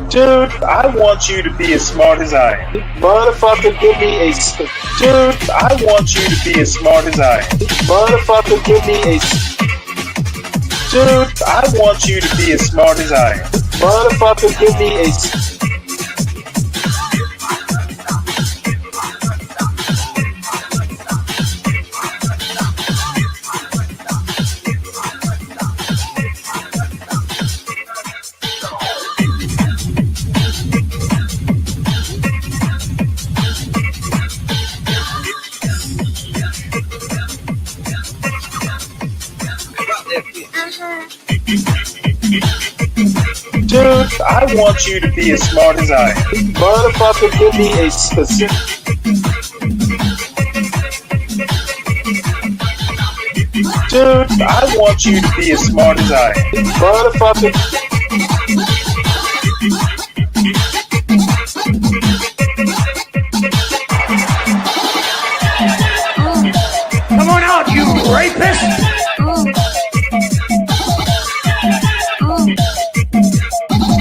Dude, I want you to be as smart as I am. Motherfucker, give me a. Dude, I want you to be as smart as I am. Motherfucker, give me a. Dude, I want you to be as smart as I am. Motherfucker, give me a. Dude, I want you to be as smart as I am. Motherfucker, give me a specific. Dude, I want you to be as smart as I am. Motherfucker. Come on out, you rapist!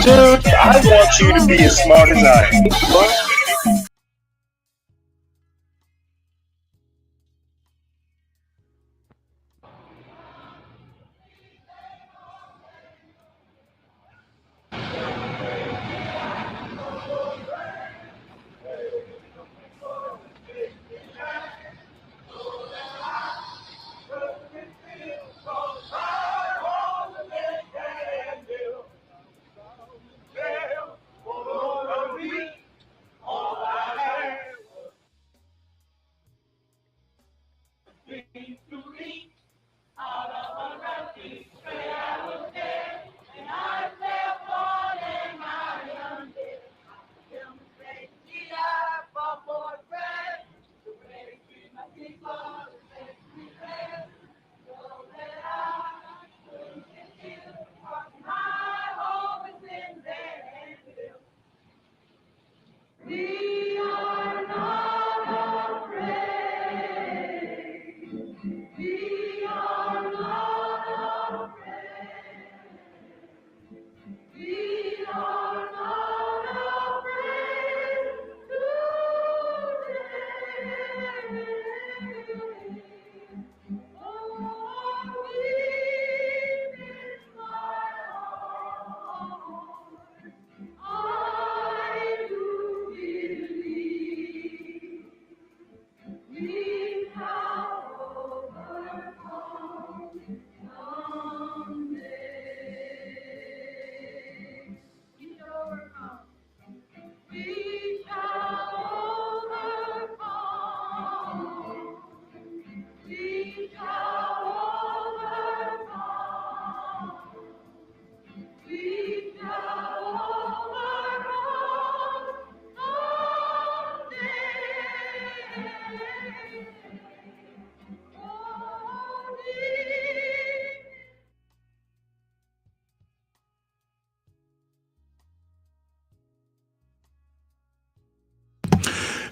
Dude, I want you to be as smart as I am.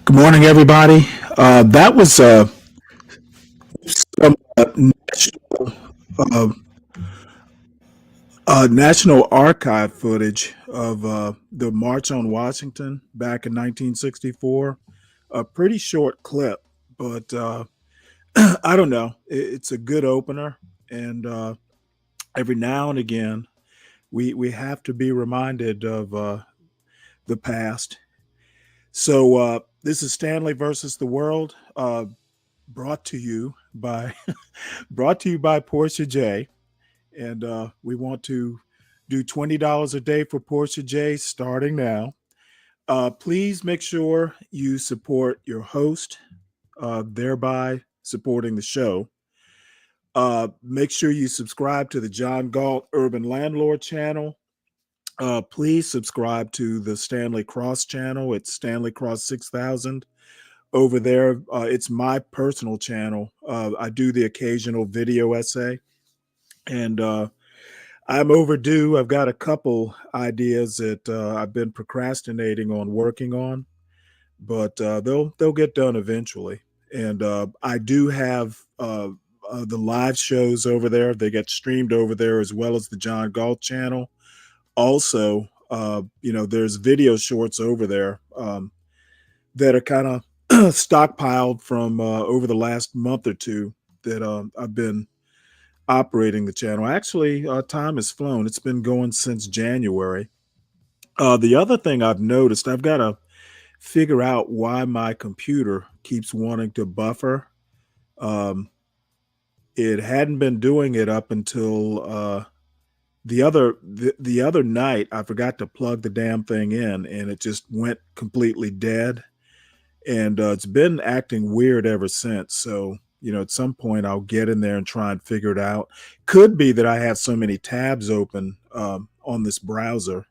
Good morning, everybody. That was some national, uh, National Archive footage of the March on Washington back in 1964. A pretty short clip, but I don't know. It's a good opener, and every now and again, we have to be reminded of the past. So this is Stanley versus the World, brought to you by brought to you by Portia J. And we want to do $20 a day for Portia J starting now. Please make sure you support your host, thereby supporting the show. Make sure you subscribe to the John Galt Urban Landlord channel. Please subscribe to the Stanley Cross channel. It's Stanley Cross 6000 over there. It's my personal channel. I do the occasional video essay, and I'm overdue. I've got a couple ideas that I've been procrastinating on working on, but they'll get done eventually. And I do have the live shows over there. They get streamed over there as well as the John Galt channel. Also, there's video shorts over there that are kind of stockpiled from over the last month or two that I've been operating the channel. Actually, time has flown. It's been going since January. The other thing I've noticed, I've got to figure out why my computer keeps wanting to buffer. It hadn't been doing it up until the other night. I forgot to plug the damn thing in, and it just went completely dead. And it's been acting weird ever since. So, at some point I'll get in there and try and figure it out. Could be that I have so many tabs open on this browser.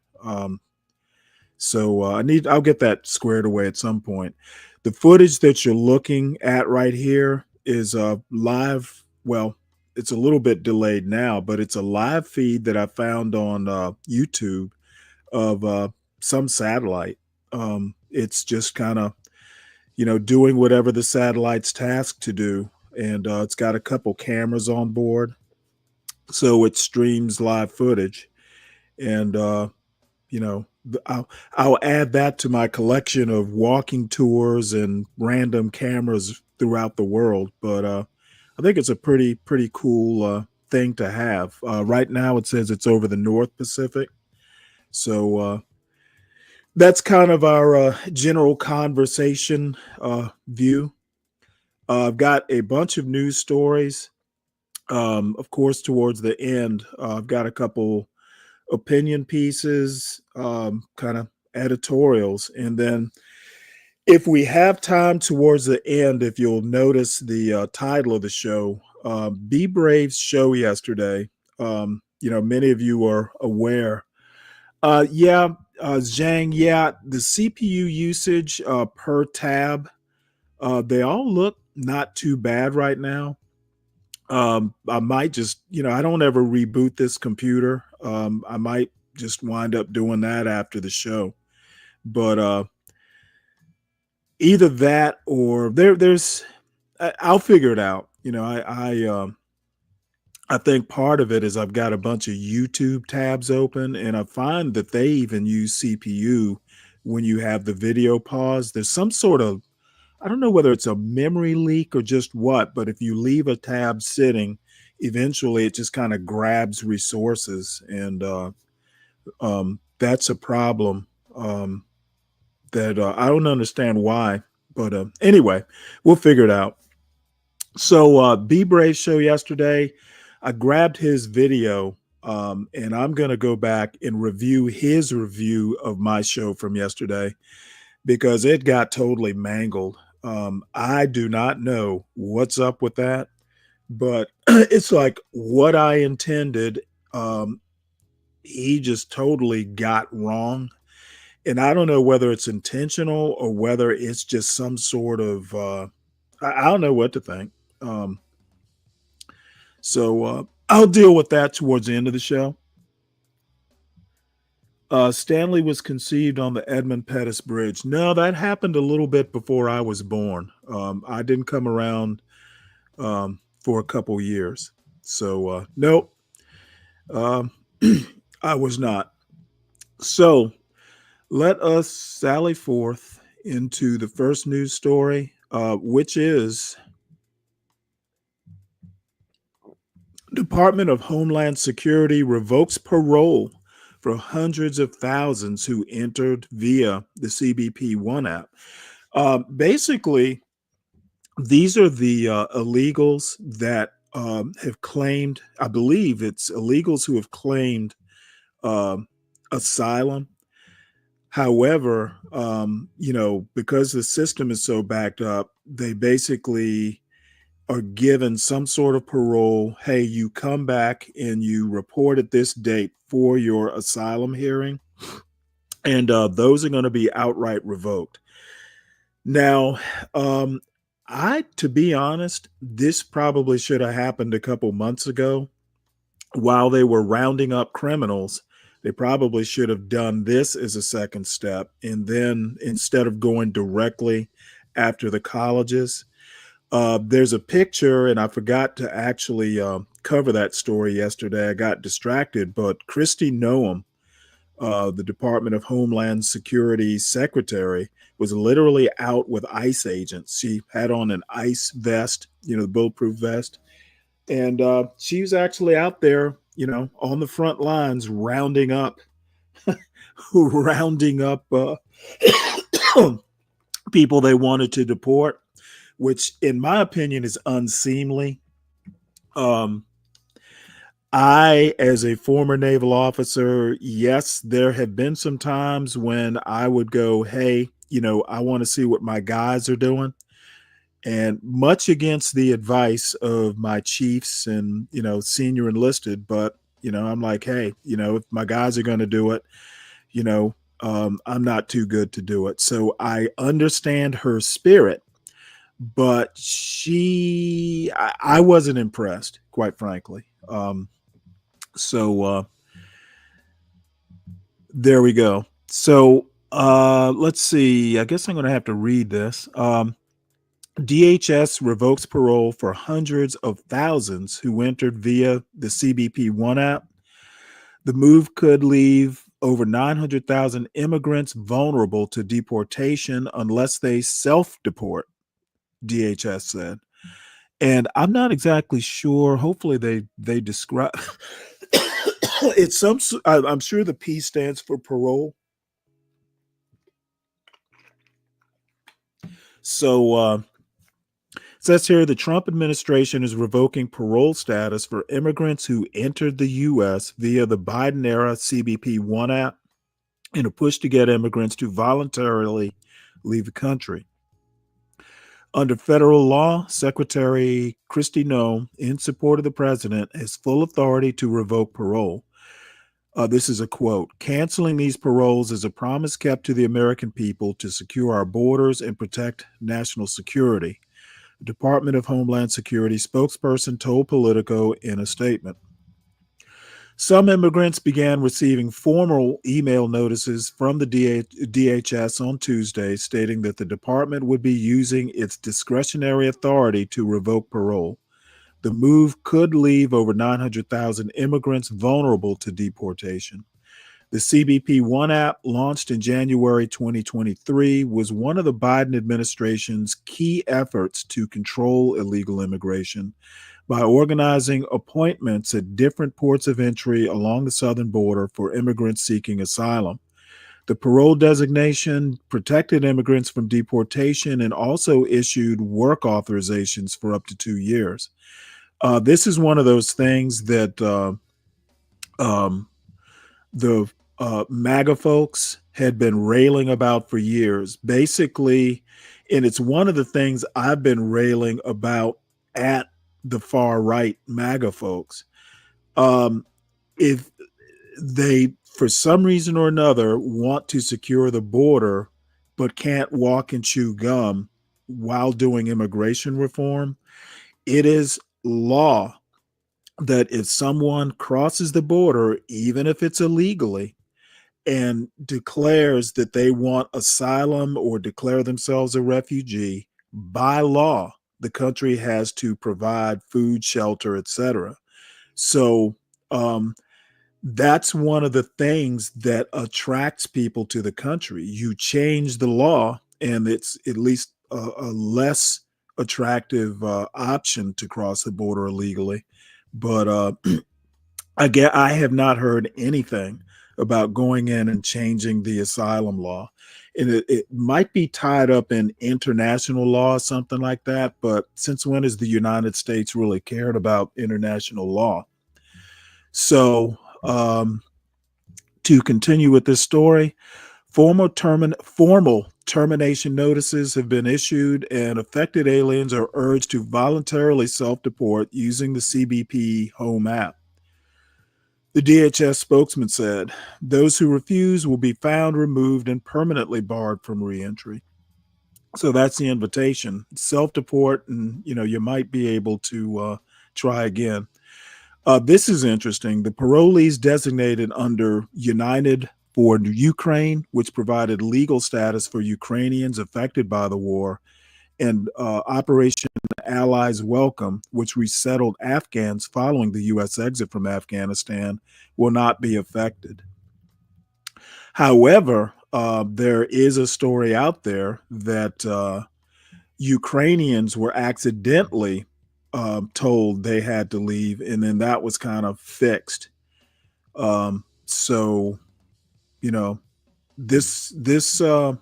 So I'll get that squared away at some point. The footage that you're looking at right here is live. Well, it's a little bit delayed now, but it's a live feed that I found on YouTube of some satellite. It's just kind of, doing whatever the satellite's tasked to do. And it's got a couple cameras on board. So it streams live footage. And, I'll add that to my collection of walking tours and random cameras throughout the world. But I think it's a pretty cool thing to have. Right now it says it's over the North Pacific. So that's kind of our general conversation view. I've got a bunch of news stories. Of course, towards the end, I've got a couple opinion pieces, kind of editorials. And then if we have time towards the end, if you'll notice the title of the show, Be Brave's show yesterday, many of you are aware. Zhang, the CPU usage per tab, they all look not too bad right now. I might just, I don't ever reboot this computer. I might just wind up doing that after the show. But either that or I'll figure it out. I think part of it is I've got a bunch of YouTube tabs open, and I find that they even use CPU when you have the video pause. There's some sort of, I don't know whether it's a memory leak or just what, but if you leave a tab sitting, eventually it just kind of grabs resources, and that's a problem that I don't understand why. But anyway, we'll figure it out. So Be Brave show yesterday, I grabbed his video, and I'm going to go back and review his review of my show from yesterday because it got totally mangled. I do not know what's up with that, but it's like what I intended, he just totally got wrong. And I don't know whether it's intentional or whether it's just some sort of, I don't know what to think. So I'll deal with that towards the end of the show. Stanley was conceived on the Edmund Pettus Bridge. No, that happened a little bit before I was born. I didn't come around for a couple years. So nope, I was not. So let us sally forth into the first news story, which is Department of Homeland Security revokes parole for hundreds of thousands who entered via the CBP One app. Basically, these are the illegals that have claimed, I believe it's illegals who have claimed asylum. However, because the system is so backed up, they basically are given some sort of parole. Hey, you come back and you report at this date for your asylum hearing, and those are going to be outright revoked. Now, to be honest, this probably should have happened a couple months ago. While they were rounding up criminals, they probably should have done this as a second step, and then instead of going directly after the colleges, There's a picture, and I forgot to actually cover that story yesterday. I got distracted, but Kristi Noem, the Department of Homeland Security secretary, was literally out with ICE agents. She had on an ICE vest, the bulletproof vest, and she was actually out there, on the front lines, rounding up, rounding up people they wanted to deport, which, in my opinion, is unseemly. Um, I, as a former naval officer, yes, there have been some times when I would go, hey, I want to see what my guys are doing. And much against the advice of my chiefs and, senior enlisted. But, I'm like, hey, if my guys are going to do it, I'm not too good to do it. So I understand her spirit, but I wasn't impressed, quite frankly. So there we go. So let's see. I guess I'm going to have to read this. DHS revokes parole for hundreds of thousands who entered via the CBP One app. The move could leave over 900,000 immigrants vulnerable to deportation unless they self-deport, DHS said. And I'm not exactly sure. Hopefully they describe it's some. I'm sure the P stands for parole. So it says here the Trump administration is revoking parole status for immigrants who entered the U.S. via the Biden era CBP One app in a push to get immigrants to voluntarily leave the country. Under federal law, Secretary Kristi Noem, in support of the president, has full authority to revoke parole. This is a quote. Canceling these paroles is a promise kept to the American people to secure our borders and protect national security. The Department of Homeland Security spokesperson told Politico in a statement. Some immigrants began receiving formal email notices from the DHS on Tuesday stating that the department would be using its discretionary authority to revoke parole. The move could leave over 900,000 immigrants vulnerable to deportation. The CBP One app, launched in January 2023, was one of the Biden administration's key efforts to control illegal immigration by organizing appointments at different ports of entry along the southern border for immigrants seeking asylum. The parole designation protected immigrants from deportation and also issued work authorizations for up to 2 years. This is one of those things that the MAGA folks had been railing about for years, basically. And it's one of the things I've been railing about at the far right MAGA folks. If they, for some reason or another, want to secure the border, but can't walk and chew gum while doing immigration reform, it is law that if someone crosses the border, even if it's illegally, and declares that they want asylum or declare themselves a refugee, by law, the country has to provide food, shelter, etc. So that's one of the things that attracts people to the country. You change the law, and it's at least a less attractive option to cross the border illegally. But I have not heard anything about going in and changing the asylum law. And it might be tied up in international law, something like that. But since when has the United States really cared about international law? So to continue with this story, formal termination notices have been issued, and affected aliens are urged to voluntarily self-deport using the CBP Home app. The DHS spokesman said, those who refuse will be found, removed, and permanently barred from reentry. So that's the invitation. Self-deport, and you might be able to try again. This is interesting. The parolees designated under United for Ukraine, which provided legal status for Ukrainians affected by the war, and Operation allies' welcome, which resettled Afghans following the U.S. exit from Afghanistan, will not be affected. However, there is a story out there that Ukrainians were accidentally told they had to leave, and then that was kind of fixed. So, you know, the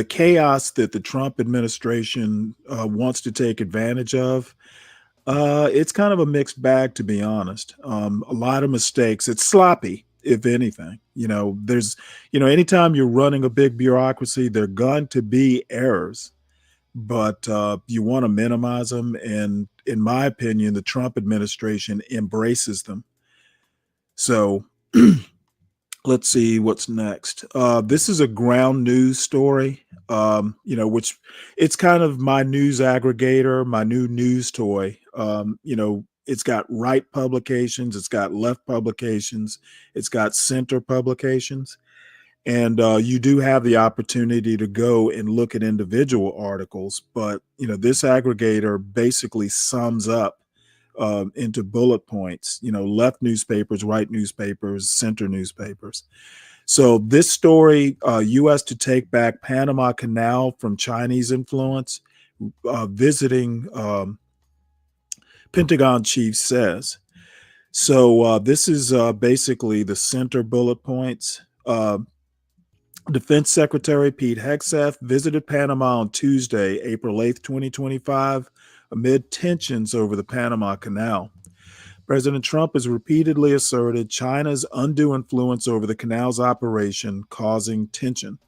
chaos that the Trump administration wants to take advantage of, it's kind of a mixed bag, to be honest. A lot of mistakes. It's sloppy, if anything. Anytime you're running a big bureaucracy, there are going to be errors, but you want to minimize them. And in my opinion, the Trump administration embraces them. So let's see what's next. This is a ground news story, which it's kind of my news aggregator, my new news toy. It's got right publications, it's got left publications, it's got center publications. And you do have the opportunity to go and look at individual articles. But, this aggregator basically sums up into bullet points, left newspapers, right newspapers, center newspapers. So this story, U.S. to take back Panama Canal from Chinese influence, visiting Pentagon chief says. So this is basically the center bullet points. Defense Secretary Pete Hegseth visited Panama on Tuesday, April 8th, 2025, amid tensions over the Panama Canal. President Trump has repeatedly asserted China's undue influence over the canal's operation, causing tension.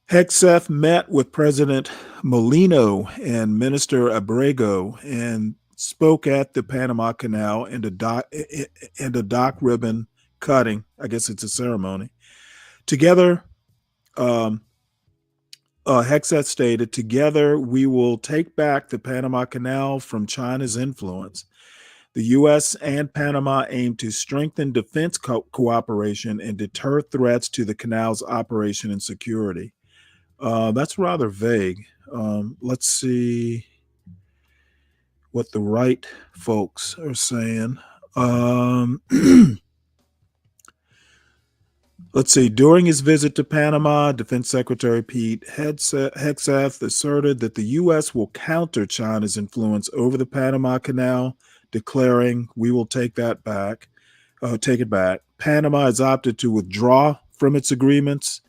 Hegseth met with President Molino and Minister Abrego and spoke at the Panama Canal and a dock ribbon cutting. I guess it's a ceremony. Together, Hegseth stated, "Together we will take back the Panama Canal from China's influence. The U.S. and Panama aim to strengthen defense cooperation and deter threats to the canal's operation and security." That's rather vague. Let's see what the right folks are saying. Let's see. During his visit to Panama, Defense Secretary Pete Hegseth asserted that the U.S. will counter China's influence over the Panama Canal, declaring, "We will take it back." Panama has opted to withdraw from its agreements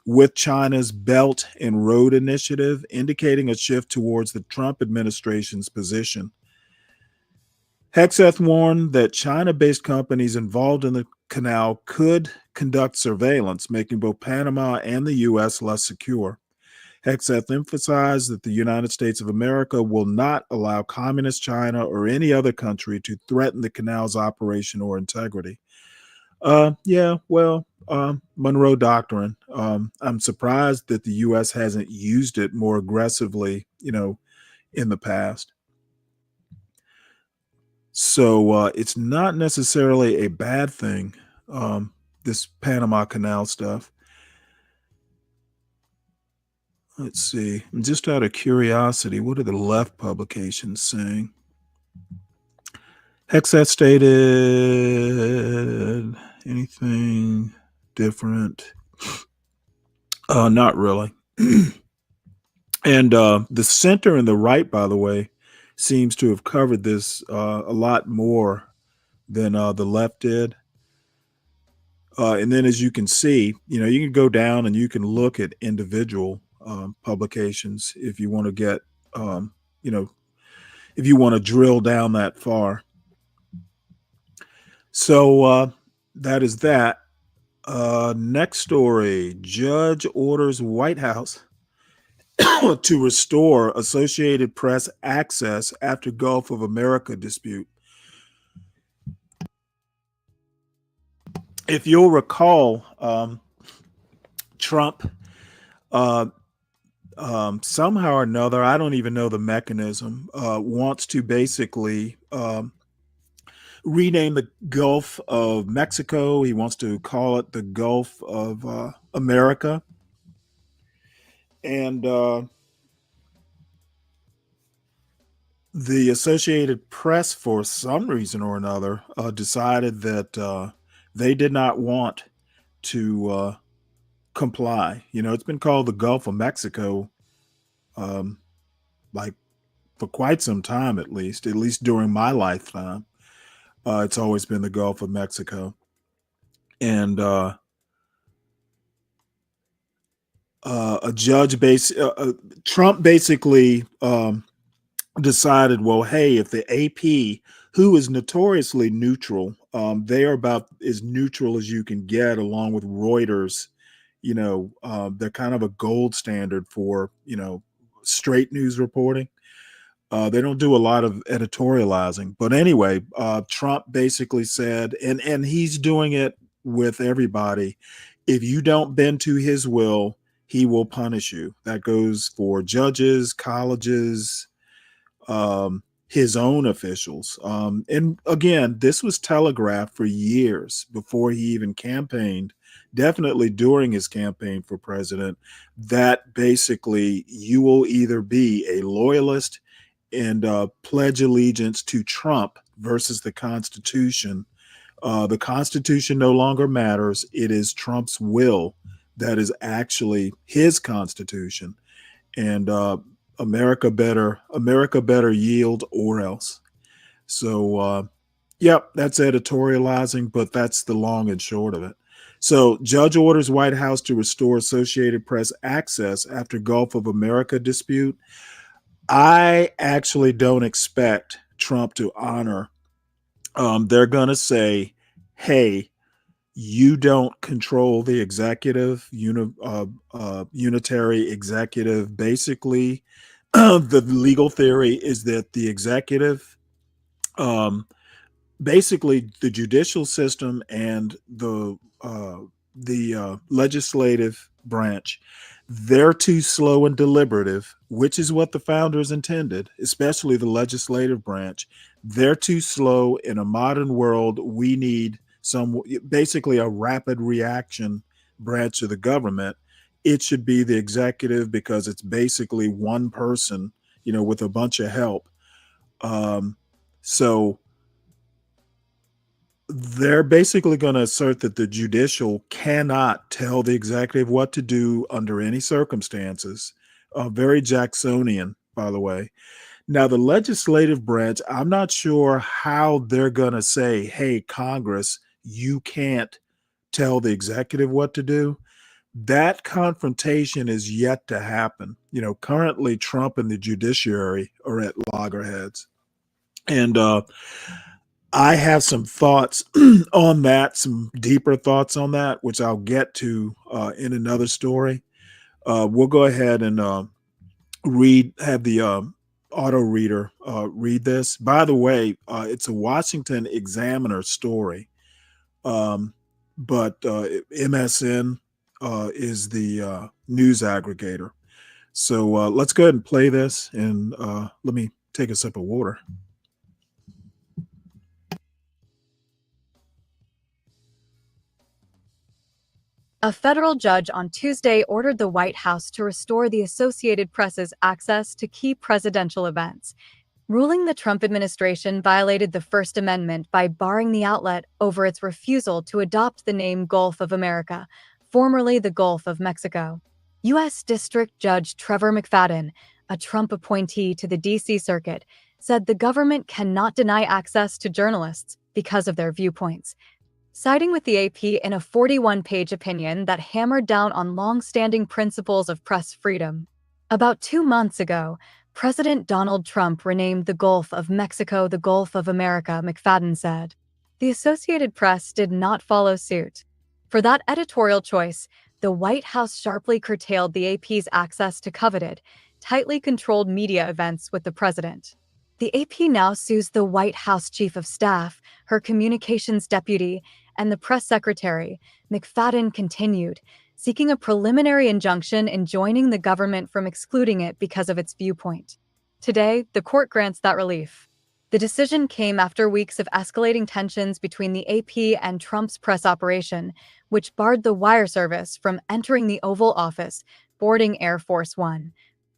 with China's Belt and Road Initiative, indicating a shift towards the Trump administration's position. Hegseth warned that China-based companies involved in the canal could conduct surveillance, making both Panama and the U.S. less secure. Hegseth emphasized that the United States of America will not allow communist China or any other country to threaten the canal's operation or integrity. Monroe Doctrine. I'm surprised that the U.S. hasn't used it more aggressively, in the past. So it's not necessarily a bad thing, this Panama Canal stuff. Let's see. Just out of curiosity, what are the left publications saying? Hegseth stated anything different? Not really. And the center and the right, by the way, seems to have covered this a lot more than the left did. And then, as you can see, you can go down and you can look at individual publications if you want to get, if you want to drill down that far. So that is that. Next story: Judge orders White House to restore Associated Press access after Gulf of America dispute. If you'll recall, Trump somehow or another, I don't even know the mechanism, wants to basically rename the Gulf of Mexico. He wants to call it the Gulf of America. And The Associated Press, for some reason or another, decided that they did not want to comply. You know, it's been called the Gulf of Mexico, um, like for quite some time, at least during my lifetime. It's always been the Gulf of Mexico, and a judge Trump basically decided, well, hey, if the AP, who is notoriously neutral, they are about as neutral as you can get, along with Reuters. You know, they're kind of a gold standard for, you know, straight news reporting. They don't do a lot of editorializing, but anyway, Trump basically said, and he's doing it with everybody. If you don't bend to his will, he will punish you. That goes for judges, colleges, his own officials. And again, this was telegraphed for years before he even campaigned, definitely during his campaign for president, that basically you will either be a loyalist and pledge allegiance to Trump versus the Constitution. The Constitution no longer matters. It is Trump's will that is actually his Constitution, and America better yield or else. So, yep, that's editorializing, but that's the long and short of it. So, judge orders White House to restore Associated Press access after Gulf of America dispute. I actually don't expect Trump to honor. They're going to say, hey, you don't control the executive, unitary executive. Basically, the legal theory is that the executive, um, basically the judicial system and the legislative branch, they're too slow and deliberative, which is what the founders intended, especially the legislative branch. They're too slow. In a modern world, we need basically a rapid reaction branch of the government. It should be the executive because it's basically one person, you know, with a bunch of help. So they're basically going to assert that the judicial cannot tell the executive what to do under any circumstances. Very Jacksonian, by the way. Now, the legislative branch, I'm not sure how they're going to say, hey, Congress, you can't tell the executive what to do. That confrontation is yet to happen. You know, currently Trump and the judiciary are at loggerheads. And I have some thoughts on that, some deeper thoughts on that, which I'll get to in another story. We'll go ahead and have the auto reader read this. By the way, it's a Washington Examiner story, but MSN is the news aggregator. So let's go ahead and play this, and let me take a sip of water. A federal judge on Tuesday ordered the White House to restore the Associated Press's access to key presidential events, ruling the Trump administration violated the First Amendment by barring the outlet over its refusal to adopt the name Gulf of America, formerly the Gulf of Mexico. U.S. District Judge Trevor McFadden, a Trump appointee to the D.C. Circuit, said the government cannot deny access to journalists because of their viewpoints, siding with the AP in a 41-page opinion that hammered down on long-standing principles of press freedom. About 2 months ago, President Donald Trump renamed the Gulf of Mexico the Gulf of America, McFadden said. The Associated Press did not follow suit. For that editorial choice, the White House sharply curtailed the AP's access to coveted, tightly controlled media events with the president. The AP now sues the White House Chief of Staff, her communications deputy, and the press secretary. McFadden continued, seeking a preliminary injunction enjoining the government from excluding it because of its viewpoint. Today, the court grants that relief. The decision came after weeks of escalating tensions between the AP and Trump's press operation, which barred the wire service from entering the Oval Office, boarding Air Force One.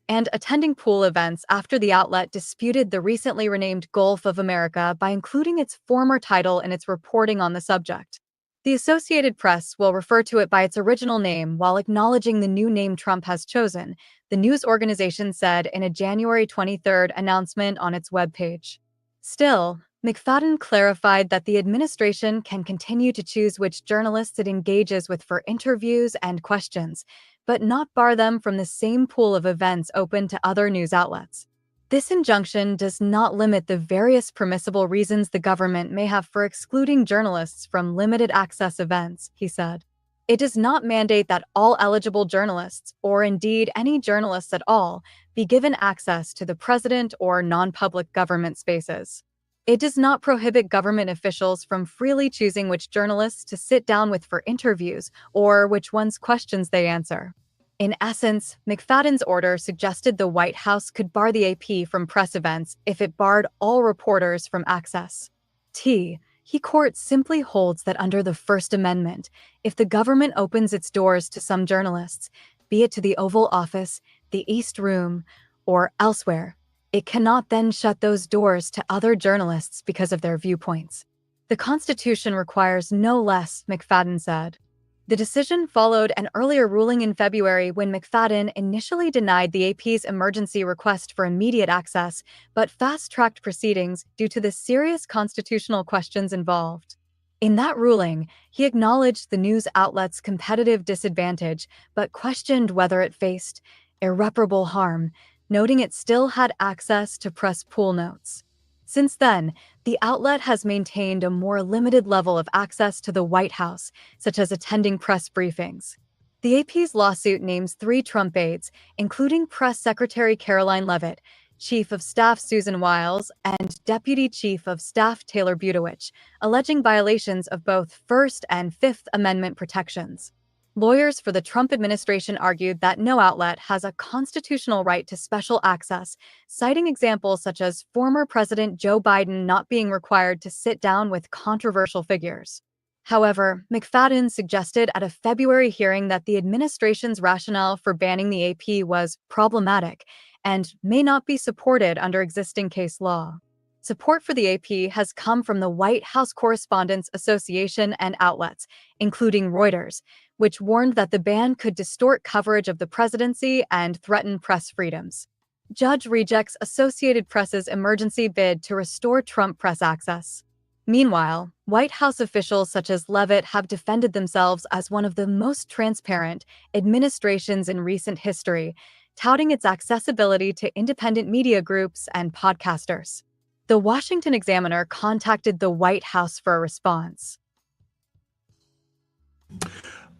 and attending pool events after the outlet disputed the recently renamed Gulf of America by including its former title in its reporting on the subject. The Associated Press will refer to it by its original name while acknowledging the new name Trump has chosen, the news organization said in a January 23rd announcement on its webpage. Still, McFadden clarified that the administration can continue to choose which journalists it engages with for interviews and questions, but not bar them from the same pool of events open to other news outlets. This injunction does not limit the various permissible reasons the government may have for excluding journalists from limited access events, he said. It does not mandate that all eligible journalists, or indeed any journalists at all, be given access to the president or non-public government spaces. It does not prohibit government officials from freely choosing which journalists to sit down with for interviews or which ones' questions they answer. In essence, McFadden's order suggested the White House could bar the AP from press events if it barred all reporters from access. He court simply holds that under the First Amendment, if the government opens its doors to some journalists, be it to the Oval Office, the East Room, or elsewhere, it cannot then shut those doors to other journalists because of their viewpoints. The Constitution requires no less, McFadden said. The decision followed an earlier ruling in February when McFadden initially denied the AP's emergency request for immediate access, but fast-tracked proceedings due to the serious constitutional questions involved. In that ruling, he acknowledged the news outlet's competitive disadvantage, but questioned whether it faced irreparable harm, noting it still had access to press pool notes. Since then, the outlet has maintained a more limited level of access to the White House, such as attending press briefings. The AP's lawsuit names 3 Trump aides, including Press Secretary Caroline Leavitt, Chief of Staff Susan Wiles, and Deputy Chief of Staff Taylor Budowich, alleging violations of both First and Fifth Amendment protections. Lawyers for the Trump administration argued that no outlet has a constitutional right to special access, citing examples such as former President Joe Biden not being required to sit down with controversial figures. However, McFadden suggested at a February hearing that the administration's rationale for banning the AP was problematic and may not be supported under existing case law. Support for the AP has come from the White House Correspondents Association and outlets, including Reuters, which warned that the ban could distort coverage of the presidency and threaten press freedoms. Judge rejects Associated Press's emergency bid to restore Trump press access. Meanwhile, White House officials such as Leavitt have defended themselves as one of the most transparent administrations in recent history, touting its accessibility to independent media groups and podcasters. The Washington Examiner contacted the White House for a response.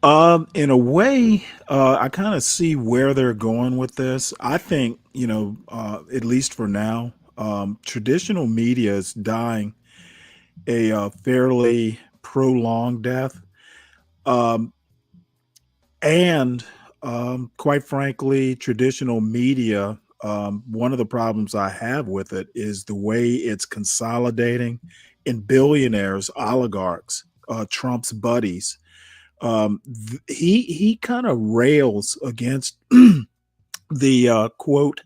In a way, I kind of see where they're going with this. I think, at least for now, traditional media is dying a fairly prolonged death. Um, and quite frankly, traditional media, one of the problems I have with it is the way it's consolidating in billionaires, oligarchs, Trump's buddies. He kind of rails against the quote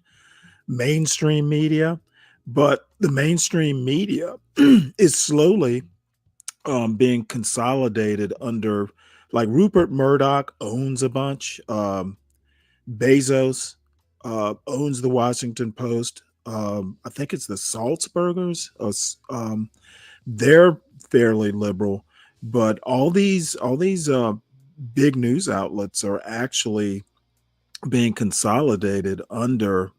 mainstream media, but the mainstream media is slowly being consolidated under, like, Rupert Murdoch owns a bunch. Bezos owns the Washington Post. I think it's the Salzburgers. They're fairly liberal, but all these big news outlets are actually being consolidated under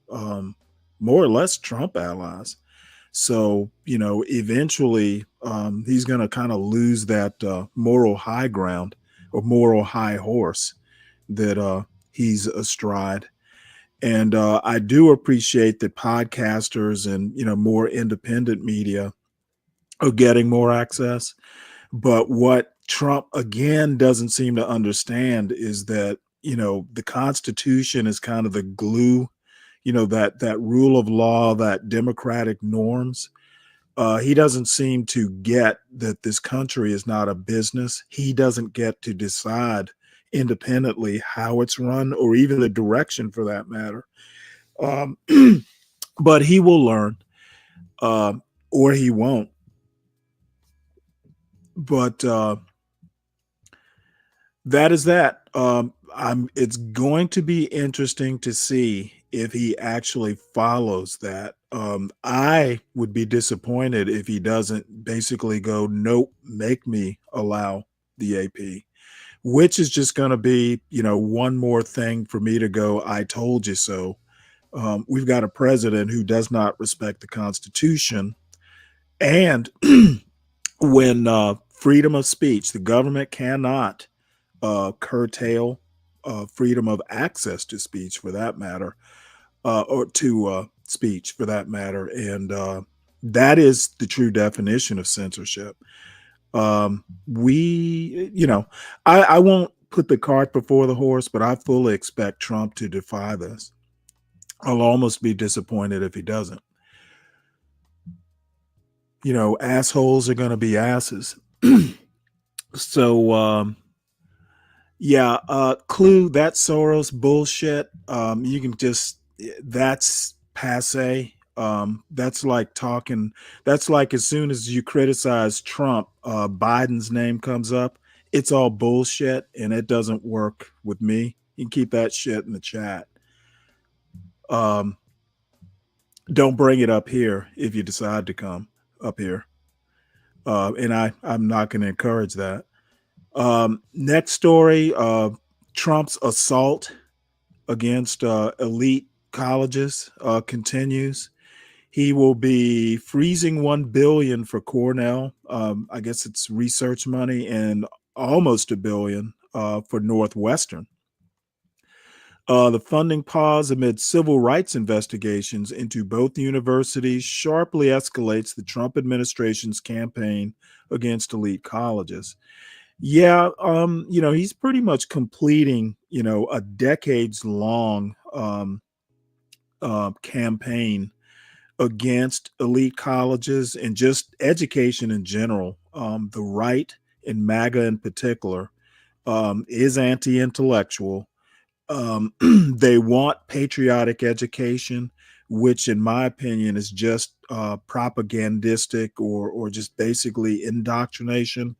more or less Trump allies. So, eventually he's going to kind of lose that moral high ground or moral high horse that he's astride. And I do appreciate that podcasters and, more independent media are getting more access. But what Trump, again, doesn't seem to understand is that, the Constitution is kind of the glue, that rule of law, that democratic norms. He doesn't seem to get that this country is not a business. He doesn't get to decide independently how it's run or even the direction for that matter. Um, but he will learn, or he won't. But that is that. It's going to be interesting to see if he actually follows that. I would be disappointed if he doesn't basically go, nope, make me allow the AP, which is just going to be, one more thing for me to go, I told you so. We've got a president who does not respect the Constitution. And when freedom of speech, the government cannot curtail freedom of access to speech for that matter, or to speech for that matter. And that is the true definition of censorship. I won't put the cart before the horse, but I fully expect Trump to defy this. I'll almost be disappointed if he doesn't. Assholes are going to be asses. So, Clue, that Soros bullshit. You can just, that's passe. That's like talking, that's like as soon as you criticize Trump, Biden's name comes up. It's all bullshit and it doesn't work with me. You can keep that shit in the chat. Don't bring it up here if you decide to come up here. And I'm not going to encourage that. Next story, Trump's assault against elite colleges continues. He will be freezing $1 billion for Cornell. I guess it's research money, and almost $1 billion for Northwestern. The funding pause amid civil rights investigations into both universities sharply escalates the Trump administration's campaign against elite colleges. Yeah, he's pretty much completing, a decades-long campaign against elite colleges and just education in general. The right, and MAGA in particular, is anti-intellectual. They want patriotic education, which in my opinion is just propagandistic or just basically indoctrination.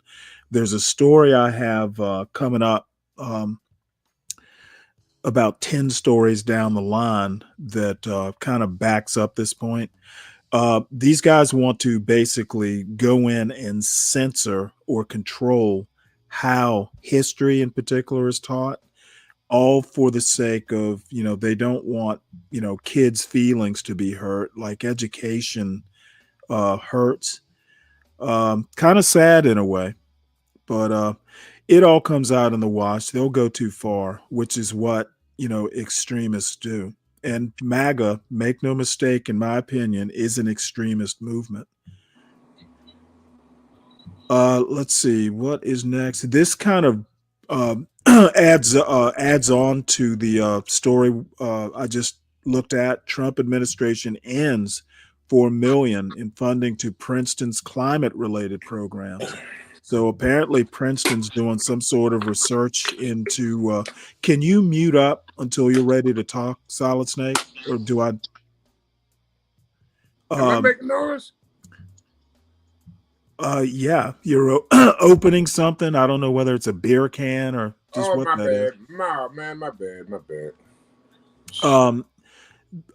There's a story I have coming up, about 10 stories down the line that kind of backs up this point. These guys want to basically go in and censor or control how history in particular is taught, all for the sake of, they don't want, kids' feelings to be hurt, like education hurts. Kind of sad in a way, but it all comes out in the wash. They'll go too far, which is what, extremists do. And MAGA, make no mistake, in my opinion, is an extremist movement. Let's see what is next. This kind of adds on to the story I just looked at. Trump administration ends $4 million in funding to Princeton's climate-related programs. So apparently Princeton's doing some sort of research into. Can you mute up until you're ready to talk, Solid Snake, or do I? Am I making noise? Yeah, you're opening something. I don't know whether it's a beer can or just what my that bad. is. My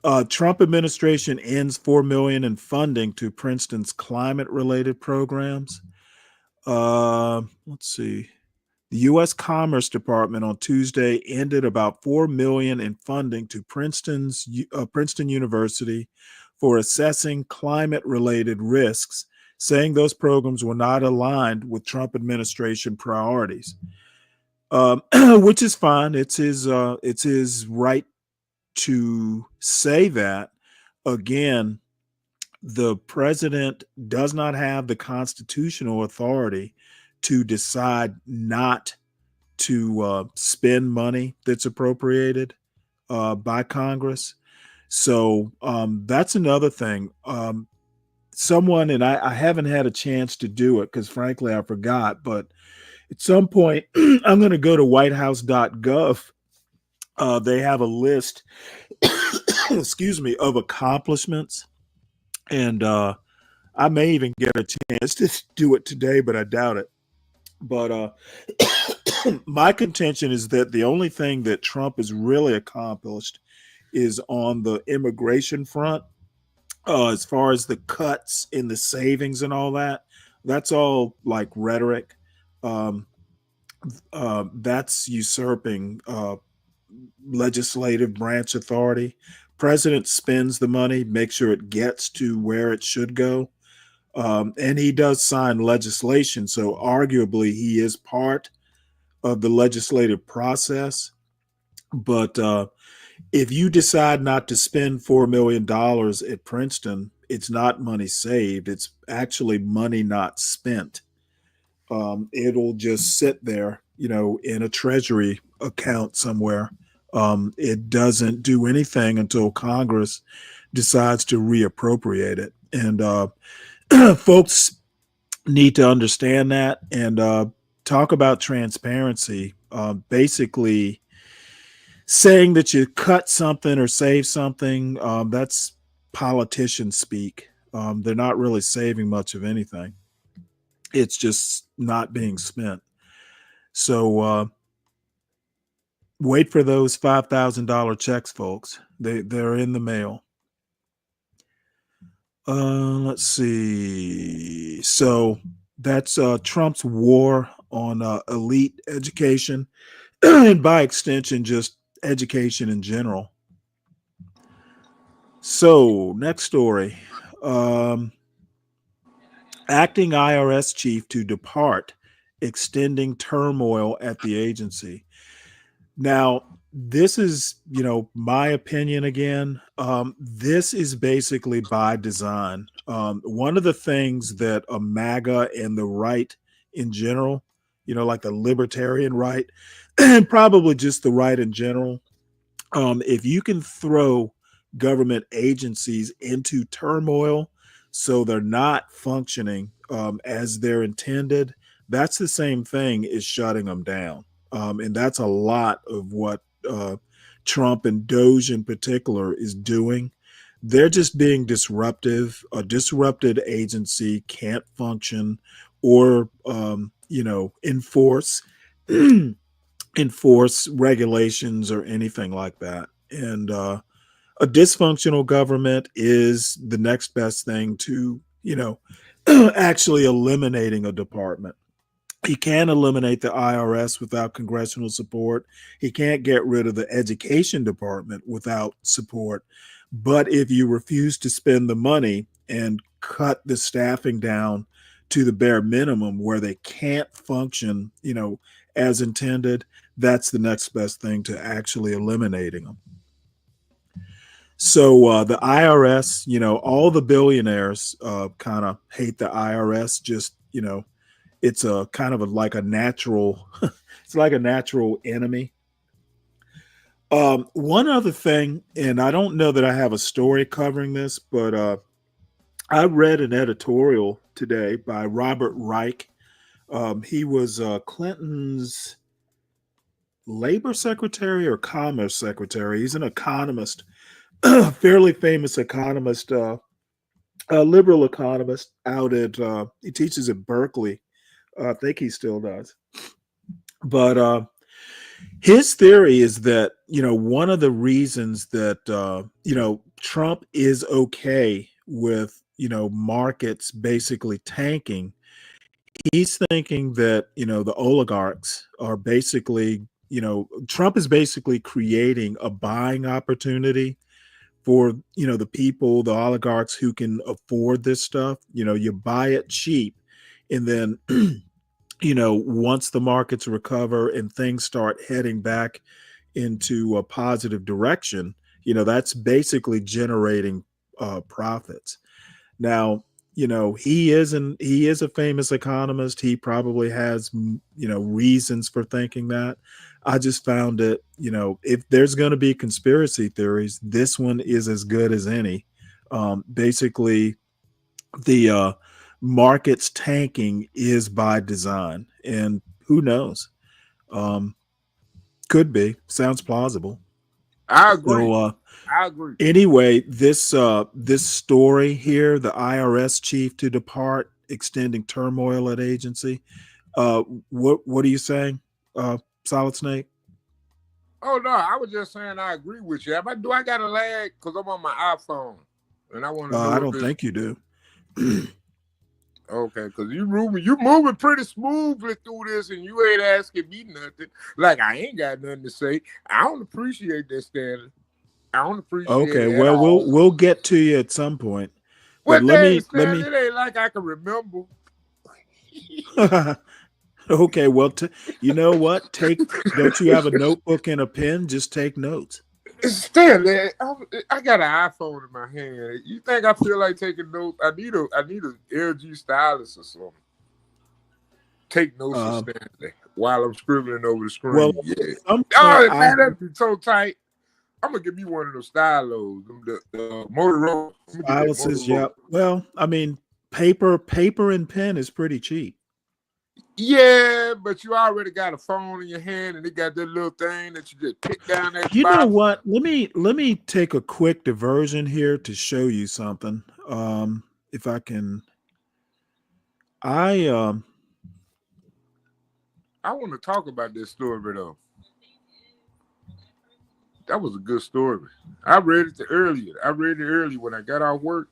bad. Trump administration ends $4 million in funding to Princeton's climate-related programs. Let's see. The U.S. Commerce Department on Tuesday ended about $4 million in funding to Princeton University for assessing climate-related risks, saying those programs were not aligned with Trump administration priorities, which is fine. It's his right to say that. Again, the president does not have the constitutional authority to decide not to spend money that's appropriated by Congress. So that's another thing. Someone, and I haven't had a chance to do it because frankly I forgot, but at some point I'm going to go to whitehouse.gov. They have a list excuse me, of accomplishments. And I may even get a chance to do it today, but I doubt it. But my contention is that the only thing that Trump has really accomplished is on the immigration front. As far as the cuts in the savings and all that, that's all like rhetoric. Um, that's usurping legislative branch authority. President spends the money, make sure it gets to where it should go. And he does sign legislation. So arguably, he is part of the legislative process. But if you decide not to spend $4 million at Princeton, it's not money saved. It's actually money not spent. It'll just sit there, in a treasury account somewhere. It doesn't do anything until Congress decides to reappropriate it. And folks need to understand that and talk about transparency. Basically, saying that you cut something or save something, that's politician speak. They're not really saving much of anything. It's just not being spent. So wait for those $5,000 checks, folks. They're in the mail. Let's see. So that's Trump's war on elite education, and by extension, just education in general. So next story. Acting IRS chief to depart, extending turmoil at the agency. Now, this is, my opinion again. This is basically by design. One of the things that a MAGA and the right in general, like the libertarian right, and probably just the right in general, if you can throw government agencies into turmoil so they're not functioning as they're intended, that's the same thing as shutting them down. And that's a lot of what Trump and Doge in particular is doing. They're just being disruptive. A disrupted agency can't function or, enforce enforce regulations or anything like that. And a dysfunctional government is the next best thing to, actually eliminating a department. He can't eliminate the IRS without congressional support. He can't get rid of the education department without support. But if you refuse to spend the money and cut the staffing down to the bare minimum where they can't function, as intended, that's the next best thing to actually eliminating them. So the IRS, all the billionaires kind of hate the IRS. Just, it's a kind of like a natural, it's like a natural enemy. One other thing, and I don't know that I have a story covering this, but I read an editorial today by Robert Reich. He was Clinton's labor secretary or commerce secretary. He's an economist, fairly famous economist, a liberal economist out at, he teaches at Berkeley. I think he still does. But his theory is that, one of the reasons that, Trump is okay with, markets basically tanking, he's thinking that, the oligarchs are basically, Trump is basically creating a buying opportunity for, the people, the oligarchs who can afford this stuff. You buy it cheap, and then, once the markets recover and things start heading back into a positive direction, that's basically generating profits. Now, he is a famous economist. He probably has, reasons for thinking that. I just found it, if there's going to be conspiracy theories, this one is as good as any. Basically, the markets tanking is by design, and who knows? Could be. Sounds plausible. I agree. So I agree. anyway, this story here, the IRS chief to depart, extending turmoil at agency. Uh, what are you saying, Solid Snake? Oh no, I was just saying I agree with you. Do I got a lag? Because I'm on my iPhone, and I want to I know if don't it's think you do. okay. Because you moving pretty smoothly through this, and you ain't asking me nothing. Like I ain't got nothing to say. I don't appreciate that, Stanley. I don't appreciate Okay, it at well all. we'll get to you at some point, but What day, Stanley? It ain't like I can remember. Okay, well, you know what? Don't you have a notebook and a pen? Just take notes. Stanley, I got an iPhone in my hand. You think I feel like taking notes? I need a LG stylus or something. Take notes for Um, Stanley while I'm scribbling over the well, screen. Yeah. at some point, Oh man, that'd be so tight. I'm gonna give you one of those stylos, the Motorola. I'm gonna get that styluses, Motorola. yep. Well, I mean, paper and pen is pretty cheap. Yeah, but you already got a phone in your hand, and it got that little thing that you just pick down at the You know bottom. what? Let me take a quick diversion here to show you something. If I can, I I want to talk about this story though. That was a good story. I read it earlier. I read it early when I got off work.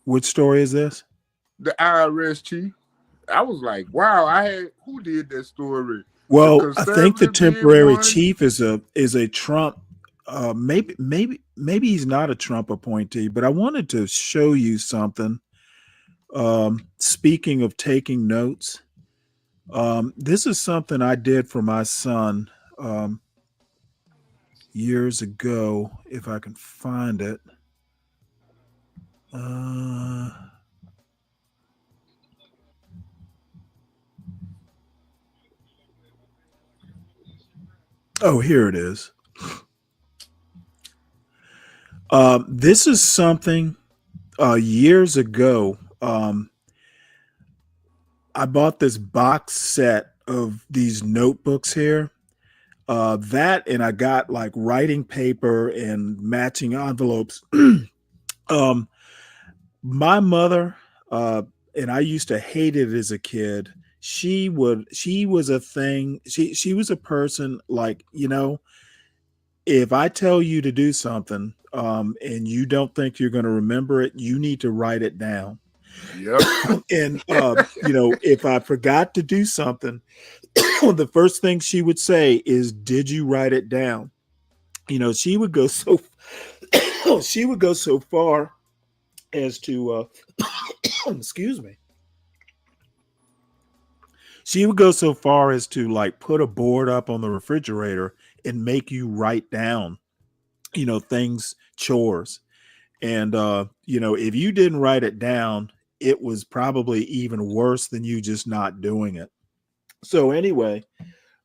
which story is this? The IRS chief. I was like, wow, who did that story? The Well, I think the conservative did temporary one. chief is a Trump. Maybe he's not a Trump appointee, but I wanted to show you something. Speaking of taking notes, this is something I did for my son years ago. If I can find it. Oh, here it is. This is something years ago. I bought this box set of these notebooks here. That and I got like writing paper and matching envelopes. um, my mother, and I used to hate it as a kid. She was a thing. She was a person like, if I tell you to do something, and you don't think you're going to remember it, you need to write it down. Yep. And if I forgot to do something, the first thing she would say is, "Did you write it down?" She would go so she would go so far as to excuse me. She would go so far as to like put a board up on the refrigerator and make you write down, things, chores. And if you didn't write it down, it was probably even worse than you just not doing it. So anyway,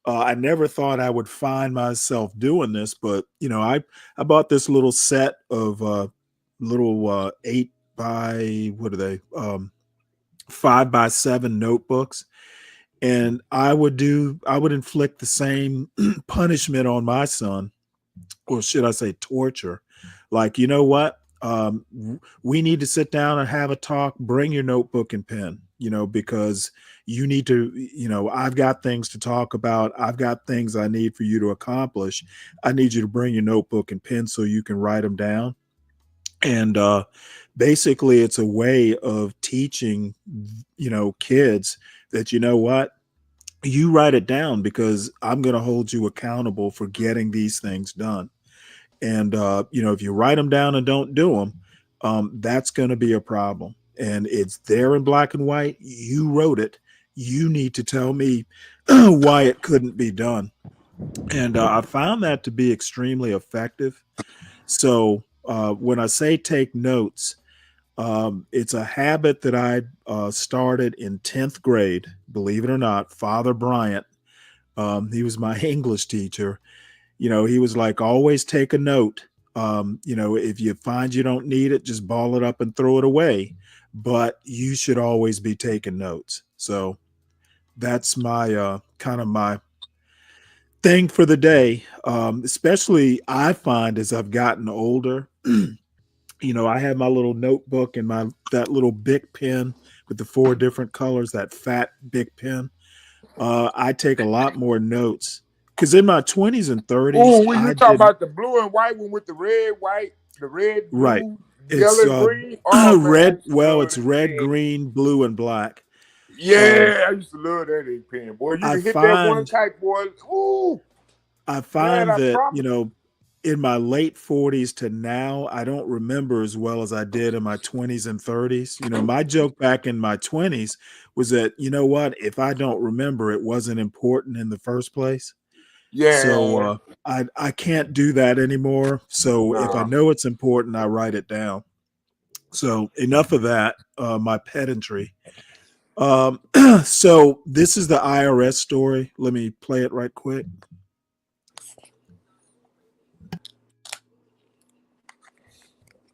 I never thought I would find myself doing this, but I bought this little set of little 8 by what are they 5 by 7 notebooks, and I would inflict the same punishment on my son, or should I say torture? Like, you know what? We need to sit down and have a talk. Bring your notebook and pen, because you need to, I've got things to talk about. I've got things I need for you to accomplish. I need you to bring your notebook and pen so you can write them down. And basically, it's a way of teaching, kids that, you know what? You write it down because I'm going to hold you accountable for getting these things done. And if you write them down and don't do them, that's going to be a problem. And it's there in black and white. You wrote it. You need to tell me why it couldn't be done. And I found that to be extremely effective. So when I say take notes, it's a habit that I started in 10th grade. Believe it or not, Father Bryant, he was my English teacher. He was like, always take a note. If you find you don't need it, just ball it up and throw it away. But you should always be taking notes. So that's my kind of my thing for the day. Especially I find as I've gotten older, I have my little notebook and my that little big pen with the four different colors, that fat big pen. I take a lot more notes because in my 20s and 30s, Oh, when you I talk didn't. about the blue and white one with the red, white, the red, Right. blue, yellow, It's and green. Oh man, I red. used to Well, love it's that red, pen. green, blue, and black. Um, Yeah, I used to love that ink pen, boy. You I can hit that one find type, boy. Ooh, I man, find I that, promise. in my late 40s to now, I don't remember as well as I did in my 20s and 30s. My joke back in my 20s was that, you know what, if I don't remember, it wasn't important in the first place. So Yeah, I can't do that anymore. So if I nah. know it's important, I write it down. So enough of that, my pedantry. Um, so this is the IRS story. Let me play it right quick.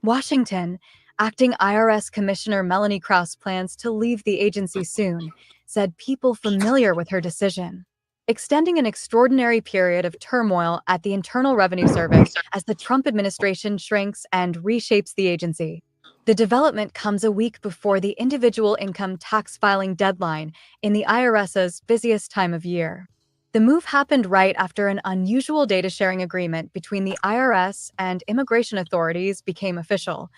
Washington, acting IRS Commissioner Melanie Krause plans to leave the agency soon, said people familiar with her decision, extending an extraordinary period of turmoil at the Internal Revenue Service as the Trump administration shrinks and reshapes the agency. The development comes a week before the individual income tax filing deadline in the IRS's busiest time of year. The move happened right after an unusual data sharing agreement between the IRS and immigration authorities became official,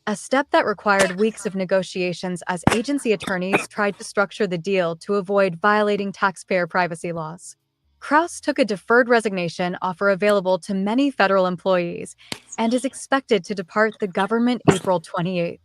a step that required weeks of negotiations as agency attorneys tried to structure the deal to avoid violating taxpayer privacy laws. Krause took a deferred resignation offer available to many federal employees and is expected to depart the government April 28th.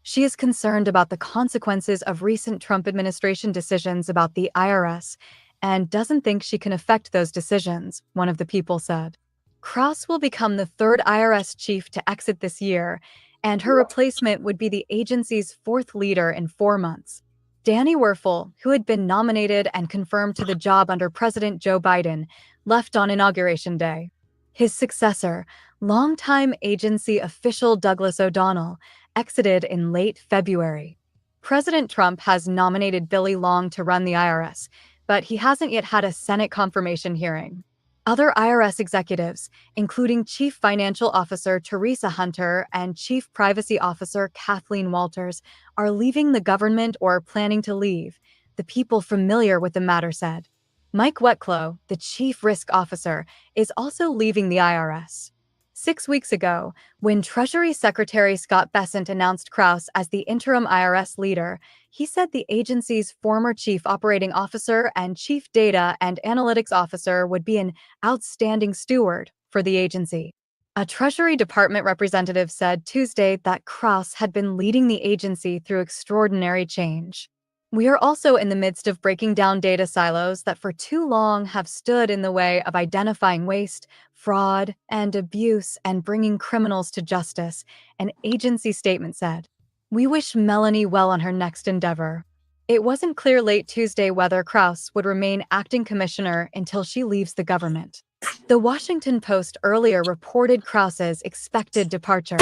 She is concerned about the consequences of recent Trump administration decisions about the IRS and doesn't think she can affect those decisions, one of the people said. Krause will become the third IRS chief to exit this year, and her replacement would be the agency's fourth leader in 4 months. Danny Werfel, who had been nominated and confirmed to the job under President Joe Biden, left on Inauguration Day. His successor, longtime agency official Douglas O'Donnell, exited in late February. President Trump has nominated Billy Long to run the IRS, but he hasn't yet had a Senate confirmation hearing. Other IRS executives, including Chief Financial Officer Teresa Hunter and Chief Privacy Officer Kathleen Walters, are leaving the government or planning to leave, the people familiar with the matter said. Mike Wetclow, the Chief Risk Officer, is also leaving the IRS. 6 weeks ago, when Treasury Secretary Scott Bessent announced Krause as the interim IRS leader, he said the agency's former chief operating officer and chief data and analytics officer would be an outstanding steward for the agency. A Treasury Department representative said Tuesday that Krause had been leading the agency through extraordinary change. We are also in the midst of breaking down data silos that for too long have stood in the way of identifying waste, fraud, and abuse and bringing criminals to justice, an agency statement said. We wish Melanie well on her next endeavor. It wasn't clear late Tuesday whether Krause would remain acting commissioner until she leaves the government. The Washington Post earlier reported Krause's expected departure.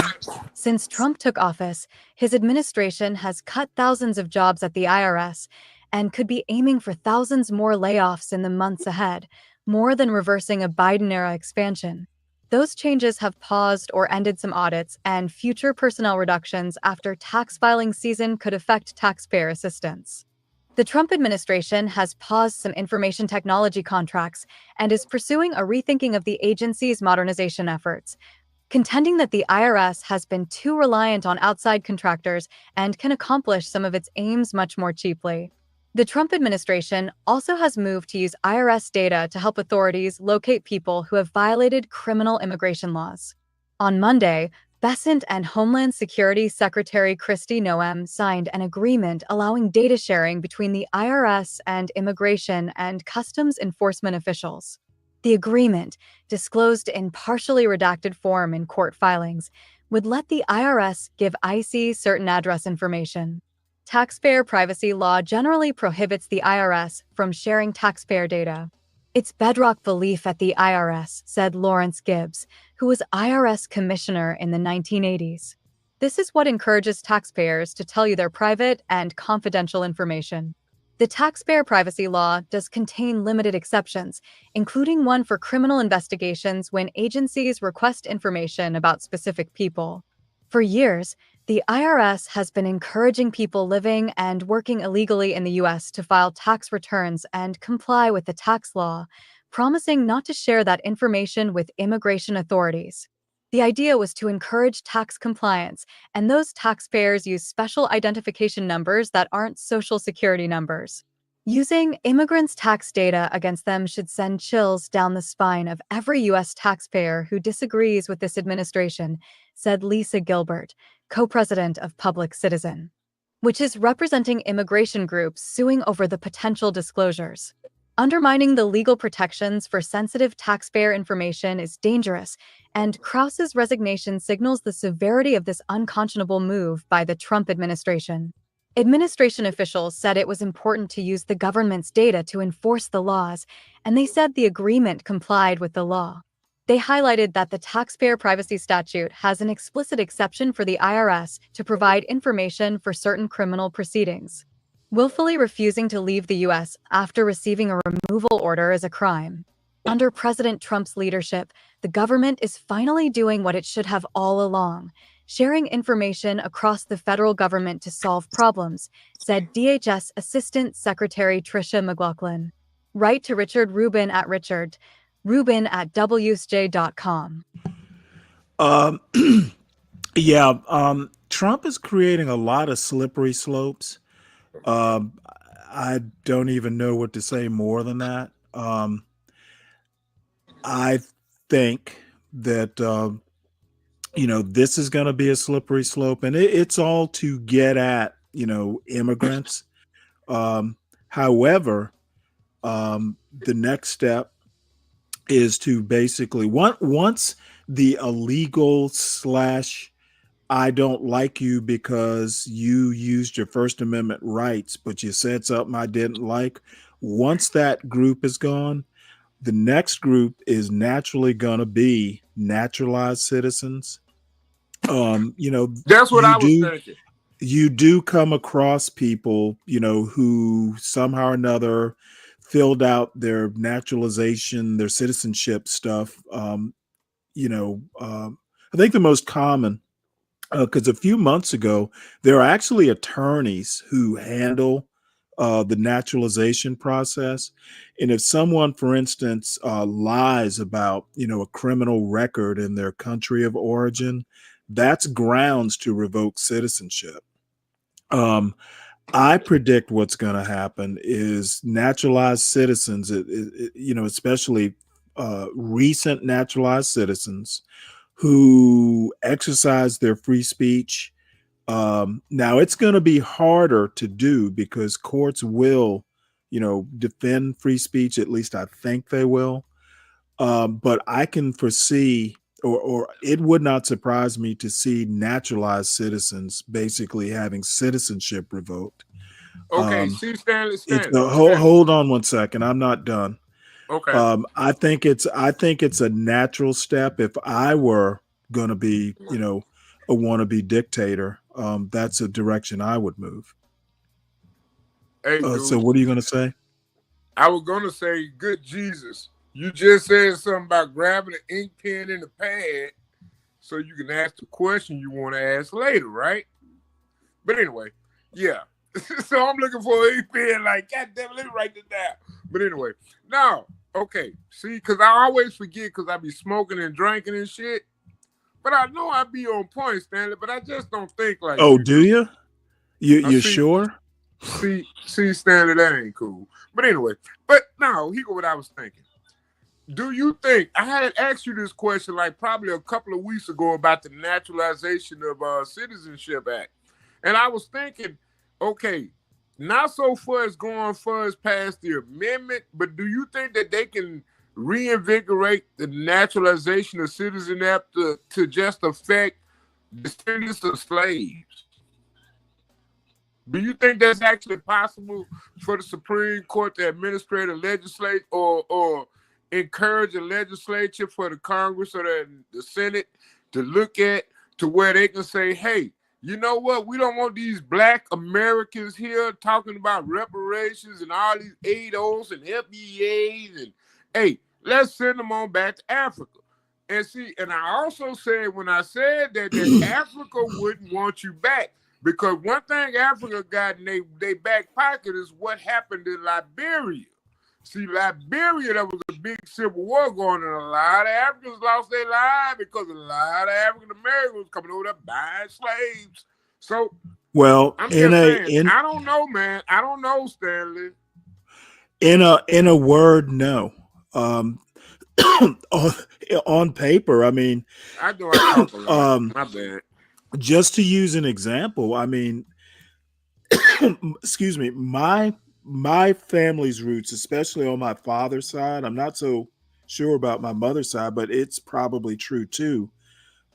Since Trump took office, his administration has cut thousands of jobs at the IRS and could be aiming for thousands more layoffs in the months ahead, more than reversing a Biden-era expansion. Those changes have paused or ended some audits and future personnel reductions after tax filing season could affect taxpayer assistance. The Trump administration has paused some information technology contracts and is pursuing a rethinking of the agency's modernization efforts, contending that the IRS has been too reliant on outside contractors and can accomplish some of its aims much more cheaply. The Trump administration also has moved to use IRS data to help authorities locate people who have violated criminal immigration laws. On Monday, Bessent and Homeland Security Secretary Kristi Noem signed an agreement allowing data sharing between the IRS and immigration and customs enforcement officials. The agreement, disclosed in partially redacted form in court filings, would let the IRS give IC certain address information. Taxpayer privacy law generally prohibits the IRS from sharing taxpayer data. It's bedrock belief at the IRS, said Lawrence Gibbs, who was IRS commissioner in the 1980s. This is what encourages taxpayers to tell you their private and confidential information. The taxpayer privacy law does contain limited exceptions, including one for criminal investigations when agencies request information about specific people. For years, the IRS has been encouraging people living and working illegally in the U.S. to file tax returns and comply with the tax law, promising not to share that information with immigration authorities. The idea was to encourage tax compliance, and those taxpayers use special identification numbers that aren't Social Security numbers. Using immigrants' tax data against them should send chills down the spine of every U.S. taxpayer who disagrees with this administration, said Lisa Gilbert, co-president of Public Citizen, which is representing immigration groups suing over the potential disclosures. Undermining the legal protections for sensitive taxpayer information is dangerous, and Krause's resignation signals the severity of this unconscionable move by the Trump administration. Administration officials said it was important to use the government's data to enforce the laws, and they said the agreement complied with the law. They highlighted that the taxpayer privacy statute has an explicit exception for the IRS to provide information for certain criminal proceedings. Willfully refusing to leave the U.S. after receiving a removal order is a crime. Under President Trump's leadership, the government is finally doing what it should have all along, sharing information across the federal government to solve problems, said DHS Assistant Secretary Tricia McLaughlin. Write to Richard Rubin at wsj.com. Trump is creating a lot of slippery slopes. I don't even know what to say more than that. I think that, this is going to be a slippery slope, and it's all to get at, immigrants. However, the next step is to basically, once the illegal / I don't like you because you used your First Amendment rights, but you said something I didn't like. Once that group is gone, the next group is naturally going to be naturalized citizens. That's what I was thinking. You do come across people, who somehow or another filled out their naturalization, their citizenship stuff. I think the most common, because a few months ago, there are actually attorneys who handle the naturalization process. And if someone, for instance, lies about, a criminal record in their country of origin, that's grounds to revoke citizenship. I predict what's going to happen is naturalized citizens, especially recent naturalized citizens who exercise their free speech. Now it's going to be harder to do because courts will, defend free speech. At least I think they will. But I can foresee, or it would not surprise me to see naturalized citizens basically having citizenship revoked. Okay, see, Stanley. Hold on one second. I'm not done. Okay. I think it's a natural step. If I were going to be, a wannabe dictator, that's a direction I would move. Hey, so what are you going to say? I was going to say, good Jesus. You just said something about grabbing an ink pen and a pad so you can ask the question you want to ask later, right? But anyway, yeah. So I'm looking for an ink pen, like, God damn it, let me write this down. But anyway, now, okay, see, because I always forget because I be smoking and drinking and shit. But I know I be on point, Stanley, but I just don't think like Oh, do you? You sure? See, Stanley, that ain't cool. But anyway, but now, here go what I was thinking. Do you think, I had asked you this question like probably a couple of weeks ago about the Naturalization of Citizenship Act. And I was thinking, okay, not so far as going past the amendment, but do you think that they can reinvigorate the Naturalization of Citizen Act to just affect descendants of slaves? Do you think that's actually possible for the Supreme Court to administrate a legislate or encourage a legislature for the Congress or the Senate to look at to where they can say, hey, You know what? We don't want these black Americans here talking about reparations and all these ADOs and FBAs. And hey, let's send them on back to Africa. And see, and I also said when I said that Africa wouldn't want you back, because one thing Africa got in they back pocket is what happened in Liberia. See, Liberia, there was a big civil war going on. A lot of Africans lost their lives because a lot of African Americans was coming over there buying slaves. So, Well, I'm just saying, I don't know, man. I don't know, Stanley. In a word, no. On paper, I mean, I know I talk a lot. My bad. Just to use an example, I mean, excuse me, my family's roots, especially on my father's side, I'm not so sure about my mother's side, but it's probably true too.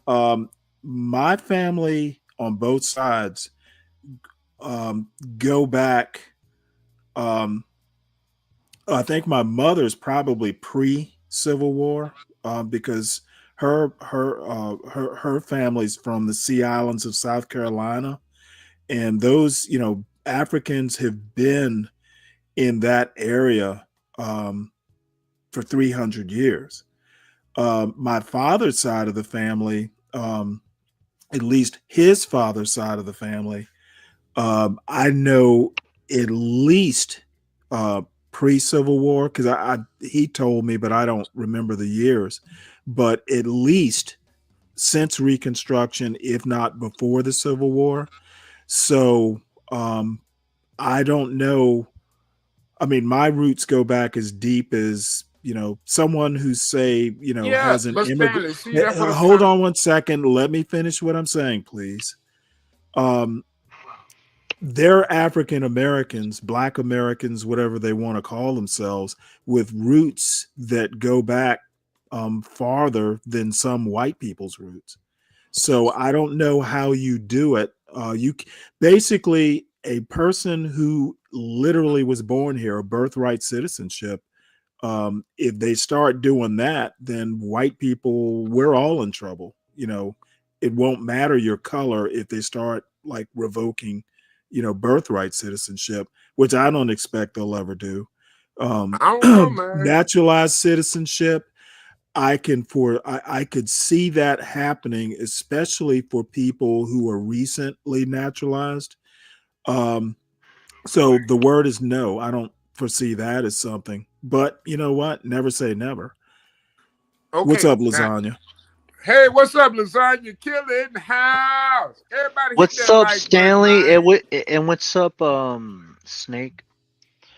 My family on both sides go back. I think my mother's probably pre-Civil War because her family's from the Sea Islands of South Carolina, and those Africans have been in that area for 300 years. My father's side of the family, at least his father's side of the family, I know at least pre-Civil War, because he told me, but I don't remember the years, but at least since Reconstruction, if not before the Civil War. So I don't know. I mean, my roots go back as deep as, someone who say, has an immigrant. Hold on one second. Let me finish what I'm saying, please. They're African Americans, Black Americans, whatever they want to call themselves, with roots that go back farther than some white people's roots. So I don't know how you do it. You basically, a person who literally was born here, a birthright citizenship, if they start doing that, then white people, we're all in trouble. It won't matter your color if they start like revoking, birthright citizenship, which I don't expect they'll ever do. I don't know, man. Naturalized citizenship, I could see that happening, especially for people who are recently naturalized. So the word is no. I don't foresee that as something. But you know what? Never say never. Okay. What's up, Lasagna? Hey, what's up, Lasagna? Killer in the house. Everybody, what's up, Stanley? And what's up, Snake?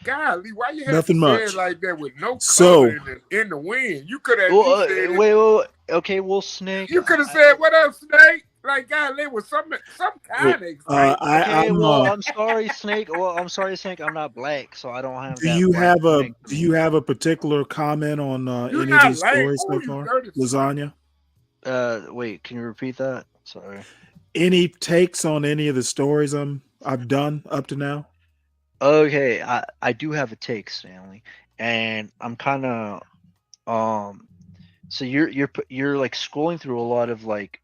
Golly, why you have Nothing to much. say it like that with no color in the wind? You could have said it. Wait. Okay, well, Snake. You could have said, "What up, Snake?" Like, golly, with some kind of excitement. I'm sorry, Snake. Well, I'm sorry, Snake. I'm not black, so I don't have. Do you have a particular comment on any of these stories so far, Lasagna? Wait, can you repeat that? Sorry. Any takes on any of the stories I've done up to now? Okay, I do have a take, Stanley, and I'm kind of so you're like scrolling through a lot of like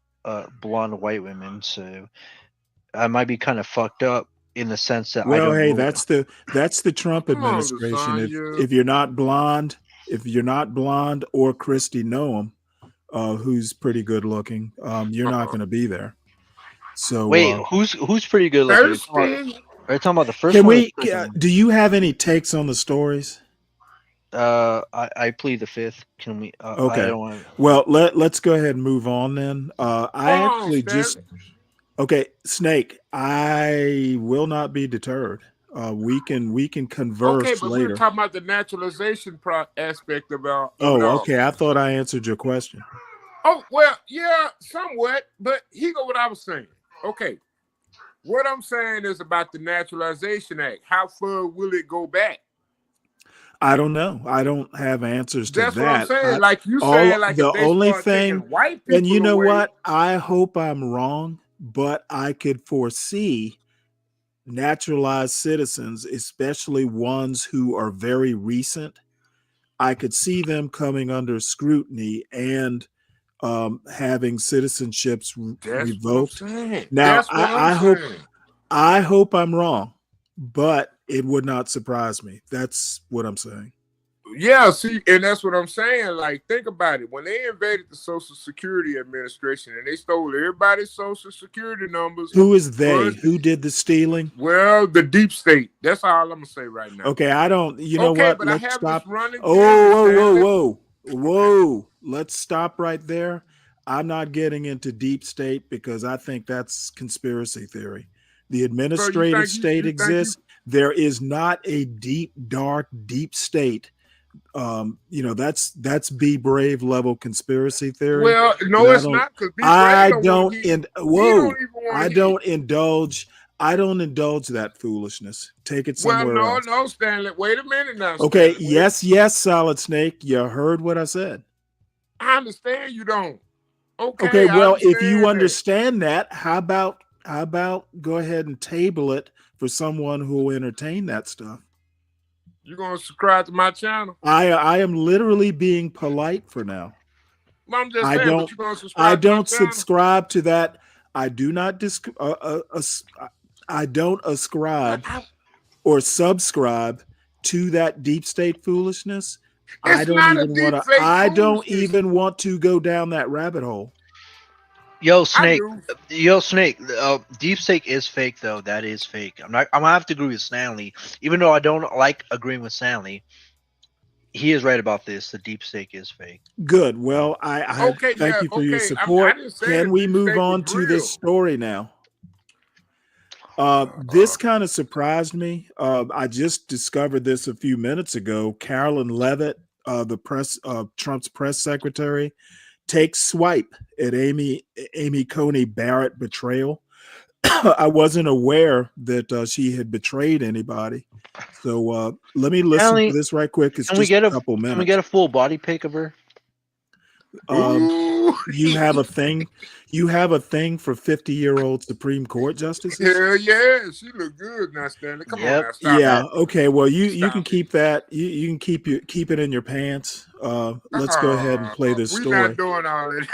blonde white women, so I might be kind of fucked up in the sense that that's the Trump administration. If you're not blonde, or Christy Noem, who's pretty good looking, you're not going to be there. So wait, who's pretty good looking? Are you talking about the first one? Do you have any takes on the stories? I plead the fifth. Can we? Okay. Well, let's go ahead and move on then. Okay, Snake. I will not be deterred. We can converse later. Okay, but we're talking about the naturalization aspect about. Okay. I thought I answered your question. Oh well, yeah, somewhat. But here go what I was saying. Okay. What I'm saying is about the Naturalization Act. How far will it go back? I don't know. I don't have answers to that. That's what I'm saying. Like you saying, like the only thing, white people and you know away, what? I hope I'm wrong, but I could foresee naturalized citizens, especially ones who are very recent. I could see them coming under scrutiny and having citizenships That's what I'm revoked. saying. Now, That's what I I'm hope saying. I hope I'm wrong, but it would not surprise me. That's what I'm saying. Yeah, see, and that's what I'm saying. Like, think about it. When they invaded the Social Security Administration and they stole everybody's Social Security numbers, Who is they? but Who did the stealing? well, the deep state. That's all I'm gonna say right now. Okay, I don't. You know Okay, what? but I Let's have this stop. running Oh, theory, whoa, whoa, Stanley. whoa, whoa! Let's stop right there. I'm not getting into deep state because I think that's conspiracy theory. The So you administrative think state you think you exists. There is not a deep, dark, deep state. That's Be Brave level conspiracy theory, well, and no, it's not, because Be Brave I don't want don't to in he whoa don't even want I to hear. don't indulge I don't indulge that foolishness. Take it Well, somewhere no, else. no, Stanley. Wait a minute now, Okay, Stanley. yes, Solid Snake. You heard what I said. I understand you don't. Okay, Okay, I well, if you understand that. understand that, how about go ahead and table it for someone who will entertain that stuff? You gonna subscribe to my channel? I am literally being polite for now. Well, I'm just I saying, but don't you gonna I subscribe to my don't channel? subscribe to that. I do not I don't ascribe or subscribe to that deep state foolishness. It's not a deep fake I don't foolishness. even want to go down that rabbit hole. Yo, I Snake. do. Deep Snake is fake though. That is fake. I'm gonna have to agree with Stanley, even though I don't like agreeing with Stanley. He is right about this. The Deep Snake is fake. Good. Well, I Okay, thank yeah, you for your okay. I support. didn't say the Can we deep move state was on to this real. story now? This kind of surprised me. I just discovered this a few minutes ago. Carolyn Levitt, Trump's press secretary, takes swipe at Amy Coney Barrett betrayal. I wasn't aware that she had betrayed anybody. So let me listen to Stanley, this right quick. It's can we just get a a couple can we get minutes. a full body pic of her? Ooh. You have a thing. You have a thing for 50-year-old Supreme Court justices. Hell yeah, she look good now, Stanley. Come on Yep. now, stop Yeah. it. Okay. Well, you can Stop it. keep that. You can keep it in your pants. Let's go ahead and play this We're story. not doing all that.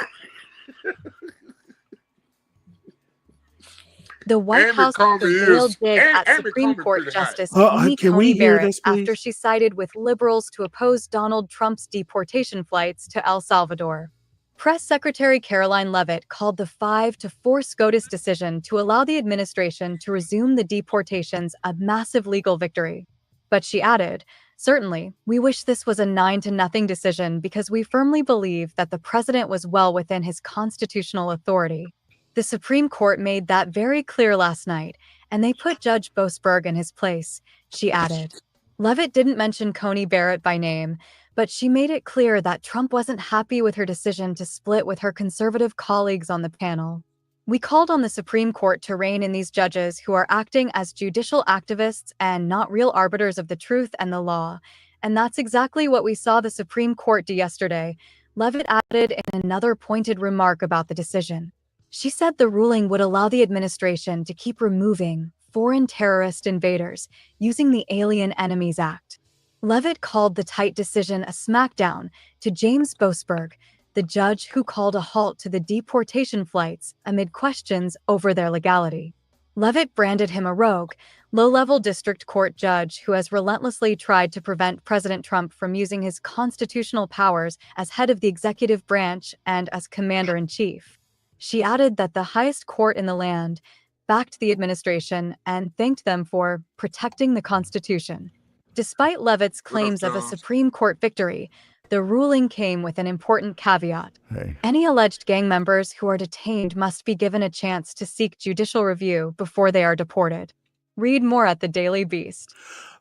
The White Amy House took a Coney veiled is dig at Amy Supreme Coney Court pretty hot. Justice Amy Can Coney we hear Barrett this, please? after she sided with liberals to oppose Donald Trump's deportation flights to El Salvador. Press Secretary Caroline Levitt called the 5-4 SCOTUS decision to allow the administration to resume the deportations a massive legal victory. But she added, "Certainly, we wish this was a 9-0 decision because we firmly believe that the president was well within his constitutional authority." The Supreme Court made that very clear last night, and they put Judge Boasberg in his place, she added. Levitt didn't mention Coney Barrett by name, but she made it clear that Trump wasn't happy with her decision to split with her conservative colleagues on the panel. "We called on the Supreme Court to rein in these judges who are acting as judicial activists and not real arbiters of the truth and the law, and that's exactly what we saw the Supreme Court do yesterday," Levitt added in another pointed remark about the decision. She said the ruling would allow the administration to keep removing foreign terrorist invaders using the Alien Enemies Act. Levitt called the tight decision a smackdown to James Boasberg, the judge who called a halt to the deportation flights amid questions over their legality. Levitt branded him a rogue, low-level district court judge who has relentlessly tried to prevent President Trump from using his constitutional powers as head of the executive branch and as commander-in-chief. She added that the highest court in the land backed the administration and thanked them for protecting the Constitution. Despite Levitt's What up, claims of a Charles? Supreme Court victory, the ruling came with an important caveat. Hey. Any alleged gang members who are detained must be given a chance to seek judicial review before they are deported. Read more at the Daily Beast.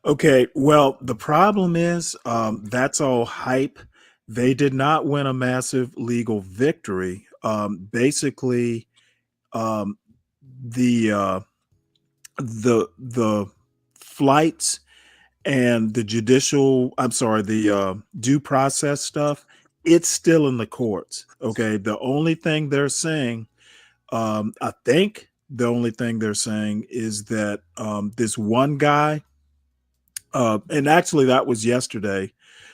Okay. Well, the problem is that's all hype. They did not win a massive legal victory. Basically, the flights and the due process stuff, it's still in the courts. Okay. The only thing they're saying, I think the only thing they're saying is that this one guy, and actually that was yesterday,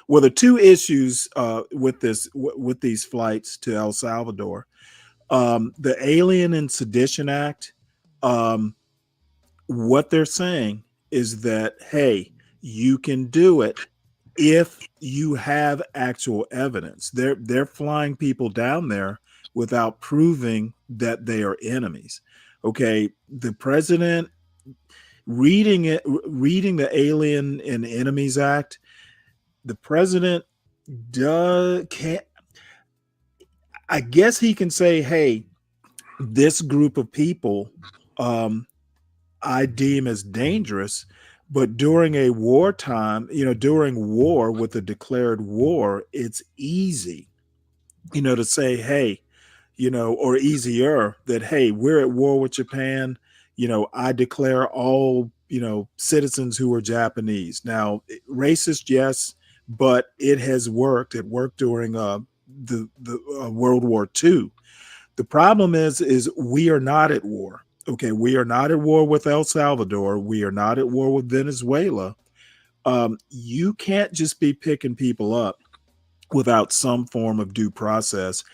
Well, the two issues with these flights to El Salvador, the Alien and Sedition Act, what they're saying is that, hey, you can do it if you have actual evidence. They're flying people down there without proving that they are enemies. Okay, the president reading the Alien and Enemies Act, the president can't. I guess he can say, hey, this group of people I deem as dangerous, but during a wartime, during war with a declared war, it's easy, to say, hey, or easier that, hey, we're at war with Japan. I declare all, citizens who are Japanese. Now, racist, yes, but it has worked. It worked during the World War II. The problem is we are not at war. Okay, we are not at war with El Salvador. We are not at war with Venezuela. You can't just be picking people up without some form of due process,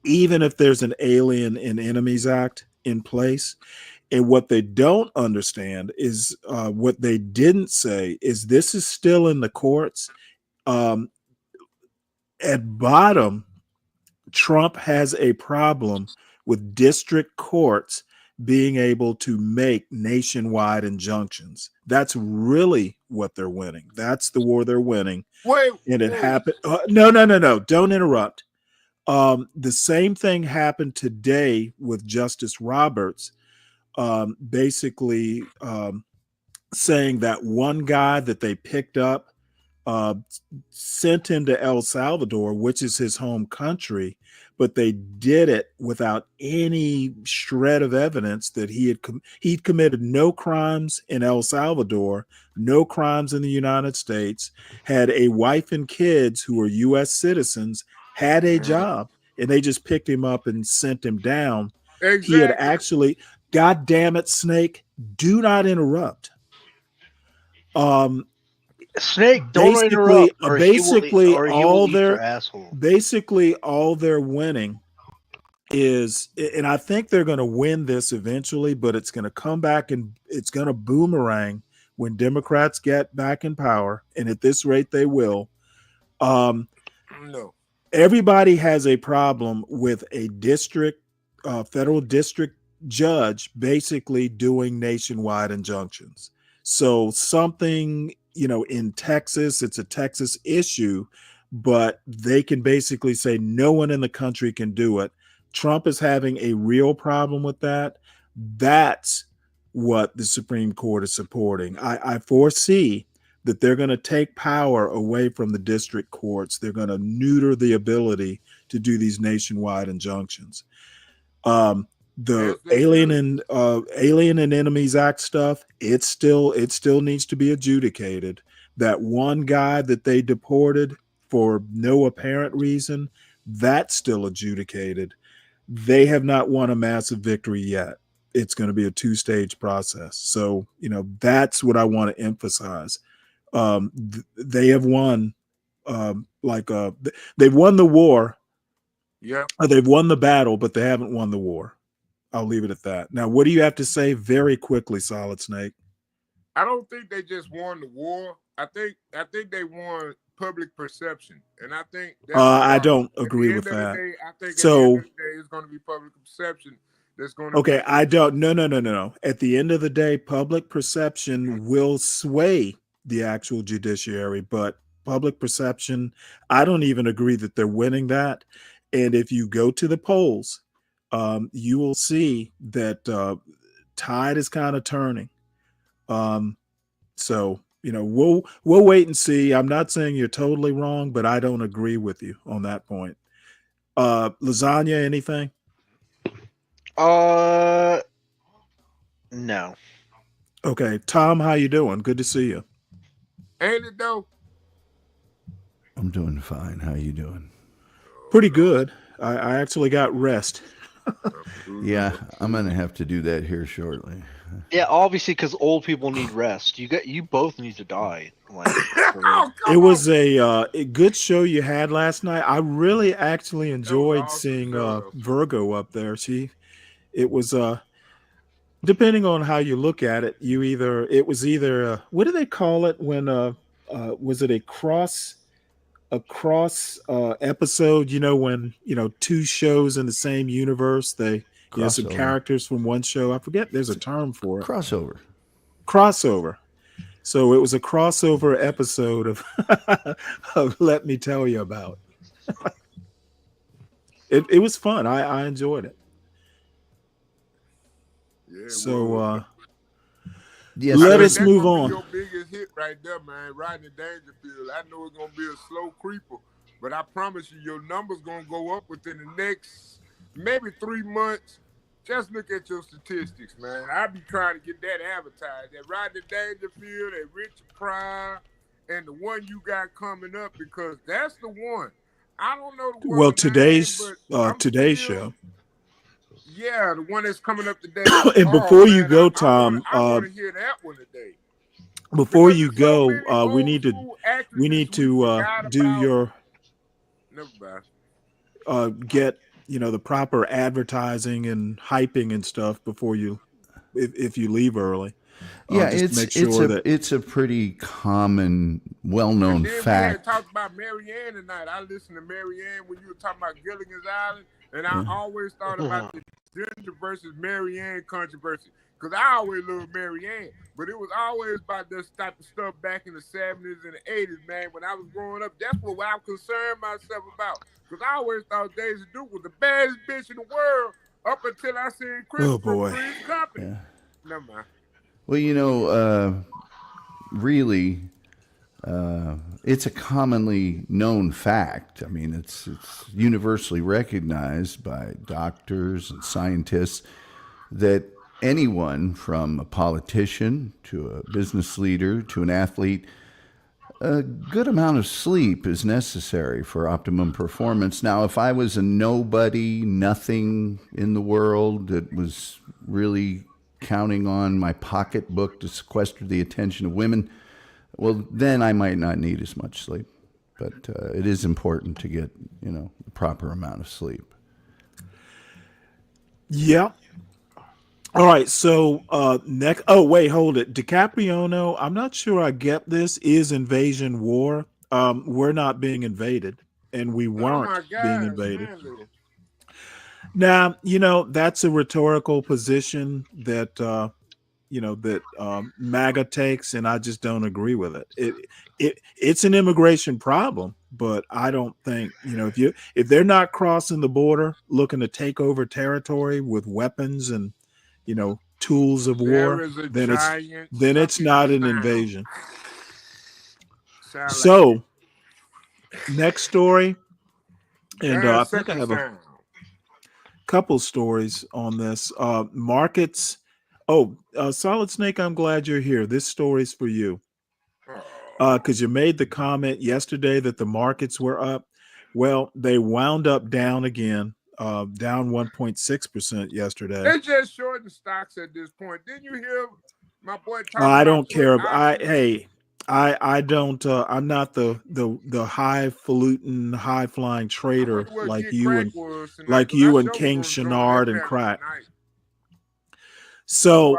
even if there's an Alien and Enemies Act in place. And what they don't understand is what they didn't say is this is still in the courts. At bottom, Trump has a problem with district courts being able to make nationwide injunctions. That's really what they're winning. That's the war they're winning. Wait, and it happened. No. Don't interrupt. The same thing happened today with Justice Roberts, basically saying that one guy that they picked up, sent him to El Salvador, which is his home country, but they did it without any shred of evidence that he'd committed no crimes in El Salvador, no crimes in the United States, had a wife and kids who were U.S. citizens, had a job, and they just picked him up and sent him down. Exactly. He had actually, God damn it, Snake, do not interrupt. Snake, don't interrupt. Or basically, he will eat your asshole. Basically, all they're winning is, and I think they're going to win this eventually, but it's going to come back and it's going to boomerang when Democrats get back in power, and at this rate, they will. No. Everybody has a problem with a federal district judge basically doing nationwide injunctions. So something, in Texas, it's a Texas issue, but they can basically say no one in the country can do it. Trump is having a real problem with that. That's what the Supreme Court is supporting. I foresee that they're going to take power away from the district courts. They're going to neuter the ability to do these nationwide injunctions. The Alien and Enemies Act stuff, it still needs to be adjudicated. That one guy that they deported for no apparent reason, that's still adjudicated. They have not won a massive victory yet. It's going to be a two-stage process. So, that's what I want to emphasize. They have won, they've won the war. Yeah. They've won the battle, but they haven't won the war. I'll leave it at that. Now, what do you have to say very quickly, Solid Snake? I don't think they just won the war. I think they won public perception, and I think that's I don't agree with that. I think so. At the end of the day, it's going to be public perception that's going to. Okay, I don't. No. At the end of the day, public perception will sway the actual judiciary, but public perception, I don't even agree that they're winning that. And if you go to the polls, you will see that tide is kind of turning. So, we'll wait and see. I'm not saying you're totally wrong, but I don't agree with you on that point. Lasagna, anything? No. Okay, Tom, how you doing? Good to see you. Ain't it though? I'm doing fine. How you doing? Pretty good. I actually got rest. Yeah, I'm gonna have to do that here shortly. Yeah, obviously, because old people need rest. You both need to die. Like, for real. Oh, It come on. was a good show you had last night. I really actually enjoyed awesome seeing show. Virgo up there. It was depending on how you look at it, it was either what do they call it when was it a cross episode, when two shows in the same universe, they some Crossover. characters from one show, I forget, there's a term for it. Crossover. So it was a crossover episode of of Let Me Tell You About. It was fun. I enjoyed it. Yeah, So Yes, let that's us move gonna be on. your biggest hit right there, man. Rodney Dangerfield. I know it's gonna be a slow creeper, but I promise you, your numbers gonna go up within the next maybe 3 months. Just look at your statistics, man. I be trying to get that advertised. That Rodney Dangerfield, that Richard Pryor, and the one you got coming up, because that's the one. I don't know the Well, woman's today's name, but I'm today's still, show. yeah, the one that's coming up today. And before you go, I Tom, want to hear that one today. before Because you there's so go, many we old need to school actresses forgot do about. your Never mind. get the proper advertising and hyping and stuff before you if you leave early. Yeah, Just to make sure that it's a pretty common, And well-known then we had fact. talked about Marianne tonight. I listened to Marianne when you were talking about Gilligan's Island, and I always thought about the Ginger versus Marianne controversy, because I always loved Marianne, but it was always about this type of stuff back in the 70s and the 80s, man. When I was growing up, that's what I concerned myself about, because I always thought Daisy Duke was the baddest bitch in the world up until I seen Christopher boy. Three's Company. Yeah. Never mind. Well, really, it's a commonly known fact. I mean, it's universally recognized by doctors and scientists that anyone from a politician to a business leader to an athlete, a good amount of sleep is necessary for optimum performance. Now, if I was a nobody, nothing in the world that was really counting on my pocketbook to sequester the attention of women, well, then I might not need as much sleep. But it is important to get, the proper amount of sleep. Yeah. All right. So next. Oh wait, hold it. DiCapriono. I'm not sure I get this. Is invasion war? We're not being invaded, and we weren't being invaded. Man. Now, that's a rhetorical position that MAGA takes, and I just don't agree with it. It's an immigration problem, but I don't think if they're not crossing the border looking to take over territory with weapons and tools of war, then it's not an invasion. So, next story, and I think I have a couple stories on this. Markets. Solid Snake, I'm glad you're here. This story's for you. Because you made the comment yesterday that the markets were up. Well, they wound up down again, down 1.6% yesterday. They just shorting stocks at this point. Didn't you hear my boy talking I about don't care. I don't. I'm not the highfalutin, high flying trader like you and King Chenard and Crack. So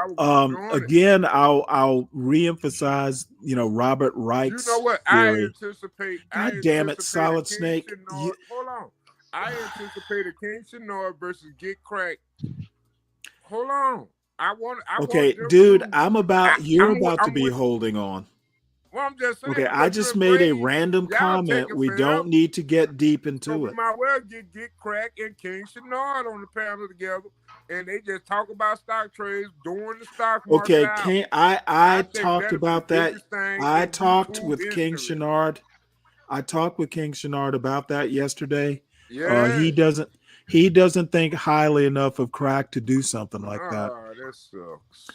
again, I'll reemphasize, Robert Reich's theory. God damn it, Solid Snake! Hold on, I anticipate a King Chenard versus Get Crack. Hold on, okay, dude, you're about to be holding on. Well, I'm just saying. Okay, I just made a random comment. We don't need to get deep into it. We might well get Crack and King Chenard on the panel together, and they just talk about stock trades during the stock market. Okay, I talked about that. I talked with King Chenard. I talked with King Chenard about that yesterday. Yeah. He doesn't think highly enough of Crack to do something like that. That sucks.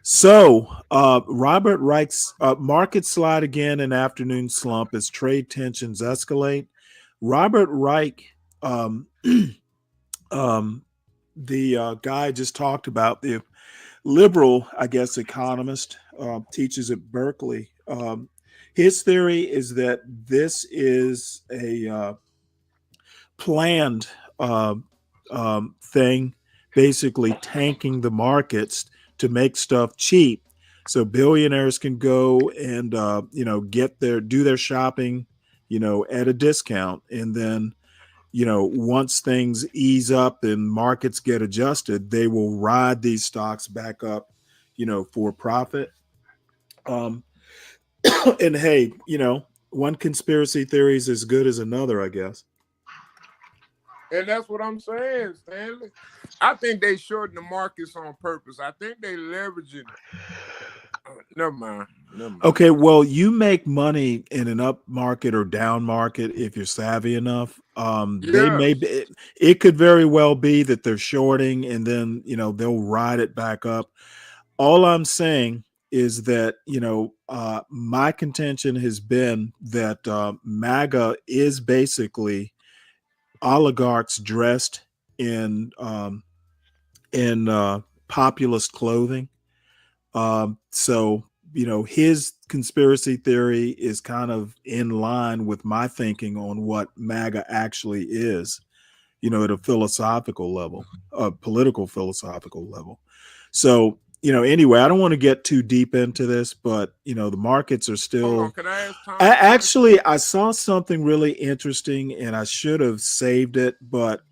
So, Robert Reich's market slide again in afternoon slump as trade tensions escalate. Robert Reich, the guy I just talked about, the liberal, I guess, economist, teaches at Berkeley. His theory is that this is a planned uh, thing, basically tanking the markets to make stuff cheap, so billionaires can go and do their shopping, at a discount, and then once things ease up and markets get adjusted, they will ride these stocks back up, for profit. Um, and hey, one conspiracy theory is as good as another, I guess. And that's what I'm saying, Stanley. I think they shorten the markets on purpose. I think they leveraging. Never mind. Okay, well, you make money in an up market or down market if you're savvy enough. They may be, it could very well be that they're shorting and then they'll ride it back up. All I'm saying is that my contention has been that MAGA is basically oligarchs dressed in populist clothing. So his conspiracy theory is kind of in line with my thinking on what MAGA actually is, at a philosophical level, a political philosophical level. So anyway, I don't want to get too deep into this, but the markets are still. Hold on, can I ask Tom? Actually, I saw something really interesting, and I should have saved it, but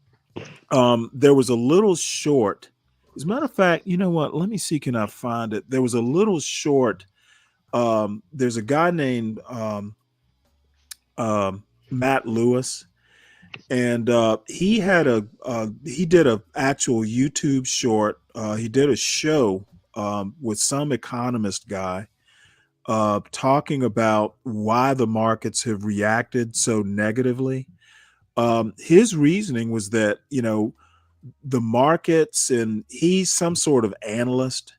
there was a little short. As a matter of fact, you know what? Let me see. Can I find it? There was a little short. There's a guy named Matt Lewis, and he did a actual YouTube short. He did a show with some economist guy talking about why the markets have reacted so negatively. His reasoning was that the markets, and he's some sort of analyst,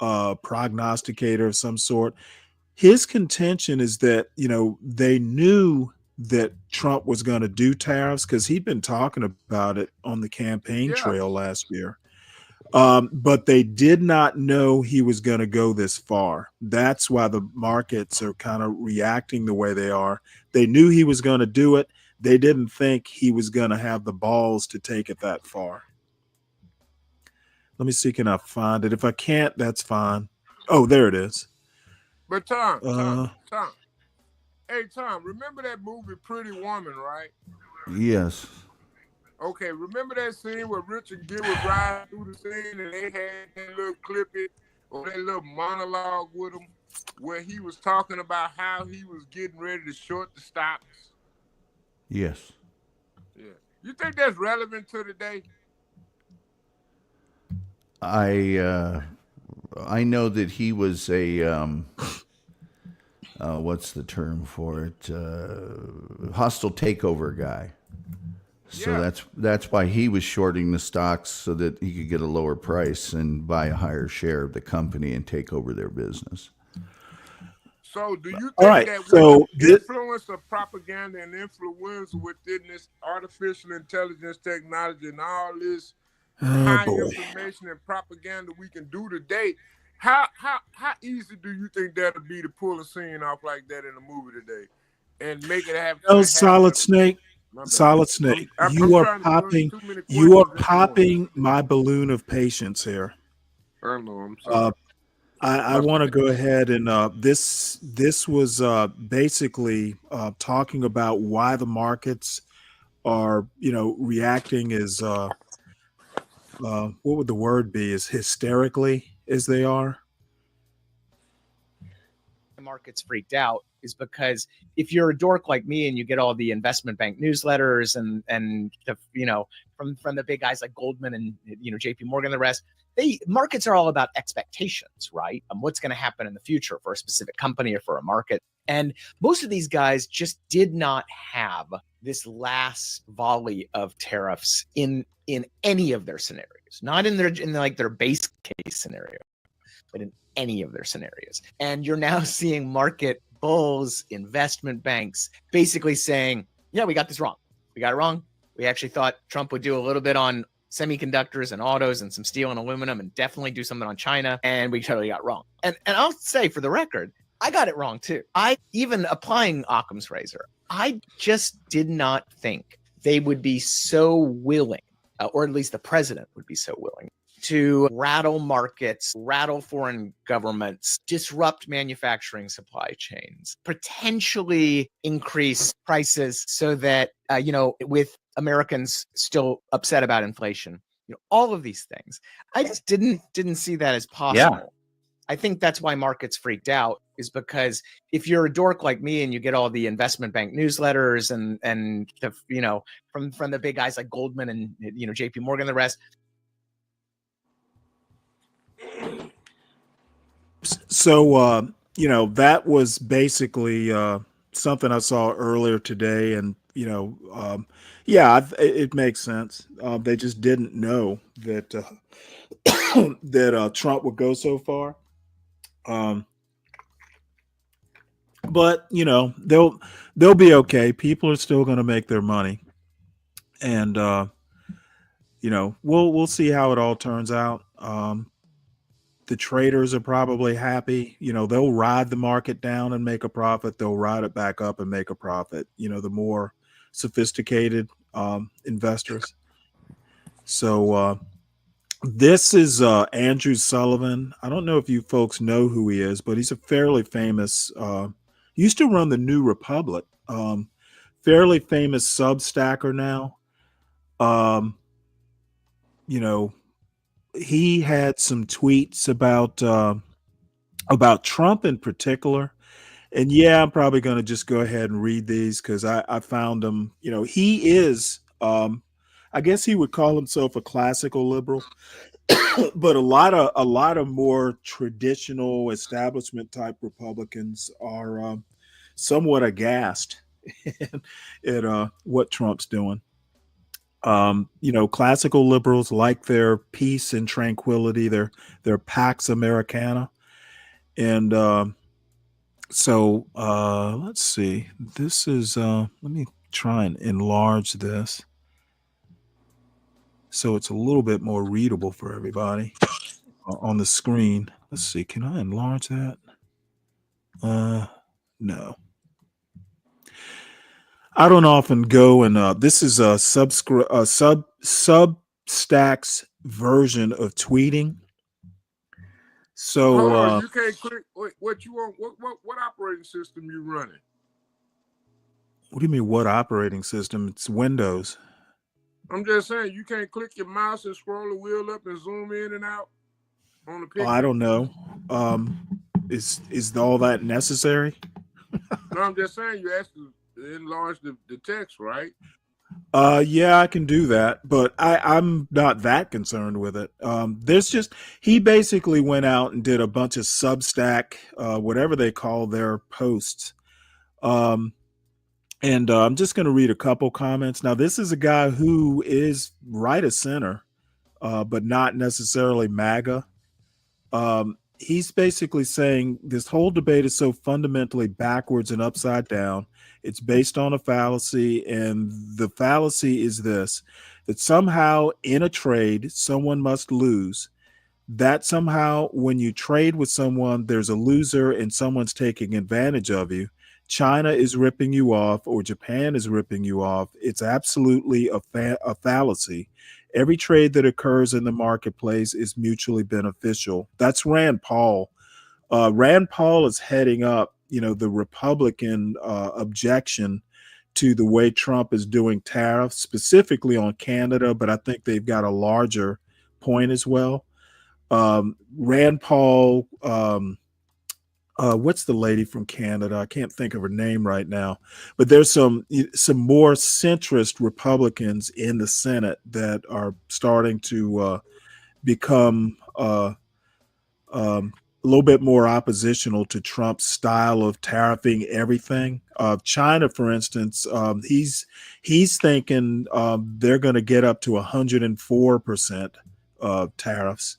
prognosticator of some sort. His contention is that they knew that Trump was going to do tariffs because he'd been talking about it on the campaign trail last year. But they did not know he was going to go this far. That's why the markets are kind of reacting the way they are. They knew he was going to do it. They didn't think he was going to have the balls to take it that far. Let me see, can I find it? If I can't, that's fine. Oh, there it is. But Tom. Hey, Tom, remember that movie Pretty Woman, right? Yes. Okay, remember that scene where Richard Gere was riding through the scene and they had that little clippy or that little monologue with him where he was talking about how he was getting ready to short the stocks? Yes. Yeah. You think that's relevant to today? I know that he was a what's the term for it? Hostile takeover guy. So that's why he was shorting the stocks so that he could get a lower price and buy a higher share of the company and take over their business. So do you think that with the influence of propaganda and influence within this artificial intelligence technology and all this high information and propaganda we can do today, how easy do you think that'll be to pull a scene off like that in a movie today and make it happen? Oh, Solid Snake. Solid Snake. You are popping my balloon of patience here. I know. I'm sorry. I want to go ahead and this was basically talking about why the markets are reacting as what would the word be, as hysterically as they are. The market's freaked out is because if you're a dork like me and you get all the investment bank newsletters and the, from the big guys like Goldman and JP Morgan and the rest, markets are all about expectations, right? What's going to happen in the future for a specific company or for a market. And most of these guys just did not have this last volley of tariffs in any of their scenarios, not in their base case scenario, but in any of their scenarios. And you're now seeing market bulls, investment banks basically saying, yeah, we got this wrong. We got it wrong. We actually thought Trump would do a little bit on semiconductors and autos and some steel and aluminum and definitely do something on China. And we totally got wrong. And I'll say for the record, I got it wrong too. I even applying Occam's razor, I just did not think they would be so willing, or at least the president would be so willing to rattle markets, rattle foreign governments, disrupt manufacturing supply chains, potentially increase prices so that, with Americans still upset about inflation, all of these things. I just didn't see that as possible. Yeah. I think that's why markets freaked out, is because if you're a dork like me and you get all the investment bank newsletters and from the big guys like Goldman and JP Morgan and the rest. So that was basically something I saw earlier today, and it makes sense. They just didn't know that that Trump would go so far. But they'll be okay. People are still going to make their money, and we'll see how it all turns out. The traders are probably happy. They'll ride the market down and make a profit. They'll ride it back up and make a profit. The more sophisticated investors. So this is Andrew Sullivan. I don't know if you folks know who he is, but he's a fairly famous, used to run the New Republic, fairly famous Substacker now. He had some tweets about Trump in particular. And yeah, I'm probably going to just go ahead and read these because I found him. He is, I guess he would call himself a classical liberal, but a lot of more traditional establishment type Republicans are somewhat aghast at what Trump's doing. Classical liberals like their peace and tranquility, their Pax Americana. And so let's see. This is, let me try and enlarge this so it's a little bit more readable for everybody on the screen. Let's see. Can I enlarge that? No. I don't often go and this is a Substack's version of tweeting. So Hold on, you can't click what you want. What operating system you running? What do you mean? What operating system? It's Windows. I'm just saying you can't click your mouse and scroll the wheel up and zoom in and out on the picture. I don't know. Is all that necessary? No, I'm just saying you asked to enlarge the text, right? Yeah, I can do that, but I'm not that concerned with it. He basically went out and did a bunch of Substack, whatever they call their posts. And I'm just going to read a couple comments. Now, this is a guy who is right of center, but not necessarily MAGA. He's basically saying this whole debate is so fundamentally backwards and upside down. It's based on a fallacy, and the fallacy is this: that somehow in a trade, someone must lose. That somehow when you trade with someone, there's a loser and someone's taking advantage of you. China is ripping you off or Japan is ripping you off. It's absolutely a fallacy. Every trade that occurs in the marketplace is mutually beneficial. That's Rand Paul. Rand Paul is heading up, the Republican objection to the way Trump is doing tariffs, specifically on Canada, but I think they've got a larger point as well. Rand Paul, what's the lady from Canada? I can't think of her name right now, but there's some more centrist Republicans in the Senate that are starting to become a little bit more oppositional to Trump's style of tariffing everything. China, for instance, he's thinking they're going to get up to 104% tariffs.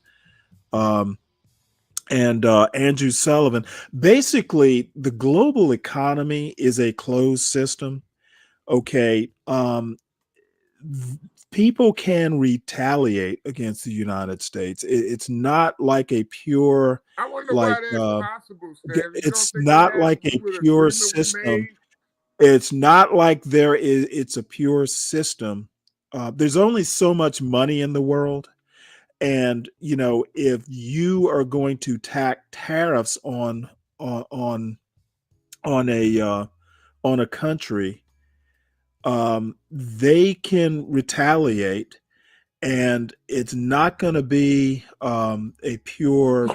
And Andrew Sullivan, basically, the global economy is a closed system. Okay. people can retaliate against the United States. It's not like a pure, I wonder like why that's possible, Stanley. You don't it's think it not has like to a do with pure agreement we system. made? It's not like it's a pure system. There's only so much money in the world. And if you are going to tack tariffs on on on a country, they can retaliate, and it's not going to be a pure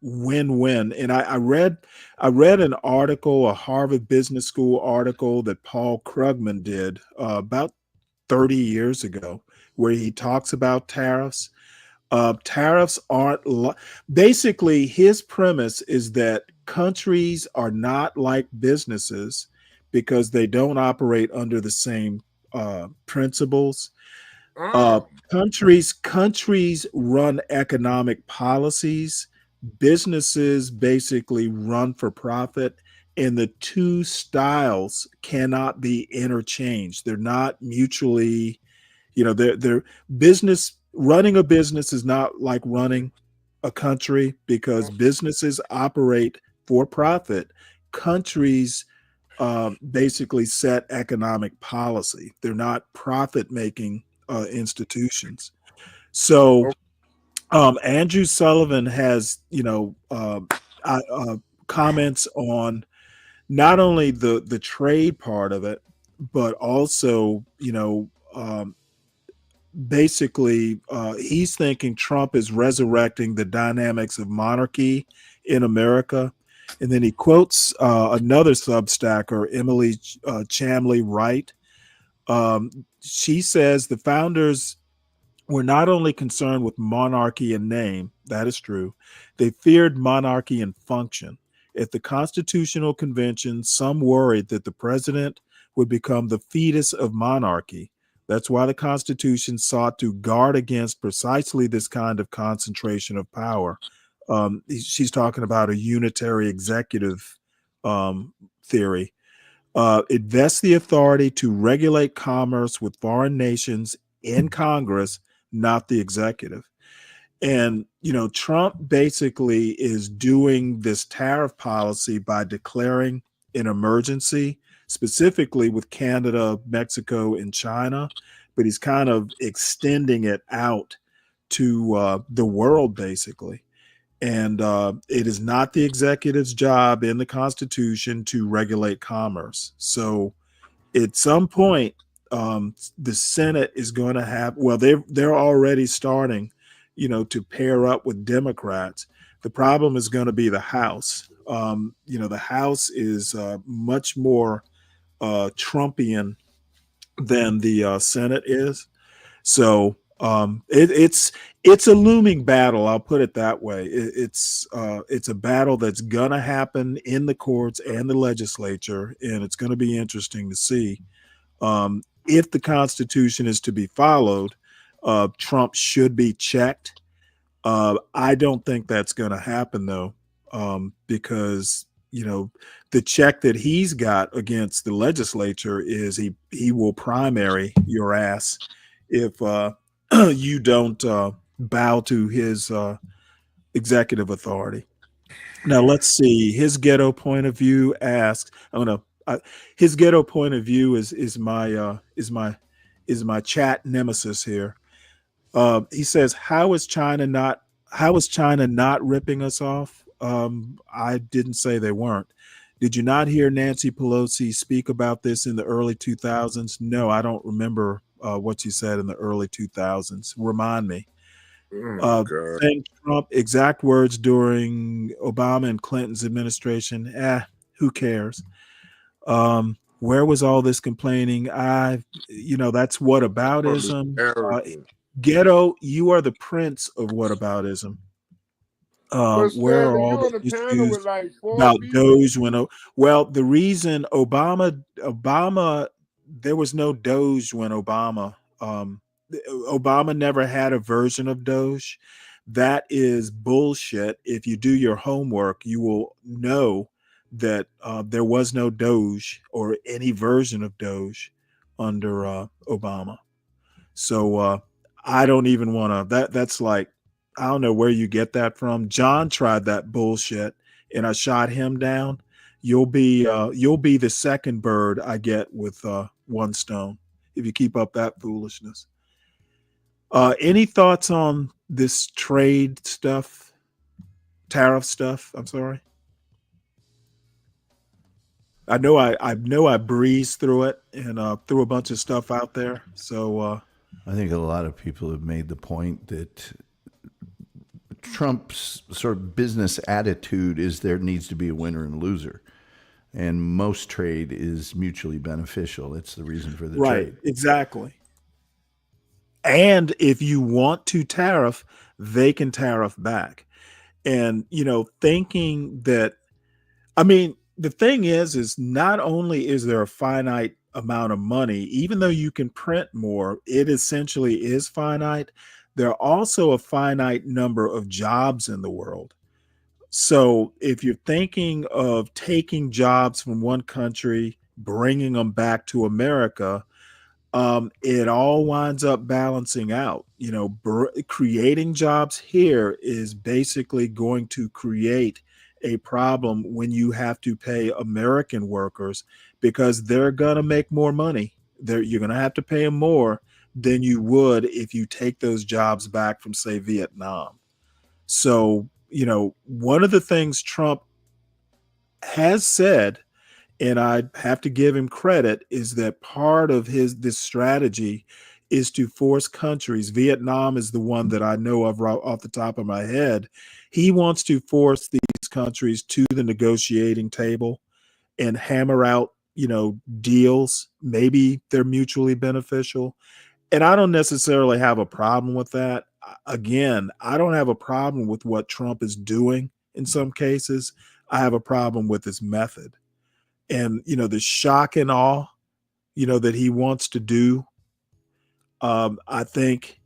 win-win. And I read an article, a Harvard Business School article that Paul Krugman did about 30 years ago, where he talks about tariffs. Tariffs aren't basically, his premise is that countries are not like businesses because they don't operate under the same principles. uh, Oh, countries run economic policies. Businesses basically run for profit, and the two styles cannot be interchanged. They're not mutually, they're business running a business is not like running a country, because businesses operate for profit. Countries basically set economic policy. They're not profit making institutions. So Andrew Sullivan has, comments on not only the trade part of it, but also, basically, he's thinking Trump is resurrecting the dynamics of monarchy in America. And then he quotes another Substacker, Emily Chamley Wright. She says the founders were not only concerned with monarchy in name, that is true, they feared monarchy in function. At the Constitutional Convention, some worried that the president would become the fetus of monarchy. That's why the Constitution sought to guard against precisely this kind of concentration of power. She's talking about a unitary executive theory. It vests the authority to regulate commerce with foreign nations in Congress, not the executive. And, Trump basically is doing this tariff policy by declaring an emergency, specifically with Canada, Mexico, and China, but he's kind of extending it out to the world, basically. And it is not the executive's job in the Constitution to regulate commerce. So at some point, the Senate is going to have, well, they're already starting, to pair up with Democrats. The problem is going to be the House. The House is much more Trumpian than the Senate is. So it's a looming battle. I'll put it that way. It's a battle that's gonna happen in the courts and the legislature, and it's going to be interesting to see if the Constitution is to be followed. Trump should be checked. I don't think that's going to happen though, because the check that he's got against the legislature is he will primary your ass if you don't bow to his executive authority. Now let's see. His ghetto point of view asks. His ghetto point of view is my chat nemesis here. He says, "How is China not ripping us off?" I didn't say they weren't. Did you not hear Nancy Pelosi speak about this in the early 2000s? No, I don't remember what she said in the early 2000s. Remind me. God. Saying Trump exact words during Obama and Clinton's administration. Who cares? Where was all this complaining? That's whataboutism. Ghetto, you are the prince of whataboutism. But Where are Stanley, all you the on the panel with issues like 4 about people. Doge well, the reason Obama, there was no Doge when Obama never had a version of Doge. That is bullshit. If you do your homework, you will know that there was no Doge or any version of Doge under Obama. So I don't even want to. That's like, I don't know where you get that from. John tried that bullshit, and I shot him down. You'll be the second bird I get with one stone if you keep up that foolishness. Any thoughts on this trade stuff, tariff stuff? I'm sorry. I know I breezed through it and threw a bunch of stuff out there. So I think a lot of people have made the point that Trump's sort of business attitude is there needs to be a winner and loser. And most trade is mutually beneficial. It's the reason for the right, trade. exactly. And if you want to tariff, they can tariff back. And thinking that, I mean, the thing is not only is there a finite amount of money, even though you can print more, it essentially is finite. There are also a finite number of jobs in the world. So if you're thinking of taking jobs from one country, bringing them back to America, it all winds up balancing out. Creating jobs here is basically going to create a problem when you have to pay American workers because they're gonna make more money. You're gonna have to pay them more than you would if you take those jobs back from, say, Vietnam. So, one of the things Trump has said, and I have to give him credit, is that part of this strategy is to force countries. Vietnam is the one that I know of right off the top of my head. He wants to force these countries to the negotiating table and hammer out, deals. Maybe they're mutually beneficial. And I don't necessarily have a problem with that. Again, I don't have a problem with what Trump is doing in some cases. I have a problem with his method. And, the shock and awe, that he wants to do, I think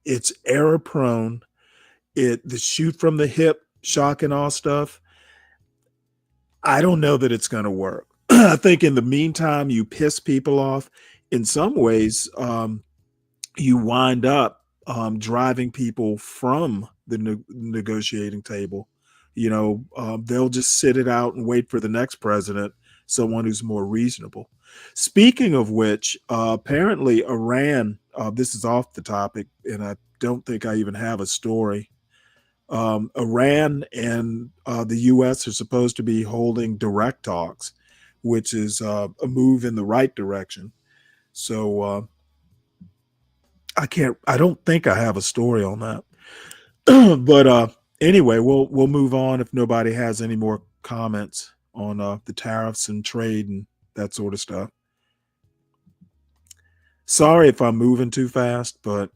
it's error prone. The shoot from the hip, shock and awe stuff, I don't know that it's going to work. I think in the meantime, you piss people off. In some ways, you wind up driving people from the negotiating table. They'll just sit it out and wait for the next president, someone who's more reasonable. Speaking of which, apparently Iran, this is off the topic, and I don't think I even have a story. Iran and the U.S. are supposed to be holding direct talks, which is a move in the right direction. So I don't think I have a story on that. But anyway, we'll move on if nobody has any more comments on the tariffs and trade and that sort of stuff. Sorry if I'm moving too fast, but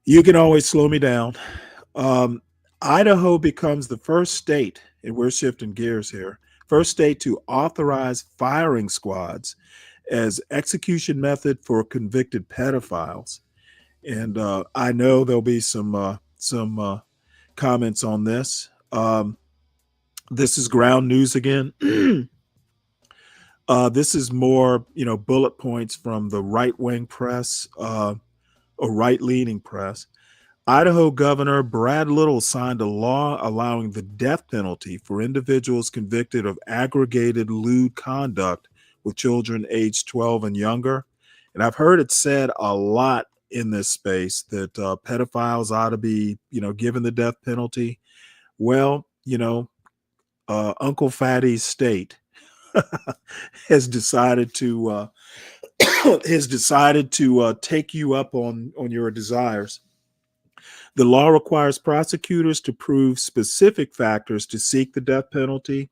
you can always slow me down. Idaho becomes the first state, and we're shifting gears here, first state to authorize firing squads as execution method for convicted pedophiles. And I know there'll be some comments on this. This is ground news again. This is more, bullet points from the right-wing press, or right-leaning press. Idaho Governor Brad Little signed a law allowing the death penalty for individuals convicted of aggregated lewd conduct with children aged 12 and younger. And I've heard it said a lot in this space that pedophiles ought to be, given the death penalty. Well, Uncle Fatty's state has decided to take you up on your desires. The law requires prosecutors to prove specific factors to seek the death penalty.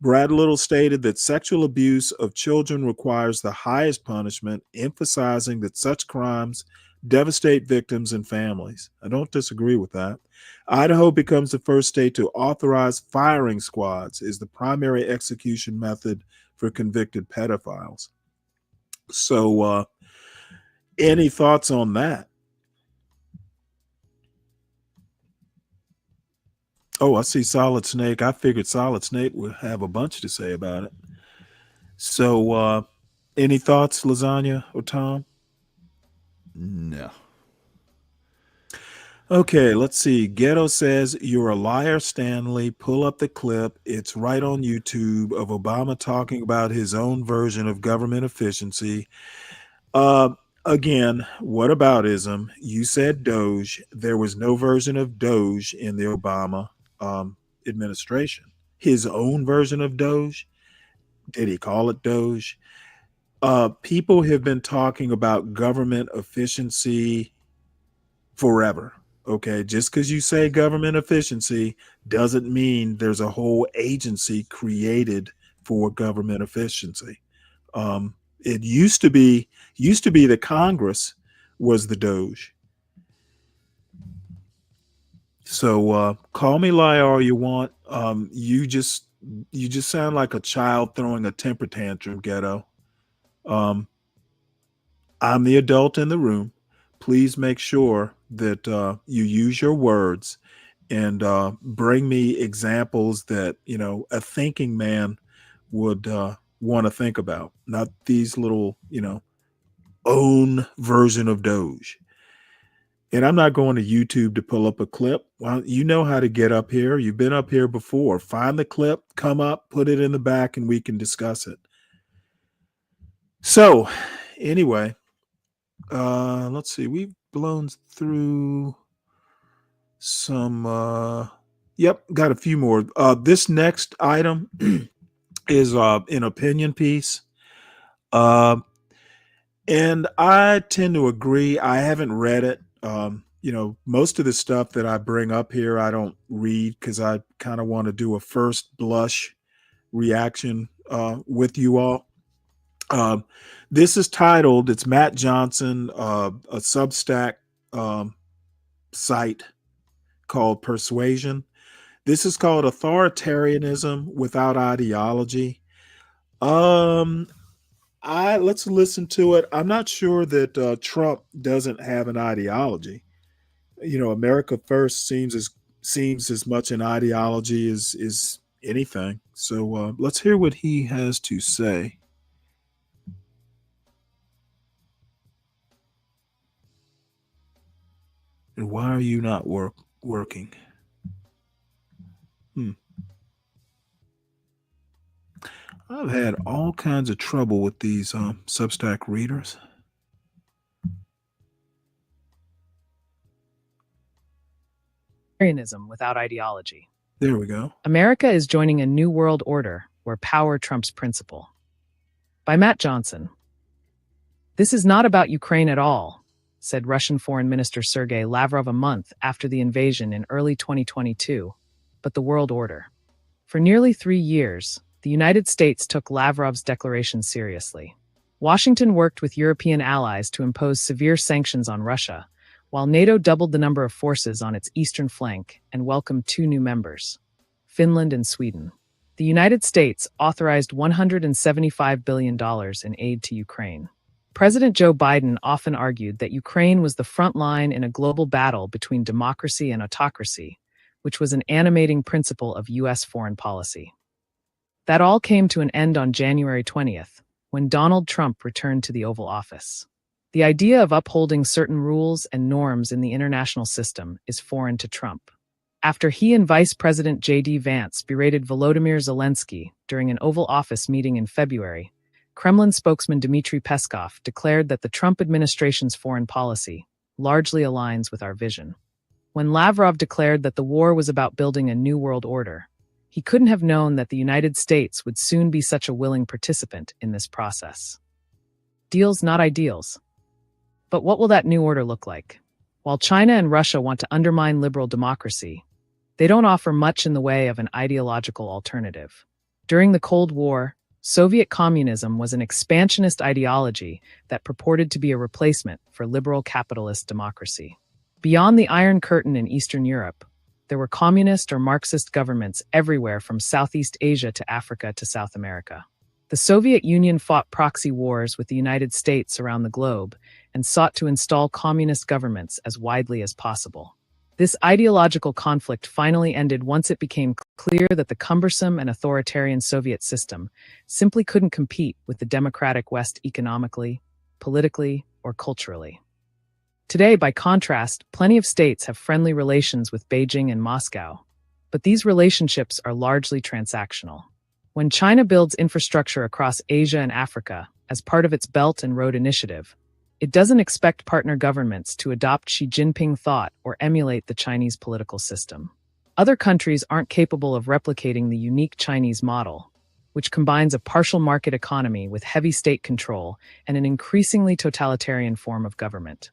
Brad Little stated that sexual abuse of children requires the highest punishment, emphasizing that such crimes devastate victims and families. I don't disagree with that. Idaho becomes the first state to authorize firing squads as the primary execution method for convicted pedophiles. So, any thoughts on that? Oh, I see Solid Snake. I figured Solid Snake would have a bunch to say about it. So, Any thoughts, Lasagna or Tom? No. Okay, let's see. Ghetto says, "You're a liar, Stanley. Pull up the clip. It's right on YouTube of Obama talking about his own version of government efficiency." Uh, Again, whataboutism? You said Doge. There was no version of Doge in the Obama administration. His own version of Doge? Did he call it Doge? People have been talking about government efficiency forever. Okay, just because you say government efficiency doesn't mean there's a whole agency created for government efficiency. It used to be the Congress was the Doge. So call me liar all you want. You just sound like a child throwing a temper tantrum, Ghetto. Um, I'm the adult in the room. Please make sure that you use your words and bring me examples that a thinking man would want to think about, not these little own version of Doge. And I'm not going to YouTube to pull up a clip. Well, you know how to get up here. You've been up here before. Find the clip, come up, put it in the back, and we can discuss it. So, anyway, let's see. We've blown through some. Yep, got a few more. This next item is an opinion piece. And I tend to agree. I haven't read it. Most of the stuff that I bring up here, I don't read because I kind of want to do a first blush reaction with you all. This is titled, it's Matt Johnson, a Substack site called Persuasion. This is called Authoritarianism Without Ideology. Let's listen to it. I'm not sure that Trump doesn't have an ideology. America First seems as much an ideology as anything. So let's hear what he has to say. And why are you not working? I've had all kinds of trouble with these Substack readers. Without ideology. There we go. America is joining a new world order where power trumps principle. By Matt Johnson. This is not about Ukraine at all, said Russian Foreign Minister Sergei Lavrov a month after the invasion in early 2022, but the world order. For nearly 3 years, the United States took Lavrov's declaration seriously. Washington worked with European allies to impose severe sanctions on Russia, while NATO doubled the number of forces on its eastern flank and welcomed 2 new members, Finland and Sweden. The United States authorized $175 billion in aid to Ukraine. President Joe Biden often argued that Ukraine was the front line in a global battle between democracy and autocracy, which was an animating principle of U.S. foreign policy. That all came to an end on January 20th, when Donald Trump returned to the Oval Office. The idea of upholding certain rules and norms in the international system is foreign to Trump. After he and Vice President J.D. Vance berated Volodymyr Zelensky during an Oval Office meeting in February, Kremlin spokesman Dmitry Peskov declared that the Trump administration's foreign policy largely aligns with our vision. When Lavrov declared that the war was about building a new world order, he couldn't have known that the United States would soon be such a willing participant in this process. Deals, not ideals. But what will that new order look like? While China and Russia want to undermine liberal democracy, they don't offer much in the way of an ideological alternative. During the Cold War, Soviet communism was an expansionist ideology that purported to be a replacement for liberal capitalist democracy. Beyond the Iron Curtain in Eastern Europe, there were communist or Marxist governments everywhere from Southeast Asia to Africa to South America. The Soviet Union fought proxy wars with the United States around the globe and sought to install communist governments as widely as possible. This ideological conflict finally ended once it became clear that the cumbersome and authoritarian Soviet system simply couldn't compete with the democratic West economically, politically, or culturally. Today, by contrast, plenty of states have friendly relations with Beijing and Moscow, but these relationships are largely transactional. When China builds infrastructure across Asia and Africa as part of its Belt and Road Initiative, it doesn't expect partner governments to adopt Xi Jinping thought or emulate the Chinese political system. Other countries aren't capable of replicating the unique Chinese model, which combines a partial market economy with heavy state control and an increasingly totalitarian form of government.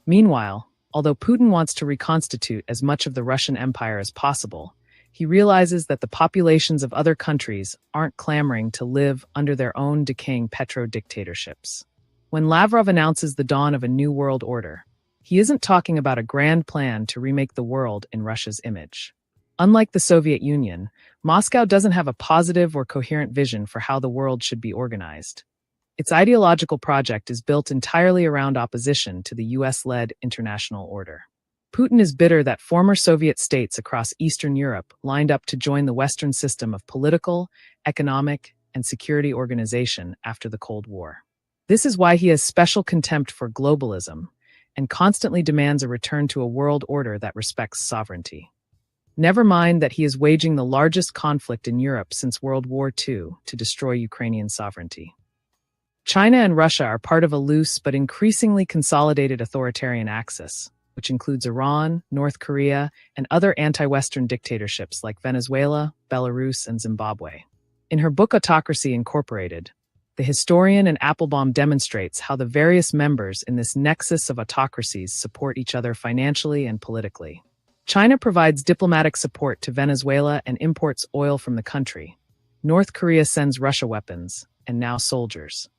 Meanwhile, although Putin wants to reconstitute as much of the Russian Empire as possible, he realizes that the populations of other countries aren't clamoring to live under their own decaying petro-dictatorships. When Lavrov announces the dawn of a new world order, he isn't talking about a grand plan to remake the world in Russia's image. Unlike the Soviet Union, Moscow doesn't have a positive or coherent vision for how the world should be organized. Its ideological project is built entirely around opposition to the US-led international order. Putin is bitter that former Soviet states across Eastern Europe lined up to join the Western system of political, economic, and security organization after the Cold War. This is why he has special contempt for globalism and constantly demands a return to a world order that respects sovereignty. Never mind that he is waging the largest conflict in Europe since World War II to destroy Ukrainian sovereignty. China and Russia are part of a loose but increasingly consolidated authoritarian axis, which includes Iran, North Korea, and other anti-Western dictatorships like Venezuela, Belarus, and Zimbabwe. In her book Autocracy Incorporated, the historian and Applebaum demonstrates how the various members in this nexus of autocracies support each other financially and politically. China provides diplomatic support to Venezuela and imports oil from the country. North Korea sends Russia weapons, and now soldiers.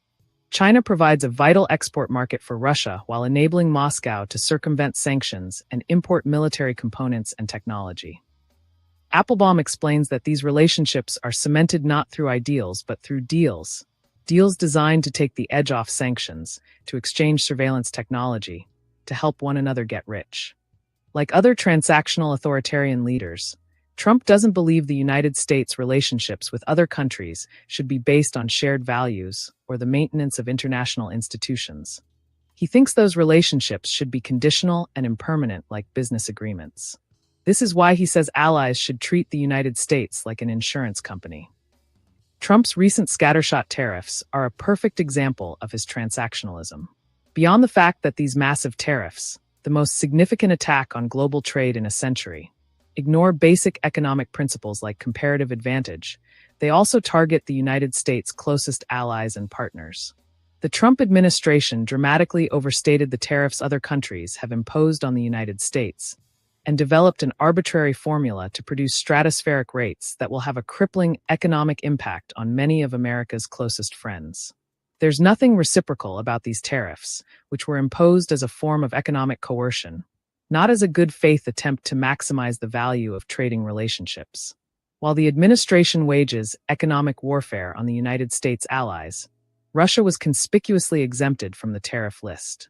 China provides a vital export market for Russia while enabling Moscow to circumvent sanctions and import military components and technology. Applebaum explains that these relationships are cemented not through ideals but through deals. Deals designed to take the edge off sanctions, to exchange surveillance technology, to help one another get rich. Like other transactional authoritarian leaders, Trump doesn't believe the United States' relationships with other countries should be based on shared values or the maintenance of international institutions. He thinks those relationships should be conditional and impermanent like business agreements. This is why he says allies should treat the United States like an insurance company. Trump's recent scattershot tariffs are a perfect example of his transactionalism. Beyond the fact that these massive tariffs, the most significant attack on global trade in a century, ignore basic economic principles like comparative advantage, they also target the United States' closest allies and partners. The Trump administration dramatically overstated the tariffs other countries have imposed on the United States and developed an arbitrary formula to produce stratospheric rates that will have a crippling economic impact on many of America's closest friends. There's nothing reciprocal about these tariffs, which were imposed as a form of economic coercion, not as a good faith attempt to maximize the value of trading relationships. While the administration wages economic warfare on the United States allies, Russia was conspicuously exempted from the tariff list.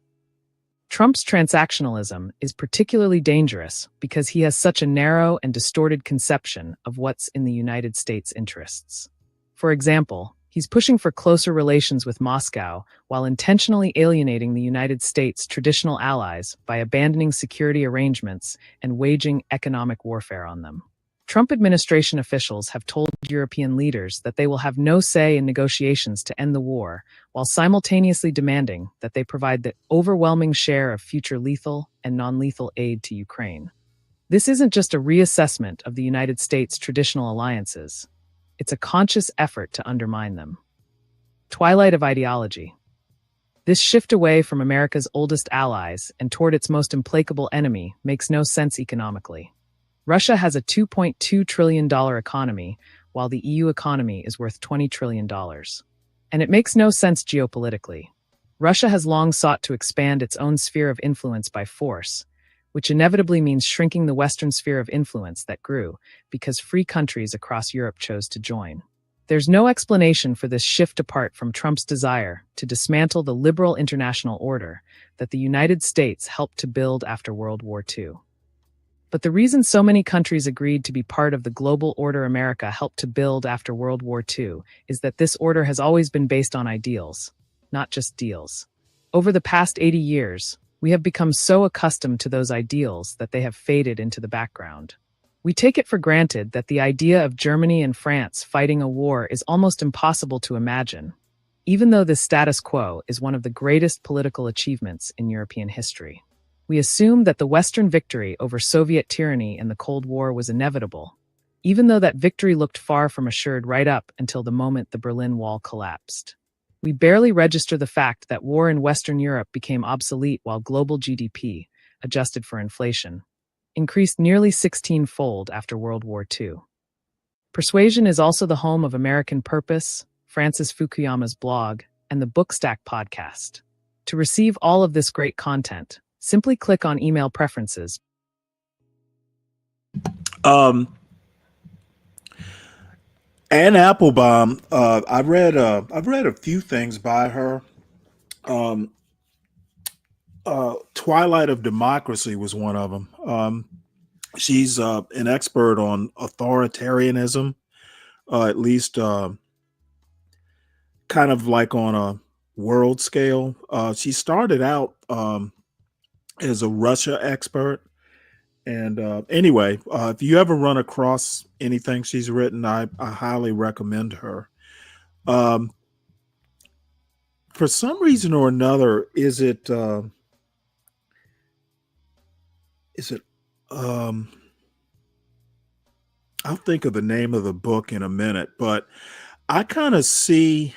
Trump's transactionalism is particularly dangerous because he has such a narrow and distorted conception of what's in the United States' interests. For example, he's pushing for closer relations with Moscow while intentionally alienating the United States' traditional allies by abandoning security arrangements and waging economic warfare on them. Trump administration officials have told European leaders that they will have no say in negotiations to end the war, while simultaneously demanding that they provide the overwhelming share of future lethal and non-lethal aid to Ukraine. This isn't just a reassessment of the United States' traditional alliances. It's a conscious effort to undermine them. Twilight of ideology. This shift away from America's oldest allies and toward its most implacable enemy makes no sense economically. Russia has a $2.2 trillion economy, while the EU economy is worth $20 trillion. And it makes no sense geopolitically. Russia has long sought to expand its own sphere of influence by force, which inevitably means shrinking the Western sphere of influence that grew because free countries across Europe chose to join. There's no explanation for this shift apart from Trump's desire to dismantle the liberal international order that the United States helped to build after World War II. But the reason so many countries agreed to be part of the global order America helped to build after World War II is that this order has always been based on ideals, not just deals. Over the past 80 years, we have become so accustomed to those ideals that they have faded into the background. We take it for granted that the idea of Germany and France fighting a war is almost impossible to imagine, even though this status quo is one of the greatest political achievements in European history. We assume that the Western victory over Soviet tyranny in the Cold War was inevitable, even though that victory looked far from assured right up until the moment the Berlin Wall collapsed. We barely register the fact that war in Western Europe became obsolete while global GDP, adjusted for inflation, increased nearly 16-fold after World War II. Persuasion is also the home of American Purpose, Francis Fukuyama's blog, and the Bookstack podcast. To receive all of this great content, simply click on email preferences. Anne Applebaum, I've read a few things by her. Twilight of Democracy was one of them. She's an expert on authoritarianism, at least kind of like on a world scale. She started out as a Russia expert. And anyway, if you ever run across anything she's written, I highly recommend her. For some reason or another, I'll think of the name of the book in a minute, but I kind of see,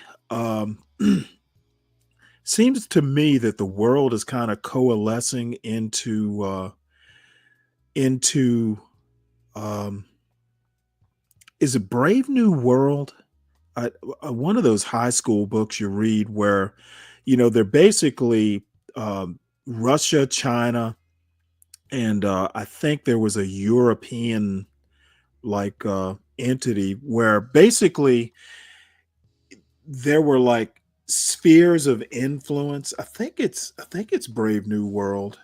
seems to me that the world is kind of coalescing into is it Brave New World? One of those high school books you read where, they're basically Russia, China, and I think there was a European entity where basically there were like spheres of influence. I think it's Brave New World.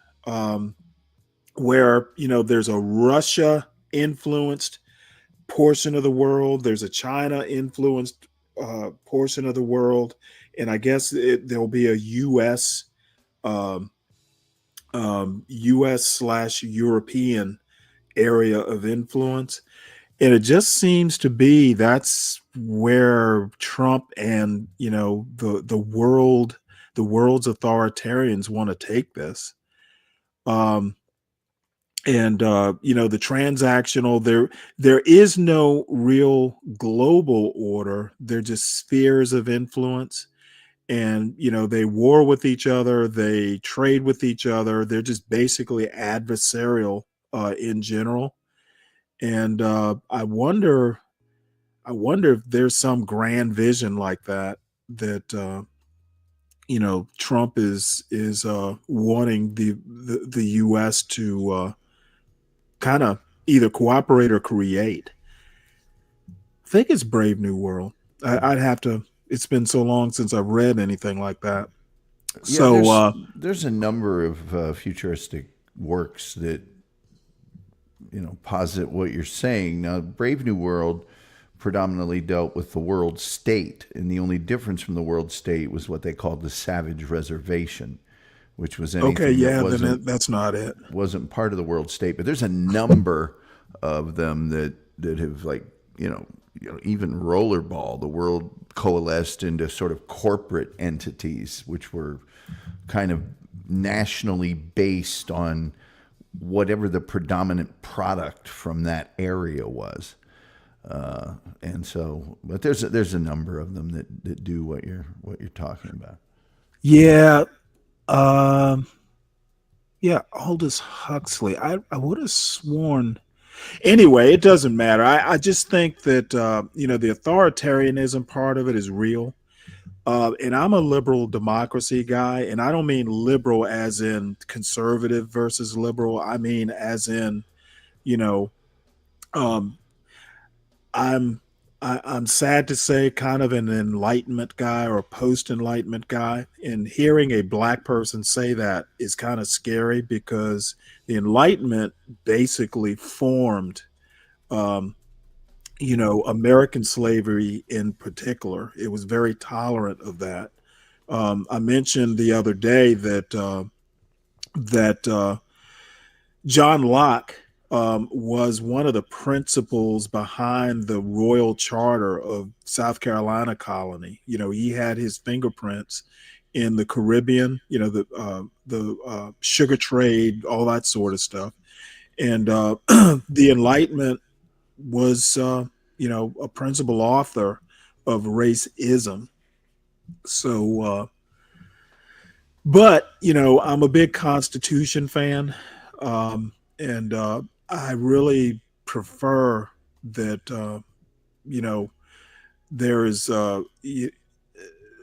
Where there's a Russia influenced portion of the world, there's a China influenced portion of the world, and I guess there'll be a U.S. U.S./European area of influence, and it just seems to be that's where Trump and the world's authoritarians want to take this. And the transactional, there is no real global order. They're just spheres of influence, and they war with each other, they trade with each other, they're just basically adversarial in general. And I wonder if there's some grand vision like that Trump is wanting the U.S. to kind of either cooperate or create. I think it's Brave New World. I'd have to. It's been so long since I've read anything like that. Yeah, So there's a number of futuristic works that posit what you're saying. Now, Brave New World predominantly dealt with the world state, and the only difference from the world state was what they called the savage reservation, which was anything then that's not it. Wasn't part of the world state. But there's a number of them that have even rollerball, the world coalesced into sort of corporate entities, which were kind of nationally based on whatever the predominant product from that area was. And so, but there's a number of them that do what you're talking about. Yeah. Aldous Huxley. I would have sworn. Anyway, it doesn't matter. I just think that the authoritarianism part of it is real. And I'm a liberal democracy guy, and I don't mean liberal as in conservative versus liberal. I mean as in, I'm I'm sad to say, kind of an Enlightenment guy or a post Enlightenment guy. And hearing a black person say that is kind of scary because the Enlightenment basically formed, um, American slavery in particular. It was very tolerant of that. I mentioned the other day that John Locke was one of the principals behind the Royal Charter of South Carolina Colony. He had his fingerprints in the Caribbean. The sugar trade, all that sort of stuff, and the Enlightenment was, a principal author of racism. So, but I'm a big Constitution fan, and I really prefer that you know there is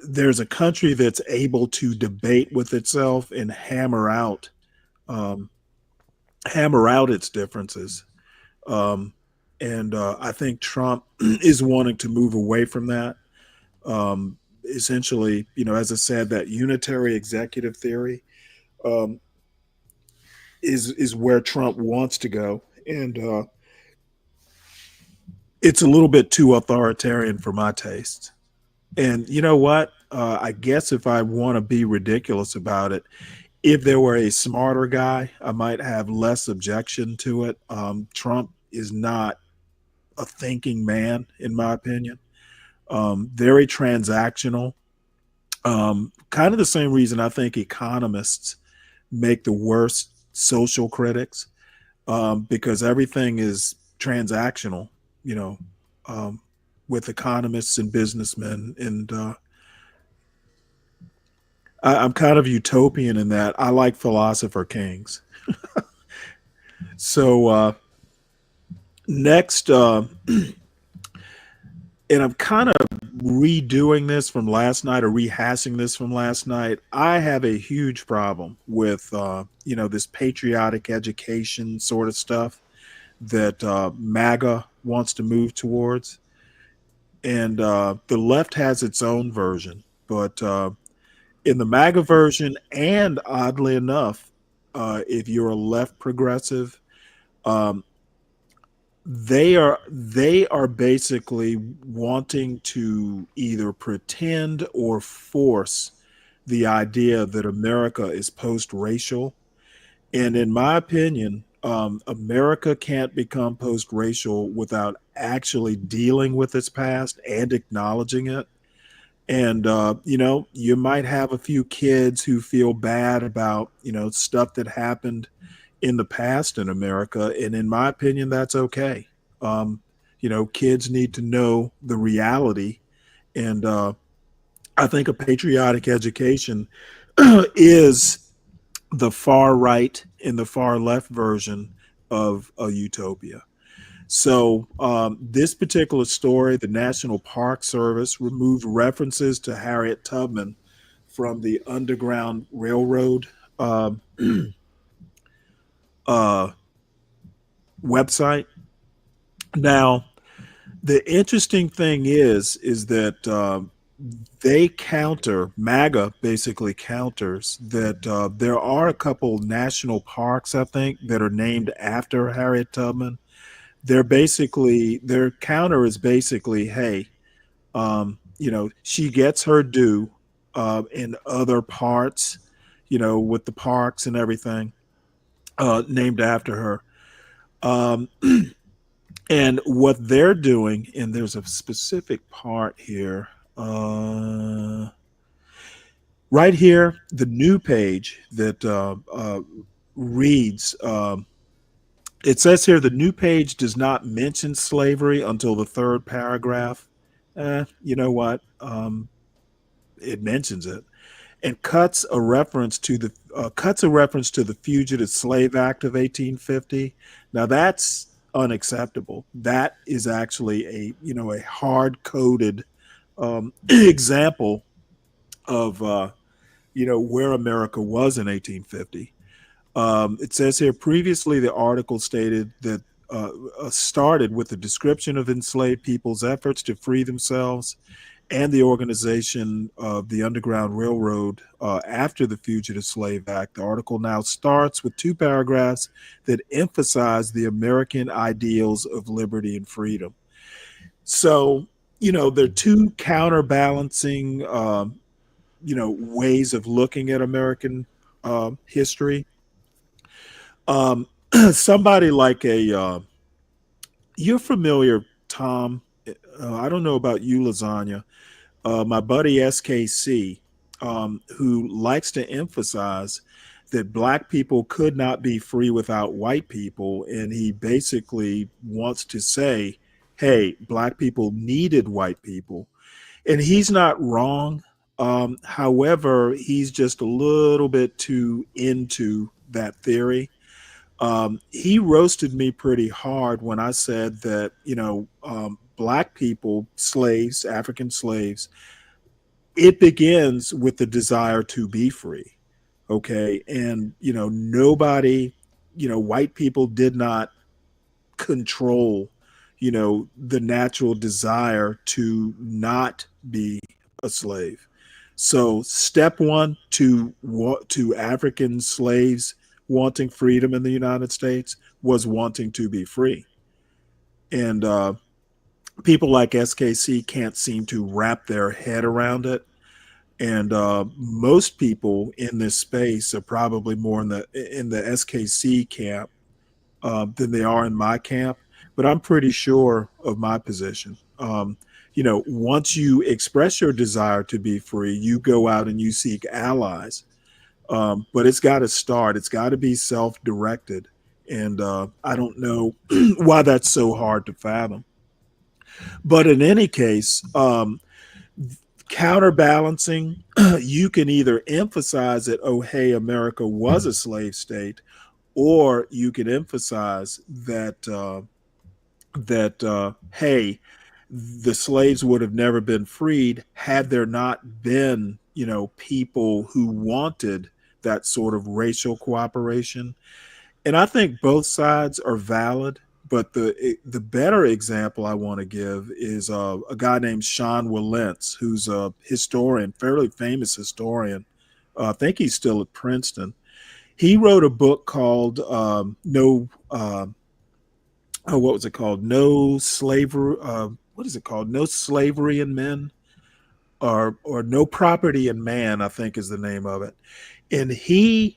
there's a country that's able to debate with itself and um, hammer out its differences. Um, and I think Trump is wanting to move away from that. Essentially, as I said, that unitary executive theory um, is where Trump wants to go, and it's a little bit too authoritarian for my taste. And you know what? I guess if I want to be ridiculous about it, if there were a smarter guy, I might have less objection to it. Trump is not a thinking man, in my opinion. Very transactional. Kind of the same reason I think economists make the worst social critics, because everything is transactional, you know, um, with economists and businessmen. And I'm kind of utopian in that I like philosopher kings. So next, and I'm kind of redoing this from last night or rehashing this from last night. I have a huge problem with, this patriotic education sort of stuff that MAGA wants to move towards. And the left has its own version. But in the MAGA version, and oddly enough, if you're a left progressive, um, they are basically wanting to either pretend or force the idea that America is post-racial. And in my opinion, America can't become post-racial without actually dealing with its past and acknowledging it. And you might have a few kids who feel bad about stuff that happened in the past in America, and in my opinion, that's okay. Kids need to know the reality, and I think a patriotic education is the far right and the far left version of a utopia. So, this particular story, the National Park Service removed references to Harriet Tubman from the Underground Railroad um, uh, website. Now, the interesting thing is that MAGA basically counters that there are a couple national parks, I think, that are named after Harriet Tubman. Their counter is basically, hey, she gets her due in other parts, with the parks and everything named after her. Um, and what they're doing, and there's a specific part here, right here, the new page that reads, it says here the new page does not mention slavery until the third paragraph. You know what? It mentions it and cuts a reference to the Fugitive Slave Act of 1850. Now that's unacceptable. That is actually a hard coded example of where America was in 1850. It says here previously the article stated that started with the description of enslaved people's efforts to free themselves and the organization of the Underground Railroad after the Fugitive Slave Act. The article now starts with 2 paragraphs that emphasize the American ideals of liberty and freedom. So, there are 2 counterbalancing, ways of looking at American history. Somebody like you're familiar, Tom. I don't know about you, Lasagna. My buddy SKC, who likes to emphasize that black people could not be free without white people. And he basically wants to say, hey, black people needed white people. And he's not wrong. However, he's just a little bit too into that theory. He roasted me pretty hard when I said that, black people, slaves, African slaves, it begins with the desire to be free. Okay. And, nobody, white people did not control, the natural desire to not be a slave. So step one to African slaves wanting freedom in the United States was wanting to be free. And people like SKC can't seem to wrap their head around it. And most people in this space are probably more in the SKC camp than they are in my camp. But I'm pretty sure of my position. Once you express your desire to be free, you go out and you seek allies. But it's got to start. It's got to be self-directed. And I don't know why that's so hard to fathom. But in any case, counterbalancing, you can either emphasize that, oh, hey, America was a slave state, or you can emphasize that hey, the slaves would have never been freed had there not been, people who wanted that sort of racial cooperation. And I think both sides are valid. But the better example I want to give is a guy named Sean Willentz, who's a historian, fairly famous historian. I think he's still at Princeton. He wrote a book called what was it called? No Slavery. What is it called? No Slavery in Men, or No Property in Man, I think is the name of it. And he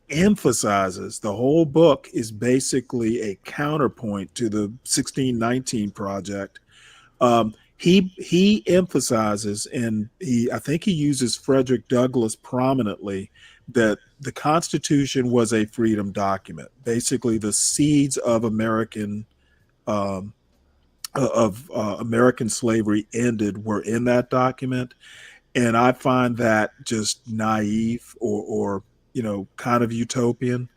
emphasizes, the whole book is basically a counterpoint to the 1619 Project. He emphasizes, and I think he uses Frederick Douglass prominently, that the Constitution was a freedom document. Basically, the seeds of American slavery ended were in that document, and I find that just naive or kind of utopian.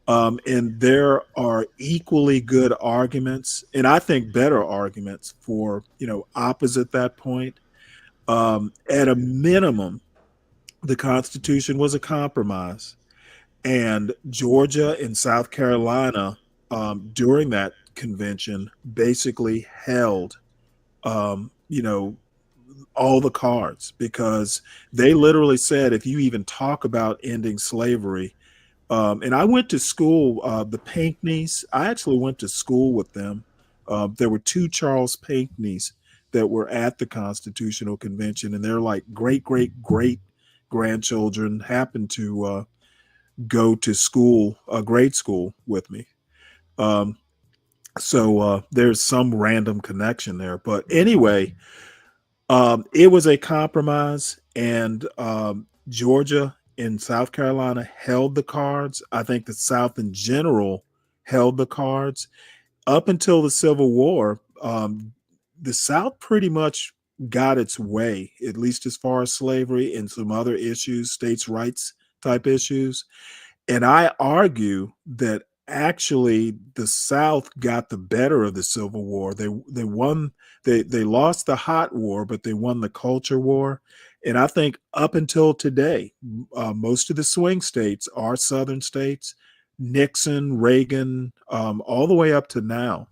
And there are equally good arguments, and I think better arguments for, opposite that point. At a minimum, the Constitution was a compromise. And Georgia and South Carolina, during that convention, basically held, all the cards, because they literally said, if you even talk about ending slavery, and I went to school, the Pinckneys, I actually went to school with them. There were 2 Charles Pinckneys that were at the Constitutional Convention, and they're like great, great, great grandchildren happened to go to school, grade school with me. So there's some random connection there. But anyway, it was a compromise, and Georgia and South Carolina held the cards. I think the South in general held the cards. Up until the Civil War, the South pretty much got its way, at least as far as slavery and some other issues, states' rights type issues. And I argue that actually the South got the better of the Civil War. They won. They lost the hot war, but they won the culture war. And I think up until today, most of the swing states are Southern states. Nixon, Reagan, all the way up to now.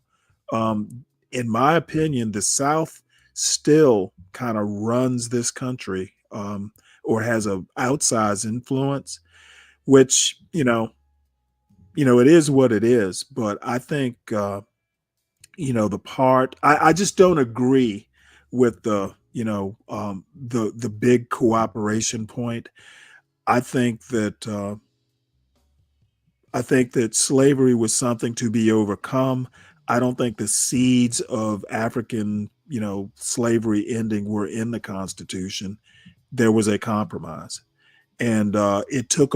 In my opinion, the South still kind of runs this country, or has a outsized influence, which, it is what it is. But I think, the part I just don't agree with the big cooperation point. I think that slavery was something to be overcome. I don't think the seeds of African, slavery ending were in the Constitution. There was a compromise, and it took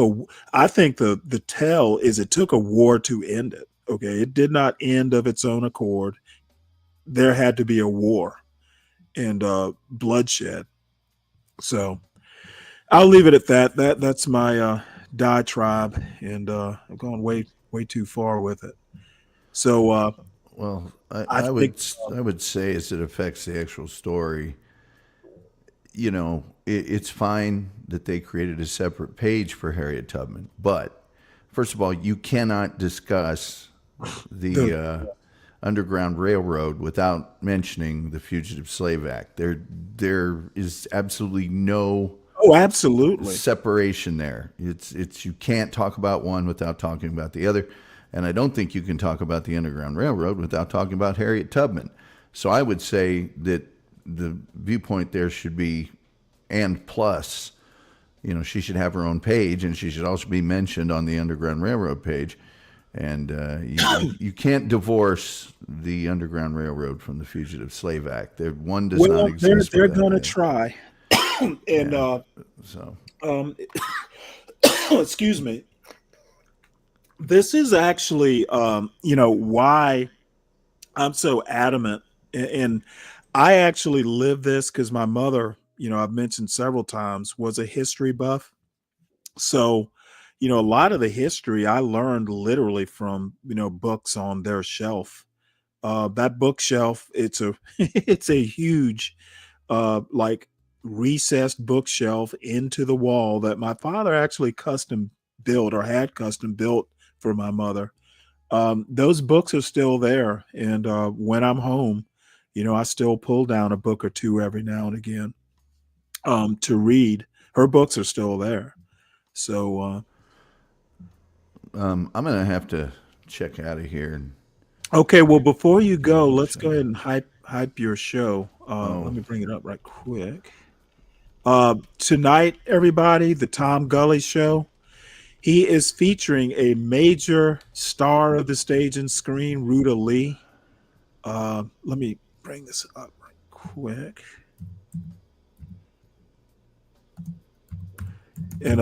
I think the tell is it took a war to end it. Okay, it did not end of its own accord. There had to be a war and bloodshed. So I'll leave it at that. That's my diatribe, and I'm going way too far with it. So Well, I think I would say as it affects the actual story, it's fine that they created a separate page for Harriet Tubman, but first of all, you cannot discuss the Underground Railroad without mentioning the Fugitive Slave Act. There is absolutely no absolutely separation there. It's you can't talk about one without talking about the other, and I don't think you can talk about the Underground Railroad without talking about Harriet Tubman. So I would say that the viewpoint there should be, and plus, she should have her own page, and she should also be mentioned on the Underground Railroad page. And you can't divorce the Underground Railroad from the Fugitive Slave Act. One does not exist. They're going to try, and excuse me. This is actually, why I'm so adamant, and I actually live this because my mother, I've mentioned several times, was a history buff. So, a lot of the history I learned literally from, books on their shelf. That bookshelf, it's a it's a huge like recessed bookshelf into the wall that my father actually custom built or had custom built for my mother. Those books are still there, and when I'm home, I still pull down a book or two every now and again to read. Her books are still there. So I'm gonna have to check out of here. okay, well, before you go, let's go ahead and hype your show. Let me bring it up right quick. Tonight, everybody, the Tom Gully Show. He is featuring a major star of the stage and screen, Ruta Lee. Let me bring this up right quick. And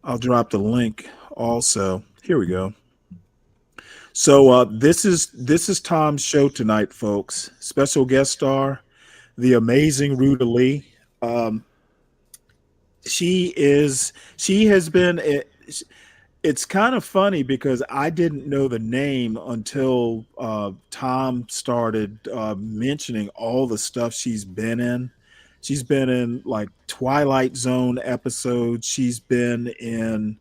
I'll drop the link also. Here we go. So this is Tom's show tonight, folks. Special guest star, the amazing Ruta Lee. She has been. It's kind of funny because I didn't know the name until Tom started mentioning all the stuff she's been in. She's been in like Twilight Zone episodes. She's been in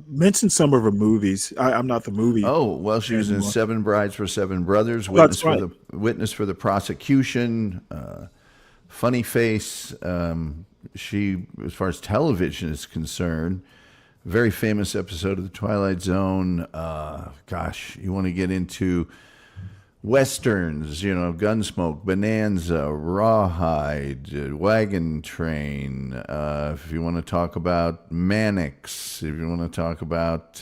mention some of her movies. I'm not the movie. Oh, well, she was in anymore. Seven Brides for Seven Brothers. That's right. Witness for the prosecution. Funny Face. She, as far as television is concerned, very famous episode of the Twilight Zone. Gosh, you want to get into Westerns, Gunsmoke, Bonanza, Rawhide, Wagon Train. If you want to talk about Mannix, if you want to talk about,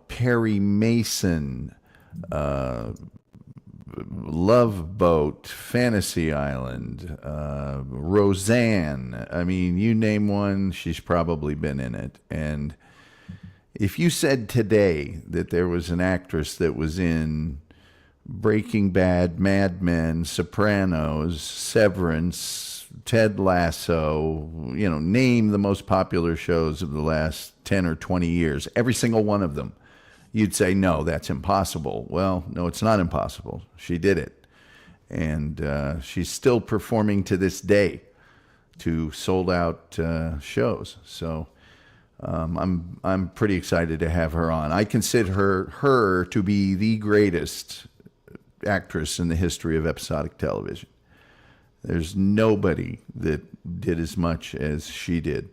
Perry Mason, Love Boat, Fantasy Island, Roseanne. I mean, you name one, she's probably been in it. And if you said today that there was an actress that was in Breaking Bad, Mad Men, Sopranos, Severance, Ted Lasso, name the most popular shows of the last 10 or 20 years, every single one of them, you'd say, no, that's impossible. Well, no, it's not impossible. She did it. And she's still performing to this day. to sold out shows. So I'm pretty excited to have her on. I consider her to be the greatest actress in the history of episodic television. There's nobody that did as much as she did,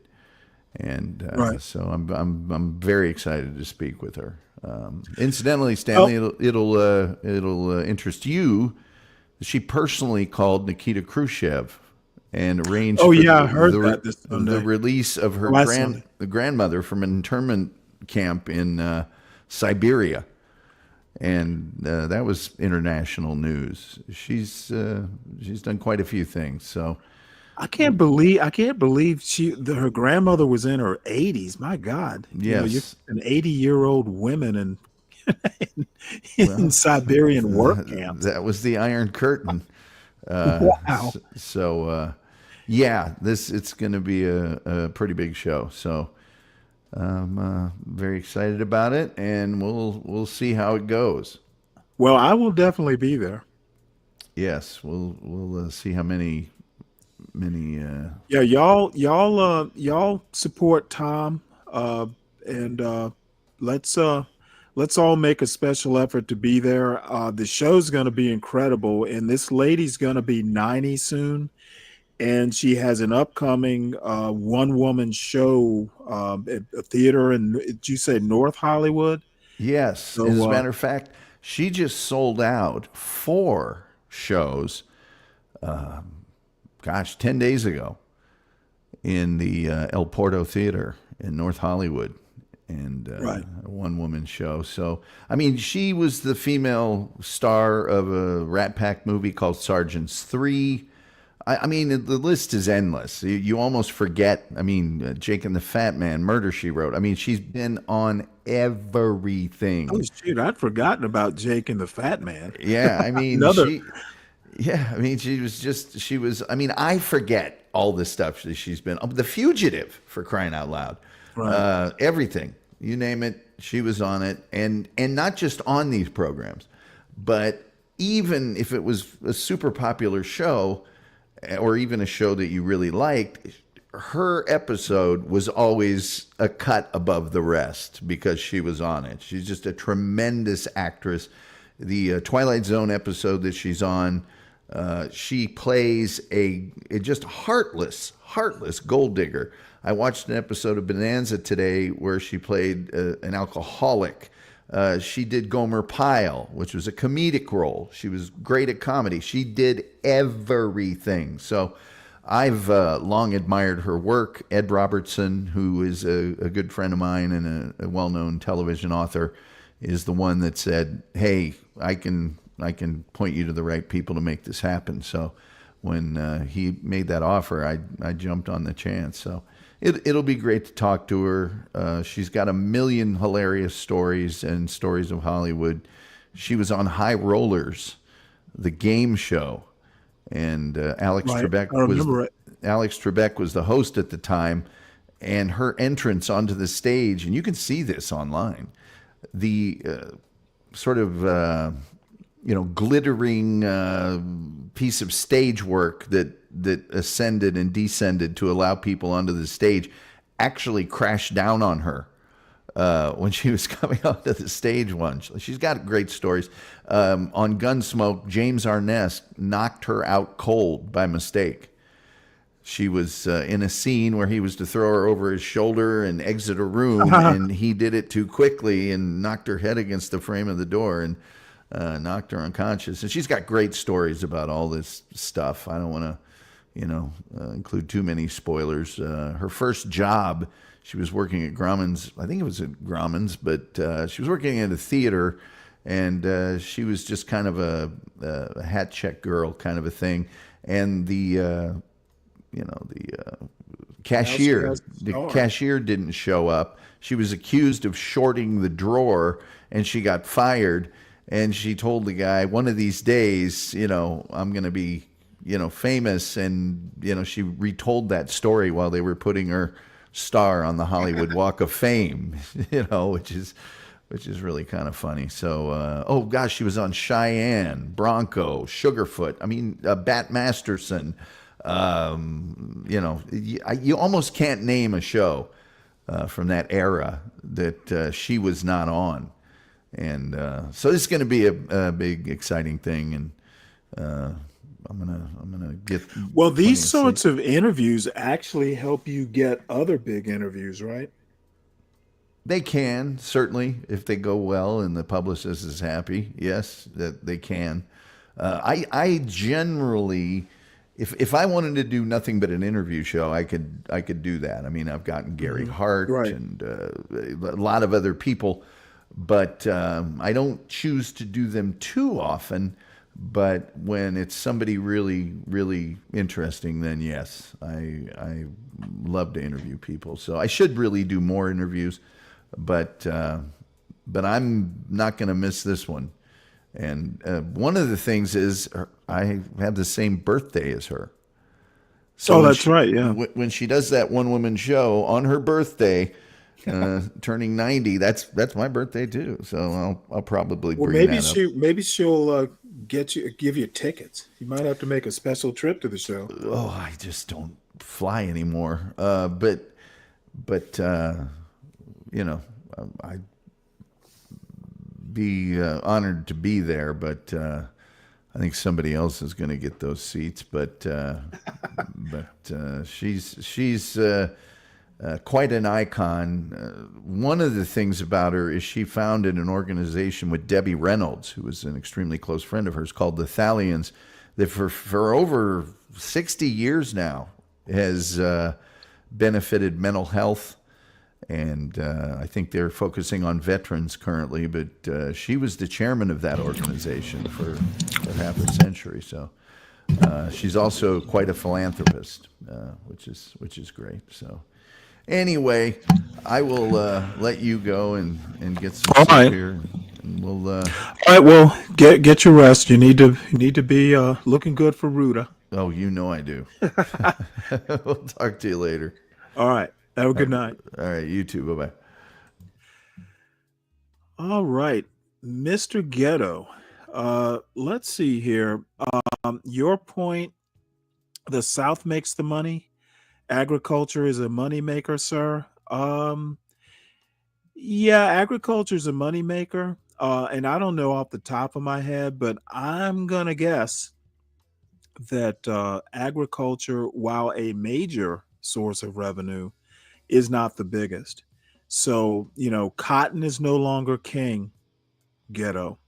and so I'm very excited to speak with her. Incidentally, Stanley, it'll interest you. She personally called Nikita Khrushchev and arranged I heard that this Sunday. the release of her grandmother from an internment camp in Siberia. And that was international news. She's done quite a few things. So I can't believe her grandmother was in her 80s. My God. Yes. You're an 80-year-old woman in Siberian work camps. That was the Iron Curtain. Wow. So it's going to be a pretty big show. So I'm very excited about it, and we'll see how it goes. Well, I will definitely be there. Yes, we'll see how many. Yeah, y'all support Tom, and let's all make a special effort to be there. The show's going to be incredible, and this lady's going to be 90 soon. And she has an upcoming one-woman show at a theater in, did you say North Hollywood? Yes. So, as a matter of fact, she just sold out 4 shows, 10 days ago in the El Porto Theater in North Hollywood. And a one-woman show. So, I mean, she was the female star of a Rat Pack movie called Sergeants 3. I mean, the list is endless. You almost forget. I mean, Jake and the Fat Man, Murder, She Wrote. I mean, she's been on everything. Oh, shoot, I'd forgotten about Jake and the Fat Man. Yeah, I mean, I forget all this stuff that she's been. The Fugitive, for crying out loud. Right. Everything. You name it, she was on it. And not just on these programs, but even if it was a super popular show, or even a show that you really liked, her episode was always a cut above the rest because she was on it. She's just a tremendous actress. The Twilight Zone episode that she's on, she plays a just heartless gold digger. I watched an episode of Bonanza today where she played an alcoholic. She did Gomer Pyle, which was a comedic role. She was great at comedy. She did everything. So I've long admired her work. Ed Robertson, who is a good friend of mine and a well-known television author, is the one that said, hey, I can point you to the right people to make this happen. So when he made that offer, I jumped on the chance. So it'll be great to talk to her. She's got a million hilarious stories and stories of Hollywood. She was on High Rollers, the game show, and Alex Trebek was the host at the time. And her entrance onto the stage, and you can see this online, the sort of glittering piece of stage work that ascended and descended to allow people onto the stage actually crashed down on her when she was coming onto the stage once. She's got great stories. On Gunsmoke, James Arness knocked her out cold by mistake. She was in a scene where he was to throw her over his shoulder and exit a room, and he did it too quickly and knocked her head against the frame of the door and knocked her unconscious. And she's got great stories about all this stuff. I don't want to, include too many spoilers. Her first job, she was working at Grauman's. I think it was at Grauman's, but she was working at a theater, and she was just kind of a hat check girl kind of a thing. And the cashier didn't show up. She was accused of shorting the drawer, and she got fired. And she told the guy, one of these days, I'm going to be, famous. And, she retold that story while they were putting her star on the Hollywood Walk of Fame, which is really kind of funny. So, she was on Cheyenne, Bronco, Sugarfoot. I mean, Bat Masterson, You almost can't name a show from that era that she was not on. And so this is going to be a big, exciting thing. And I'm gonna get. Well, these sorts of interviews actually help you get other big interviews, right? They can, certainly, if they go well and the publicist is happy. Yes, that they can. I generally, if I wanted to do nothing but an interview show, I could do that. I mean, I've gotten Gary Hart Right. and a lot of other people, but I don't choose to do them too often. But when it's somebody really, really interesting, then yes, I love to interview people. So I should really do more interviews, but I'm not going to miss this one. And one of the things is I have the same birthday as her. So that's right. Yeah. When she does that one woman show on her birthday, turning 90, that's my birthday too. So I'll probably bring that up. Maybe she'll give you tickets. You might have to make a special trip to the show. Oh, I just don't fly anymore. But I'd be honored to be there. But I think somebody else is going to get those seats. But she's quite an icon. One of the things about her is she founded an organization with Debbie Reynolds, who was an extremely close friend of hers, called the Thalians, that for over 60 years now has benefited mental health. And I think they're focusing on veterans currently, but she was the chairman of that organization for half a century. So she's also quite a philanthropist, which is great. So. Anyway, I will let you go and get some sleep here. And we'll. All right. Well, get your rest. You need to be looking good for Ruta. Oh, you know I do. We'll talk to you later. All right. Have a good night. All right. You too. Bye bye. All right, Mr. Ghetto. Let's see here. Your point: the South makes the money. Agriculture is a moneymaker, sir. Yeah, agriculture is a moneymaker. And I don't know off the top of my head, but I'm going to guess that agriculture, while a major source of revenue, is not the biggest. So, cotton is no longer king, Ghetto.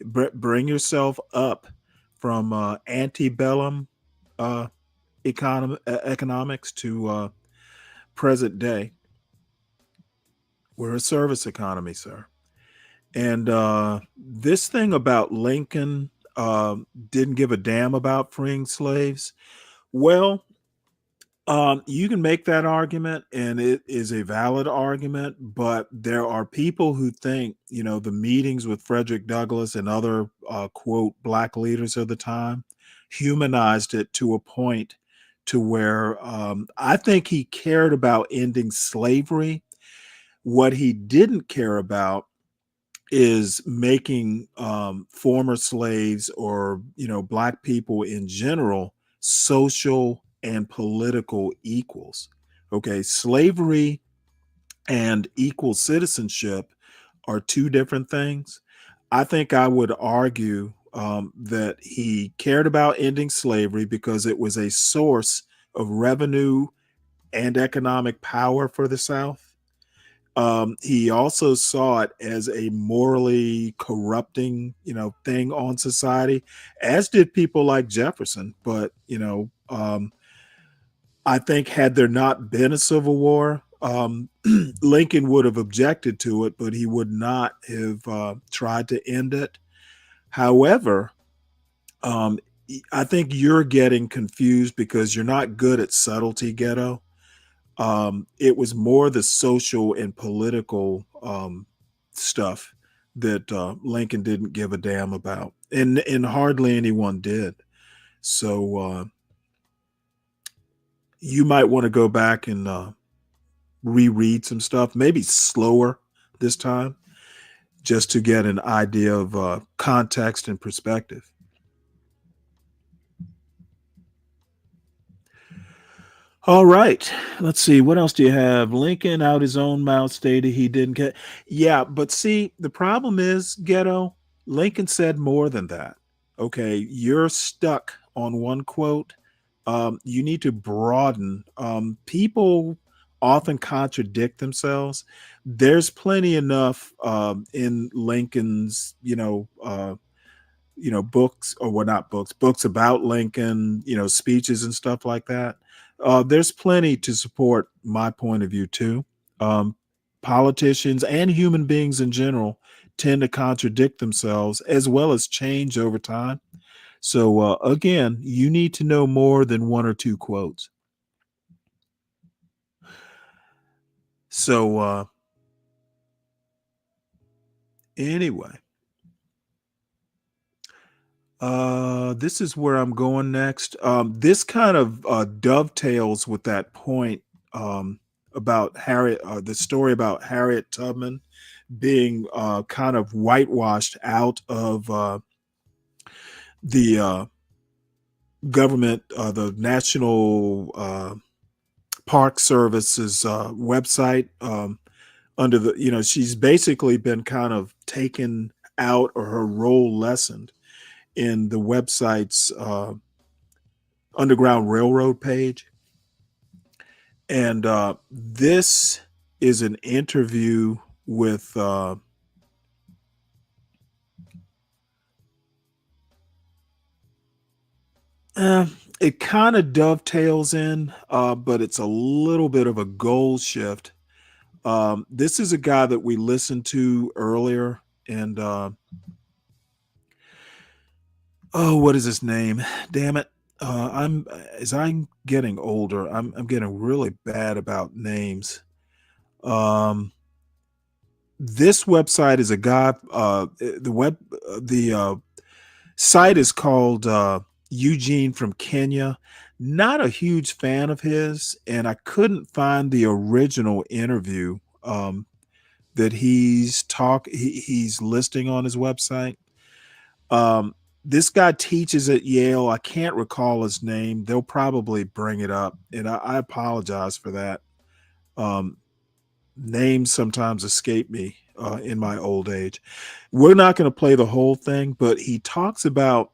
Bring yourself up from antebellum economics to present day. We're a service economy, sir. And this thing about Lincoln didn't give a damn about freeing slaves. Well, you can make that argument, and it is a valid argument, but there are people who think, the meetings with Frederick Douglass and other, quote, black leaders of the time humanized it to a point to where I think he cared about ending slavery. What he didn't care about is making former slaves or, black people in general social and political equals. Okay, slavery and equal citizenship are two different things. I think I would argue that he cared about ending slavery because it was a source of revenue and economic power for the South. He also saw it as a morally corrupting, thing on society, as did people like Jefferson. But, I think had there not been a Civil War, Lincoln would have objected to it, but he would not have tried to end it. However, I think you're getting confused because you're not good at subtlety, Ghetto. It was more the social and political stuff that Lincoln didn't give a damn about, and hardly anyone did. So you might want to go back and reread some stuff, maybe slower this time, just to get an idea of context and perspective. All right. Let's see. What else do you have? Lincoln out his own mouth stated he didn't get. Yeah, but see, the problem is, Ghetto, Lincoln said more than that. Okay. You're stuck on one quote. You need to broaden. People often contradict themselves. There's plenty enough in Lincoln's, books, or well, not books, books about Lincoln, speeches and stuff like that. There's plenty to support my point of view too. Um, Politicians and human beings in general tend to contradict themselves as well as change over time. So again, you need to know more than one or two quotes. So anyway, this is where I'm going next. This kind of dovetails with that point about Harriet, the story about Harriet Tubman being kind of whitewashed out of the government, the National Park Service's website. Under the, she's basically been kind of taken out, or her role lessened in the website's Underground Railroad page. And this is an interview with it kind of dovetails in, but it's a little bit of a goal shift. This is a guy that we listened to earlier, and what is his name? Damn it! As I'm getting older, I'm getting really bad about names. This website is a guy. The site is called Eugene from Kenya. Not a huge fan of his, and I couldn't find the original interview that he's listing on his website. This guy teaches at Yale. I can't recall his name. They'll probably bring it up, and I apologize for that. Names sometimes escape me in my old age. We're not going to play the whole thing, but he talks about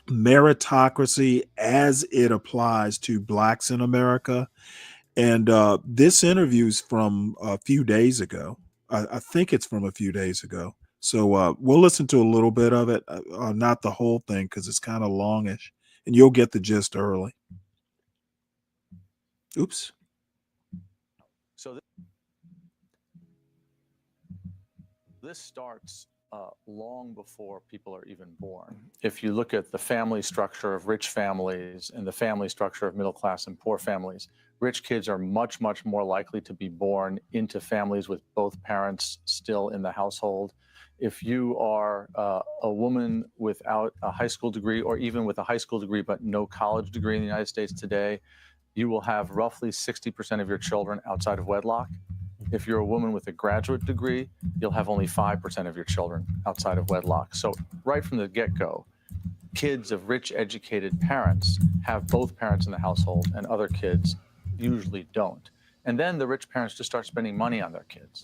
meritocracy as it applies to blacks in America. And this interview is from a few days ago. I think it's from a few days ago. So we'll listen to a little bit of it, not the whole thing, because it's kind of longish, and you'll get the gist early. Oops. So this starts long before people are even born. If you look at the family structure of rich families and the family structure of middle class and poor families, rich kids are much, much more likely to be born into families with both parents still in the household. If you are a woman without a high school degree, or even with a high school degree but no college degree in the United States today, you will have roughly 60% of your children outside of wedlock. If you're a woman with a graduate degree, you'll have only 5% of your children outside of wedlock. So right from the get-go, kids of rich, educated parents have both parents in the household, and other kids usually don't. And then the rich parents just start spending money on their kids.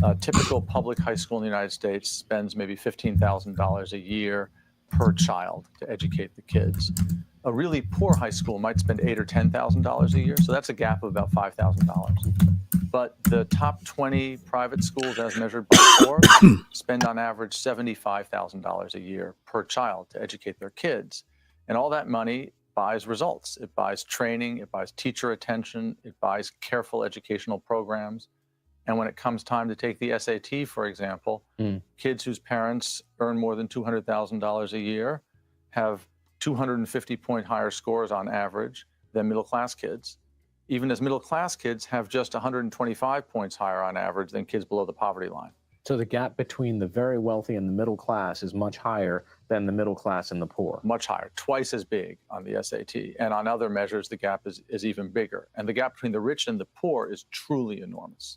A typical public high school in the United States spends maybe $15,000 a year per child to educate the kids. A really poor high school might spend $8,000 or $10,000 a year, so that's a gap of about $5,000. But the top 20 private schools, as measured by poor, spend on average $75,000 a year per child to educate their kids. And all that money buys results. It buys training, it buys teacher attention, it buys careful educational programs. And when it comes time to take the SAT, for example, kids whose parents earn more than $200,000 a year have 250-point higher scores on average than middle-class kids, even as middle-class kids have just 125 points higher on average than kids below the poverty line. So the gap between the very wealthy and the middle class is much higher than the middle class and the poor. Much higher, twice as big on the SAT. And on other measures, the gap is even bigger. And the gap between the rich and the poor is truly enormous.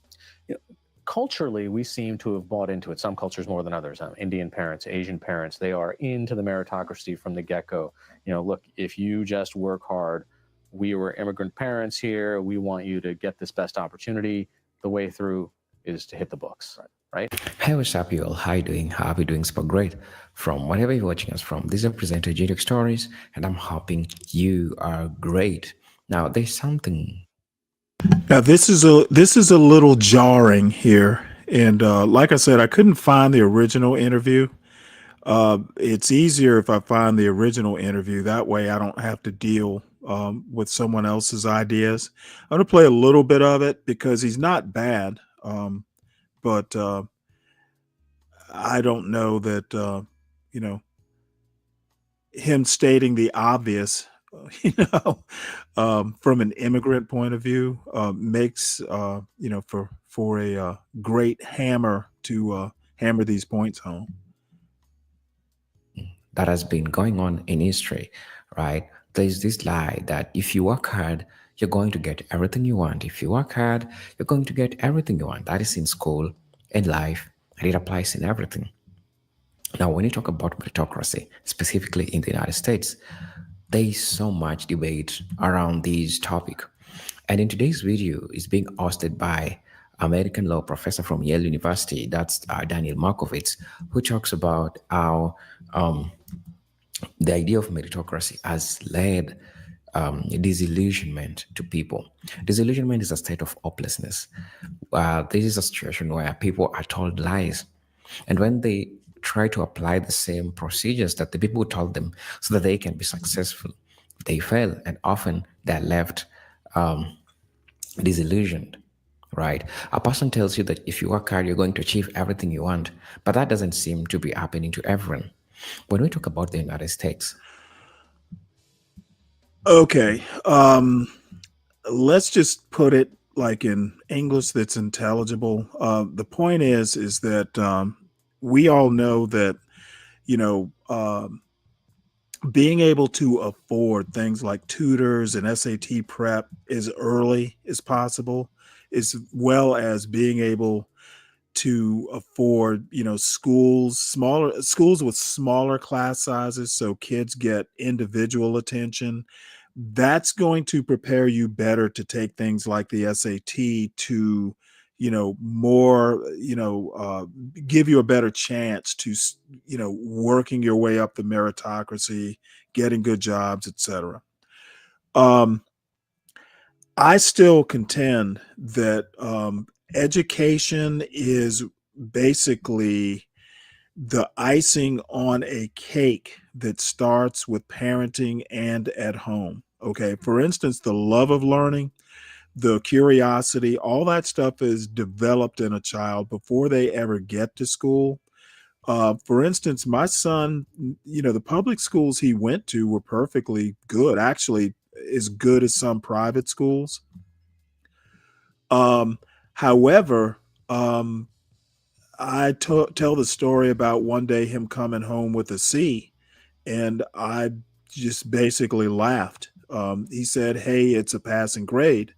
Culturally, we seem to have bought into it. Some cultures more than others. Indian parents, Asian parents, they are into the meritocracy from the get-go. Look, if you just work hard, we were immigrant parents here. We want you to get this best opportunity. The way through is to hit the books, right? Hey, what's up, you all? How you doing? How are you doing? Super great. From wherever you're watching us from, this is a presenter, Jadok Stories, and I'm hoping you are great. Now, there's something. Now this is a little jarring here, and like I said, I couldn't find the original interview. It's easier if I find the original interview. That way, I don't have to deal with someone else's ideas. I'm gonna play a little bit of it because he's not bad, but I don't know that you know him stating the obvious. From an immigrant point of view, makes for a great hammer to hammer these points home. That has been going on in history, right? There's this lie that if you work hard, you're going to get everything you want. If you work hard, you're going to get everything you want. That is in school, in life, and it applies in everything. Now, when you talk about meritocracy, specifically in the United States, there is so much debate around this topic. And in today's video, it's being hosted by American law professor from Yale University, that's Daniel Markovits, who talks about how the idea of meritocracy has led disillusionment to people. Disillusionment is a state of hopelessness. This is a situation where people are told lies. And when they try to apply the same procedures that the people told them so that they can be successful, they fail, and often they're left disillusioned, right? A person tells you that if you work hard, you're going to achieve everything you want, but that doesn't seem to be happening to everyone. When we talk about the United States, okay, let's just put it like in English that's intelligible. The point is that we all know that being able to afford things like tutors and SAT prep as early as possible, as well as being able to afford, smaller schools with smaller class sizes so kids get individual attention. That's going to prepare you better to take things like the SAT to, more, give you a better chance to, working your way up the meritocracy, getting good jobs, etc. I still contend that education is basically the icing on a cake that starts with parenting and at home. Okay. For instance, the love of learning, the curiosity, all that stuff is developed in a child before they ever get to school. For instance, my son, the public schools he went to were perfectly good, actually, as good as some private schools. However, I tell the story about one day him coming home with a C, and I just basically laughed. He said, "Hey, it's a passing grade."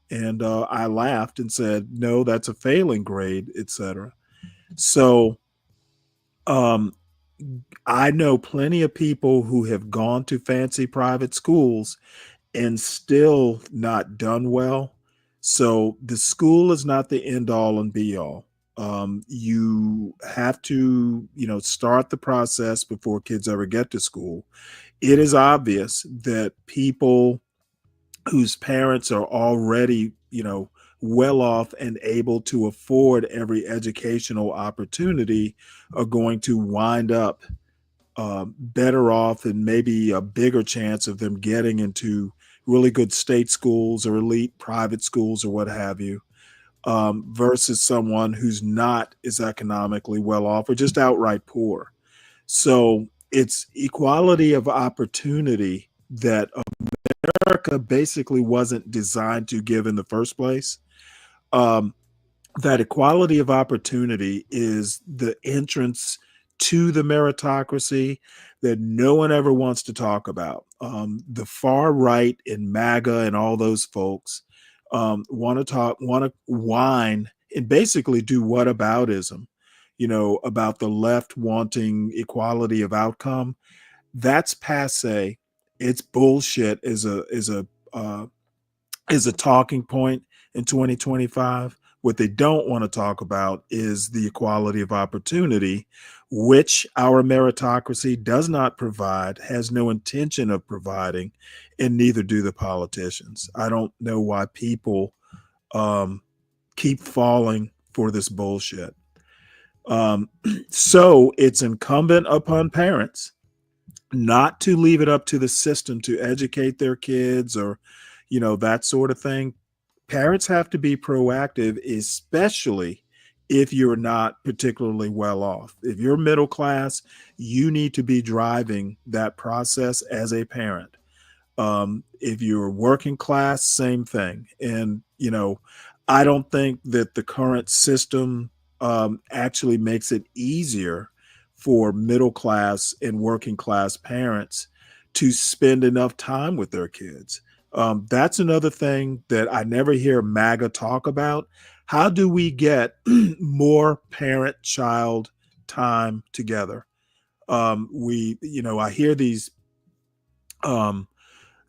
And I laughed and said, "No, that's a failing grade," etc. So I know plenty of people who have gone to fancy private schools and still not done well. So the school is not the end all and be all. You have to, start the process before kids ever get to school. It is obvious that people whose parents are already, well off and able to afford every educational opportunity are going to wind up better off and maybe a bigger chance of them getting into really good state schools or elite private schools or what have you, versus someone who's not as economically well off or just outright poor. So it's equality of opportunity that America basically wasn't designed to give in the first place. That equality of opportunity is the entrance to the meritocracy that no one ever wants to talk about. The far right and MAGA and all those folks want to whine and basically do whataboutism, about the left wanting equality of outcome. That's passe. It's bullshit as a is a talking point in 2025. What they don't want to talk about is the equality of opportunity, which our meritocracy does not provide, has no intention of providing, and neither do the politicians. I don't know why people keep falling for this bullshit. So it's incumbent upon parents not to leave it up to the system to educate their kids or, that sort of thing. Parents have to be proactive, especially if you're not particularly well off. If you're middle class, you need to be driving that process as a parent. If you're working class, same thing. And, I don't think that the current system actually makes it easier for middle class and working class parents to spend enough time with their kids. That's another thing that I never hear MAGA talk about. How do we get more parent child time together? I hear these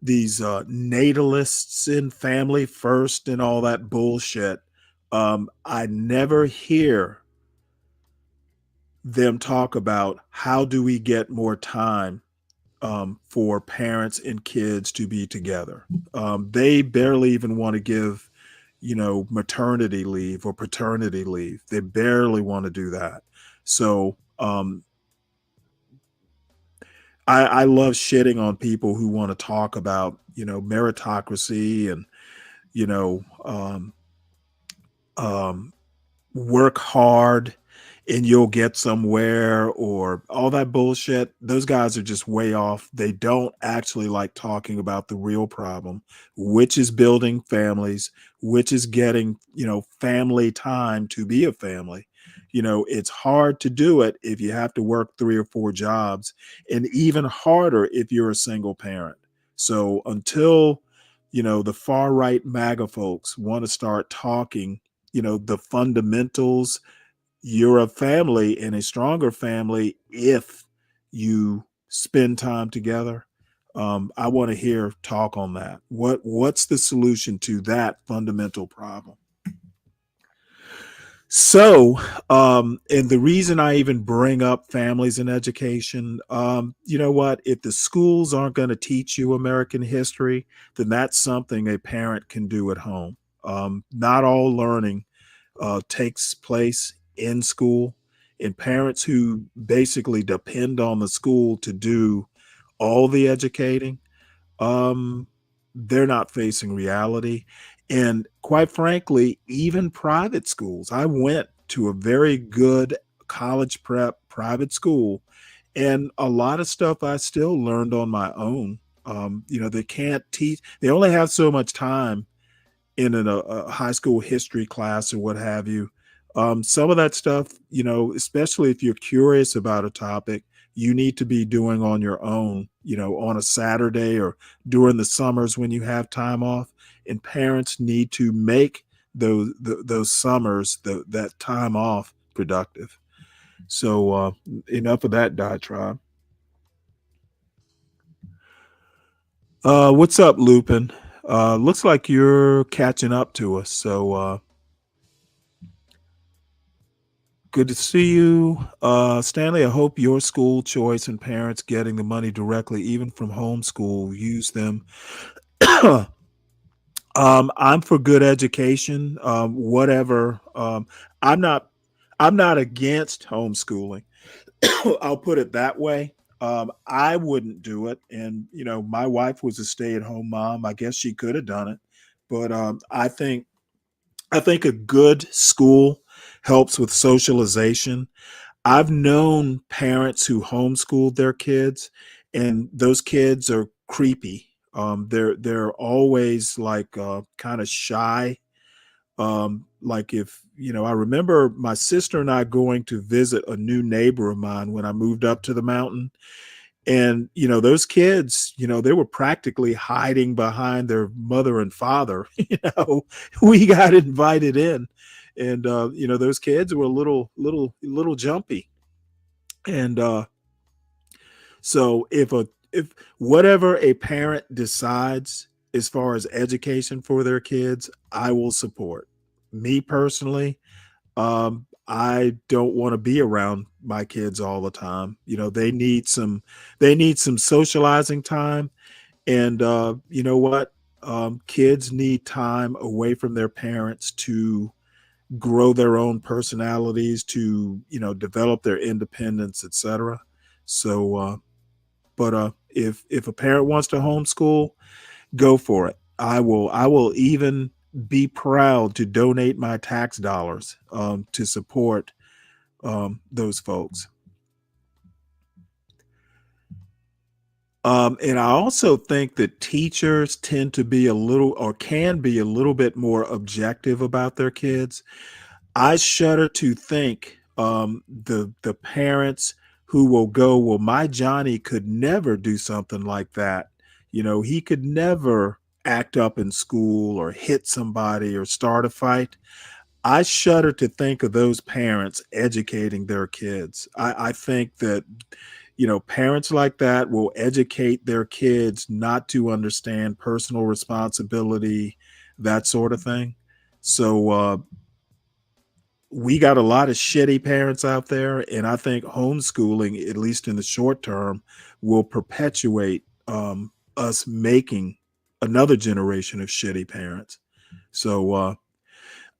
natalists in family first and all that bullshit. I never hear them talk about how do we get more time for parents and kids to be together. They barely even want to give, maternity leave or paternity leave. They barely want to do that. So I love shitting on people who want to talk about, meritocracy and, you know, um, work hard and you'll get somewhere or all that bullshit. Those guys are just way off. They don't actually like talking about the real problem, which is building families, which is getting, family time to be a family. It's hard to do it if you have to work 3 or 4 jobs, and even harder if you're a single parent. So until, the far right MAGA folks want to start talking, the fundamentals, you're a family and a stronger family if you spend time together. I want to hear talk on that. What's the solution to that fundamental problem? So, and the reason I even bring up families and education, you know what? If the schools aren't going to teach you American history, then that's something a parent can do at home. Not all learning takes place in school, and parents who basically depend on the school to do all the educating, um, they're not facing reality. And quite frankly, even private schools, I went to a very good college prep private school, and a lot of stuff I still learned on my own. They can't teach, they only have so much time in a high school history class or what have you. Some of that stuff, especially if you're curious about a topic, you need to be doing on your own, on a Saturday or during the summers when you have time off. And parents need to make those summers, that time off, productive. So enough of that diatribe. What's up, Lupin? Looks like you're catching up to us. So good to see you. Stanley, I hope your school choice and parents getting the money directly, even from homeschool, use them. I'm for good education. Whatever. I'm not against homeschooling. I'll put it that way. I wouldn't do it. And, my wife was a stay-at-home mom. I guess she could have done it. But I think a good school helps with socialization. I've known parents who homeschooled their kids, and those kids are creepy. They're always like kind of shy. Like if I remember my sister and I going to visit a new neighbor of mine when I moved up to the mountain, and those kids, they were practically hiding behind their mother and father. We got invited in, and those kids were a little jumpy. And so if whatever a parent decides as far as education for their kids, I will support. Me personally, I don't want to be around my kids all the time. They need some socializing time. And you know what? Kids need time away from their parents to grow their own personalities, to, develop their independence, etc. So, but if a parent wants to homeschool, go for it. I will even be proud to donate my tax dollars to support those folks. And I also think that teachers tend to be a little, or can be a little bit more objective about their kids. I shudder to think the parents who will go, well, my Johnny could never do something like that. He could never act up in school or hit somebody or start a fight. I shudder to think of those parents educating their kids. I think that, parents like that will educate their kids not to understand personal responsibility, that sort of thing. So, we got a lot of shitty parents out there, and I think homeschooling, at least in the short term, will perpetuate us making another generation of shitty parents. So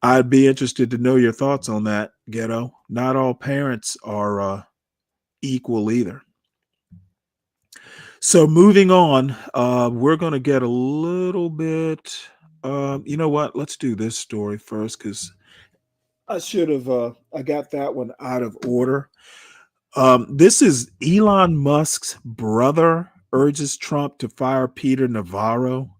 I'd be interested to know your thoughts on that, Ghetto. Not all parents are equal either. So moving on, we're going to get a little bit. You know what? Let's do this story first, because I should have. I got that one out of order. This is Elon Musk's brother urges Trump to fire Peter Navarro.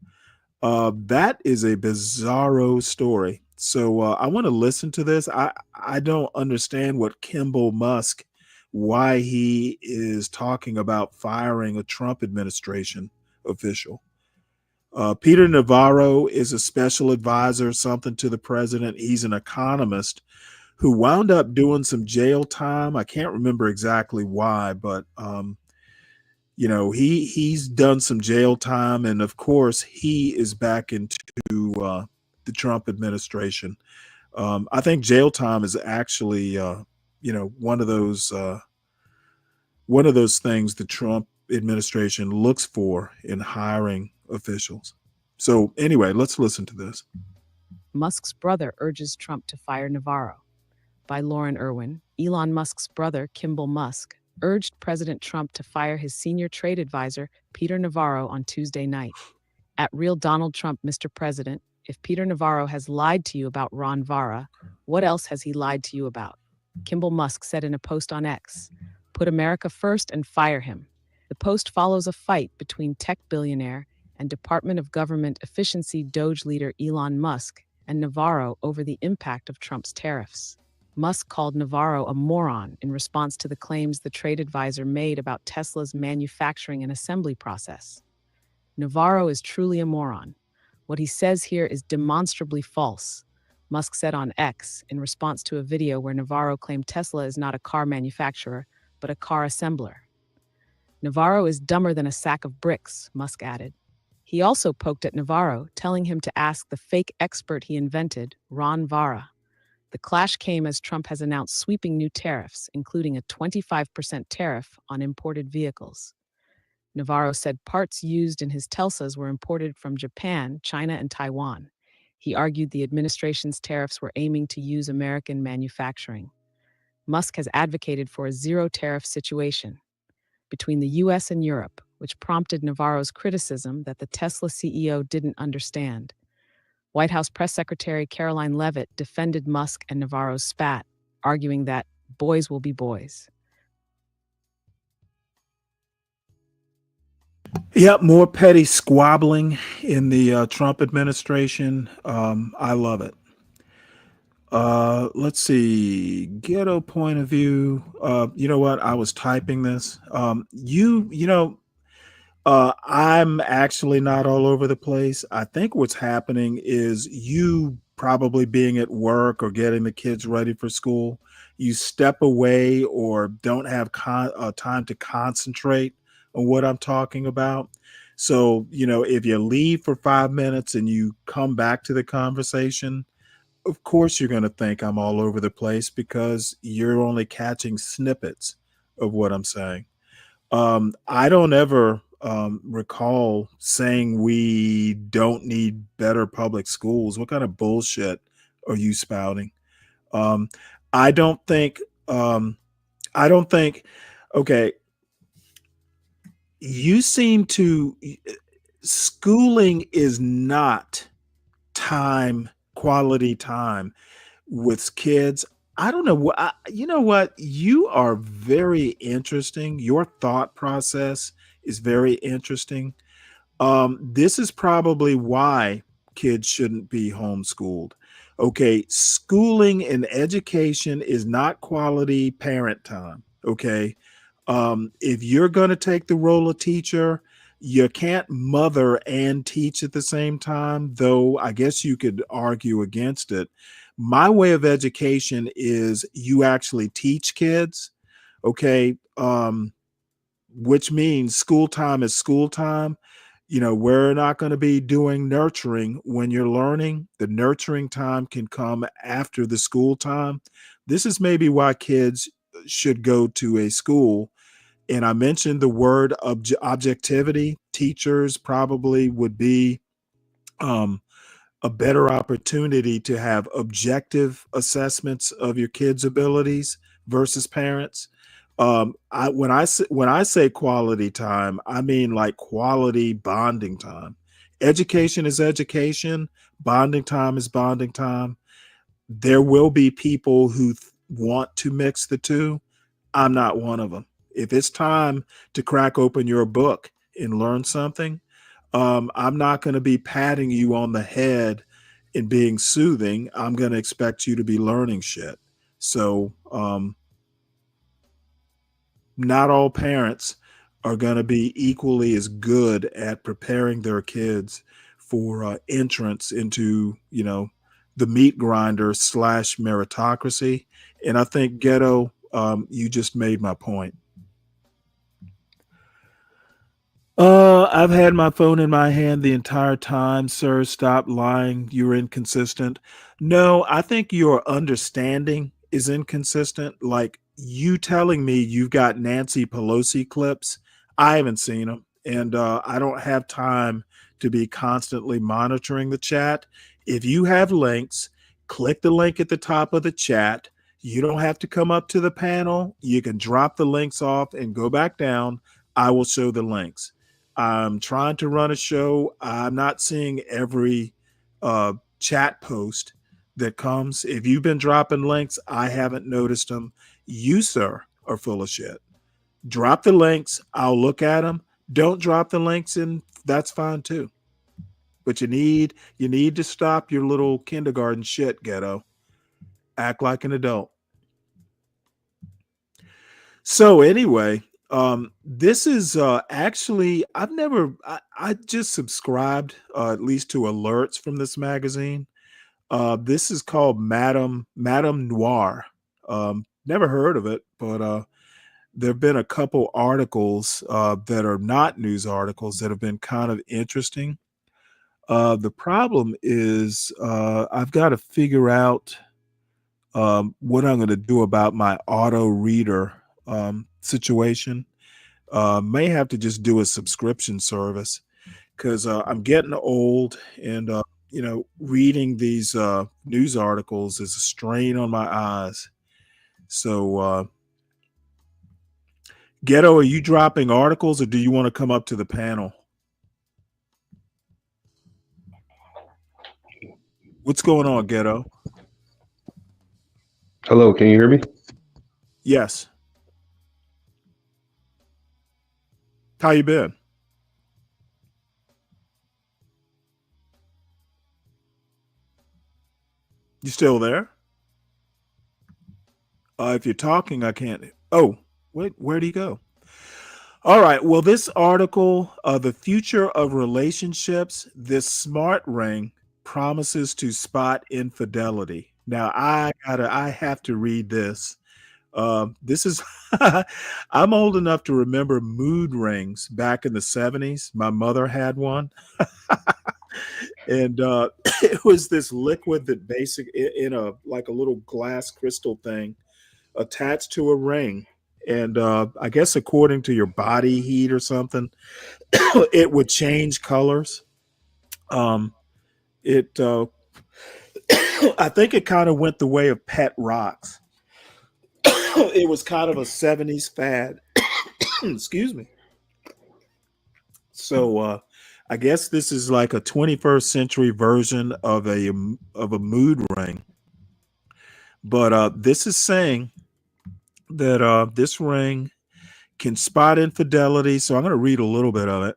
That is a bizarro story. So I want to listen to this. I don't understand what Kimball Musk, why he is talking about firing a Trump administration official. Peter Navarro is a special advisor, something to the president. He's an economist who wound up doing some jail time. I can't remember exactly why, but he's done some jail time, and of course he is back into the Trump administration. I think jail time is actually one of those things the Trump administration looks for in hiring officials. So anyway, let's listen to this. Musk's brother urges Trump to fire Navarro. By Lauren Irwin. Elon Musk's brother, Kimball Musk, urged President Trump to fire his senior trade advisor, Peter Navarro, on Tuesday night. At Real Donald Trump, Mr. President, if Peter Navarro has lied to you about Ron Vara, what else has he lied to you about? Kimball Musk said in a post on X, "Put America first and fire him." The post follows a fight between tech billionaire and Department of Government Efficiency Doge leader Elon Musk and Navarro over the impact of Trump's tariffs. Musk called Navarro a moron in response to the claims the trade advisor made about Tesla's manufacturing and assembly process. Navarro is truly a moron. What he says here is demonstrably false, Musk said on X in response to a video where Navarro claimed Tesla is not a car manufacturer, but a car assembler. Navarro is dumber than a sack of bricks, Musk added. He also poked at Navarro, telling him to ask the fake expert he invented, Ron Vara. The clash came as Trump has announced sweeping new tariffs, including a 25% tariff on imported vehicles. Navarro said parts used in his Teslas were imported from Japan, China, and Taiwan. He argued the administration's tariffs were aiming to use American manufacturing. Musk has advocated for a zero-tariff situation between the U.S. and Europe, which prompted Navarro's criticism that the Tesla CEO didn't understand. White House Press Secretary Caroline Leavitt defended Musk and Navarro's spat, arguing that boys will be boys. Yep, more petty squabbling in the Trump administration. I love it. Let's see. Ghetto point of view. You know what? I was typing this. I'm actually not all over the place. I think what's happening is you probably being at work or getting the kids ready for school, you step away or don't have time to concentrate on what I'm talking about. So, if you leave for 5 minutes and you come back to the conversation, of course you're going to think I'm all over the place because you're only catching snippets of what I'm saying. I don't ever recall saying we don't need better public schools. What kind of bullshit are you spouting? Um, I don't think, um, I don't think, okay, you seem to, schooling is not quality time with kids. I don't know what, you know what? You are very interesting. Your thought process is very interesting. This is probably why kids shouldn't be homeschooled. Okay, schooling and education is not quality parent time. Okay, if you're going to take the role of teacher, you can't mother and teach at the same time, though I guess you could argue against it. My way of education is you actually teach kids. Okay, which means school time is school time. We're not going to be doing nurturing when you're learning. The nurturing time can come after the school time. This is maybe why kids should go to a school. And I mentioned the word objectivity. Teachers probably would be um, a better opportunity to have objective assessments of your kids' abilities versus parents. When I say quality time, I mean like quality bonding time. Education is education. Bonding time is bonding time. There will be people who want to mix the two. I'm not one of them. If it's time to crack open your book and learn something, I'm not going to be patting you on the head and being soothing. I'm going to expect you to be learning shit. So, not all parents are going to be equally as good at preparing their kids for entrance into, the meat grinder / meritocracy. And I think Ghetto, you just made my point. I've had my phone in my hand the entire time, sir. Stop lying. You're inconsistent. No, I think your understanding is inconsistent. Like you telling me you've got Nancy Pelosi clips. I haven't seen them. And I don't have time to be constantly monitoring the chat. If you have links, click the link at the top of the chat. You don't have to come up to the panel. You can drop the links off and go back down. I will show the links. I'm trying to run a show. I'm not seeing every chat post that comes. If you've been dropping links, I haven't noticed them. You, sir, are full of shit. Drop the links. I'll look at them. Don't drop the links, and that's fine too. But you need to stop your little kindergarten shit, Ghetto. Act like an adult. So anyway, this is actually I just subscribed at least to alerts from this magazine. This is called Madame Noir. Never heard of it, but there have been a couple articles that are not news articles that have been kind of interesting. The problem is I've got to figure out what I'm going to do about my auto reader situation. May have to just do a subscription service because I'm getting old and reading these news articles is a strain on my eyes. So Ghetto, are you dropping articles or do you want to come up to the panel? What's going on, Ghetto? Hello, can you hear me? Yes. How you been? You still there? If you're talking, I can't. Oh, wait, where'd he go? All right. Well, this article, The Future of Relationships, this smart ring promises to spot infidelity. Now, I have to read this. This is I'm old enough to remember mood rings back in the 70s. My mother had one. And it was this liquid that in a like a little glass crystal thing attached to a ring. And I guess according to your body heat or something, it would change colors. Um, it I think it kind of went the way of pet rocks. It was kind of a 70s fad. Excuse me. So I guess this is like a 21st century version of a mood ring. But this is saying that this ring can spot infidelity. So I'm going to read a little bit of it.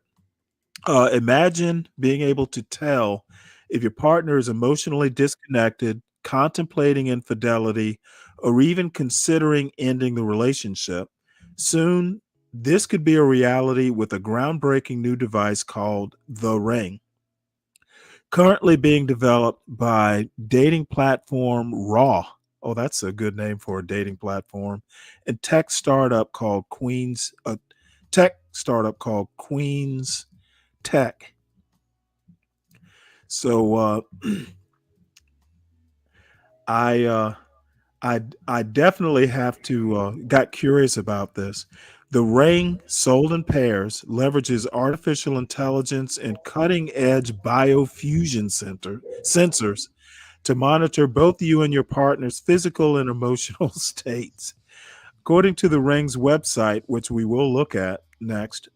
Imagine being able to tell if your partner is emotionally disconnected, contemplating infidelity, or even considering ending the relationship. Soon, this could be a reality with a groundbreaking new device called The Ring, currently being developed by dating platform Raw. Oh, that's a good name for a dating platform. And tech startup called Queens Tech. So I I definitely have to got curious about this. The ring, sold in pairs, leverages artificial intelligence and cutting edge biofusion sensors to monitor both you and your partner's physical and emotional states. According to the ring's website, which we will look at next,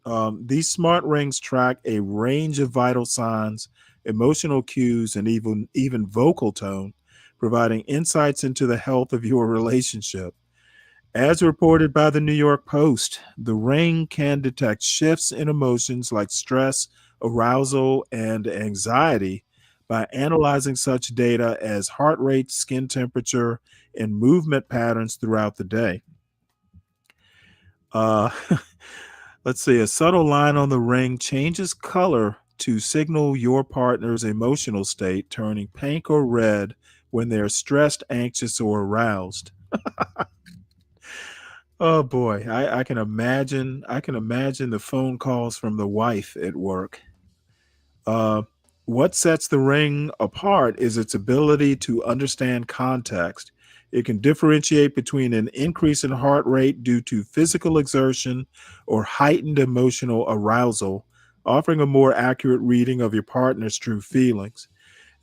these smart rings track a range of vital signs, emotional cues, and even vocal tone, providing insights into the health of your relationship. As reported by the New York Post, the ring can detect shifts in emotions like stress, arousal, and anxiety by analyzing such data as heart rate, skin temperature, and movement patterns throughout the day. Uh, let's see. A subtle line on the ring changes color to signal your partner's emotional state, turning pink or red when they're stressed, anxious, or aroused. Oh boy, I can imagine. I can imagine the phone calls from the wife at work. Uh, what sets the ring apart is its ability to understand context. It can differentiate between an increase in heart rate due to physical exertion or heightened emotional arousal, offering a more accurate reading of your partner's true feelings.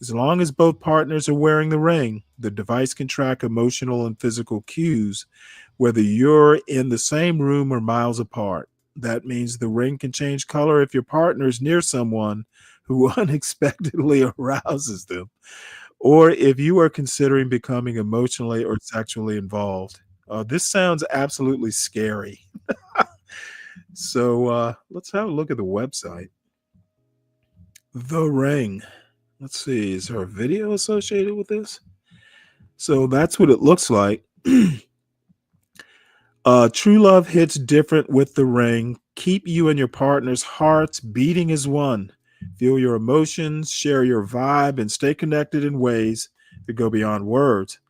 As long as both partners are wearing the ring, the device can track emotional and physical cues, whether you're in the same room or miles apart. That means the ring can change color if your partner is near someone who unexpectedly arouses them, or if you are considering becoming emotionally or sexually involved. This sounds absolutely scary. So let's have a look at the website. The Ring. Let's see, is there a video associated with this? So that's what it looks like. True love hits different with the ring. Keep you and your partner's hearts beating as one. Feel your emotions, share your vibe, and stay connected in ways that go beyond words.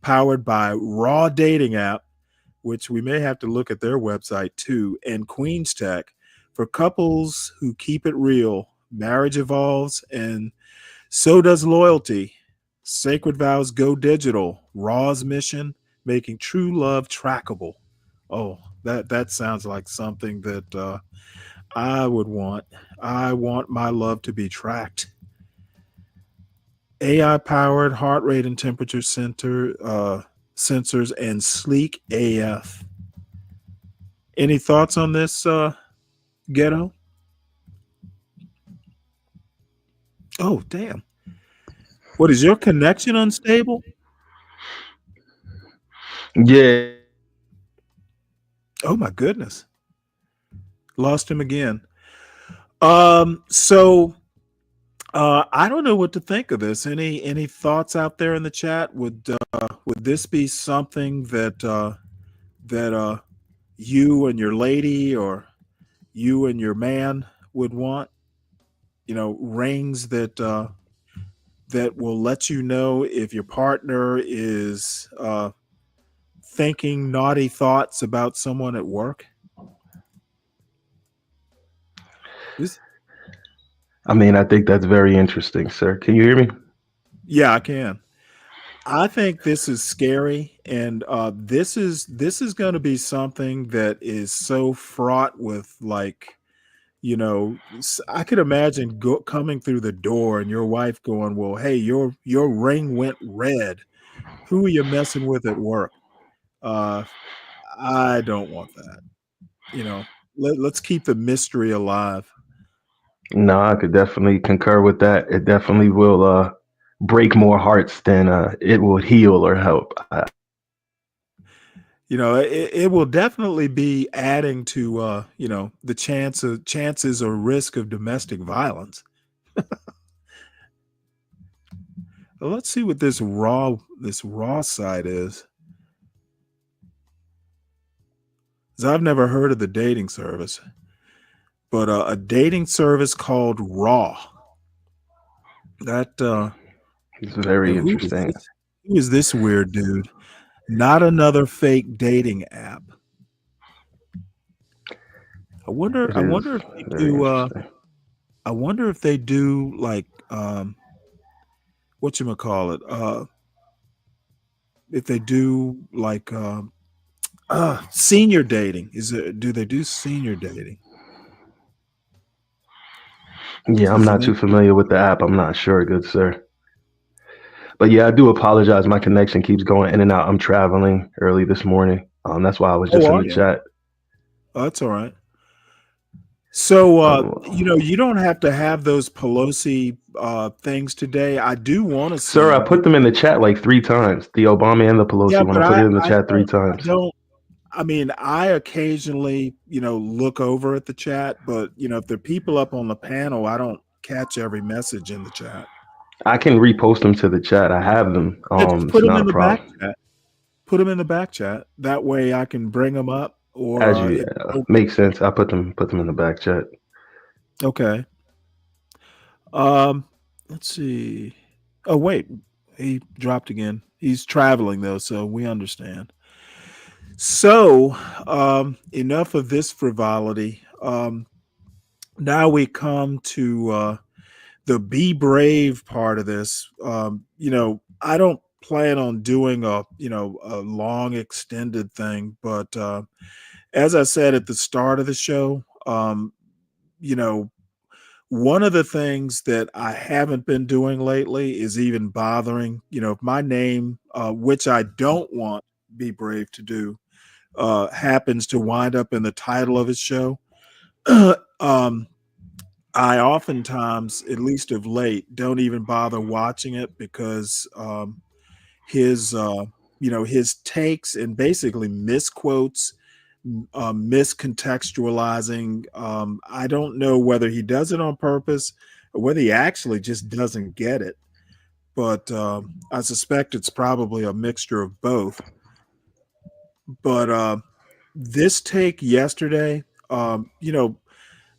Powered by Raw Dating app, which we may have to look at their website too, and Queen's Tech for couples who keep it real. Marriage evolves, and so does loyalty. Sacred Vows go digital. Raw's mission, making true love trackable. Oh, that sounds like something that I would want. I want my love to be tracked. AI powered heart rate and temperature sensors and sleek AF. Any thoughts on this, Ghetto? Oh, damn. What is your connection unstable? Yeah. Oh my goodness. Lost him again. So I don't know what to think of this. Any thoughts out there in the chat? Would this be something that you and your lady or you and your man would want? You know, rings that will let you know if your partner is thinking naughty thoughts about someone at work? I mean, I think that's very interesting, sir. Can you hear me? Yeah, I can. I think this is scary, and this is going to be something that is so fraught with, like, I could imagine coming through the door and your wife going, "Well, hey, your ring went red. Who are you messing with at work?" Uh, I don't want that. Let's keep the mystery alive. No, I could definitely concur with that. It definitely will break more hearts than it will heal or help. It will definitely be adding to the chances or risk of domestic violence. Well, let's see what this raw site is. 'Cause I've never heard of the dating service, but a dating service called Raw. That It's very who is interesting. this? Who is this weird dude? Not another fake dating app. I wonder. It I is wonder if they very do. interesting. I wonder if they do like what you call it. If they do like senior dating. Do they do senior dating? Yeah, I'm Says not too link. familiar with the app. I'm not sure, good sir. But yeah, I do apologize. My connection keeps going in and out. I'm traveling early this morning. That's why I was Oh, just in are the you? chat. Oh, that's all right. So, Um, you don't have to have those Pelosi things today. I do want to Sir, see. I put them in the chat like 3 times. The Obama and the Yeah, Pelosi one. I but put I, it in the I chat three don't, I times. don't, I mean, I occasionally, look over at the chat, but, if there are people up on the panel, I don't catch every message in the chat. I can repost them to the chat. I have them. Yeah, just put It's them not in a the back problem. chat. Put them in the back chat. That way I can bring them up or, As you makes sense. I put them in the back chat. okay. Let's see. Oh, wait, he dropped again. He's traveling though, so we understand. So, enough of this frivolity. Now we come to the be brave part of this. I don't plan on doing a long extended thing, but as I said at the start of the show, you know, one of the things that I haven't been doing lately is even bothering, if my name, which I don't want Be Brave to do, happens to wind up in the title of his show. um, I oftentimes, at least of late, don't even bother watching it because his, his takes and basically misquotes, miscontextualizing. I don't know whether he does it on purpose or whether he actually just doesn't get it. But I suspect it's probably a mixture of both. But this take yesterday,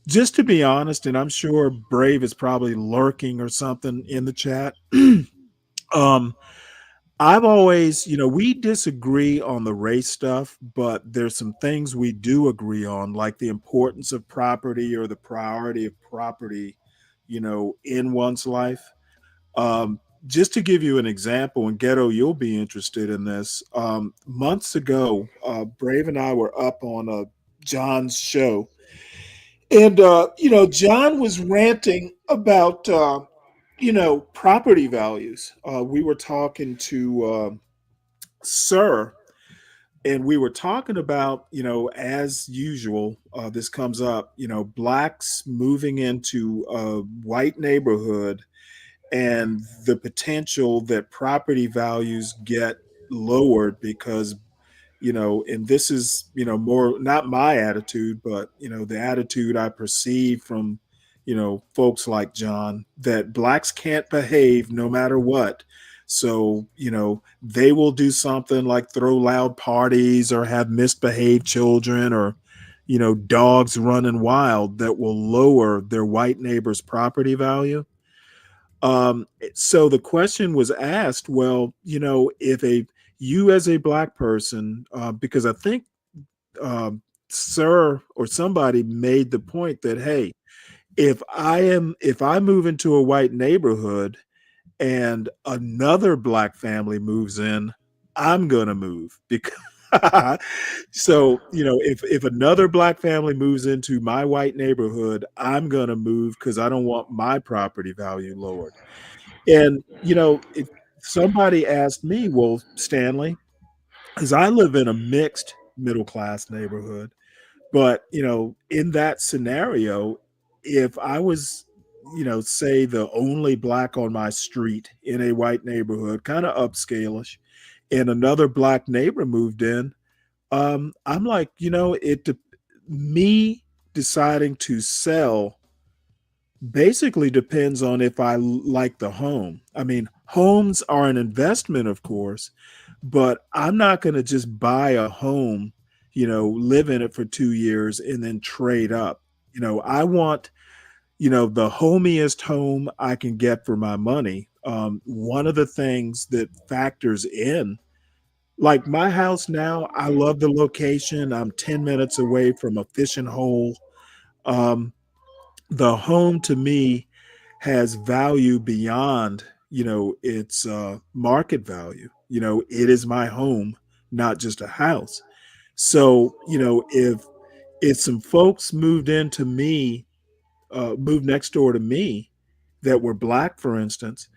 just to be honest, and I'm sure Brave is probably lurking or something in the chat. um, I've always, we disagree on the race stuff, but there's some things we do agree on, like the importance of property or the priority of property, in one's life. Just to give you an example, and Ghetto, you'll be interested in this. Months ago, Brave and I were up on John's show, and John was ranting about property values. We were talking to Sir, and we were talking about, as usual, this comes up, blacks moving into a white neighborhood and the potential that property values get lowered because, and this is, more not my attitude, but, the attitude I perceive from, folks like John, that blacks can't behave no matter what. So, they will do something like throw loud parties or have misbehaved children or, dogs running wild that will lower their white neighbor's property value. So the question was asked, well, if you as a black person, because I think sir or somebody made the point that, hey, if I move into a white neighborhood and another black family moves in, I'm gonna move because so if another black family moves into my white neighborhood, I'm gonna move because I don't want my property value lowered. And if somebody asked me, well, Stanley, because I live in a mixed middle class neighborhood, but in that scenario, if I was, say the only black on my street in a white neighborhood, kind of upscalish, and another black neighbor moved in, I'm like, me deciding to sell basically depends on if I like the home. I mean, homes are an investment, of course, but I'm not going to just buy a home, live in it for 2 years and then trade up. I want, the homiest home I can get for my money. One of the things that factors in, like my house now, I love the location. I'm 10 minutes away from a fishing hole. Um, the home to me has value beyond its market value. It is my home, not just a house. So if some folks moved next door to me that were black, for instance,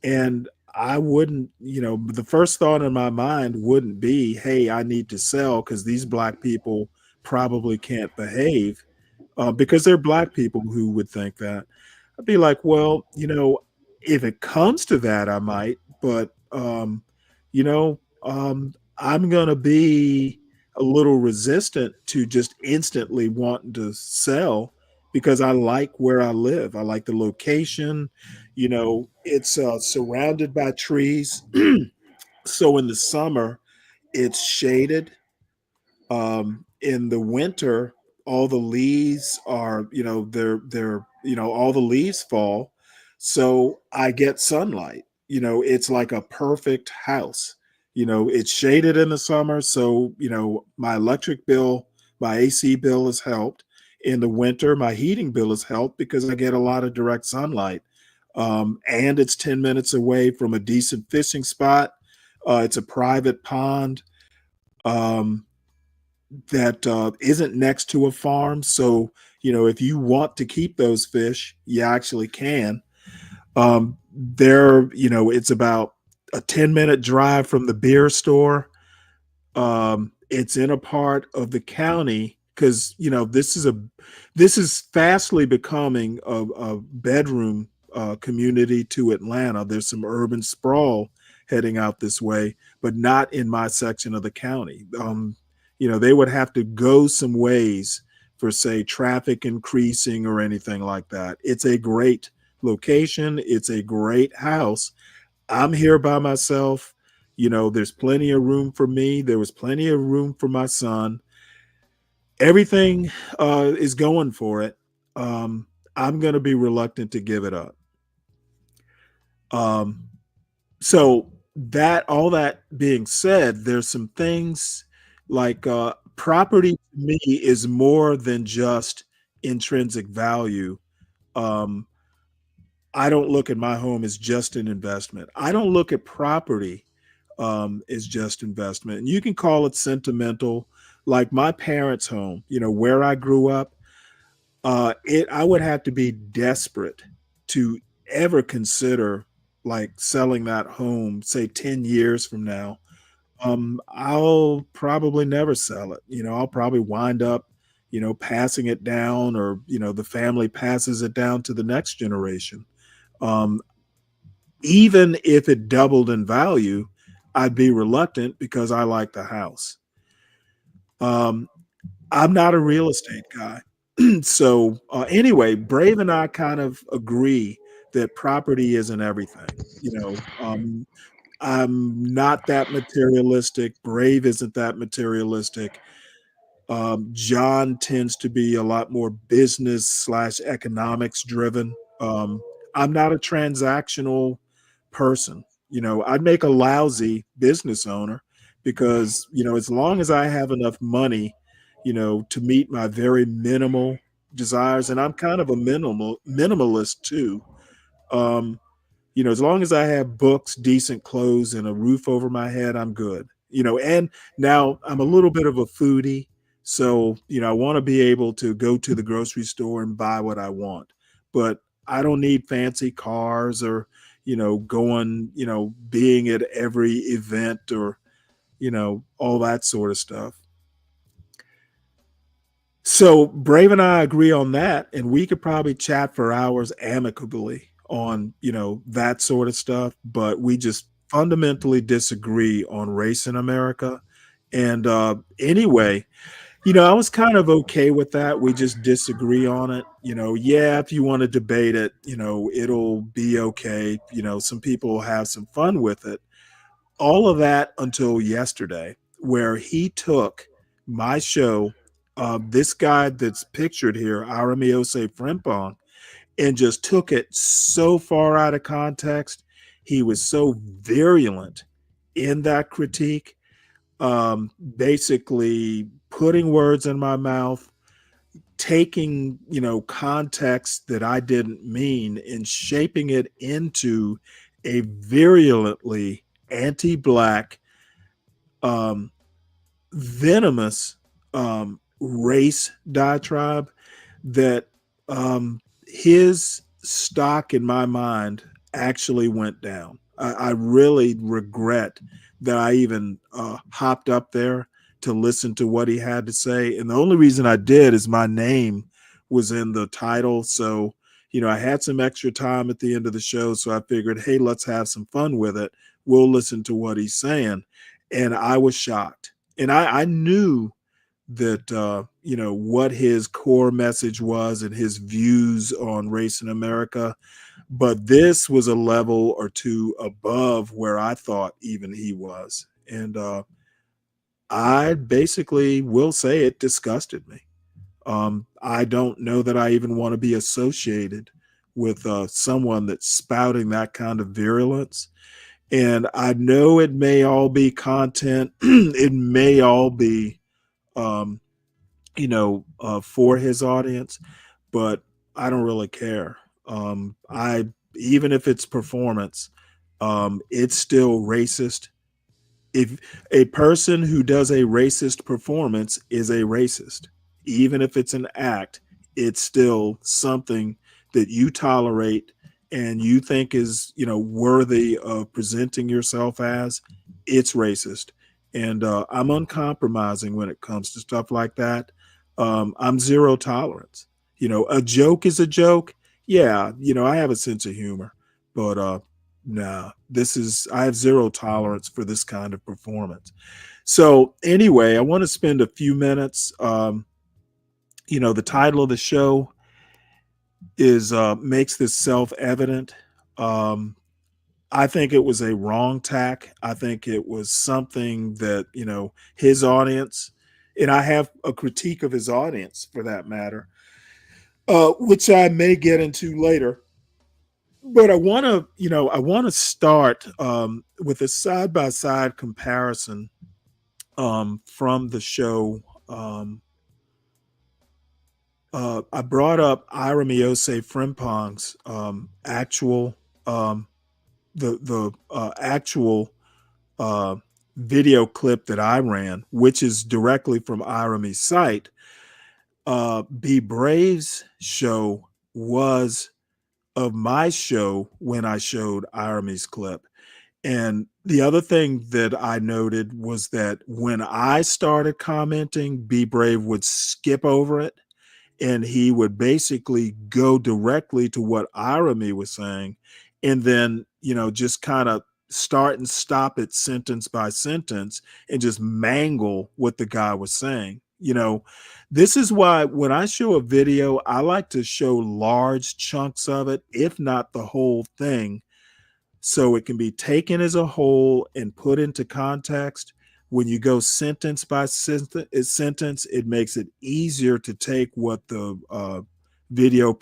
and I wouldn't, the first thought in my mind wouldn't be, hey, I need to sell because these black people probably can't behave, because they're black people who would think that. I'd be like, well, if it comes to that, I might, but I'm gonna be a little resistant to just instantly wanting to sell because I like where I live. I like the location. It's surrounded by trees. So in the summer, it's shaded. In the winter, all the leaves are, all the leaves fall, so I get sunlight. It's like a perfect house. It's shaded in the summer, so my electric bill, my AC bill is helped. In the winter, my heating bill is helped because I get a lot of direct sunlight. And it's 10 minutes away from a decent fishing spot. It's a private pond. Um, that isn't next to a farm. So, if you want to keep those fish, you actually can. It's about a 10-minute drive from the beer store. It's in a part of the county because, this is fastly becoming a bedroom community to Atlanta. There's some urban sprawl heading out this way, but not in my section of the county. They would have to go some ways for, say, traffic increasing or anything like that. It's a great location. It's a great house. I'm here by myself. There's plenty of room for me. There was plenty of room for my son. Everything is going for it. I'm going to be reluctant to give it up. So all that being said, there's some things like property to me is more than just intrinsic value. I don't look at my home as just an investment. I don't look at property as just investment. And you can call it sentimental, like my parents' home, where I grew up. I would have to be desperate to ever consider like selling that home, say 10 years from now. I'll probably never sell it. I'll probably wind up, passing it down, or, the family passes it down to the next generation. Um, Even if it doubled in value, I'd be reluctant because I like the house. I'm not a real estate guy. So anyway, Brave and I kind of agree that property isn't everything. I'm not that materialistic. Brave isn't that materialistic. John tends to be a lot more business/economics driven. I'm not a transactional person. I'd make a lousy business owner because, as long as I have enough money, to meet my very minimal desires, and I'm kind of a minimalist too. Um, as long as I have books, decent clothes, and a roof over my head, I'm good. And now I'm a little bit of a foodie. So, I want to be able to go to the grocery store and buy what I want. But I don't need fancy cars or, going, being at every event or, all that sort of stuff. So Brave and I agree on that, and we could probably chat for hours amicably on, that sort of stuff, but we just fundamentally disagree on race in America. And anyway, I was kind of okay with that. We just disagree on it. Yeah, if you want to debate it, it'll be okay. Some people will have some fun with it. All of that until yesterday, where he took my show, this guy that's pictured here, Aramiose Frimpong, and just took it so far out of context. He was so virulent in that critique, basically putting words in my mouth, taking, context that I didn't mean and shaping it into a virulently anti-black, um, venomous, race diatribe that, his stock in my mind actually went down. I really regret that I even hopped up there to listen to what he had to say. And the only reason I did is my name was in the title. So, I had some extra time at the end of the show. So I figured, hey, let's have some fun with it. We'll listen to what he's saying. And I was shocked. And I knew that, what his core message was and his views on race in America. But this was a level or two above where I thought even he was. And I basically will say it disgusted me. I don't know that I even want to be associated with someone that's spouting that kind of virulence. And I know it may all be content. It may all be, for his audience, but I don't really care. Even if it's performance, it's still racist. If a person who does a racist performance is a racist, even if it's an act, it's still something that you tolerate and you think is, worthy of presenting yourself as. It's racist. And I'm uncompromising when it comes to stuff like that. I'm zero tolerance. A joke is a joke. Yeah, I have a sense of humor, but nah, I have zero tolerance for this kind of performance. So anyway, I want to spend a few minutes. The title of the show is makes this self-evident. I think it was a wrong tack. I think it was something that, his audience, and I have a critique of his audience for that matter, which I may get into later. But I want to start with a side-by-side comparison from the show. I brought up Iramiose Frimpong's actual the actual video clip that I ran, which is directly from Irami's site. Be Brave's show was of my show when I showed Irami's clip. And the other thing that I noted was that when I started commenting, Be Brave would skip over it and he would basically go directly to what Irami was saying and then, just kind of start and stop it sentence by sentence and just mangle what the guy was saying. This is why when I show a video, I like to show large chunks of it, if not the whole thing, so it can be taken as a whole and put into context. When you go sentence by sentence, it makes it easier to take what the video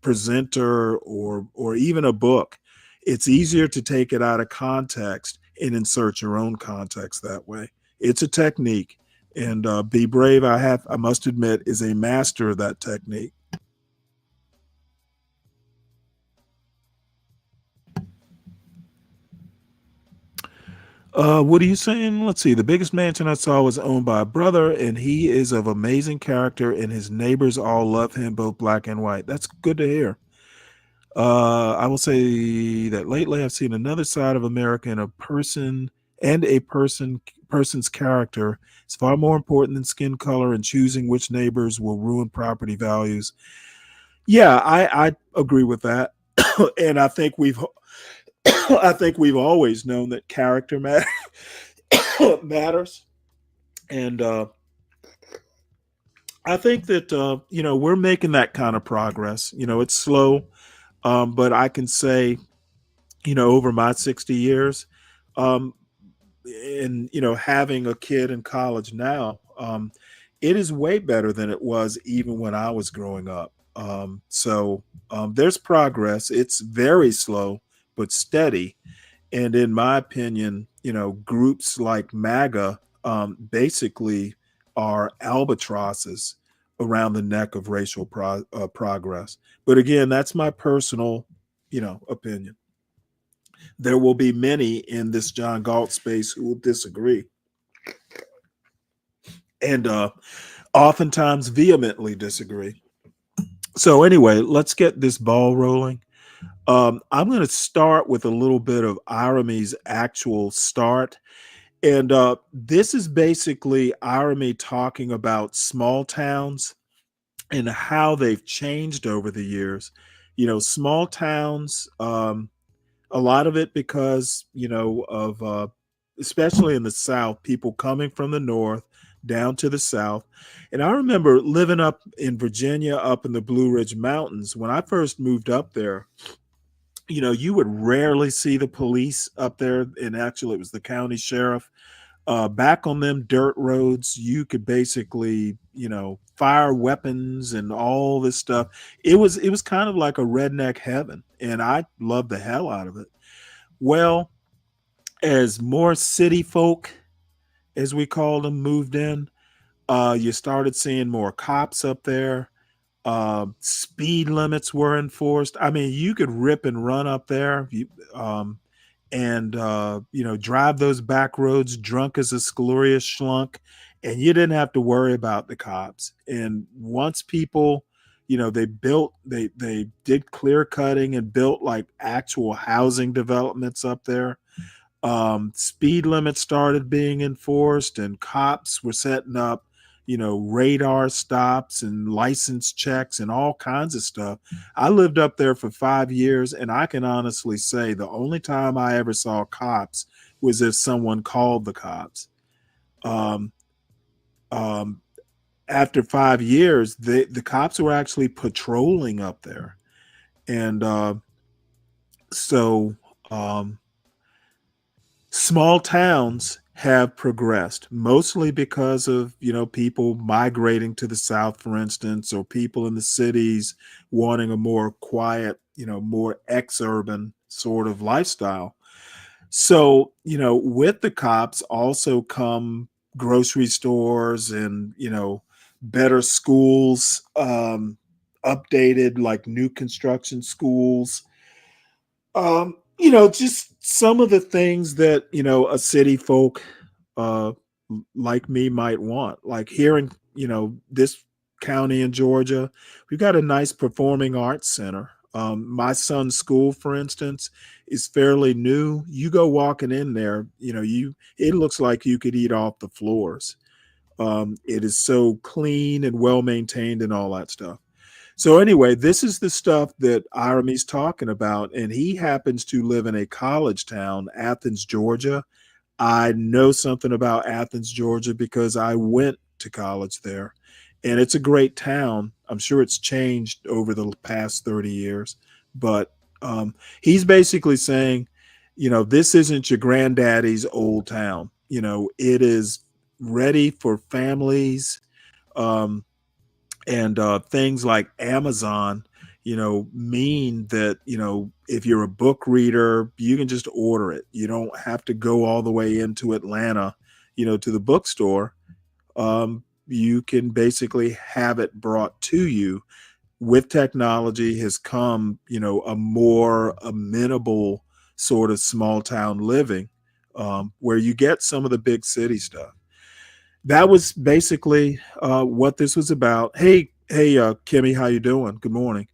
presenter or even a book, it's easier to take it out of context and insert your own context that way. It's a technique. And Be Brave, I must admit, is a master of that technique. What are you saying? Let's see. The biggest mansion I saw was owned by a brother, and he is of amazing character, and his neighbors all love him, both black and white. That's good to hear. I will say that lately I've seen another side of America in a person and a person's character. It's far more important than skin color and choosing which neighbors will ruin property values. Yeah, I agree with that. And I think we've always known that character matters. And I think that we're making that kind of progress. It's slow, but I can say, over my 60 years, um, and having a kid in college now, it is way better than it was even when I was growing up. So there's progress. It's very slow but steady. And in my opinion, groups like MAGA basically are albatrosses around the neck of racial progress. But again, that's my personal, opinion. There will be many in this John Galt space who will disagree, and oftentimes vehemently disagree. So anyway, let's get this ball rolling. I'm going to start with a little bit of Iramy's actual start. And this is basically Iramy talking about small towns and how they've changed over the years. Small towns, a lot of it because, of especially in the South, people coming from the North down to the South. And I remember living up in Virginia, up in the Blue Ridge Mountains. When I first moved up there, you would rarely see the police up there. And actually, it was the county sheriff. Back on them dirt roads, you could basically, fire weapons and all this stuff. It was kind of like a redneck heaven, and I loved the hell out of it. Well, as more city folk, as we called them, moved in, you started seeing more cops up there. Speed limits were enforced. I mean, you could rip and run up there. And drive those back roads drunk as a scalorious schlunk, and you didn't have to worry about the cops. And once people, they did clear cutting and built like actual housing developments up there. Speed limits started being enforced, and cops were setting up radar stops and license checks and all kinds of stuff. I lived up there for 5 years, and I can honestly say the only time I ever saw cops was if someone called the cops. Um, um, After 5 years, the cops were actually patrolling up there. And so small towns have progressed mostly because of people migrating to the South, for instance, or people in the cities wanting a more quiet, more ex-urban sort of lifestyle. So with the cops also come grocery stores and better schools, updated like new construction schools, just some of the things that, a city folk uh, like me might want. Like here in, this county in Georgia, we've got a nice performing arts center. My son's school, for instance, is fairly new. You go walking in there, it looks like you could eat off the floors. It is so clean and well maintained and all that stuff. So anyway, this is the stuff that Iramy's talking about, and he happens to live in a college town, Athens, Georgia. I know something about Athens, Georgia, because I went to college there, and it's a great town. I'm sure it's changed over the past 30 years, but he's basically saying, this isn't your granddaddy's old town. It is ready for families. And things like Amazon, mean that, if you're a book reader, you can just order it. You don't have to go all the way into Atlanta, to the bookstore. You can basically have it brought to you. With technology has come, a more amenable sort of small town living, where you get some of the big city stuff. That was basically what this was about. Hey, Kimmy, how you doing? Good morning.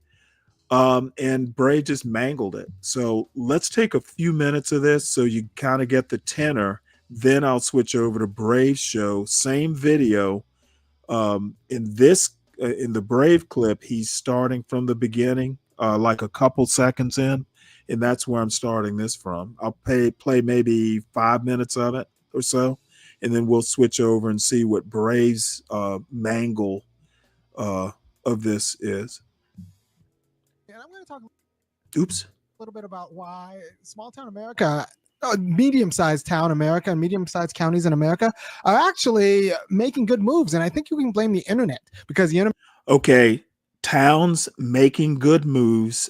And Bray just mangled it. So let's take a few minutes of this so you kind of get the tenor. Then I'll switch over to Brave's show. Same video. In the Brave clip, he's starting from the beginning, like a couple seconds in, and that's where I'm starting this from. I'll play maybe 5 minutes of it or so, and then we'll switch over and see what Brave's mangle of this is. And I'm going to talk Oops. a little bit about why small town America, medium-sized town America and medium-sized counties in America are actually making good moves. And I think you can blame the internet because the internet. Okay, towns making good moves.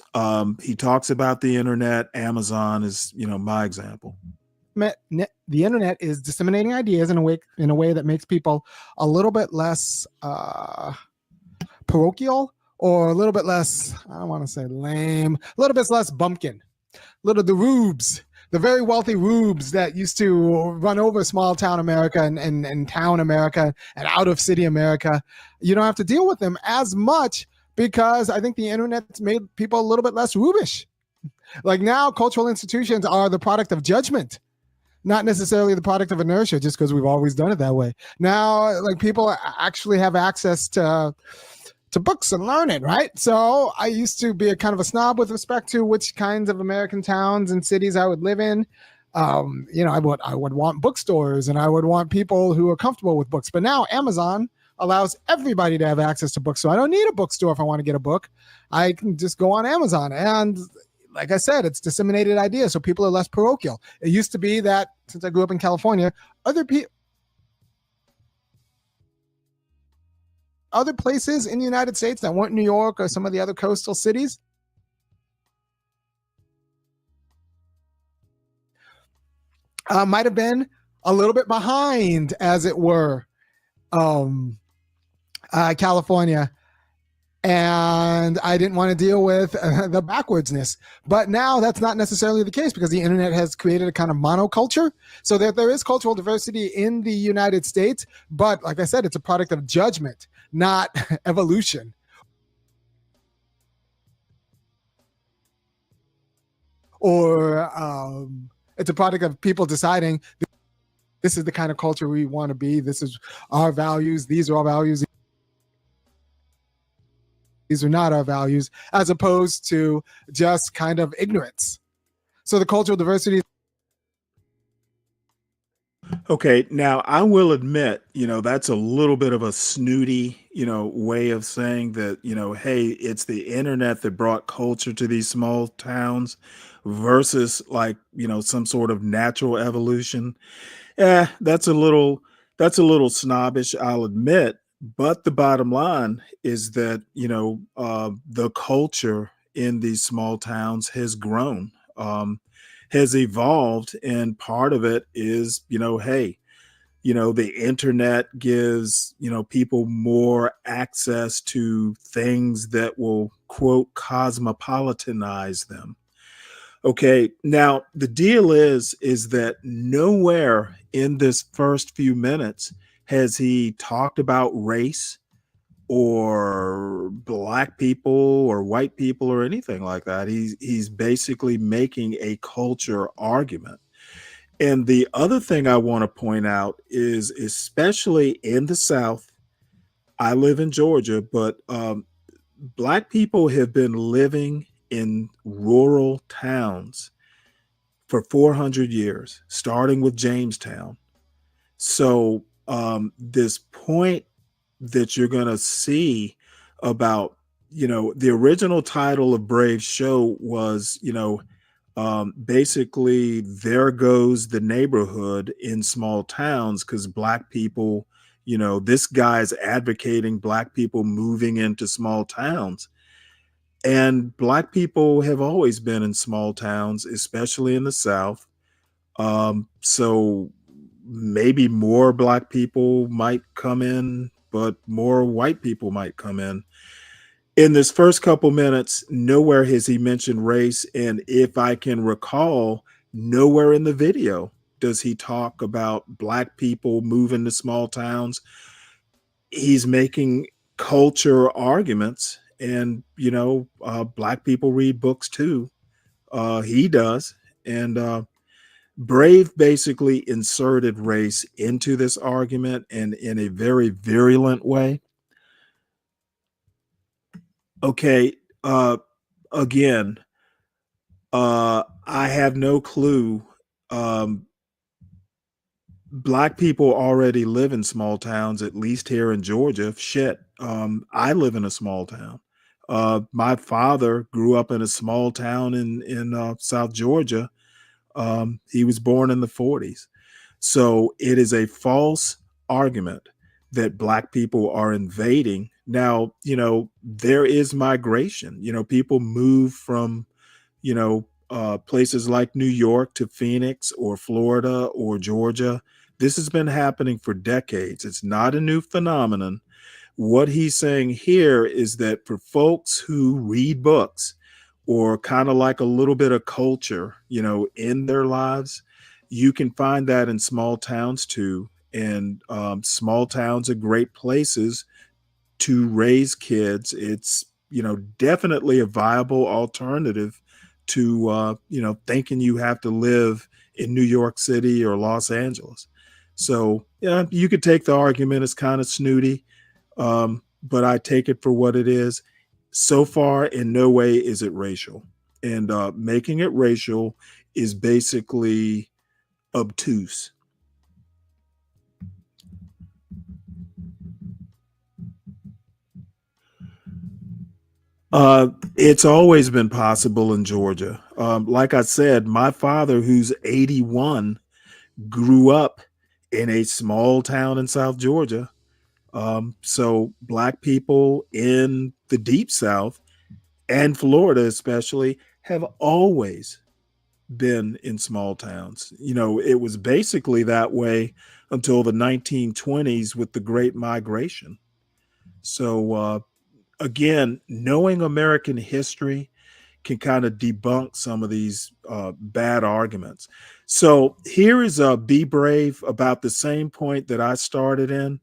He talks about the internet. Amazon is, my example. The internet is disseminating ideas in a way that makes people a little bit less parochial, or a little bit less, I don't want to say lame, a little bit less bumpkin, the rubes, the very wealthy rubes that used to run over small town America and town America and out of city America. You don't have to deal with them as much because I think the internet's made people a little bit less rubish. Like now, cultural institutions are the product of judgment, not necessarily the product of inertia, just because we've always done it that way. Now, like people actually have access to books and learning, right? So I used to be a kind of a snob with respect to which kinds of American towns and cities I would live in. I would want bookstores and I would want people who are comfortable with books. But now Amazon allows everybody to have access to books. So I don't need a bookstore if I want to get a book. I can just go on Amazon. And like I said, it's disseminated ideas. So people are less parochial. It used to be that since I grew up in California, other places in the United States that weren't New York or some of the other coastal cities might have been a little bit behind, as it were, California. And I didn't want to deal with the backwardsness. But now that's not necessarily the case because the internet has created a kind of monoculture. So that there is cultural diversity in the United States. But like I said, it's a product of judgment, not evolution. Or it's a product of people deciding this is the kind of culture we want to be. This is our values. These are our values. These are not our values, as opposed to just kind of ignorance. So the cultural diversity. Okay, now I will admit, that's a little bit of a snooty, way of saying that, hey, it's the internet that brought culture to these small towns versus like, some sort of natural evolution. That's a little snobbish, I'll admit. But the bottom line is that, the culture in these small towns has grown, has evolved. And part of it is, hey, the internet gives, people more access to things that will, quote, cosmopolitanize them. Okay, now the deal is that nowhere in this first few minutes has he talked about race or black people or white people or anything like that. He's basically making a culture argument. And the other thing I want to point out is, especially in the South, I live in Georgia, but black people have been living in rural towns for 400 years, starting with Jamestown. So this point that you're going to see about, the original title of Brave's show was, basically there goes the neighborhood in small towns because black people, this guy's advocating black people moving into small towns. And Black people have always been in small towns, especially in the South. So maybe more Black people might come in, but more white people might come in. In this first couple minutes, nowhere has he mentioned race. And if I can recall, nowhere in the video does he talk about Black people moving to small towns. He's making culture arguments. And, Black people read books too. He does. And Brave basically inserted race into this argument and in a very virulent way. Okay. Again, I have no clue. Black people already live in small towns, at least here in Georgia. Shit. I live in a small town. My father grew up in a small town in South Georgia. He was born in the 40s. So it is a false argument that Black people are invading. Now, there is migration. People move from, places like New York to Phoenix or Florida or Georgia. This has been happening for decades. It's not a new phenomenon. What he's saying here is that for folks who read books or kind of like a little bit of culture, in their lives, you can find that in small towns too. And small towns are great places to raise kids. It's, definitely a viable alternative to, thinking you have to live in New York City or Los Angeles. So, yeah, you could take the argument as kind of snooty, but I take it for what it is. So far, in no way is it racial. And making it racial is basically obtuse. It's always been possible in Georgia. Like I said, my father, who's 81, grew up in a small town in South Georgia. So Black people in the deep South and Florida especially have always been in small towns. It was basically that way until the 1920s with the Great Migration. So again, knowing American history can kind of debunk some of these bad arguments. So here is Be Brave about the same point that I started in.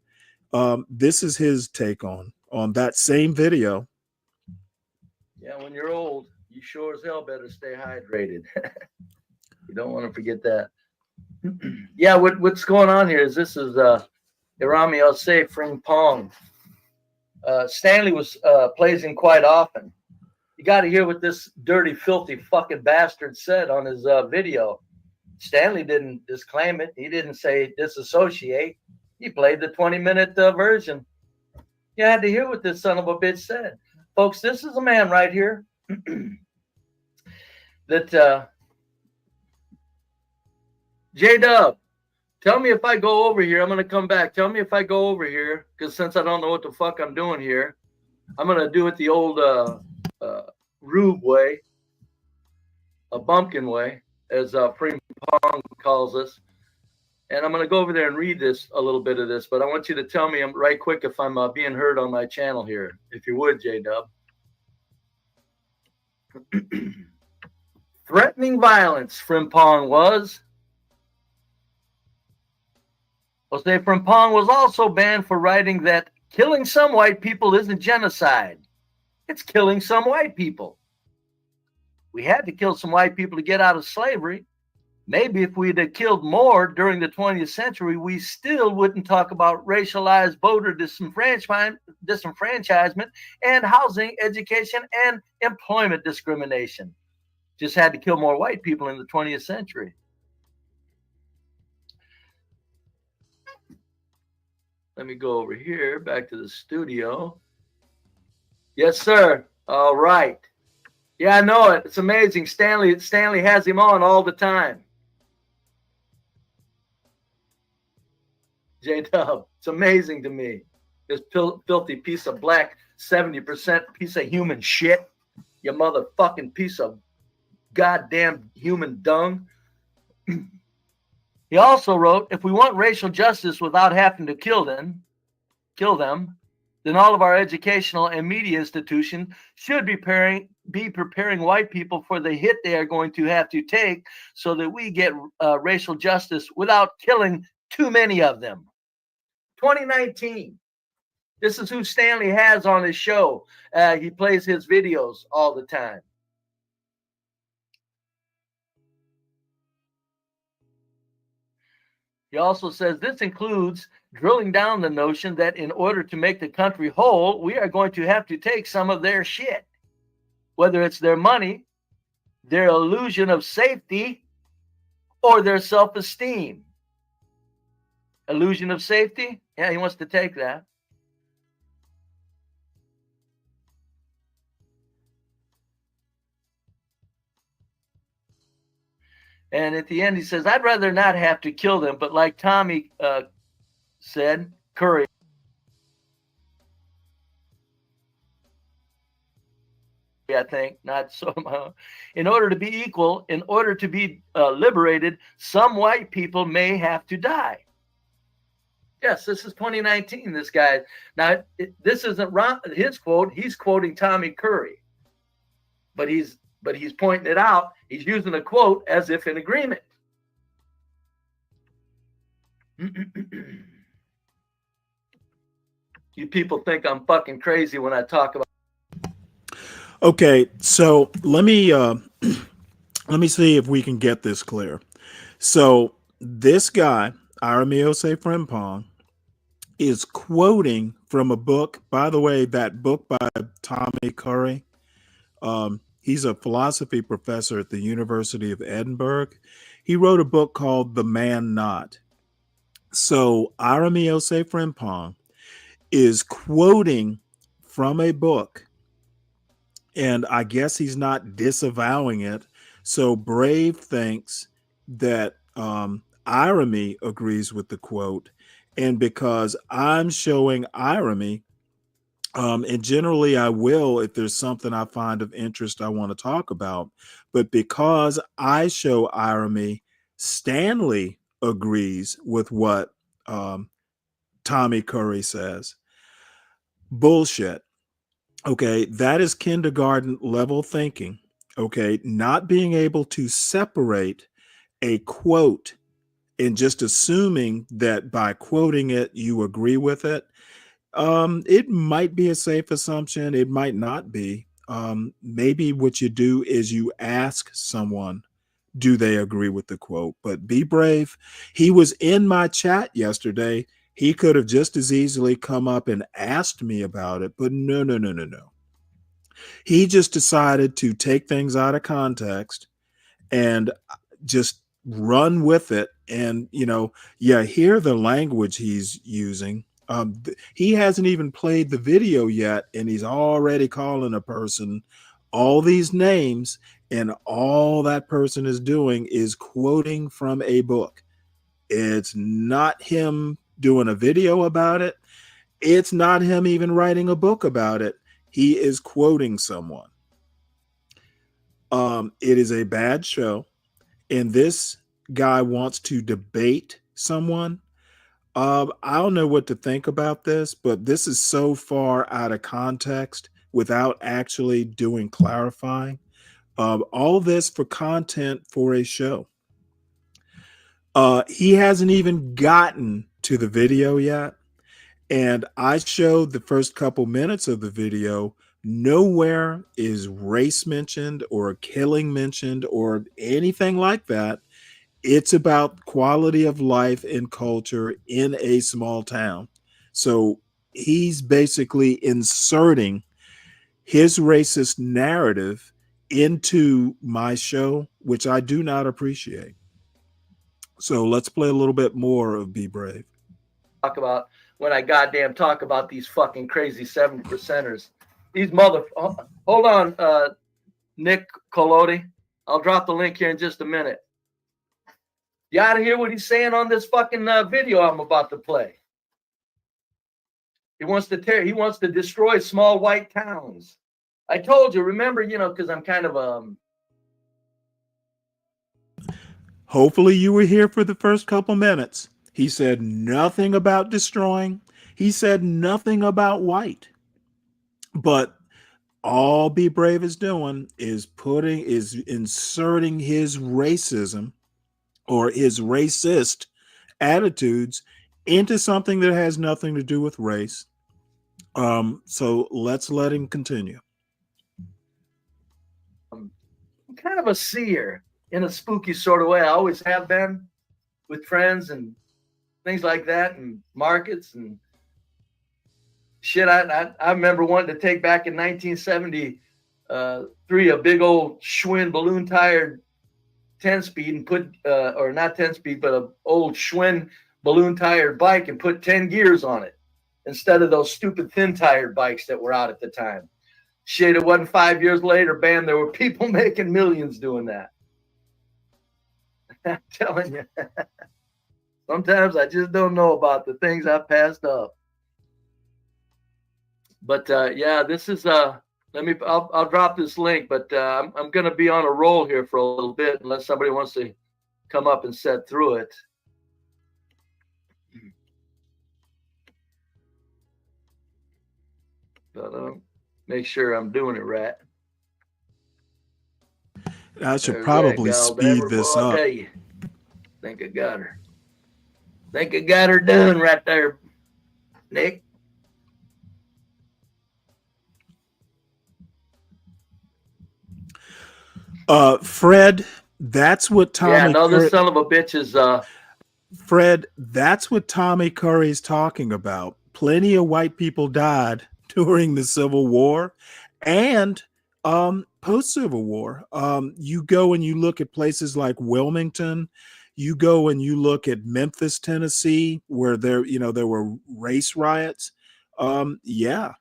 This is his take on that same video. Yeah, when you're old, you sure as hell better stay hydrated. You don't want to forget that. Yeah, what's going on here is this is Irami Osei Frimpong. Stanley was plays quite often. You got to hear what this dirty, filthy fucking bastard said on his video. Stanley didn't disclaim it. He didn't say disassociate. He played the 20-minute version. You had to hear what this son of a bitch said. Folks, this is a man right here that J-Dub, tell me if I go over here. I'm going to come back. Tell me if I go over here, because since I don't know what the fuck I'm doing here, I'm going to do it the old Rube way, a bumpkin way, as Pring Pong calls us. And I'm going to go over there and read this, a little bit of this, but I want you to tell me right quick if I'm being heard on my channel here, if you would, J-Dub. Threatening violence, Frimpong was. Jose Frimpong was also banned for writing that killing some white people isn't genocide. It's killing some white people. We had to kill some white people to get out of slavery. Maybe if we'd have killed more during the 20th century, we still wouldn't talk about racialized voter disenfranchisement and housing, education, and employment discrimination. Just had to kill more white people in the 20th century. Let me go over here, back to the studio. Yes, sir. All right. Yeah, I know it. It's amazing. Stanley has him on all the time. J-Dub, it's amazing to me. This filthy piece of black 70% piece of human shit. You motherfucking piece of goddamn human dung. He also wrote, if we want racial justice without having to kill them, then all of our educational and media institutions should be preparing white people for the hit they are going to have to take so that we get racial justice without killing too many of them. 2019. This is who Stanley has on his show. He plays his videos all the time. He also says this includes drilling down the notion that in order to make the country whole, we are going to have to take some of their shit, whether it's their money, their illusion of safety, or their self-esteem. Illusion of safety? Yeah, he wants to take that. And at the end, he says, I'd rather not have to kill them, but like Tommy said, Curry, I think, not so. In order to be equal, in order to be liberated, some white people may have to die. Yes, this is 2019, this guy. Now, this isn't his quote. He's quoting Tommy Curry. But he's pointing it out. He's using a quote as if in agreement. You people think I'm fucking crazy when I talk about. Okay, so let me see if we can get this clear. So this guy, Aramio Frimpong, is quoting from a book. By the way, that book by Tommy Curry. He's a philosophy professor at the University of Edinburgh. He wrote a book called The Man Not. So Aramio Frimpong is quoting from a book, and I guess he's not disavowing it. So Brave thinks that Irony agrees with the quote, and because I'm showing Irony, and generally I will if there's something I find of interest I want to talk about, but because I show Irony, Stanley agrees with what Tommy Curry says. Bullshit. Okay, that is kindergarten level thinking. Okay, not being able to separate a quote and just assuming that by quoting it, you agree with it. It might be a safe assumption. It might not be. Maybe what you do is you ask someone, do they agree with the quote? But be brave. He was in my chat yesterday. He could have just as easily come up and asked me about it, but no. He just decided to take things out of context and just run with it. And, hear the language he's using. He hasn't even played the video yet, and he's already calling a person all these names, and all that person is doing is quoting from a book. It's not him doing a video about it. It's not him even writing a book about it. He is quoting someone. It is a bad show, and this guy wants to debate someone. I don't know what to think about this, but this is so far out of context without actually doing clarifying. All this for content for a show. He hasn't even gotten to the video yet. And I showed the first couple minutes of the video. Nowhere is race mentioned or killing mentioned or anything like that. It's about quality of life and culture in a small town. So he's basically inserting his racist narrative into my show, which I do not appreciate. So let's play a little bit more of Be Brave. Talk about when I goddamn talk about these fucking crazy 7%ers. These hold on, Nick Colodi. I'll drop the link here in just a minute. You ought to hear what he's saying on this fucking video I'm about to play. He wants to destroy small white towns. I told you, remember, because I'm kind of Hopefully you were here for the first couple minutes. He said nothing about destroying. He said nothing about white. But all Be Brave is doing is inserting his racism or his racist attitudes into something that has nothing to do with race. So let's let him continue. I'm kind of a seer in a spooky sort of way. I always have been with friends and things like that, and markets and shit. I remember wanting to take back in 1973 a big old Schwinn balloon tired 10-speed and put or not 10-speed, but a old Schwinn balloon tired bike and put 10 gears on it instead of those stupid thin tired bikes that were out at the time. Shit, it wasn't 5 years later, bam, there were people making millions doing that. I'm telling you. Sometimes I just don't know about the things I passed up. But yeah, this is I'll drop this link, but I'm going to be on a roll here for a little bit unless somebody wants to come up and set through it. But make sure I'm doing it right. I should probably speed this up. Think I got her. Think I got her done right there, Nick. Fred, that's what Tommy. Yeah, no, this son of a bitch is. Fred, that's what Tommy Curry's talking about. Plenty of white people died during the Civil War, and post-Civil War. You go and you look at places like Wilmington. You go and you look at Memphis, Tennessee, where there were race riots. Yeah.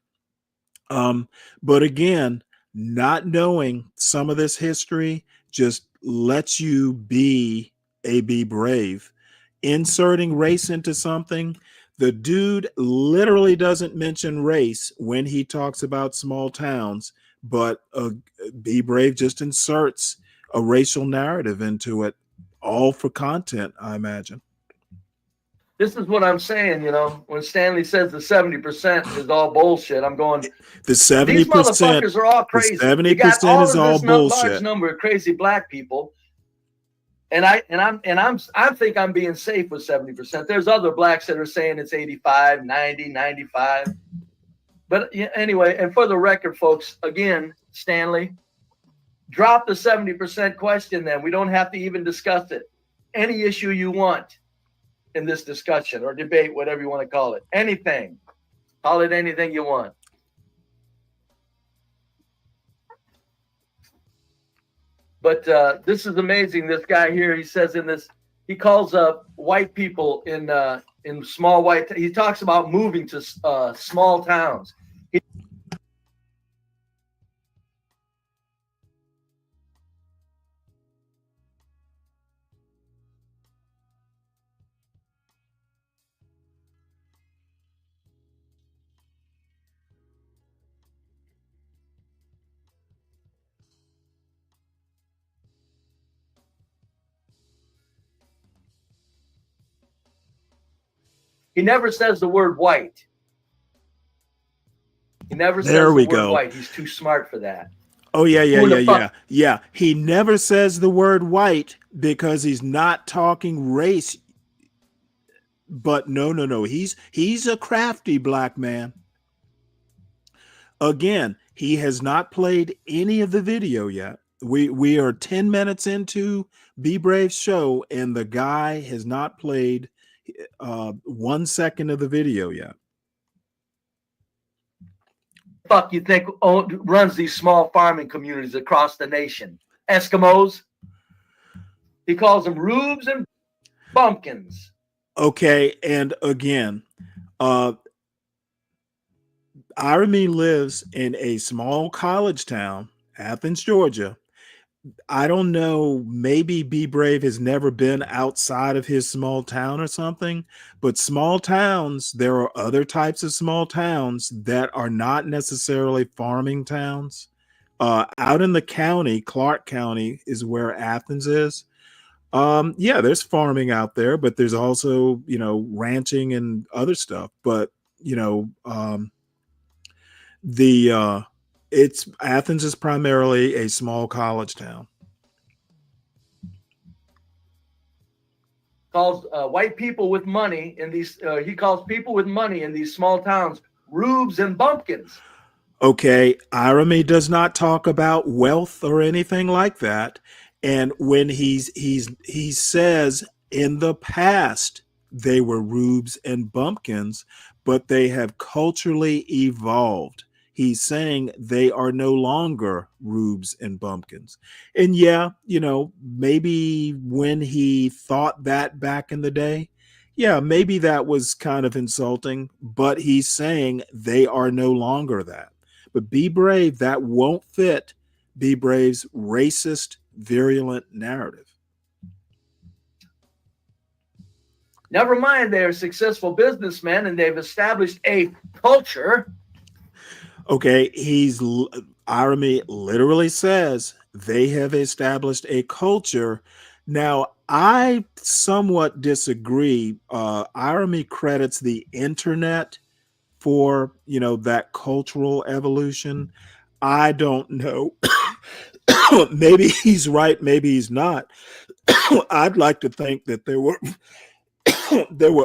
But again, not knowing some of this history just lets you be brave. Inserting race into something, the dude literally doesn't mention race when he talks about small towns, but Be Brave just inserts a racial narrative into it, all for content, I imagine. This is what I'm saying, when Stanley says the 70% is all bullshit, I'm going, the 70%, these motherfuckers are all crazy. 70% is all bullshit. Large number of crazy black people. And I think I'm being safe with 70%. There's other blacks that are saying it's 85, 90, 95. But anyway, and for the record, folks, again, Stanley, drop the 70% question then. We don't have to even discuss it. Any issue you want in this discussion or debate, whatever you want to call it. Anything. Call it anything you want. But this is amazing. This guy here, he says he calls up white people in small white. He talks about moving to small towns. He never says the word white. He never says the word white. He's too smart for that. Oh, yeah. He never says the word white because he's not talking race. But no. He's a crafty black man. Again, he has not played any of the video yet. We are 10 minutes into Be Brave's show, and the guy has not played 1 second of the video yet. Fuck you think runs these small farming communities across the nation? Eskimos. He calls them rubes and bumpkins. Okay, and again, Irene lives in a small college town, Athens, Georgia. I don't know, maybe Be Brave has never been outside of his small town or something, but small towns, there are other types of small towns that are not necessarily farming towns. Out in the county, Clark County is where Athens is. Yeah, there's farming out there, but there's also, ranching and other stuff. But, the it's Athens is primarily a small college town. Calls white people with money in these. He calls people with money in these small towns rubes and bumpkins. Okay, Irami does not talk about wealth or anything like that. And when he says in the past they were rubes and bumpkins, but they have culturally evolved. He's saying they are no longer rubes and bumpkins. And yeah, maybe when he thought that back in the day, yeah, maybe that was kind of insulting, but he's saying they are no longer that. But Be Brave, that won't fit Be Brave's racist, virulent narrative. Never mind, they are successful businessmen and they've established a culture. Okay, Irami literally says they have established a culture. Now, I somewhat disagree. Irami credits the internet for, that cultural evolution. I don't know. Maybe he's right, maybe he's not. I'd like to think that there were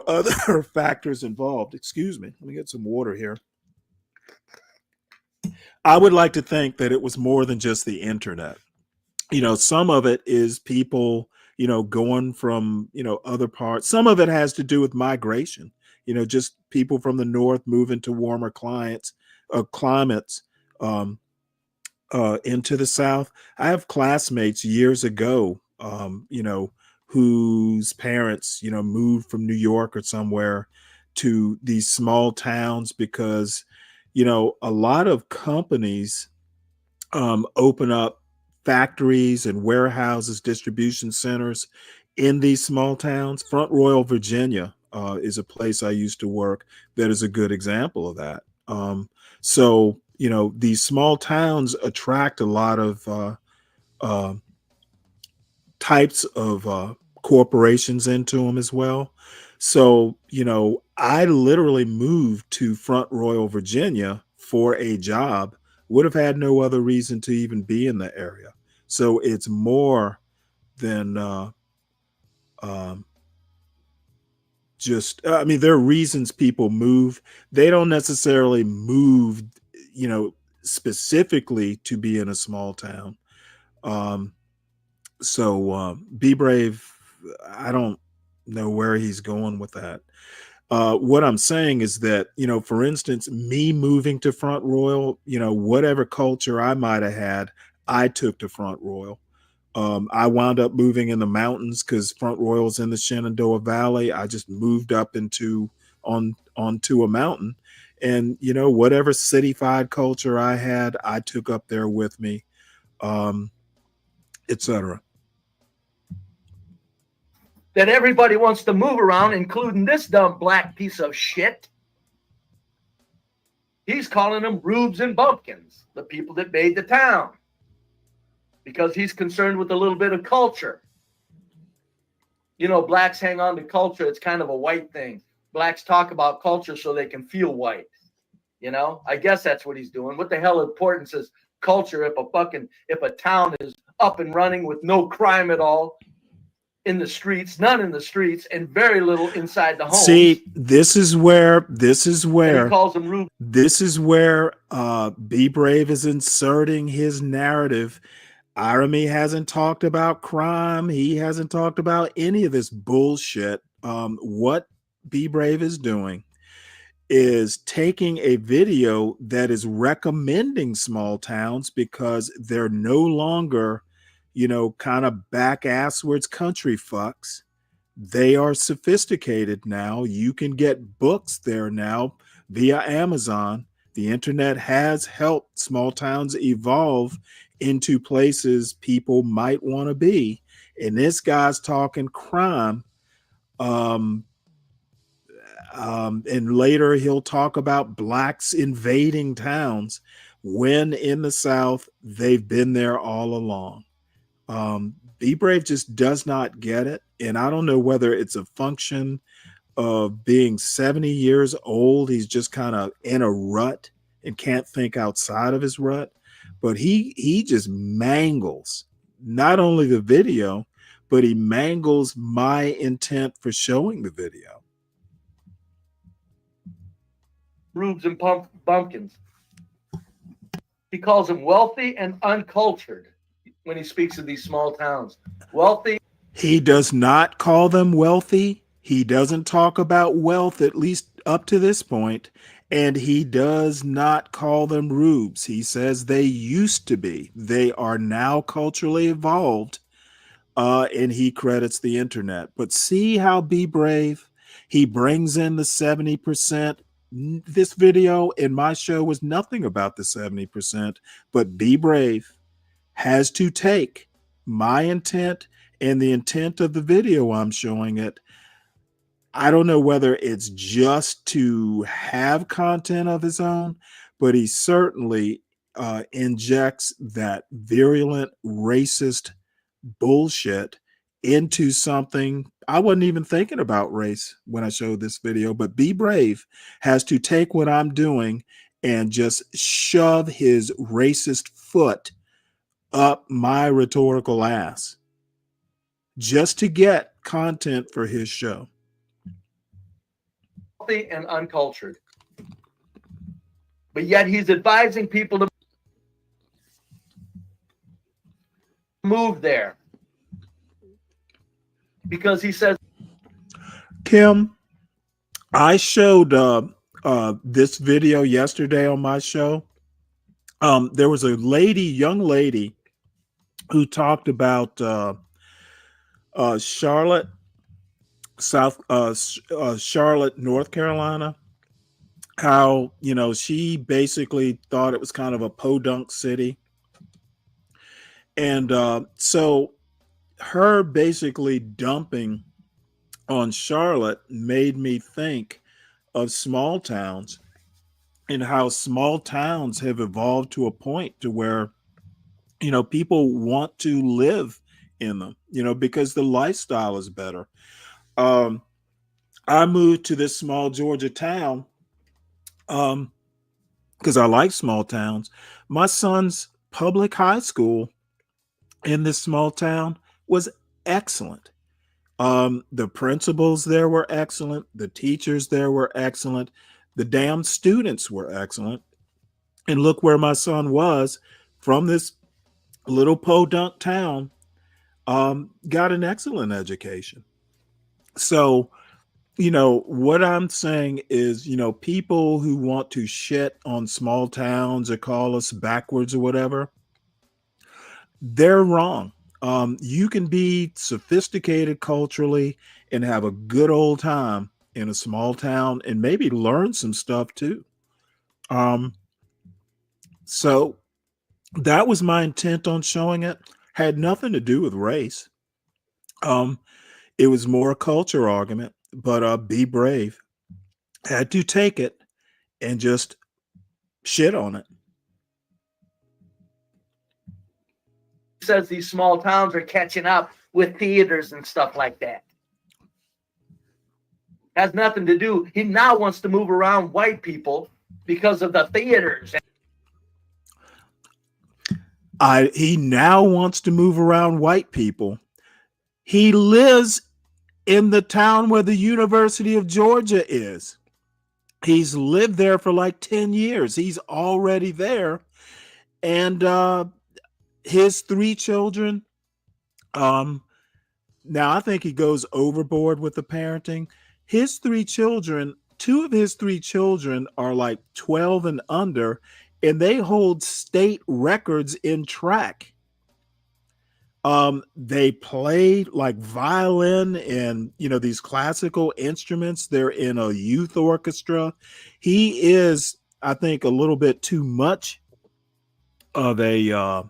other factors involved. Excuse me. Let me get some water here. I would like to think that it was more than just the internet. Some of it is people, going from, other parts. Some of it has to do with migration, just people from the north moving to warmer climates, into the South. I have classmates years ago, whose parents, moved from New York or somewhere to these small towns because, a lot of companies open up factories and warehouses, distribution centers in these small towns. Front Royal, Virginia is a place I used to work that is a good example of that. So, these small towns attract a lot of types of corporations into them as well. So, I literally moved to Front Royal, Virginia for a job, would have had no other reason to even be in the area. So it's more than there are reasons people move. They don't necessarily move, specifically to be in a small town. So Be Brave, I don't know where he's going with that. What I'm saying is that, for instance, me moving to Front Royal, whatever culture I might have had, I took to Front Royal. I wound up moving in the mountains because Front Royal's in the Shenandoah Valley. I just moved up onto a mountain, and whatever cityfied culture I had, I took up there with me, etc. That everybody wants to move around, including this dumb black piece of shit. He's calling them rubes and bumpkins, the people that made the town, because he's concerned with a little bit of culture. Blacks hang on to culture. It's kind of a white thing. Blacks talk about culture so they can feel white. I guess that's what he's doing. What the hell importance is culture if a town is up and running with no crime at all in the streets, none in the streets, and very little inside the home? See, this is where And he calls them rubes. This is where Be Brave is inserting his narrative. Irami hasn't talked about crime. He hasn't talked about any of this bullshit. What Be Brave is doing is taking a video that is recommending small towns because they're no longer, kind of back-asswards country fucks. They are sophisticated now. You can get books there now via Amazon. The internet has helped small towns evolve into places people might want to be. And this guy's talking crime. And later he'll talk about blacks invading towns. When in the South, they've been there all along. Be Brave just does not get it. And I don't know whether it's a function of being 70 years old. He's just kind of in a rut and can't think outside of his rut. But he just mangles not only the video, but he mangles my intent for showing the video. Rubes and bumpkins. He calls them wealthy and uncultured when he speaks of these small towns. Wealthy. He does not call them wealthy. He doesn't talk about wealth, at least up to this point. And he does not call them rubes. He says they used to be. They are now culturally evolved. And he credits the internet. But see how Be Brave, he brings in the 70%. This video in my show was nothing about the 70%, but Be Brave has to take my intent and the intent of the video I'm showing it. I don't know whether it's just to have content of his own, but he certainly injects that virulent, racist bullshit into something. I wasn't even thinking about race when I showed this video, but Be Brave has to take what I'm doing and just shove his racist foot up my rhetorical ass just to get content for his show. Wealthy and uncultured. But yet he's advising people to move there because he says, Kim, I showed this video yesterday on my show. There was a young lady who talked about Charlotte, Charlotte, North Carolina. How, she basically thought it was kind of a podunk city. And so her basically dumping on Charlotte made me think of small towns and how small towns have evolved to a point to where, people want to live in them, because the lifestyle is better. I moved to this small Georgia town because I like small towns. My son's public high school in this small town was excellent. The principals there were excellent. The teachers there were excellent. The damn students were excellent. And look where my son was from this little podunk town, got an excellent education. So, what I'm saying is, people who want to shit on small towns or call us backwards or whatever, they're wrong. You can be sophisticated culturally and have a good old time in a small town and maybe learn some stuff too. So that was my intent on showing it. Had nothing to do with race. It was more a culture argument, but Be Brave had to take it and just shit on it. Says these small towns are catching up with theaters and stuff like that. Has nothing to do. He now wants to move around white people because of the theaters. He now wants to move around white people. He lives in the town where the University of Georgia is. He's lived there for like 10 years. He's already there. And his 3 children, now I think he goes overboard with the parenting. His 3 children, 2 of his 3 children are like 12 and under, and they hold state records in track. They play like violin and, these classical instruments. They're in a youth orchestra. He is, I think, a little bit too much of a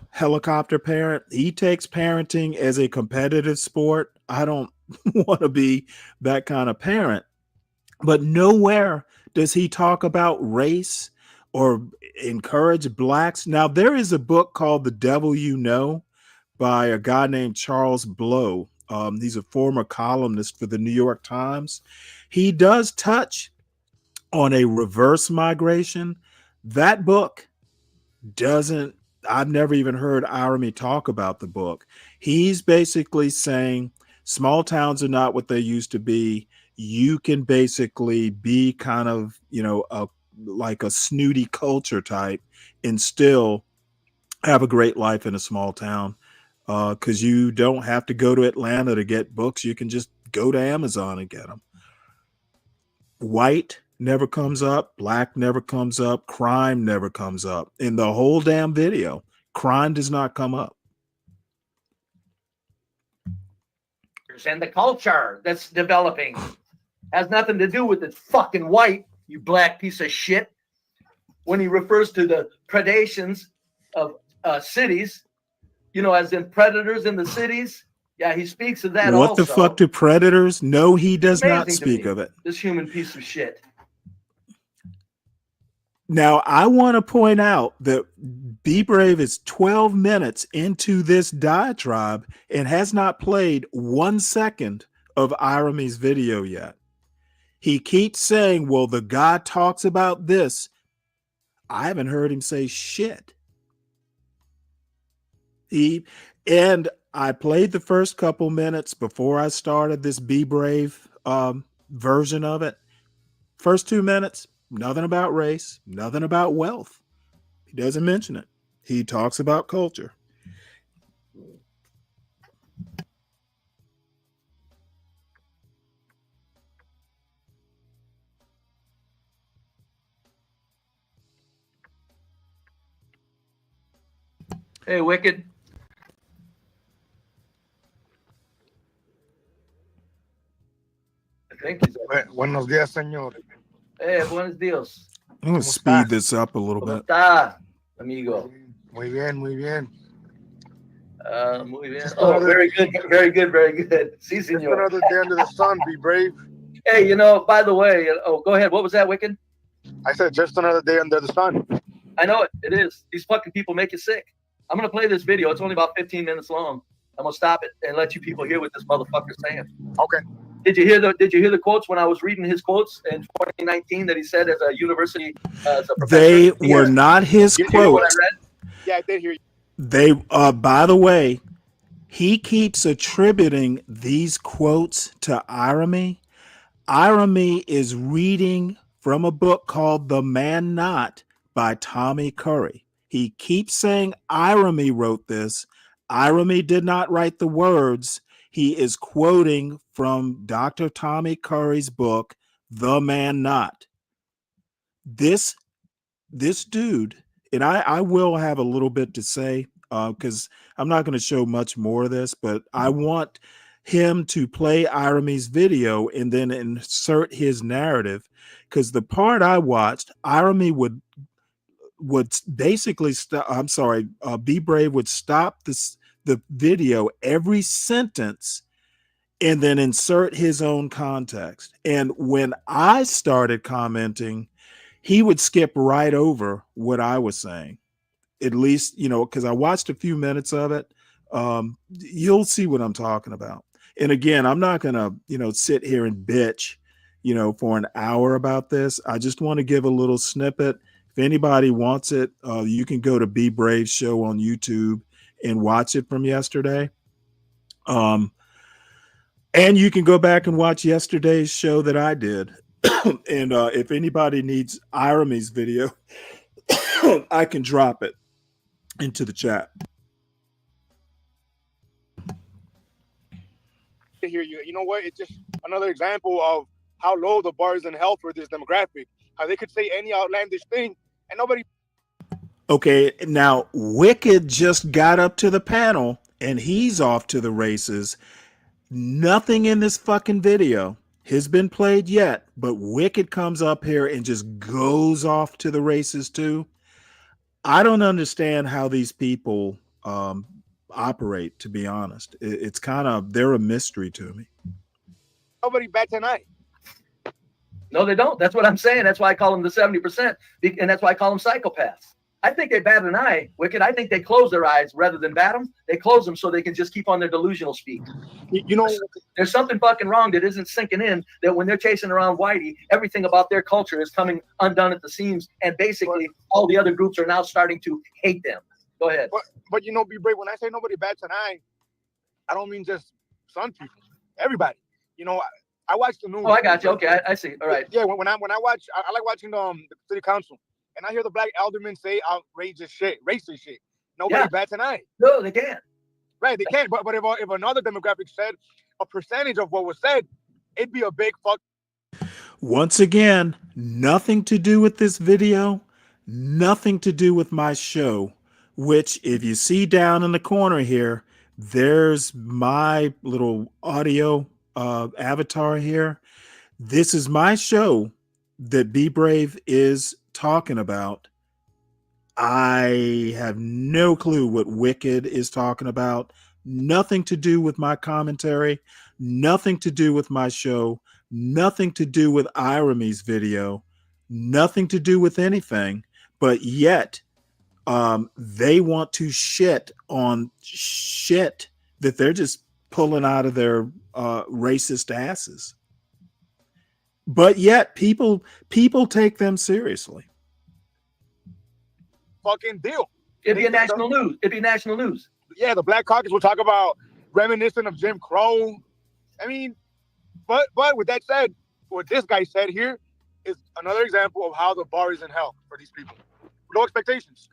helicopter parent. He takes parenting as a competitive sport. I don't want to be that kind of parent. But nowhere does he talk about race or encourage blacks. Now, there is a book called The Devil You Know by a guy named Charles Blow. He's a former columnist for the New York Times. He does touch on a reverse migration. That book doesn't, I've never even heard Irami talk about the book. He's basically saying small towns are not what they used to be. You can basically be kind of, like a snooty culture type and still have a great life in a small town. Because you don't have to go to Atlanta to get books. You can just go to Amazon and get them. White never comes up. Black never comes up. Crime never comes up. In the whole damn video, crime does not come up. And the culture that's developing has nothing to do with it. Fucking white, you black piece of shit. When he refers to the predations of cities, as in predators in the cities. Yeah, he speaks of that What also. the fuck do predators? No, he does not Amazing to speak me, of it. This human piece of shit. Now, I want to point out that Be Brave is 12 minutes into this diatribe and has not played 1 second of Irami's video yet. He keeps saying, well, the guy talks about this. I haven't heard him say shit. And I played the first couple minutes before I started this Be Brave version of it. First 2 minutes, nothing about race, nothing about wealth. He doesn't mention it. He talks about culture. Hey, Wicked. I think he's Buenos días, señor. Hey, buenos dias. I'm going to speed this up a little bit. Está, amigo? Muy bien, muy bien. Muy bien. Oh, very good, very good, very good. Sí, Just señor. another day under the sun. Be brave. Hey, by the way, go ahead. What was that, Wicked? I said just another day under the sun. I know it. It is. These fucking people make you sick. I'm going to play this video. It's only about 15 minutes long. I'm going to stop it and let you people hear what this motherfucker's saying. Okay. Did you hear the quotes when I was reading his quotes in 2019 that he said as a university as a professor? They were not his You hear what I quotes. read? Yeah, I did hear you. They, by the way, he keeps attributing these quotes to Irami. Irami is reading from a book called The Man Not by Tommy Curry. He keeps saying Irami wrote this. Irami did not write the words. He is quoting from Dr. Tommy Curry's book, The Man Not. This dude, and I will have a little bit to say because I'm not going to show much more of this, but I want him to play Irami's video and then insert his narrative, because the part I watched, Irami would basically stop. I'm sorry, Be Brave would stop the video every sentence and then insert his own context. And when I started commenting, he would skip right over what I was saying. At least, because I watched a few minutes of it. You'll see what I'm talking about. And again, I'm not going to, sit here and bitch, for an hour about this. I just want to give a little snippet. If anybody wants it, you can go to Be Brave show on YouTube and watch it from yesterday. And you can go back and watch yesterday's show that I did. And if anybody needs Irami's video, I can drop it into the chat. I hear you. You know what? It's just another example of how low the bar is in hell for this demographic. How they could say any outlandish thing and nobody. Okay, now Wicked just got up to the panel and he's off to the races. Nothing in this fucking video has been played yet, but Wicked comes up here and just goes off to the races too. I don't understand how these people operate, to be honest. It's kind of, they're a mystery to me. Nobody bats an eye. No, they don't. That's what I'm saying. That's why I call them the 70%, and that's why I call them psychopaths. I think they bat an eye, Wicked. I think they close their eyes rather than bat them. They close them so they can just keep on their delusional speak. You know, there's something fucking wrong that isn't sinking in, that when they're chasing around Whitey, everything about their culture is coming undone at the seams, and basically all the other groups are now starting to hate them. Go ahead. But you know, be brave. When I say nobody bats an eye, I don't mean just some people. Everybody. You know, I watch the news. Oh, I got you. Okay, I see. All right. Yeah, when I watch, I like watching the city council, and I hear the black aldermen say outrageous shit, racist shit. Nobody bats an eye. No, they can't. Right, they can't. But if another demographic said a percentage of what was said, it'd be a big fuck. Once again, nothing to do with this video, nothing to do with my show, which if you see down in the corner here, there's my little audio avatar here. This is my show that Be Brave is talking about. I have no clue what Wicked is talking about. Nothing to do with my commentary, nothing to do with my show, nothing to do with Iramy's video, nothing to do with anything, but yet they want to shit on shit that they're just pulling out of their racist asses. But yet people take them seriously. Fucking deal. It'd be a national news. It'd be national news. Yeah, the Black Caucus will talk about reminiscent of Jim Crow. I mean, but with that said, what this guy said here is another example of how the bar is in hell for these people. No expectations.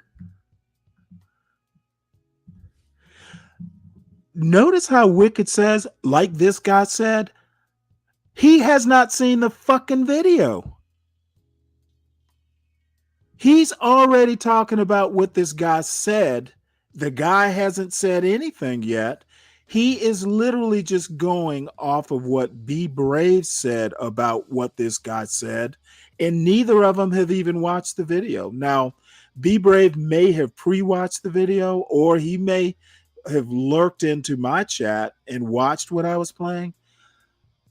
Notice how Wicked says, like this guy said, he has not seen the fucking video. He's already talking about what this guy said. The guy hasn't said anything yet. He is literally just going off of what Be Brave said about what this guy said, and neither of them have even watched the video. Now, Be Brave may have pre-watched the video, or he may have lurked into my chat and watched what I was playing.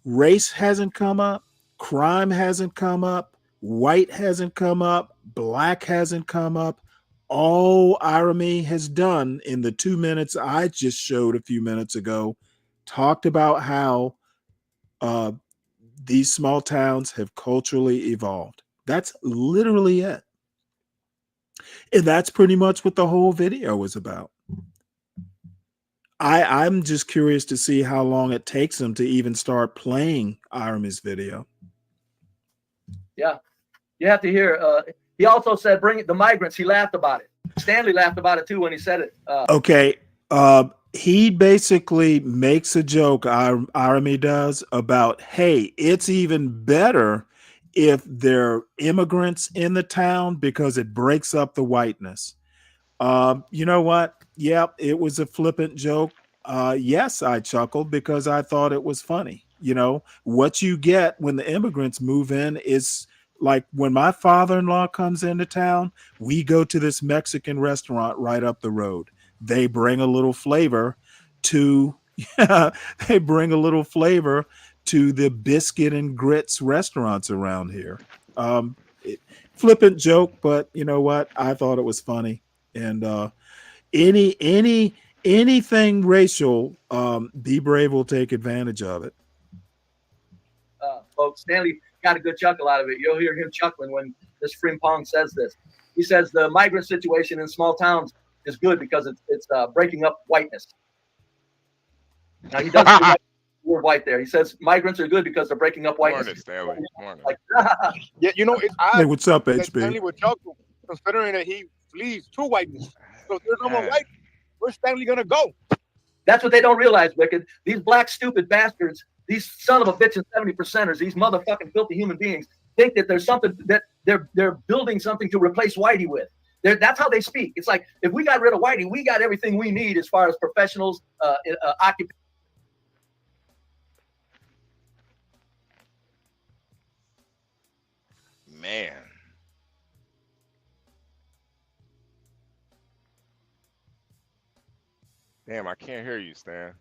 Race hasn't come up. Crime hasn't come up. White hasn't come up. Black hasn't come up. All Iramy has done in the 2 minutes I just showed a few minutes ago, talked about how these small towns have culturally evolved. That's literally it. And that's pretty much what the whole video was about. I'm just curious to see how long it takes them to even start playing Iramy's video. Yeah. You have to hear. He also said, bring the migrants. He laughed about it. Stanley laughed about it too when he said it. Okay. He basically makes a joke, Iramy does, about, hey, it's even better if there are immigrants in the town because it breaks up the whiteness. You know what? Yep, it was a flippant joke. Yes, I chuckled because I thought it was funny. You know, what you get when the immigrants move in is like when my father-in-law comes into town, we go to this Mexican restaurant right up the road. They bring a little flavor to they bring a little flavor to the biscuit and grits restaurants around here. Flippant joke, but you know what? I thought it was funny. And anything racial, Be Brave will take advantage of it. Folks, Stanley got a good chuckle out of it. You'll hear him chuckling when this Frimpong says this. He says the migrant situation in small towns is good because it's breaking up whiteness. Now he doesn't use the word white there. He says migrants are good because they're breaking up whiteness. Morning, Stanley. Morning. Like, yeah, you know, it's odd. Hey, what's up, that HB? Stanley would chuckle, considering that he flees to whiteness. So if there's no more white, where's Stanley gonna go? That's what they don't realize, Wicked. These black stupid bastards, these son of a bitch and 70%ers, these motherfucking filthy human beings, think that there's something that they're building something to replace Whitey with. That's how they speak. It's like, if we got rid of Whitey, we got everything we need as far as professionals, occupations. Man. Damn, I can't hear you, Stan.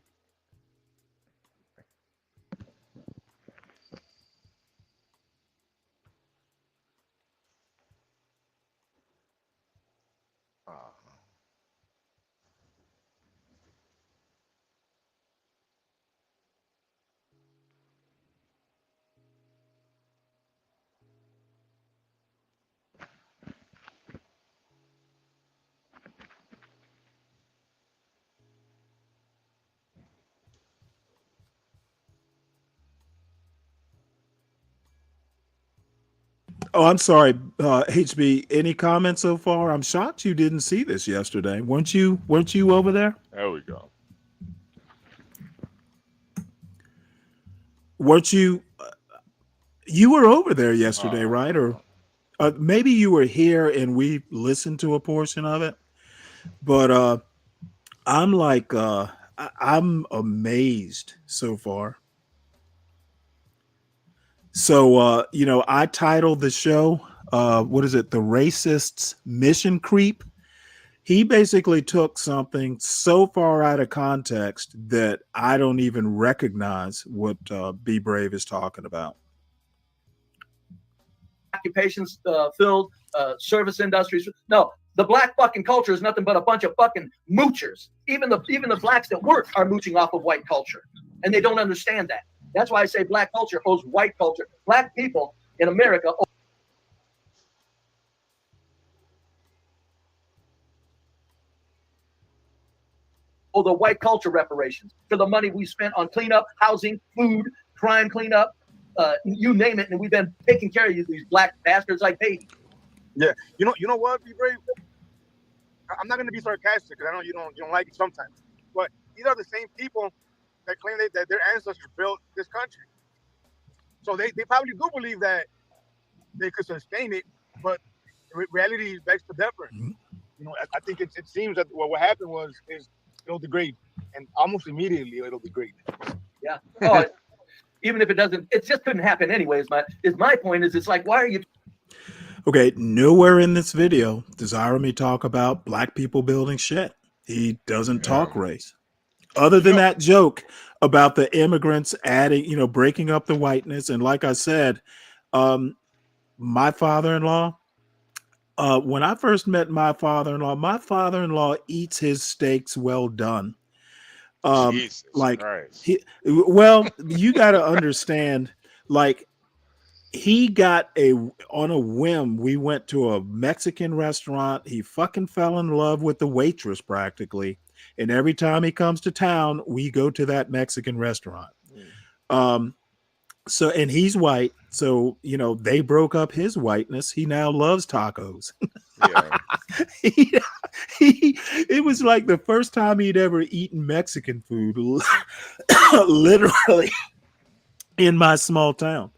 Oh, I'm sorry, HB. Any comments so far? I'm shocked you didn't see this yesterday. Weren't you? Weren't you over there? There we go. Weren't you? You were over there yesterday, right? Or maybe you were here and we listened to a portion of it. But I'm like, I'm amazed so far. So, I titled the show, what is it? The Racist's Mission Creep. He basically took something so far out of context that I don't even recognize what Be Brave is talking about. Occupations filled, service industries. No, the black fucking culture is nothing but a bunch of fucking moochers. Even the blacks that work are mooching off of white culture, and they don't understand that. That's why I say black culture owes white culture. Black people in America owe the white culture reparations for the money we spent on cleanup, housing, food, crime cleanup, you name it, and we've been taking care of these black bastards like babies. Yeah, you know what, Be Brave? I'm not gonna be sarcastic because I know you don't like it sometimes, but these are the same people that claim that their ancestors built this country. So they probably do believe that they could sustain it, but reality begs the difference. I think it seems that what happened is it'll degrade, and almost immediately it'll degrade. Yeah. Oh, even if it doesn't, it just couldn't happen anyways. My point is, it's like, why are you? Okay, nowhere in this video does Irony talk about black people building shit. He doesn't talk race. Other than that joke about the immigrants adding, breaking up the whiteness. And like I said, my father-in-law, when I first met my father-in-law eats his steaks well done. Jesus Christ. You got to understand, like, he got on a whim. We went to a Mexican restaurant. He fucking fell in love with the waitress practically. And every time he comes to town, we go to that Mexican restaurant. So, and he's white. So, they broke up his whiteness. He now loves tacos. Yeah. It was like the first time he'd ever eaten Mexican food, literally in my small town.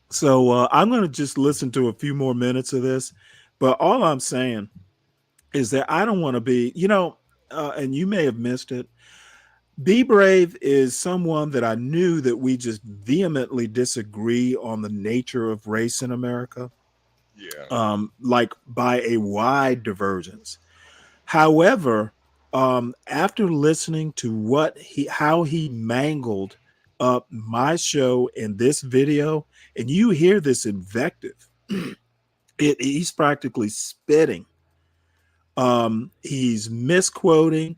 So I'm going to just listen to a few more minutes of this. But all I'm saying is that I don't want to be, and you may have missed it. Be Brave is someone that I knew that we just vehemently disagree on the nature of race in America. Yeah. Like by a wide divergence. However, after listening to how he mangled up my show in this video, and you hear this invective, he's practically spitting. He's misquoting.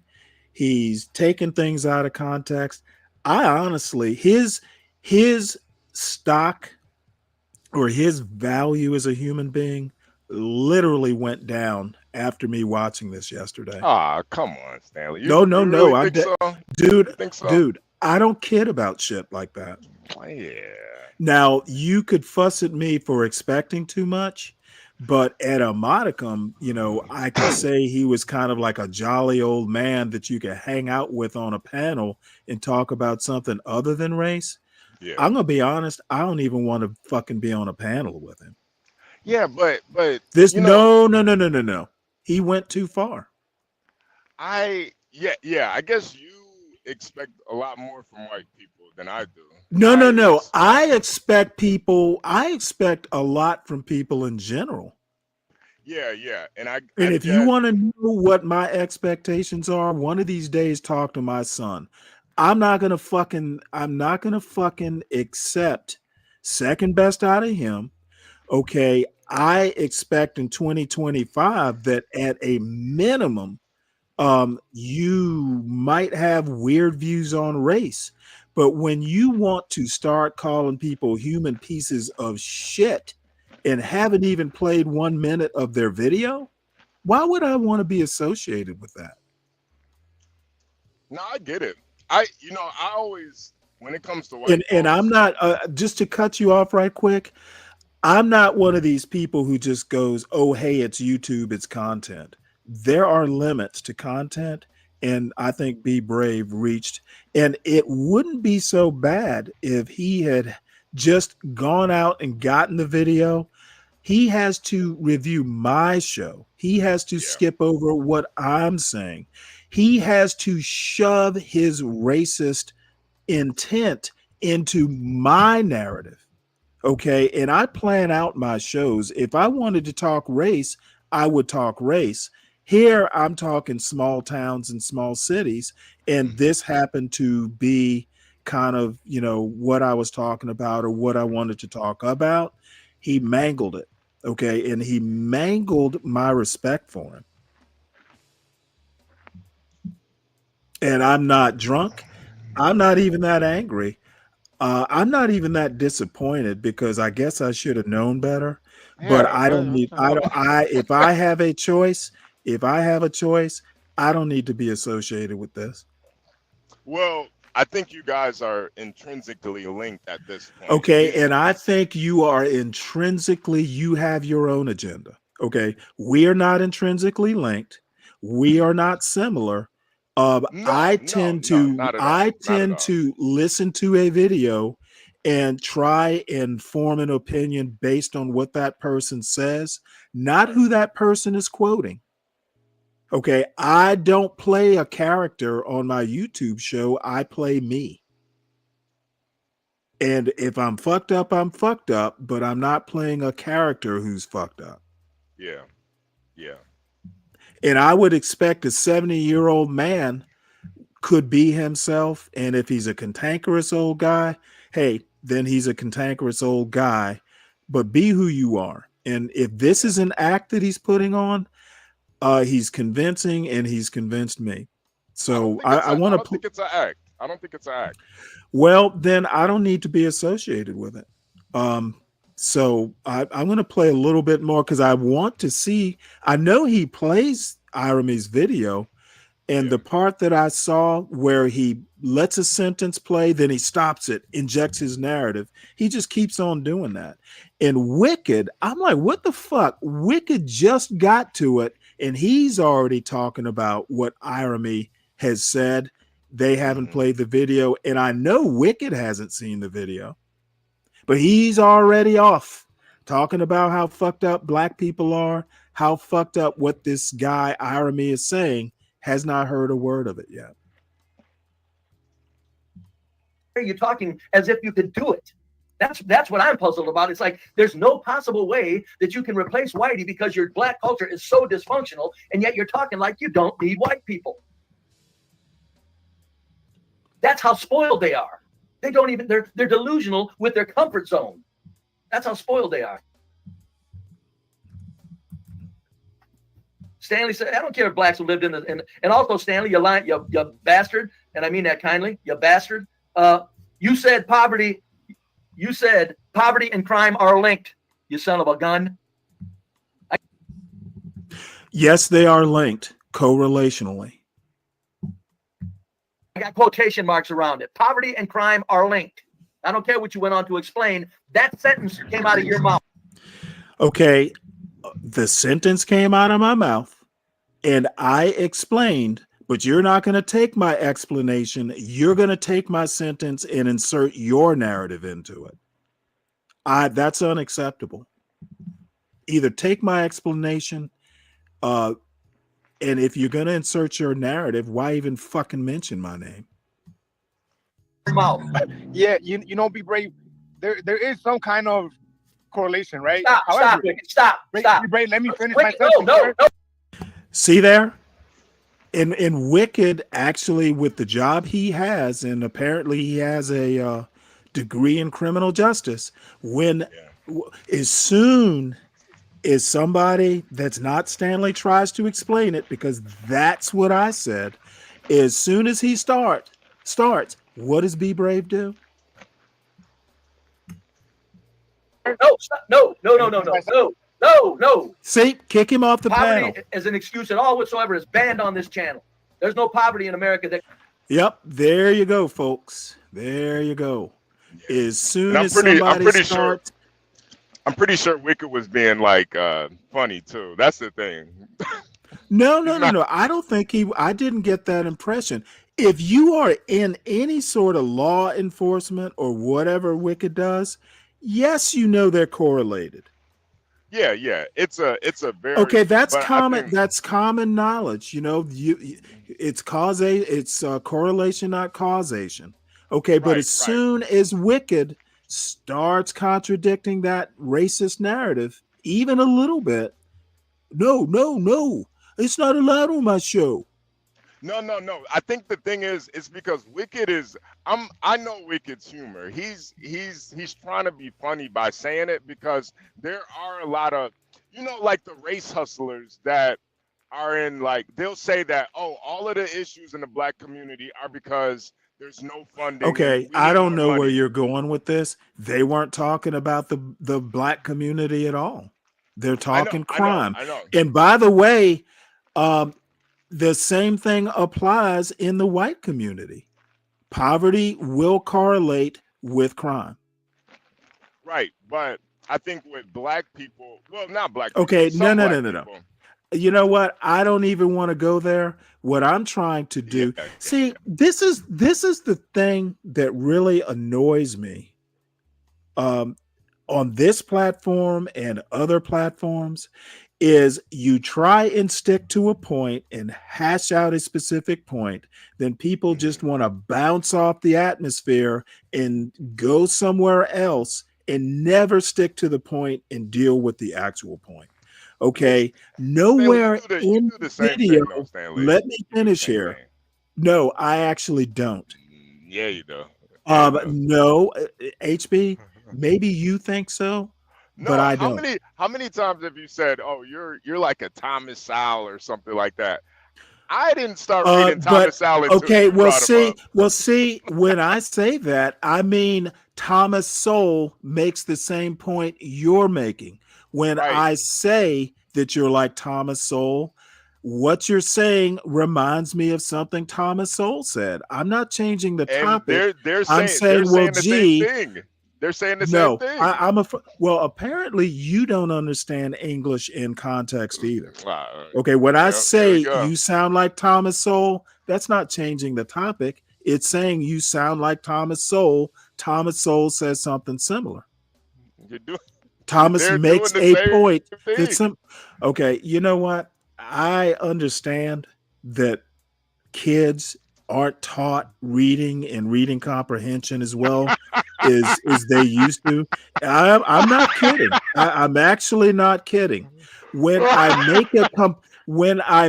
He's taking things out of context. I honestly, his stock or his value as a human being literally went down after me watching this yesterday. Come on, Stanley. No. Really think so? Dude, I don't kid about shit like that. Yeah. Now, you could fuss at me for expecting too much, but at a modicum, I could say he was kind of like a jolly old man that you could hang out with on a panel and talk about something other than race. Yeah. I'm gonna be honest, I don't even want to fucking be on a panel with him. Yeah, but this no. He went too far. I guess you expect a lot more from white people than I do. No. I expect a lot from people in general. Yeah. And if you want to know what my expectations are, one of these days talk to my son. I'm not gonna fucking accept second best out of him. Okay. I expect in 2025 that at a minimum, you might have weird views on race. But when you want to start calling people human pieces of shit and haven't even played 1 minute of their video, why would I want to be associated with that? No, I get it. I always, when it comes to white And I'm folks, not, just to cut you off right quick, I'm not one of these people who just goes, oh, hey, it's YouTube, it's content. There are limits to content. And I think Be Brave reached, and it wouldn't be so bad if he had just gone out and gotten the video. He has to review my show. He has to skip over what I'm saying. He has to shove his racist intent into my narrative. Okay. And I plan out my shows. If I wanted to talk race, I would talk race. Here, I'm talking small towns and small cities. And this happened to be kind of, what I was talking about or what I wanted to talk about. He mangled it. Okay. And he mangled my respect for him. And I'm not drunk. I'm not even that angry. I'm not even that disappointed because I guess I should have known better. But I don't need, if I have a choice, I don't need to be associated with this. well, I think you guys are intrinsically linked at this point. Okay. And I think you have your own agenda. Okay. We are not intrinsically linked. We are not similar. I tend to listen to a video and try and form an opinion based on what that person says, not who that person is quoting. Okay, I don't play a character on my YouTube show. I play me. And if I'm fucked up, I'm fucked up, but I'm not playing a character who's fucked up. Yeah. And I would expect a 70-year-old man could be himself. And if he's a cantankerous old guy, hey, then he's a cantankerous old guy. But be who you are. And if this is an act that he's putting on, he's convincing, and he's convinced me. So I want to. I don't think it's an act. I don't think it's an act. Well, then I don't need to be associated with it. So I'm going to play a little bit more because I want to see. I know he plays Irami's video, and the part that I saw where he lets a sentence play, then he stops it, injects his narrative. He just keeps on doing that. And Wicked, I'm like, what the fuck? Wicked just got to it, and he's already talking about what Irami has said. They haven't played the video, and I know Wicked hasn't seen the video. But he's already off talking about how fucked up black people are, how fucked up what this guy Irami is saying, has not heard a word of it yet. You're talking as if you could do it. That's what I'm puzzled about. It's like there's no possible way that you can replace Whitey because your black culture is so dysfunctional, and yet you're talking like you don't need white people. That's how spoiled they are. They don't even, they're delusional with their comfort zone. That's how spoiled they are. Stanley said, I don't care if blacks who lived in the, and also Stanley, you lying, you bastard, and I mean that kindly, you bastard. You said poverty and crime are linked, you son of a gun. Yes, they are linked correlationally. I got quotation marks around it. Poverty and crime are linked. I don't care what you went on to explain. That sentence came out of your mouth. Okay, the sentence came out of my mouth, and I explained, but you're not going to take my explanation. You're going to take my sentence and insert your narrative into it. That's unacceptable. Either take my explanation, and if you're going to insert your narrative, why even fucking mention my name? Yeah, you know, Be Brave. There is some kind of correlation, right? Stop. Be Brave, let me finish my sentence. No. See there? In Wicked, actually, with the job he has, and apparently he has a degree in criminal justice, as soon is somebody that's not Stanley tries to explain it, because that's what I said. As soon as he starts, what does Be Brave do? No, stop. No. See, kick him off the Poverty panel. as an excuse at all whatsoever is banned on this channel. There's no poverty in America that. Yep, there you go, folks. There you go. As soon And as somebody starts, I'm pretty sure Wicked was being like funny too. That's the thing. No. I don't think I didn't get that impression. If you are in any sort of law enforcement or whatever Wicked does, yes, you know they're correlated. Yeah. It's a very Okay, that's but I common. think- That's common knowledge. You know, it's correlation, not causation. Okay, but as soon as Wicked starts contradicting that racist narrative, even a little bit, no, it's not allowed on my show. No. I think the thing is, it's because Wicked is. I know Wicked's humor. He's trying to be funny by saying it, because there are a lot of, like the race hustlers that are in, like, they'll say that, oh, all of the issues in the black community are because there's no funding. Okay, I don't know where you're going with this. They weren't talking about the black community at all. They're talking crime. I know. And by the way, the same thing applies in the white community. Poverty will correlate with crime. Right, but I think with black people, well, not black people. Okay, some no. black people. You know what? I don't even want to go there. What I'm trying to do, this is the thing that really annoys me. On this platform and other platforms, is you try and stick to a point and hash out a specific point, then people just want to bounce off the atmosphere and go somewhere else and never stick to the point and deal with the actual point. Okay, nowhere in the video, let me finish here. No, I actually don't. Yeah, you do. No, HB, maybe you think so. No, but I don't. How many times have you said, "Oh, you're like a Thomas Sowell" or something like that? I didn't start reading Thomas Sowell. Okay, well, see, when I say that, I mean Thomas Sowell makes the same point you're making. When I say that you're like Thomas Sowell, what you're saying reminds me of something Thomas Sowell said. I'm not changing the topic. I'm saying, well, gee. They're saying the same thing. Well, apparently you don't understand English in context either. Okay, when I say you sound like Thomas Sowell, that's not changing the topic. It's saying you sound like Thomas Sowell. Thomas Sowell says something similar. Thomas makes a point. Okay, you know what? I understand that kids aren't taught reading and reading comprehension as well as they used to. I'm not kidding. I'm actually not kidding. When I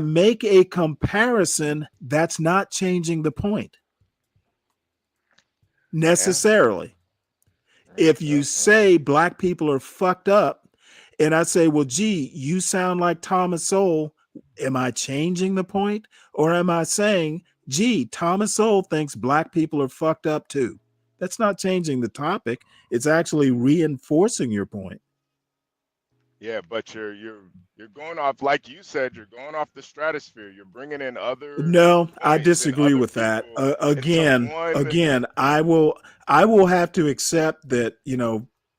make a comparison, that's not changing the point necessarily. If you say black people are fucked up, and I say, well, gee, you sound like Thomas Sowell, am I changing the point? Or am I saying, gee, Thomas Sowell thinks black people are fucked up too? That's not changing the topic. It's actually reinforcing your point. Yeah, but you're going off, like you said, you're going off the stratosphere. You're bringing in other. No, I disagree with that. Again, I will have to accept that,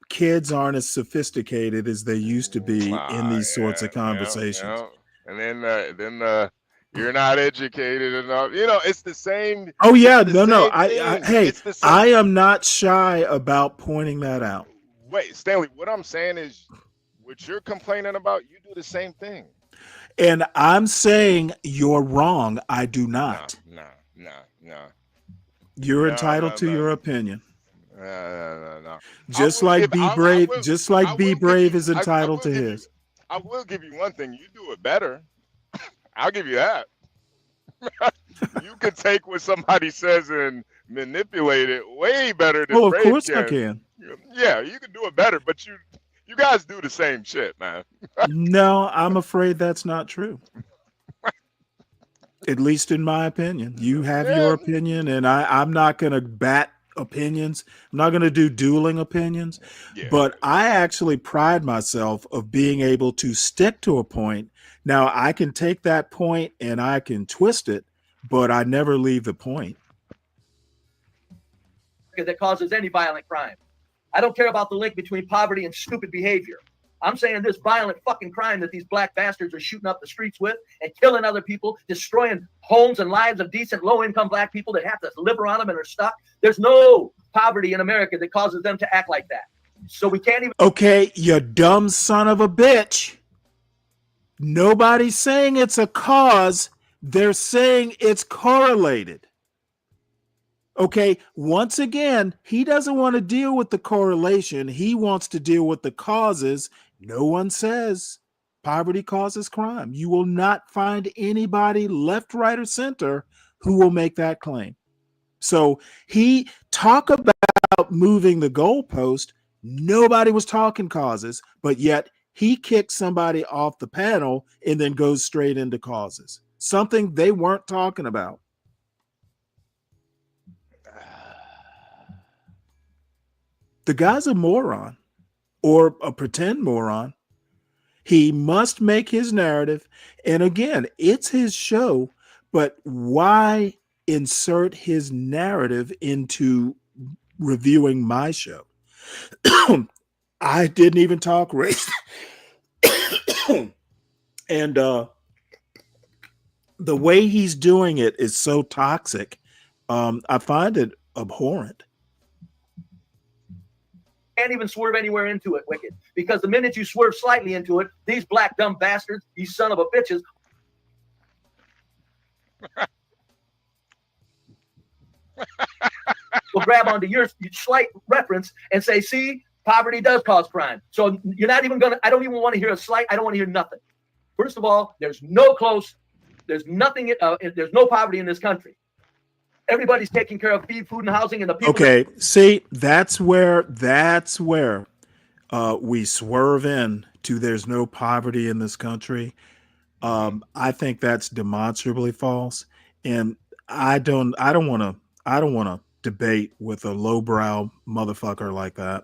kids aren't as sophisticated as they used to be in these sorts of conversations. And then you're not educated enough. It's the same. Oh yeah, no. I am not shy about pointing that out. Wait, Stanley, what I'm saying is, what you're complaining about, you do the same thing. And I'm saying you're wrong. I do not. No. You're entitled to your opinion. No. Just like Be Brave is entitled to his. I will give you one thing. You do it better. I'll give you that. You can take what somebody says and manipulate it way better than Well, of Brave course can. I can. Yeah, you can do it better, but You guys do the same shit, man. No, I'm afraid that's not true. At least in my opinion. You have your opinion, and I'm not going to bat opinions. I'm not going to do dueling opinions. Yeah. But I actually pride myself of being able to stick to a point. Now, I can take that point and I can twist it, but I never leave the point. That causes any violent crime. I don't care about the link between poverty and stupid behavior. I'm saying this violent fucking crime that these black bastards are shooting up the streets with and killing other people, destroying homes and lives of decent low-income black people that have to live around them and are stuck. There's no poverty in America that causes them to act like that. So we can't even. Okay, you dumb son of a bitch. Nobody's saying it's a cause. They're saying it's correlated. Okay, once again, he doesn't want to deal with the correlation. He wants to deal with the causes. No one says poverty causes crime. You will not find anybody left, right, or center who will make that claim. So he talk about moving the goalpost. Nobody was talking causes, but yet he kicks somebody off the panel and then goes straight into causes. Something they weren't talking about. The guy's a moron or a pretend moron. He must make his narrative. And again, it's his show, but why insert his narrative into reviewing my show? I didn't even talk race. And the way he's doing it is so toxic. I find it abhorrent. Can't even swerve anywhere into it, Wicked. Because the minute you swerve slightly into it, these black dumb bastards, these son of a bitches, will grab onto your slight reference and say, see, poverty does cause crime. So you're not even gonna, I don't even want to hear a slight, I don't want to hear nothing. First of all, there's no nothing, there's no poverty in this country. Everybody's taking care of feed, food, and housing, and the people. Okay, see, that's where we swerve in to there's no poverty in this country. I think that's demonstrably false, and I don't want to debate with a lowbrow motherfucker like that.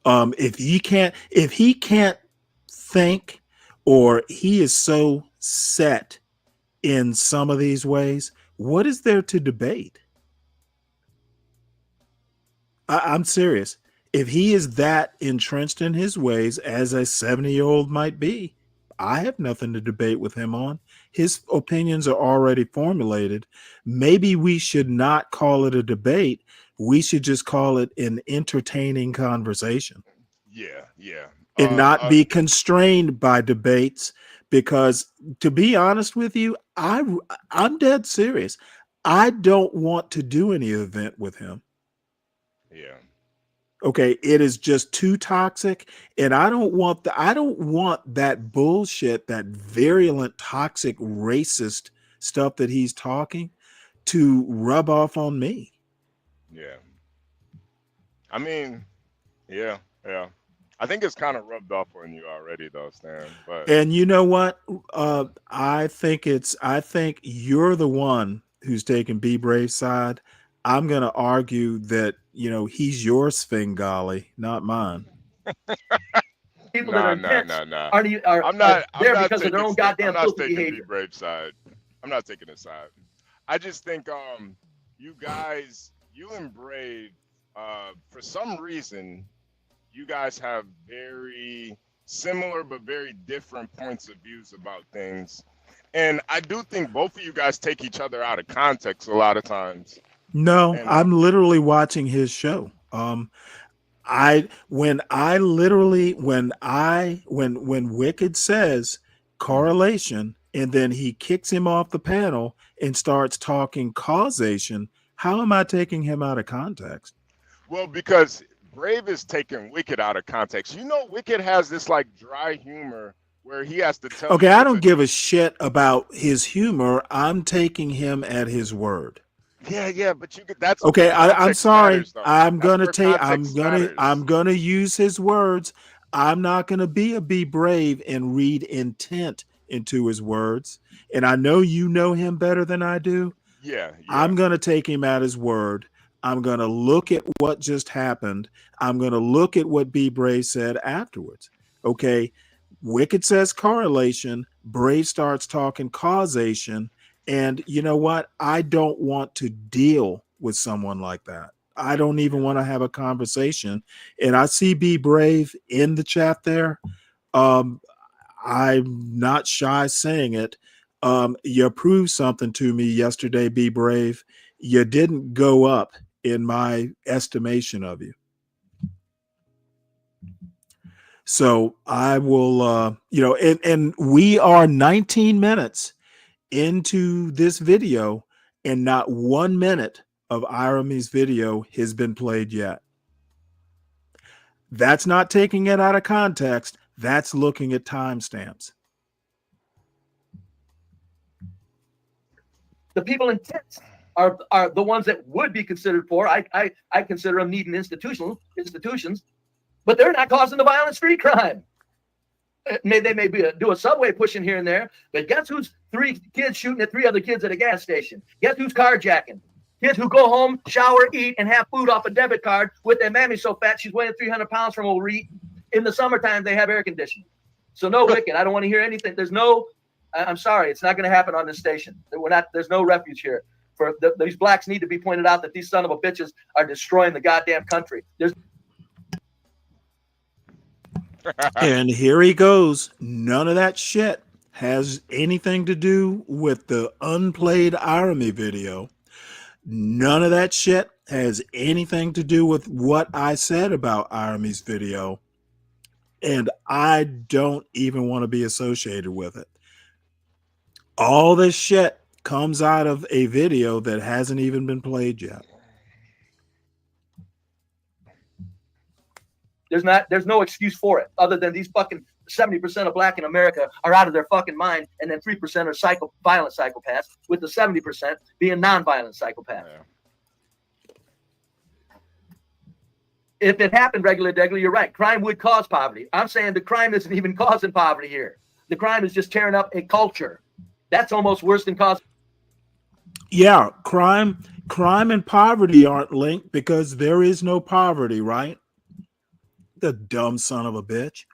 If he can't think, or he is so set in some of these ways, what is there to debate? I'm serious. If he is that entrenched in his ways, as a 70-year-old might be, I have nothing to debate with him on. His opinions are already formulated. Maybe we should not call it a debate. We should just call it an entertaining conversation. Yeah. And not be constrained by debates, because to be honest with you, I'm dead serious. I don't want to do any event with him. Yeah. Okay, it is just too toxic, and I don't want that bullshit, that virulent, toxic, racist stuff that he's talking to rub off on me. Yeah. I mean, yeah. I think it's kind of rubbed off on you already, though, Stan. But And you know what? I think you're the one who's taking Be Brave's side. I'm going to argue that, he's your Svengali, not mine. People that are intense are I'm not there because of taking, their own goddamn I'm not filthy taking behavior. Be Brave side. I'm not taking his side. I just think you guys, you and Brave, for some reason, you guys have very similar but very different points of views about things. And I do think both of you guys take each other out of context a lot of times. No, And, I'm literally watching his show. When Wicked says correlation and then he kicks him off the panel and starts talking causation, how am I taking him out of context? well, because Brave is taking Wicked out of context. Wicked has this like dry humor where he has to tell. Okay, I don't give a shit about his humor. I'm taking him at his word. Yeah, but you could. That's Okay, where I'm context sorry. matters, though. I'm That's gonna where take. context matters. I'm gonna use his words. I'm not gonna be brave and read intent into his words. And I know you know him better than I do. Yeah. I'm gonna take him at his word. I'm gonna look at what just happened. I'm gonna look at what B. Brave said afterwards. Okay, Wicked says correlation. Brave starts talking causation. And you know what? I don't want to deal with someone like that. I don't even want to have a conversation. And I see Be Brave in the chat there. I'm not shy saying it. You proved something to me yesterday, Be Brave. You didn't go up in my estimation of you. So I will, and we are 19 minutes into this video, and not 1 minute of Irami's video has been played yet. That's not taking it out of context. That's looking at timestamps. The people in tents are the ones that would be considered poor. I consider them needing institutions, but they're not causing the violent street crime. They may do a subway pushing here and there, but guess who's 3 kids shooting at 3 other kids at a gas station? Guess who's carjacking? Kids who go home, shower, eat, and have food off a debit card with their mammy so fat she's weighing 300 pounds from overeating. In the summertime, they have air conditioning. So no, Wicked, I don't want to hear anything. I'm sorry, it's not going to happen on this station. There's no refuge here. These blacks need to be pointed out that these son of a bitches are destroying the goddamn country. And here he goes. None of that shit has anything to do with the unplayed Irony video. None of that shit has anything to do with what I said about Irony's video. And I don't even want to be associated with it. All this shit comes out of a video that hasn't even been played yet. There's no excuse for it other than these fucking 70% of black in America are out of their fucking mind, and then 3% are violent psychopaths, with the 70% being non-violent psychopaths. Yeah. If it happened regularly, you're right. Crime would cause poverty. I'm saying the crime isn't even causing poverty here. The crime is just tearing up a culture. That's almost worse than causing. Yeah, crime and poverty aren't linked because there is no poverty, right? The dumb son of a bitch.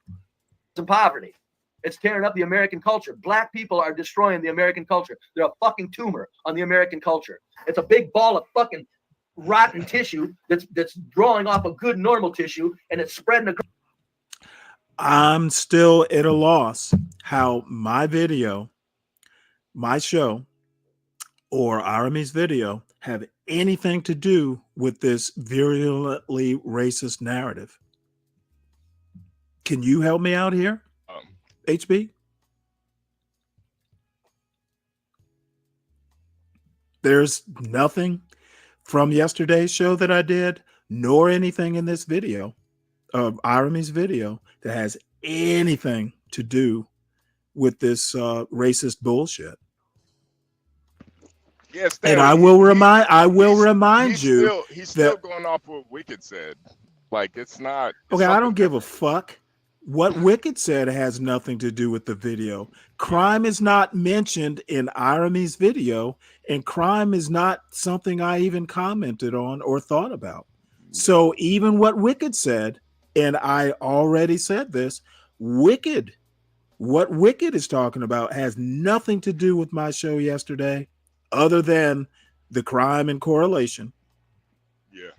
Some poverty. It's tearing up the American culture. Black people are destroying the American culture. They're a fucking tumor on the American culture. It's a big ball of fucking rotten tissue that's drawing off a good normal tissue, and it's spreading across. I'm still at a loss how my video, my show, or Irony's video have anything to do with this virulently racist narrative. Can you help me out here, HB? There's nothing from yesterday's show that I did, nor anything in this video, of Irony's video, that has anything to do with this racist bullshit. Yeah, Stanley, and I will remind you. He's still going off what Wicked said. Like, it's not. Okay, I don't give a fuck. What Wicked said has nothing to do with the video. Crime is not mentioned in Irony's video, and crime is not something I even commented on or thought about. So even what Wicked said, and I already said this, what Wicked is talking about has nothing to do with my show yesterday, other than the crime and correlation. Yeah.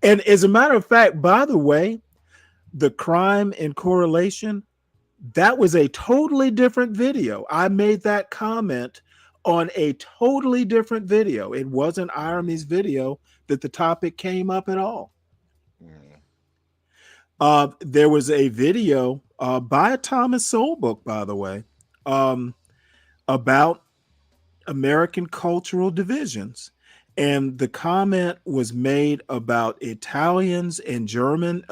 And as a matter of fact, by the way, the crime and correlation, that was a totally different video. I made that comment on a totally different video. It wasn't Irony's video that the topic came up at all. There was a video by a Thomas Sowell book, by the way, about American cultural divisions. And the comment was made about Italian and German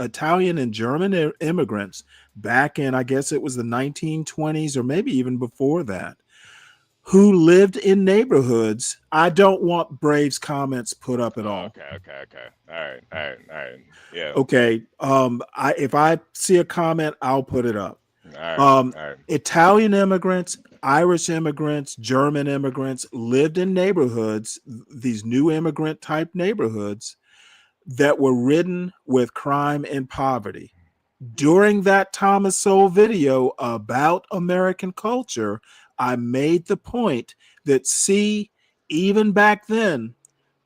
immigrants back in, I guess it was the 1920s or maybe even before that, who lived in neighborhoods. I don't want Brave's comments put up at all. Okay. All right. Yeah. Okay. If I see a comment, I'll put it up. All right. Italian immigrants, Irish immigrants, German immigrants lived in neighborhoods, these new immigrant type neighborhoods that were ridden with crime and poverty. During that Thomas Sowell video about American culture, I made the point that, see, even back then,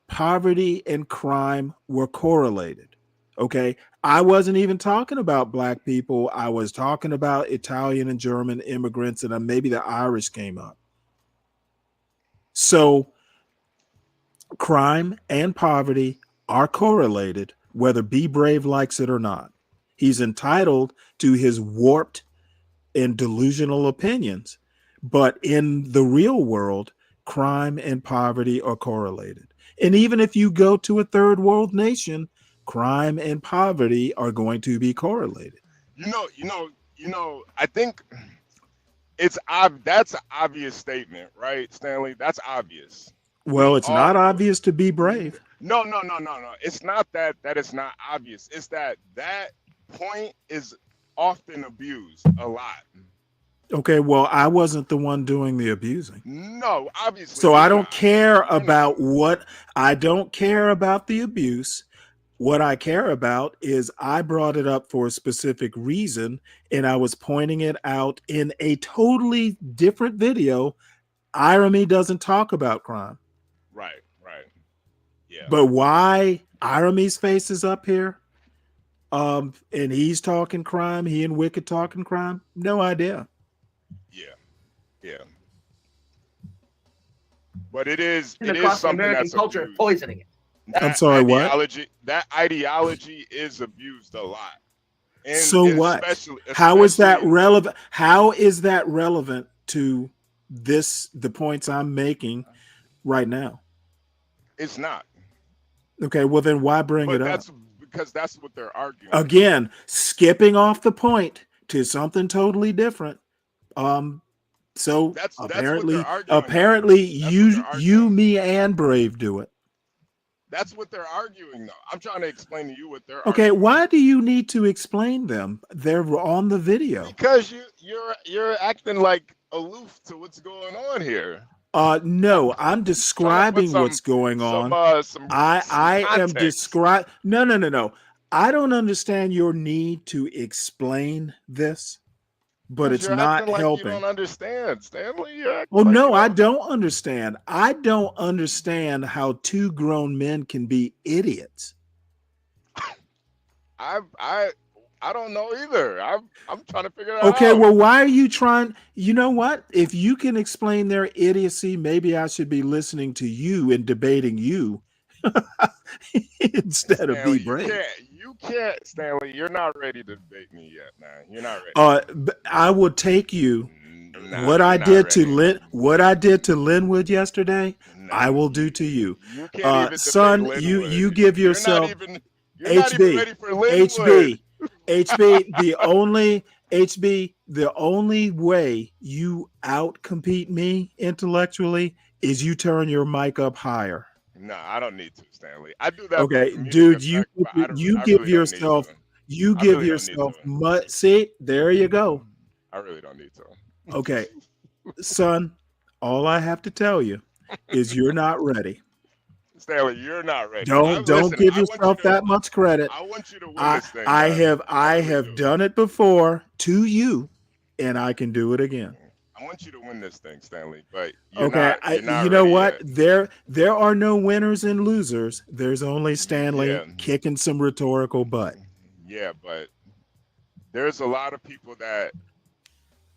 poverty and crime were correlated. Okay. I wasn't even talking about black people. I was talking about Italian and German immigrants, and maybe the Irish came up. So crime and poverty are correlated, whether Be Brave likes it or not. He's entitled to his warped and delusional opinions. But in the real world, crime and poverty are correlated. And even if you go to a third world nation, crime and poverty are going to be correlated. I think that's an obvious statement, right, Stanley? That's obvious. Well, it's not obvious to Be Brave. No. It's not that it's not obvious. It's that point is often abused a lot. Okay, well, I wasn't the one doing the abusing. No, obviously. So I don't care about I don't care about the abuse. What I care about is I brought it up for a specific reason, and I was pointing it out in a totally different video. Irony doesn't talk about crime. Right. Yeah. But why Irene's face is up here? And he's talking crime, he and Wicked talking crime? No idea. Yeah. But it is across something American that's culture abused. poisoning it. I'm sorry, what? That ideology is abused a lot. And so what? How is that relevant? How is that relevant to the points I'm making right now? It's not. Okay, well then why bring it up? Because that's what they're arguing. Again, skipping off the point to something totally different. So that's apparently you, me, and Brave do it. That's what they're arguing, though. I'm trying to explain to you what they're okay. arguing. Why do you need to explain them? They're on the video. Because you're acting like aloof to what's going on here. No, I'm describing what's going on. I am describing. No. I don't understand your need to explain this, but it's not helping. You don't understand, Stanley. Oh no, I don't understand. I don't understand how two grown men can be idiots. I don't know either. I'm trying to figure it out. Okay, well, why are you trying? You know what? If you can explain their idiocy, maybe I should be listening to you and debating you instead of Be Brave. You can't, Stanley. You're not ready to debate me yet, man. You're not ready. I will take you. What I did to Linwood yesterday, I will do to you. Son, you give yourself HB. The only way you outcompete me intellectually is you turn your mic up higher. No, I don't need to, Stanley. I do that. Okay, dude, you give yourself much. See, there you go. I really don't need to. Okay, son, all I have to tell you is you're not ready. Stanley, you're not ready. Don't give yourself that much credit. I want you to win this thing. I have done it before to you, and I can do it again. I want you to win this thing, Stanley. But you know what? There are no winners and losers. There's only Stanley kicking some rhetorical butt. Yeah, but there's a lot of people that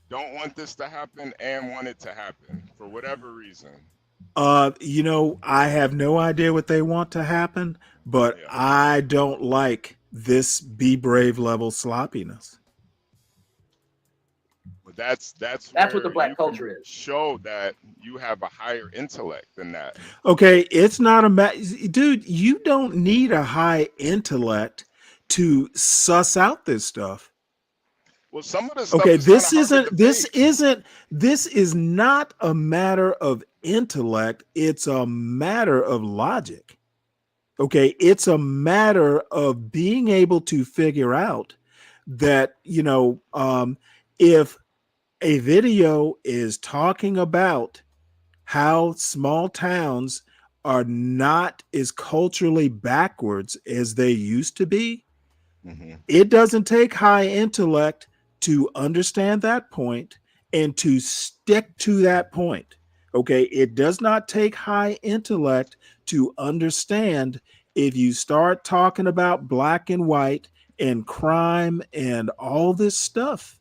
don't want this to happen and want it to happen for whatever reason. I have no idea what they want to happen, but I don't like this Be Brave level sloppiness. But that's what the black culture is. Show that you have a higher intellect than that. Okay, it's not dude, you don't need a high intellect to suss out this stuff. Well, some of the stuff Okay, is kind of hard to debate. this is not a matter of intellect, it's a matter of logic. Okay, it's a matter of being able to figure out that, if a video is talking about how small towns are not as culturally backwards as they used to be, it doesn't take high intellect to understand that point and to stick to that point. Okay, it does not take high intellect to understand if you start talking about black and white and crime and all this stuff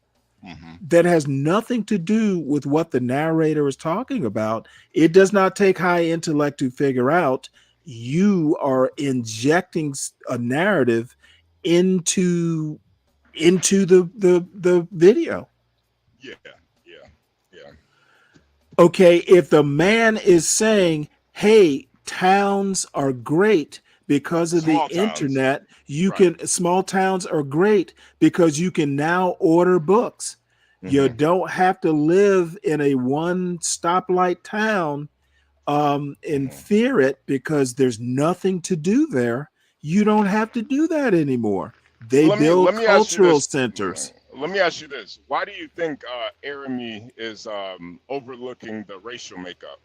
that has nothing to do with what the narrator is talking about. It does not take high intellect to figure out you are injecting a narrative into the video. Yeah. Okay, if the man is saying, "Hey, towns are great because of Small the towns. internet, small towns are great because you can now order books. You don't have to live in a one stoplight town and fear it because there's nothing to do there. You don't have to do that anymore. They build Let me ask you cultural this. centers." Let me ask you this. Why do you think Arami is overlooking the racial makeup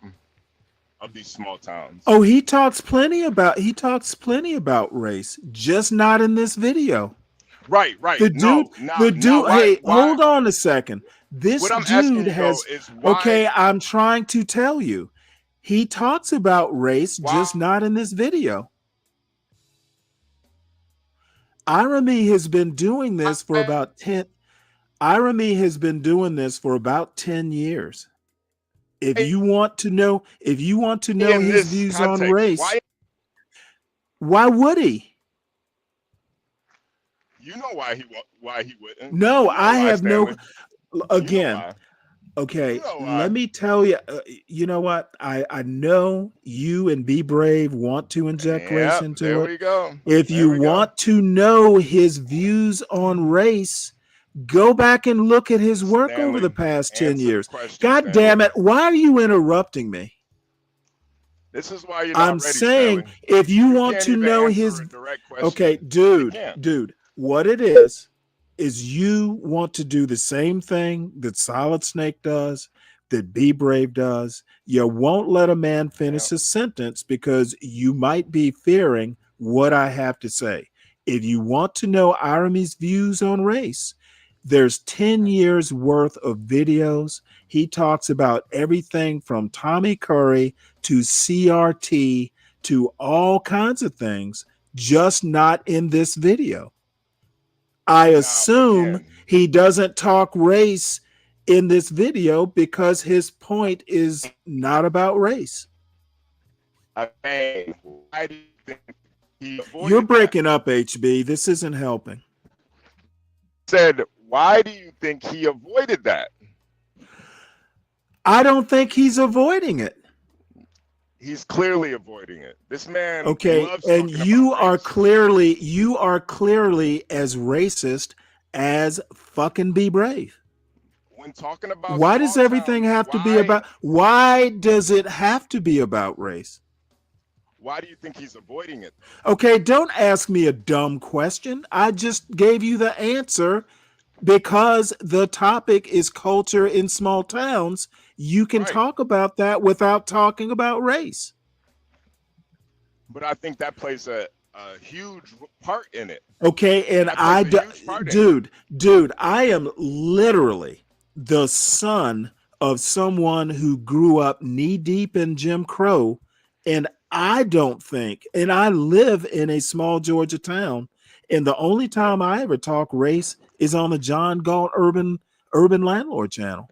of these small towns? Oh, he talks plenty about race, just not in this video. Right. The dude, hey, why, hold on a second. This what I'm asking dude you, has though, is why. okay, I'm trying to tell you. He talks about race, just not in this video. Irami has been doing this for about 10 years. If you want to know his views on race, why would he? You know why he wouldn't. No, you know I have Stanley. again. You know Okay, why. let me tell you. You know what? I know you and Be Brave want to inject race into there it. we go. If you want to know his views on race, go back and look at his work over the past 10 years. God damn it! Why are you interrupting me? This is why you're not I'm ready, saying Stanley. if you want can't to even know answer his a direct question. okay, You can't. dude, what it is you want to do the same thing that Solid Snake does, that Be Brave does. You won't let a man finish a sentence because you might be fearing what I have to say. If you want to know Irami's views on race, there's 10 years worth of videos. He talks about everything from Tommy Curry to CRT to all kinds of things, just not in this video. I assume he doesn't talk race in this video because his point is not about race. I mean, why do you think he avoided You're breaking up, HB. This isn't helping. Said, why do you think he avoided that? I don't think he's avoiding it. He's clearly avoiding it. This man okay, loves and talking you about are race. clearly as racist as fucking Be Brave. When talking about Why does everything have to be about why does it have to be about race? Why do you think he's avoiding it? Okay, don't ask me a dumb question. I just gave you the answer because the topic is culture in small towns. You can talk about that without talking about race. But I think that plays a huge part in it. Okay, and dude, I am literally the son of someone who grew up knee deep in Jim Crow, and I don't think, and I live in a small Georgia town, and the only time I ever talk race is on the John Galt Urban Landlord channel.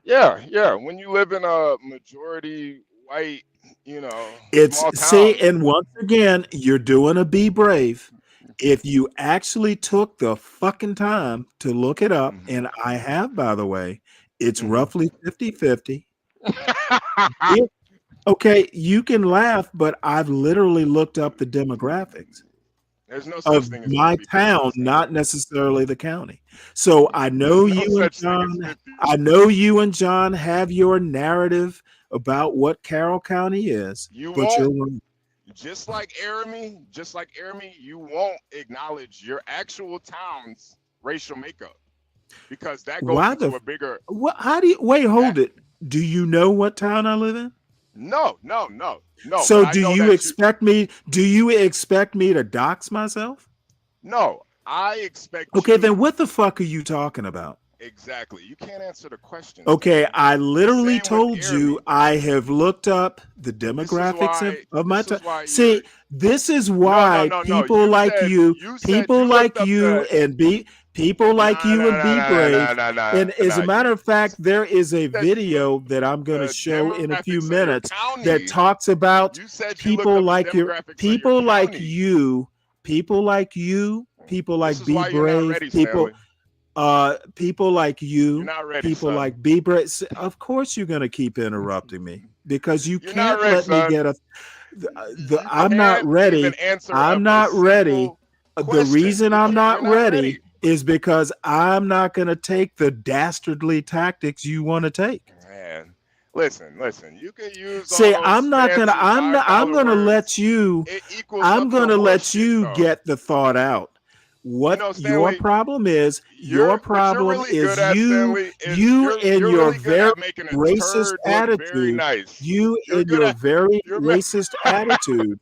Yeah. When you live in a majority white, small town. See, and once again, you're doing a Be Brave. If you actually took the fucking time to look it up, and I have, by the way, it's roughly 50-50. Okay, you can laugh, but I've literally looked up the demographics. There's no such of thing as my 50-50, town, Stanley. not necessarily the county. So I know There's no you and such thing as John. 50. I know you and John have your narrative about what Carroll County is, You but you're won't, wrong. just like Aramy, you won't acknowledge your actual town's racial makeup because that goes Why the? into a bigger. What? How do you wait? Hold it. Do you know what town I live in? No. So But I do know you that expect me? Do you expect me to dox myself? No, I expect Okay, you. then what the fuck are you talking about? Exactly. You can't answer the question. Okay, I The literally same with told you Aramy. I have looked up the This is demographics why. of my This town. is why See, you're. this is No. why people You like said you, you said people you like looked up you, the. and be people like you and be brave. And as a No. matter of fact, there is a Said you video looked that up I'm going to the show in a few demographics of your minutes that county. talks about You said you looked people up the like your demographics of your people like county. you, people like you, people This like is be why you're not brave, ready, people Stanley. people like You're you, not ready, people son. like be brave. Of course you're going to keep interrupting me because you You're not can't ready, let me son. get a You I'm not can't ready. even answer I'm a not ready. simple The question. reason I'm You're not not ready ready. is because I'm not going to take the dastardly tactics you want to take. Man, listen. You can use all See, those I'm not going to fancy I'm $5 going to words. let you It equals I'm up going to to let horseshit, you though. get the thought out. What your Stanley, problem is, what you're really good at, Stanley, is you and you're your really good very at making a racist turd look very attitude. nice. You You're and good your at very you're racist attitude.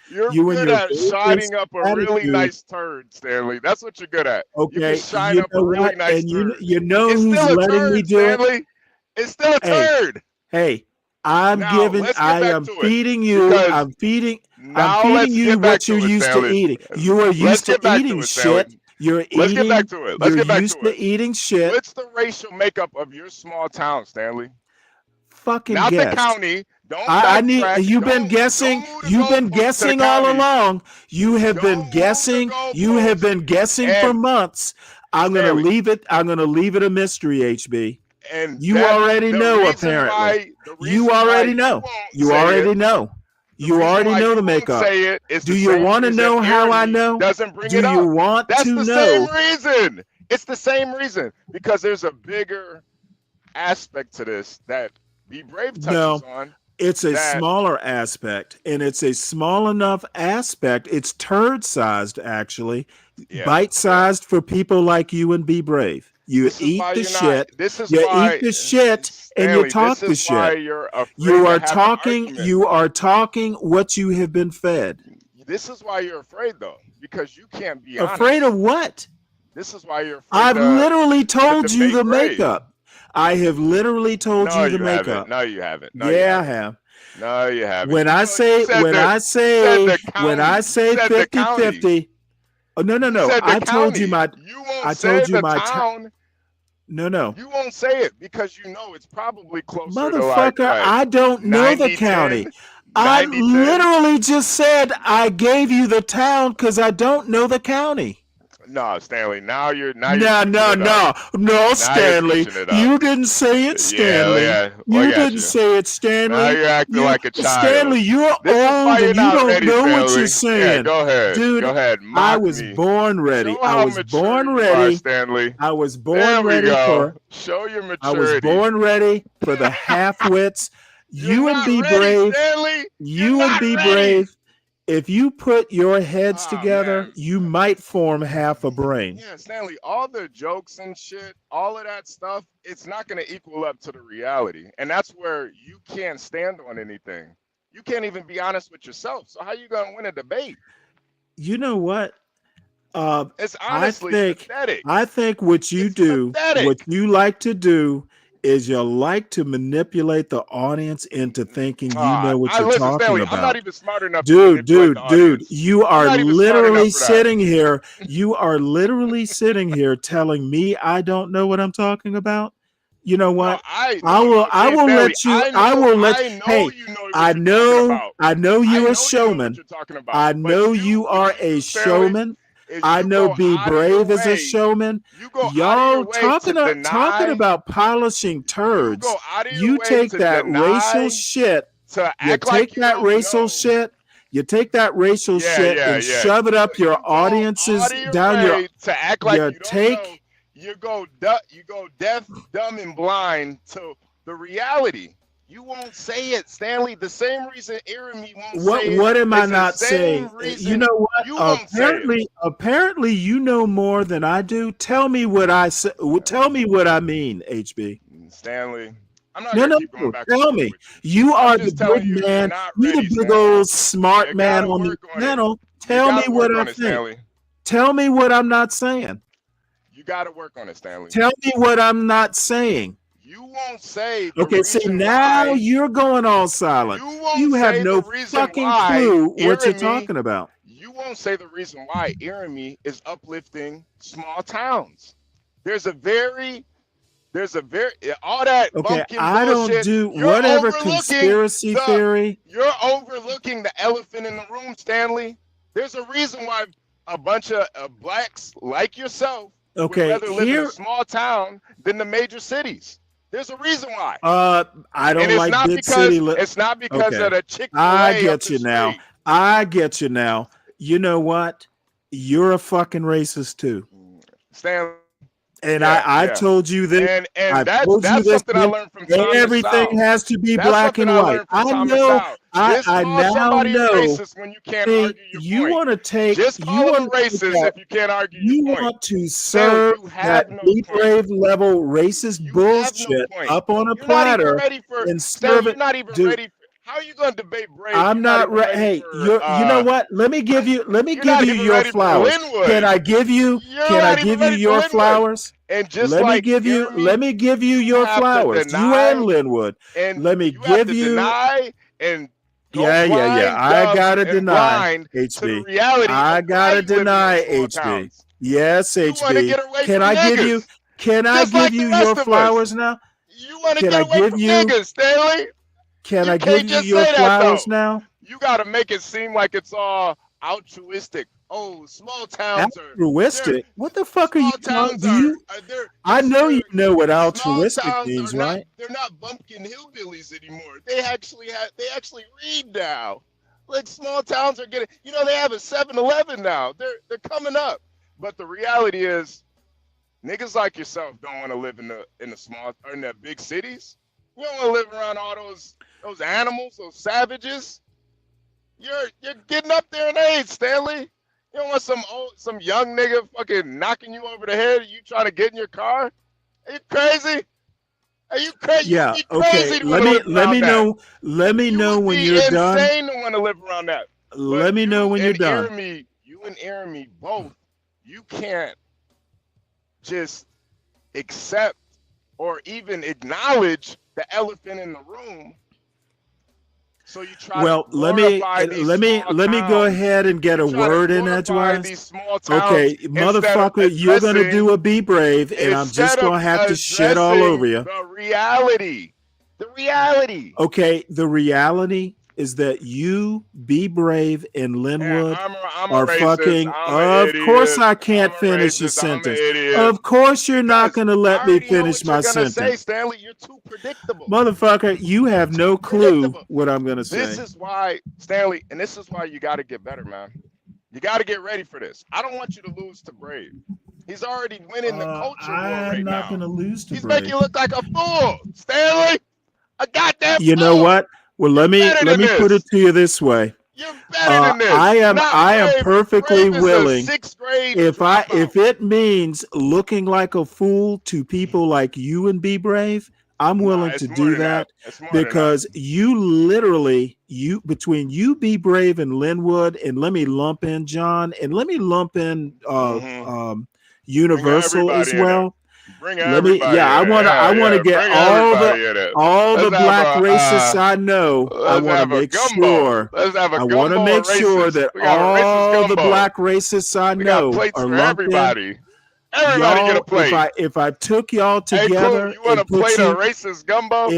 you're You and good your at very shining racist up a really attitude. nice turd, Stanley. That's what you're good at. You can Okay, shine you up a know really what? nice And turd. you know It's who's still a letting me turd, do it? Stanley. It's still a Hey, turd. hey, Now let's get I back am to it feeding you. because I'm now feeding let's you get back what you're to it, used to Stanley. eating. You are Let's used to get back to eating it, Stanley. shit. Let's get back to it. Let's You're get back used to to it. eating shit. What's the racial makeup of your small town, Stanley? Fucking Not the guess. county. Don't I need backtrack. you've been Don't guessing. move the You've been goalposts to the guessing all county. along. You have been Don't move the guessing. You have goalposts. been guessing for And months. I'm gonna Stanley, leave it. I'm gonna leave it a mystery, HB. and You that's already the know, reason apparently. why You already know. won't You say already it. know. The You reason already why know you the won't makeup. say it is Do the you same want to reason know how I Aramy know? doesn't bring Do it you up. want That's to the know? same reason. It's the same reason because there's a bigger aspect to this that Be Brave touches No. on. It's a That smaller aspect, and it's a small enough aspect. It's turd sized, actually, bite sized for people like you and Be Brave. You this is eat why the you're not. shit, This is you eat why the shit, and you Stanley. talk This the is why shit. you're afraid You to are have the argument. you are talking what you have been fed. This is why you're afraid, though, because you can't be Afraid honest. of what? This is why you're afraid I've literally to told you debate the Brave. makeup. I have literally told No, you the you haven't. makeup. No, you haven't. No, you Yeah, I haven't. have. No, you haven't. When I You say said when the, I you said say the when county. I You say said the 50 county. 50. Oh no, You said the I told you county. my You won't I say told you the my town. no. You won't say it because you know it's probably closer to like Motherfucker, what I don't know the 90, county. 10, I 90, 10. literally just said I gave you the town because I don't know the county. No, Stanley. Now you're No, switching it up. Now Stanley. you're switching it up. You didn't say it, Stanley. Yeah. You Look at didn't you. say it, Now Stanley. you're acting like a child. Stanley, you're This is why old you're and you not don't ready, know what Stanley. you're saying. Yeah, go ahead. Dude, Go ahead. I Mock was me. born ready. Show I how was mature born you are, ready. Stanley. I was born There we ready go. Show your I was maturity. born ready for the half-wits. You and not Be ready, Brave. Stanley. You and not Be ready. Brave. If you put your heads Ah, together, man. you might form half a brain. Yeah, Stanley, all the jokes and shit, all of that stuff, it's not going to equal up to the reality. And that's where you can't stand on anything. You can't even be honest with yourself. So how you going to win a debate? You know what? It's honestly pathetic. I think what you do, pathetic. what you like to do, is you like to manipulate the audience into thinking you know what you're listen, talking Stanley, about. I'm not even smart enough to Dude, manipulate the audience. you I'm are not even smart literally enough for that. sitting here. You are literally sitting here telling me I don't know what I'm talking about. You know what? I will Stanley, let you. I Hey, you know what I you're talking know. about. I know you're a know you know showman. what you're talking about. I But know you what are you a do, Stanley, showman. is I you know go Be out of your Brave is a way. showman. You go out of Y'all your way to talking deny. about polishing turds. Go out of your You way take to that racial deny, shit. to You act take like you that don't racial know. shit You take that racial shit and shove it up your audiences down your to act like you you don't take know. You go deaf, dumb, and blind to the reality. You won't say it, Stanley. The same reason Jeremy won't say it. what am I is the not same saying? reason You know what? you won't say it. Apparently you know more than I do. Tell me what I say. Tell me what I mean, HB. Stanley, I'm not No, gonna no, keep going back and tell forth me. with you. You I'm are the just telling big you, you're man. not You the ready, big Stanley. old smart You man gotta on the work on it. panel. You Tell me gotta what work I on it, think. Stanley. Tell me what I'm not saying. You gotta work on it, Stanley. Tell me what I'm not saying. You won't say the Okay, see reason now why. you're going all silent. You won't You have say no the reason fucking why clue what you're Jeremy. talking about. You won't say the reason why Jeremy is uplifting small towns. There's a very all that Okay, bumpkin I don't bullshit. do You're whatever overlooking conspiracy theory. You're overlooking the elephant in the room, Stanley. There's a reason why a bunch of blacks like yourself would Okay, rather live in a here small town than the major cities. There's a reason why. I don't And it's like not big because city. it's not because Okay, of the Chick-fil-A I up get the you now. street. I get you now. You know what? You're a fucking racist too. Stanley. And Yeah, I've yeah. told you this. And I've that's told you this. something I learned from Thomas Everything Sowell. has to be That's black something and I white. learned from I Thomas know. Sowell. Just I call now somebody a know. racist when you can't See, argue your you point. want to take. Just You call them a want to take racist that. if you can't argue You your point. want to Stanley, serve you that have no be point. brave level racist You have no bullshit point. up on a You're not even platter ready for and Stanley. serve You're it. not even Dude, ready. How are you going to debate Brave? I'm You're not even ready Hey, for. you know what? Let me give you. Let me You're give not you even your ready for flowers. Linwood. Can I give you? You're Can I not even give you ready for your Linwood. flowers? And just Let me like give you. Jeremy, Let me give you you your have to flowers. You and deny Linwood. and Let me you have give to you. deny and go Yeah. blind, I dumb, gotta and deny blind to the HB. reality I of why gotta you live in those deny small HB. towns. Yes, You want to HB. get away Can from I give you? niggas, Can I just give like the you rest your of us. flowers now? You want to Can get I away give from you? niggas, Stanley. Can You I give can't you just your say that though. flowers now? You got to make it seem like it's all altruistic. Oh, small towns are Altruistic? What the fuck are you small talking? towns Do you? I know you know what small altruistic towns means, are not right? they're not bumpkin hillbillies anymore. They actually read now. Like small towns are getting they have a 7-Eleven now. They're coming up. But the reality is niggas like yourself don't want to live in the small or in the big cities. You don't want to live around all those animals, those savages. You're getting up there in age, Stanley. You don't want some young nigga fucking knocking you over the head and you trying to get in your car? Are you crazy? Are you crazy? Yeah. You'd be Okay. crazy to want to live Let around me that. know. Let me You know would when be you're done. insane to want to live around that. Let me know when you're done. You and Jeremy both, you can't just accept or even acknowledge the elephant in the room. So you try Well, to let me glorify go ahead and get a word in edgewise. these small towns Okay, instead of motherfucker, you're gonna addressing do a be brave, and I'm just gonna have to shit all over you. the reality. The reality. Okay, the reality is that you, Be Brave, and Linwood I'm are a racist. fucking. I'm an Of course, idiot. I can't I'm a finish the racist. I'm an sentence. idiot. Of course, you're not going to let I me already know finish what my you're gonna say, sentence. Stanley. You're too predictable. Motherfucker, you have no clue what I'm going to say. This is why, Stanley, and this is why you got to get better, man. You got to get ready for this. I don't want you to lose to Brave. He's already winning the culture war right I'm now. not going to lose to He's Brave. making you look like a fool, Stanley. A goddamn You know what? Well, let me put it to you this way. You're better than this. I am Brave. perfectly Brave is willing. a 6th grade If it means looking like a fool to people like you and Be Brave, I'm willing to do that because you literally between you, Be Brave, and Linwood, and let me lump in John, and let me lump in Universal as well. I want to get all the black racists I know. I want to make sure. I want to make sure that all the black racists I know are lumped in. Everybody get a plate. If I took y'all together, you want a plate of racist gumbo?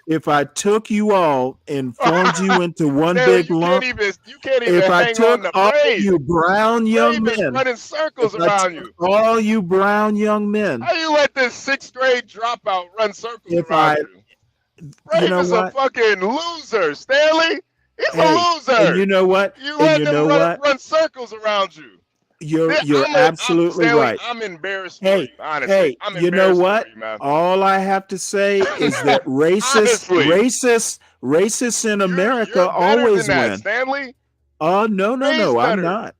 If I took you all and formed you into one Stanley, big lump, you can't even if I hang took on to all Brave. you brown young Brave is men, running circles around you. all you brown young men, How you let this 6th grade dropout run circles if around I, you? Brave you know is what? a fucking loser, Stanley. He's Hey, a loser. and you know what? You And let you them know what? run circles around you. You're absolutely Stanley, right. I'm embarrassed for Hey, you. Honestly, hey, I'm you know embarrassed what? for you, man. All I have to say is that Honestly, racists in America you're better always than that, win. Stanley. No, Ways I'm better. not.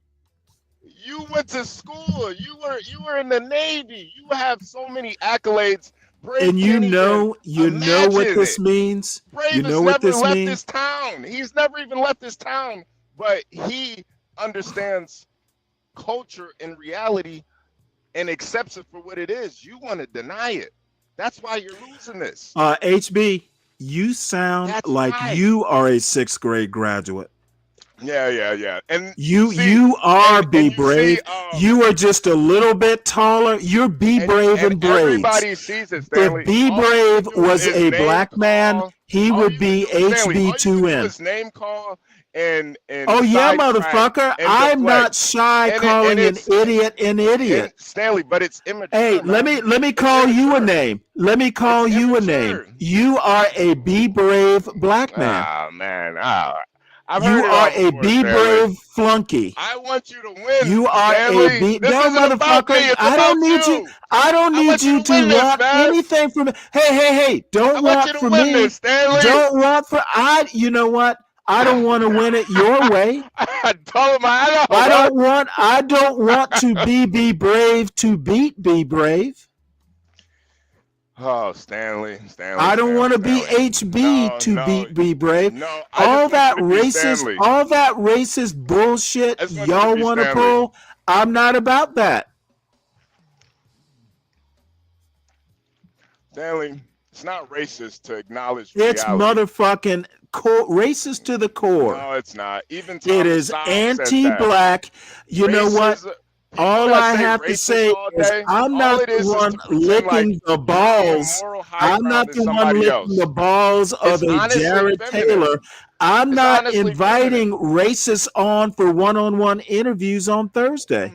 You went to school. You were in the Navy. You have so many accolades. Brave And can't even you know what imagine this it. means? You Brave has know what never this left means? this town. He's never even left this town, but he understands culture and reality and accepts it for what it is. You want to deny it. That's why you're losing this. HB, you sound That's like why. you are a 6th grade graduate. Yeah. And You are Be Brave. see, You are just a little bit taller. You're Be Brave and in braids. everybody sees it, Stanley. If Be All you Brave do was is a name black man, call. he All would you be can do, Stanley, all you can do HB2N. is name call and Oh yeah, sidetrack motherfucker! and I'm not deflect. shy And calling an it's idiot an idiot. and Stanley, but it's immature. Hey, man. let me It's call you a immature. name. Let me call It's you a name. immature. You are a Be Brave black man. Ah, man. I've You heard it are all a before, Be Stanley. Brave flunky. I want you to win, You are Stanley. a Be. This No, isn't about me. motherfucker. It's I don't about need you. you. I don't I need want you you to to win this, want man. anything from me. Hey. I Don't want want you to for win me. this, Stanley. Don't want for I. You know what? I don't want to win it your way. I told him I know. I don't want to be brave to beat Be Brave. Oh, Stanley. I don't want to be HB to beat Be Brave. No, I just want you to be Stanley. All that racist bullshit y'all want to pull. I'm not about that. Stanley, it's not racist to acknowledge It's reality. motherfucking racist to the core. No, it's not. Even It Thomas is Sowell says that. anti-black. You know what? All that I say have to racist say all is day, I'm all not it the is one to pretend like licking the you're on balls. moral high I'm ground not than the one somebody licking else. the balls of It's a honestly Jared feminine. Taylor. I'm It's not honestly inviting racists on for one-on-one interviews on Thursday.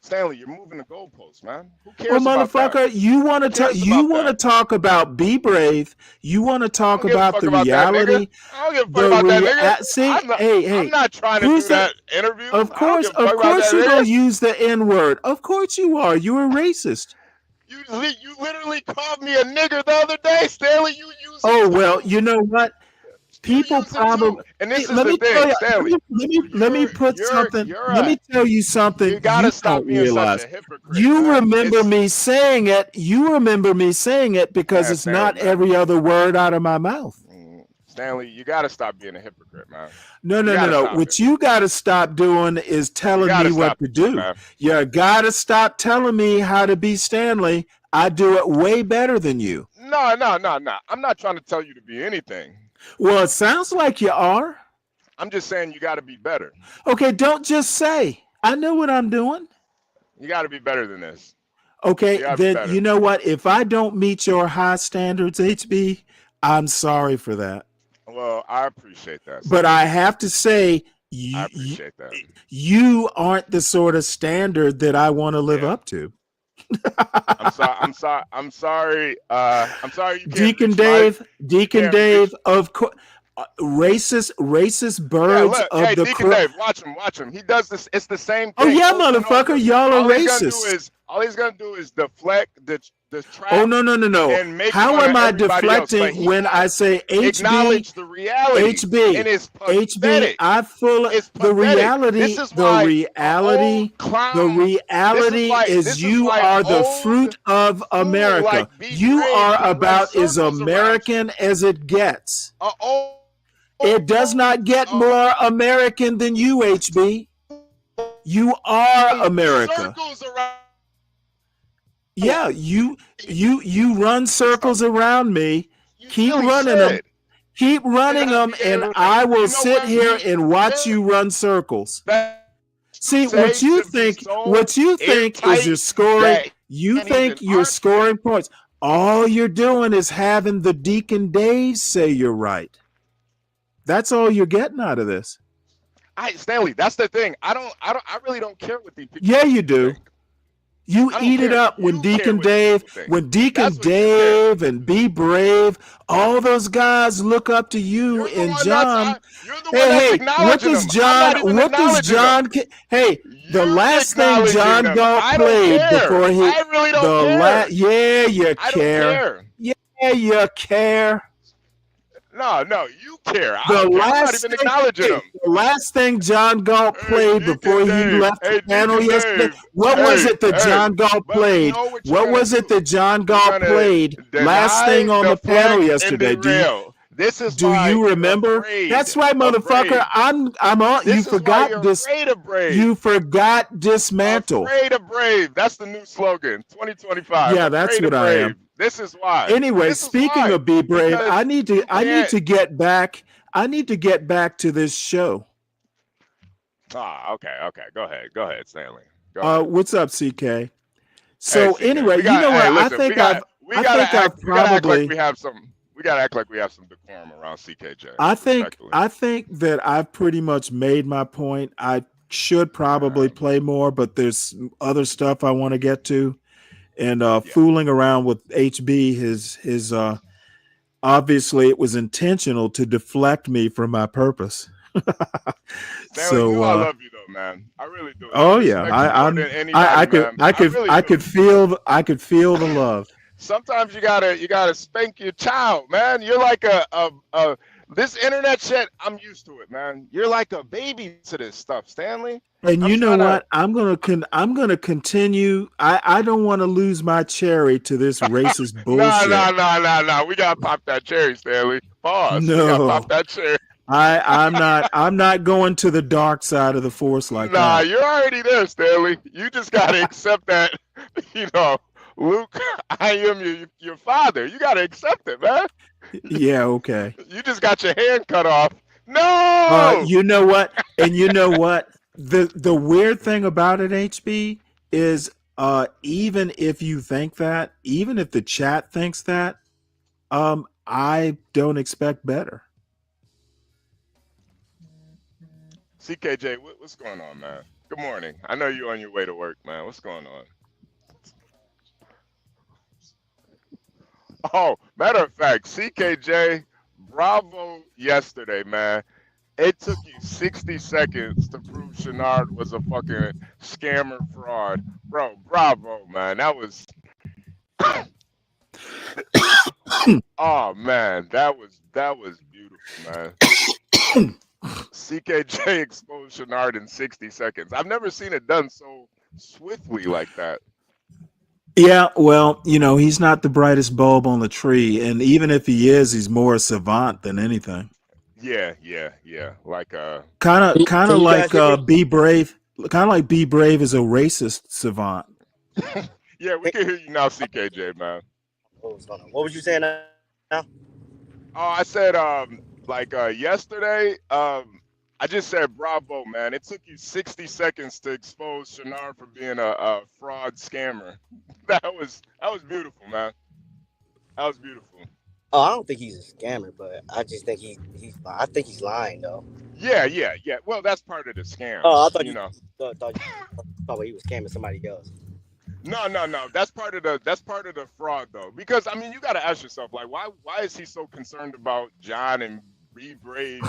Stanley, you're moving the goalposts, man. Who Well, cares about that? motherfucker, you want Who to talk? cares You about want to that? talk about Be Brave? You want to I talk don't give a about fuck the about that, nigga. reality? I don't give a fuck about that, nigga. See, I'm not, hey, I'm not trying to who's do the? that interview. Of I don't course, give a fuck about that, you're nigga. gonna use the N word. Of course you are. You're a racist. You literally called me a nigger the other day, Stanley. You use it Oh too. well, you know what? People use it probably. too. And this is Let the me tell thing, you. Stanley. Let me put something. Let me tell you something. You gotta stop don't being realize. such a hypocrite. You man. remember It's, me saying it. You remember me saying it because Man, it's Stanley, not man. every other word out of my mouth. Stanley, you gotta stop being a hypocrite, man. No. You gotta stop What it. you got to stop doing is telling gotta me what stop to it, do. man. You got to stop telling me how to be Stanley. I do it way better than you. No. I'm not trying to tell you to be anything. Well, it sounds like you are. I'm just saying you gotta be better. Okay, don't just say. I know what I'm doing. You gotta be better than this. Okay, You gotta be then better. you know what? If I don't meet your high standards, HB, I'm sorry for that. Well, I appreciate that. But I have to say, I appreciate that. you aren't the sort of standard that I want to live up to. I'm sorry. I'm sorry. I'm sorry. You can't Deacon reach Dave, of course, racist birds look, of hey, the Deacon Dave, watch him. He does this. It's the same thing. Oh yeah, over and motherfucker, over. y'all are All racist. he's gonna do is deflect the trap. Oh no! And make How fun am of I everybody else, but deflecting he when I say acknowledge the reality. And it's pathetic. I full It's the pathetic. reality. This is why The reality is you are the fruit of America. You are about as American as it gets. It does not get more American than you, HB. You are America. Yeah, you run circles around me. Keep running them. Keep running them, and I will sit here and watch you run circles. See, what you think is you're scoring. You think you're scoring points. All you're doing is having the Deacon Dave say you're right. That's all you're getting out of this. Stanley, that's the thing. I really don't care what these people Yeah, you do. think. You I don't eat it care. up when You care Deacon what the Dave, people think. when Deacon That's what you care. Dave and Be Brave, all those guys look up to you You're the and one that's John. you're the one that's Hey, what acknowledging does them. I'm John? not even What does acknowledging them. John? Hey, the You're last thing acknowledging John them. Galt I don't played care. before he, I really don't the care. yeah, you I don't care. care. Yeah, you care. No, you care. I The don't care. I'm not last even thing, acknowledging hey, them. the last thing John Galt Hey, played Deacon before he Dave. left the Hey, panel Deacon yesterday. Dave. What was it that Hey. John Galt But you played? know what you're What gonna was it do? that John You're Galt gonna played last thing deny, on the panel deflect, and yesterday? derail. This is Do why you you're remember? afraid That's right, of motherfucker. Brave. I'm on. You This is why forgot you're this. afraid of Brave. You forgot dismantle. Afraid of Brave. That's the new slogan, 2025. Yeah, that's Afraid what of I Brave. am. This is why. Anyway, This is speaking why. of Be Brave, Because I need you to can't. get back. I need to get back to this show. Okay. Go ahead, Stanley. Go ahead. What's up, CK? Hey, So CK. anyway, We you know got. Hey, what? listen. We gotta I've act like probably. we have some. We gotta act like we have some decorum around CKJ. I Respectfully. think that I've pretty much made my point. I should probably play more, but there's other stuff I want to get to. And fooling around with HB, his obviously it was intentional to deflect me from my purpose. Stanley, you know I So love you though, man. I really do. oh I yeah, respect you more than anybody, I could man. I really do. I could feel the love. Sometimes you gotta spank your child, man. You're like a this internet shit. I'm used to it, man. You're like a baby to this stuff, Stanley. And you know what? I'm gonna continue. I don't want to lose my cherry to this racist bullshit. No. We gotta pop that cherry, Stanley. Pause. We gotta No, pop that cherry. I'm not going to the dark side of the force like Nah, that. you're already there, Stanley. You just gotta accept that. You know, Luke, I am your father. You gotta accept it, man. Yeah, okay. You just got your hand cut off. No. You know what? And you know what? The weird thing about it, HB, is even if you think that, even if the chat thinks that, I don't expect better. CKJ, what's going on, man? Good morning. I know you're on your way to work, man. What's going on? Oh, matter of fact, CKJ, bravo yesterday, man. It took you 60 seconds to prove Shenard was a fucking scammer fraud. Bro, bravo, man. That was oh man, that was beautiful, man. CKJ exposed Shenard in 60 seconds. I've never seen it done so swiftly like that. Yeah, well, you know, he's not the brightest bulb on the tree, and even if he is, he's more a savant than anything. Yeah. Like kind of like Be Brave. Kind of like Be Brave is a racist savant. Yeah, we can hear you now, CKJ, man. What was going on? What was you saying now? Oh, I said yesterday, I just said bravo, man. It took you 60 seconds to expose Shenard for being a fraud scammer. That was beautiful, man. That was beautiful. Oh, I don't think he's a scammer, but I just think I think he's lying though. Yeah. Well, that's part of the scam. Oh, I thought thought he was scamming somebody else. No. That's part of the fraud though. Because I mean, you got to ask yourself, like, why is he so concerned about John and Be Brave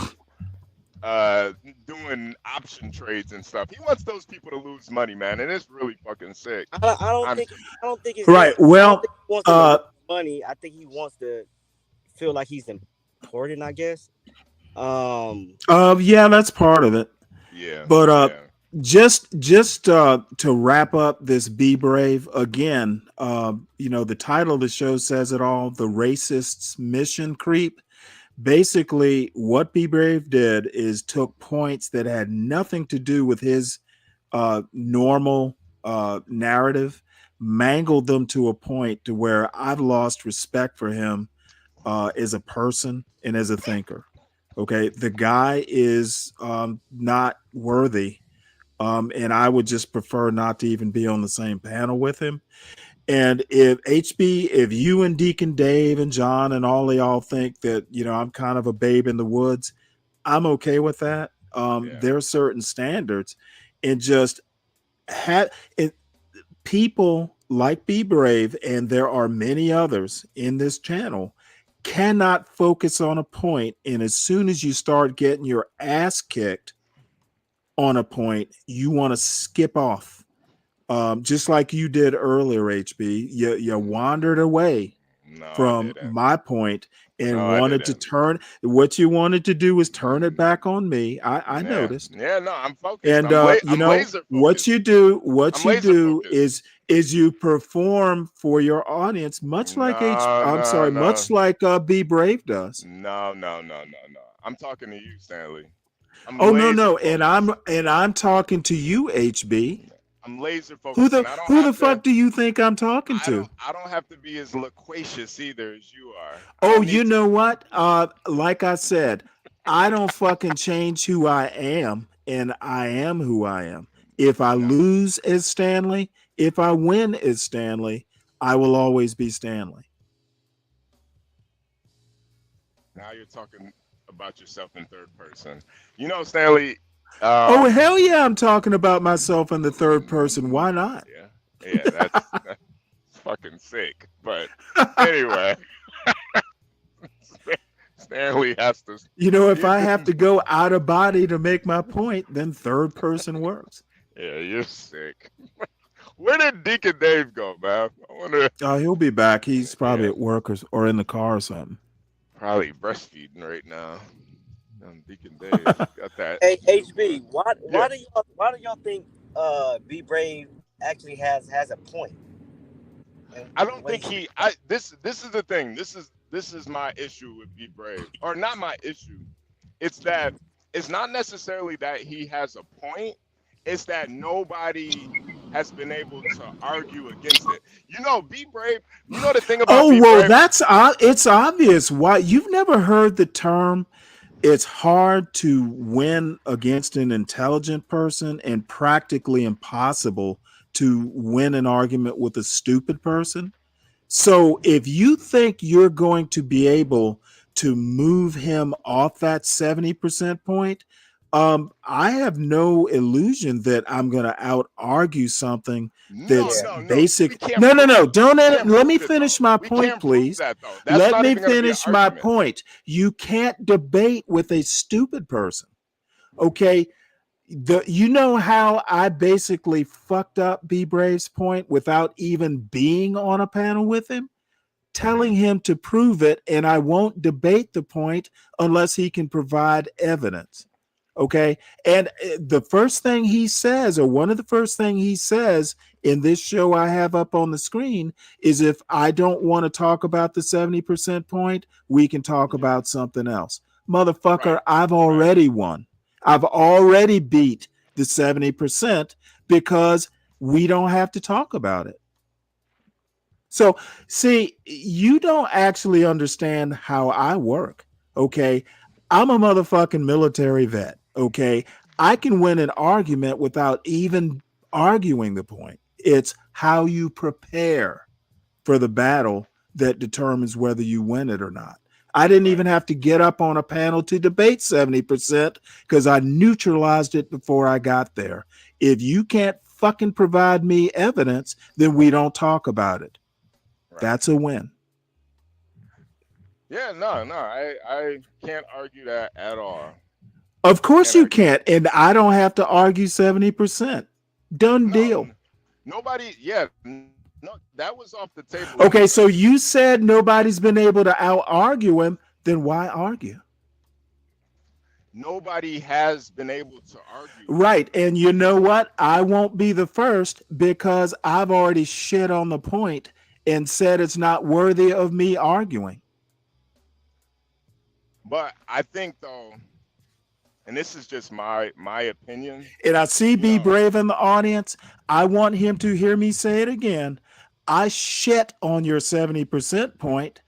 doing option trades and stuff? He wants those people to lose money, man, and it's really fucking sick. I don't think it's right. Well, money. I think he wants to feel like he's important, I guess. Yeah, that's part of it. Yeah. But just to wrap up this Be Brave again, you know, the title of the show says it all, the racist's mission creep. Basically, what Be Brave did is took points that had nothing to do with his normal narrative, mangled them to a point to where I've lost respect for him as a person and as a thinker. Okay, the guy is not worthy, and I would just prefer not to even be on the same panel with him. And if you and Deacon Dave and John and all of y'all think that, you know, I'm kind of a babe in the woods, I'm okay with that. There are certain standards, and just people like Be Brave, and there are many others in this channel, cannot focus on a point, and as soon as you start getting your ass kicked on a point, you want to skip off. Just like you did earlier, HB. You wandered away from my point and wanted to turn. What you wanted to do was turn it back on me. I noticed. Yeah, no, I'm focused. And I'm laser what you do is you perform for your audience, much like much like Be Brave does. No. I'm talking to you, Stanley. No, and I'm talking to you, HB. I'm laser focused. Who the fuck do you think I'm talking to? I don't have to be as loquacious either as you are. Oh, you know what? Like I said, I don't fucking change who I am, and I am who I am. If I lose as Stanley, if I win as Stanley, I will always be Stanley. Now you're talking about yourself in third person. You know, Stanley. Oh, hell yeah, I'm talking about myself in the third person. Why not? Yeah, that's fucking sick. But anyway, Stanley has to. You know, if I have to go out of body to make my point, then third person works. Yeah, you're sick. Where did Deacon Dave go, man? I wonder. He'll be back. He's probably at work or in the car or something. Probably breastfeeding right now. Deacon Dave got that. Hey, HB, why do y'all think Be Brave actually has a point? I don't think this is the thing. This is my issue with Be Brave. Or not my issue. It's that it's not necessarily that he has a point. It's that nobody has been able to argue against it. You know, Be Brave. You know the thing about Be Brave? It's obvious. Why you've never heard the term? It's hard to win against an intelligent person and practically impossible to win an argument with a stupid person. So if you think you're going to be able to move him off that 70% point, I have no illusion that I'm going to out argue something that's basic. No. Don't let me finish my point, please. Let me finish my point. You can't debate with a stupid person. Okay. You know how I basically fucked up Be Brave's point without even being on a panel with him? Telling him to prove it, and I won't debate the point unless he can provide evidence. Okay. And the first thing he says, or one of the first things he says in this show I have up on the screen, is if I don't want to talk about the 70% point, we can talk about something else. Motherfucker, I've already won. I've already beat the 70% because we don't have to talk about it. So, see, you don't actually understand how I work. Okay. I'm a motherfucking military vet. Okay. I can win an argument without even arguing the point. It's how you prepare for the battle that determines whether you win it or not. I didn't even have to get up on a panel to debate 70% because I neutralized it before I got there. If you can't fucking provide me evidence, then we don't talk about it. That's a win. Yeah, no, I can't argue that at all. Of course you can't, and I don't have to argue 70%. Done deal. Nobody, no, that was off the table. Okay, so you said nobody's been able to out-argue him, then why argue? Nobody has been able to argue. Right, and you know what? I won't be the first because I've already shit on the point and said it's not worthy of me arguing. But I think, though, and this is just my opinion. And I see Be Brave in the audience. I want him to hear me say it again. I shit on your 70% point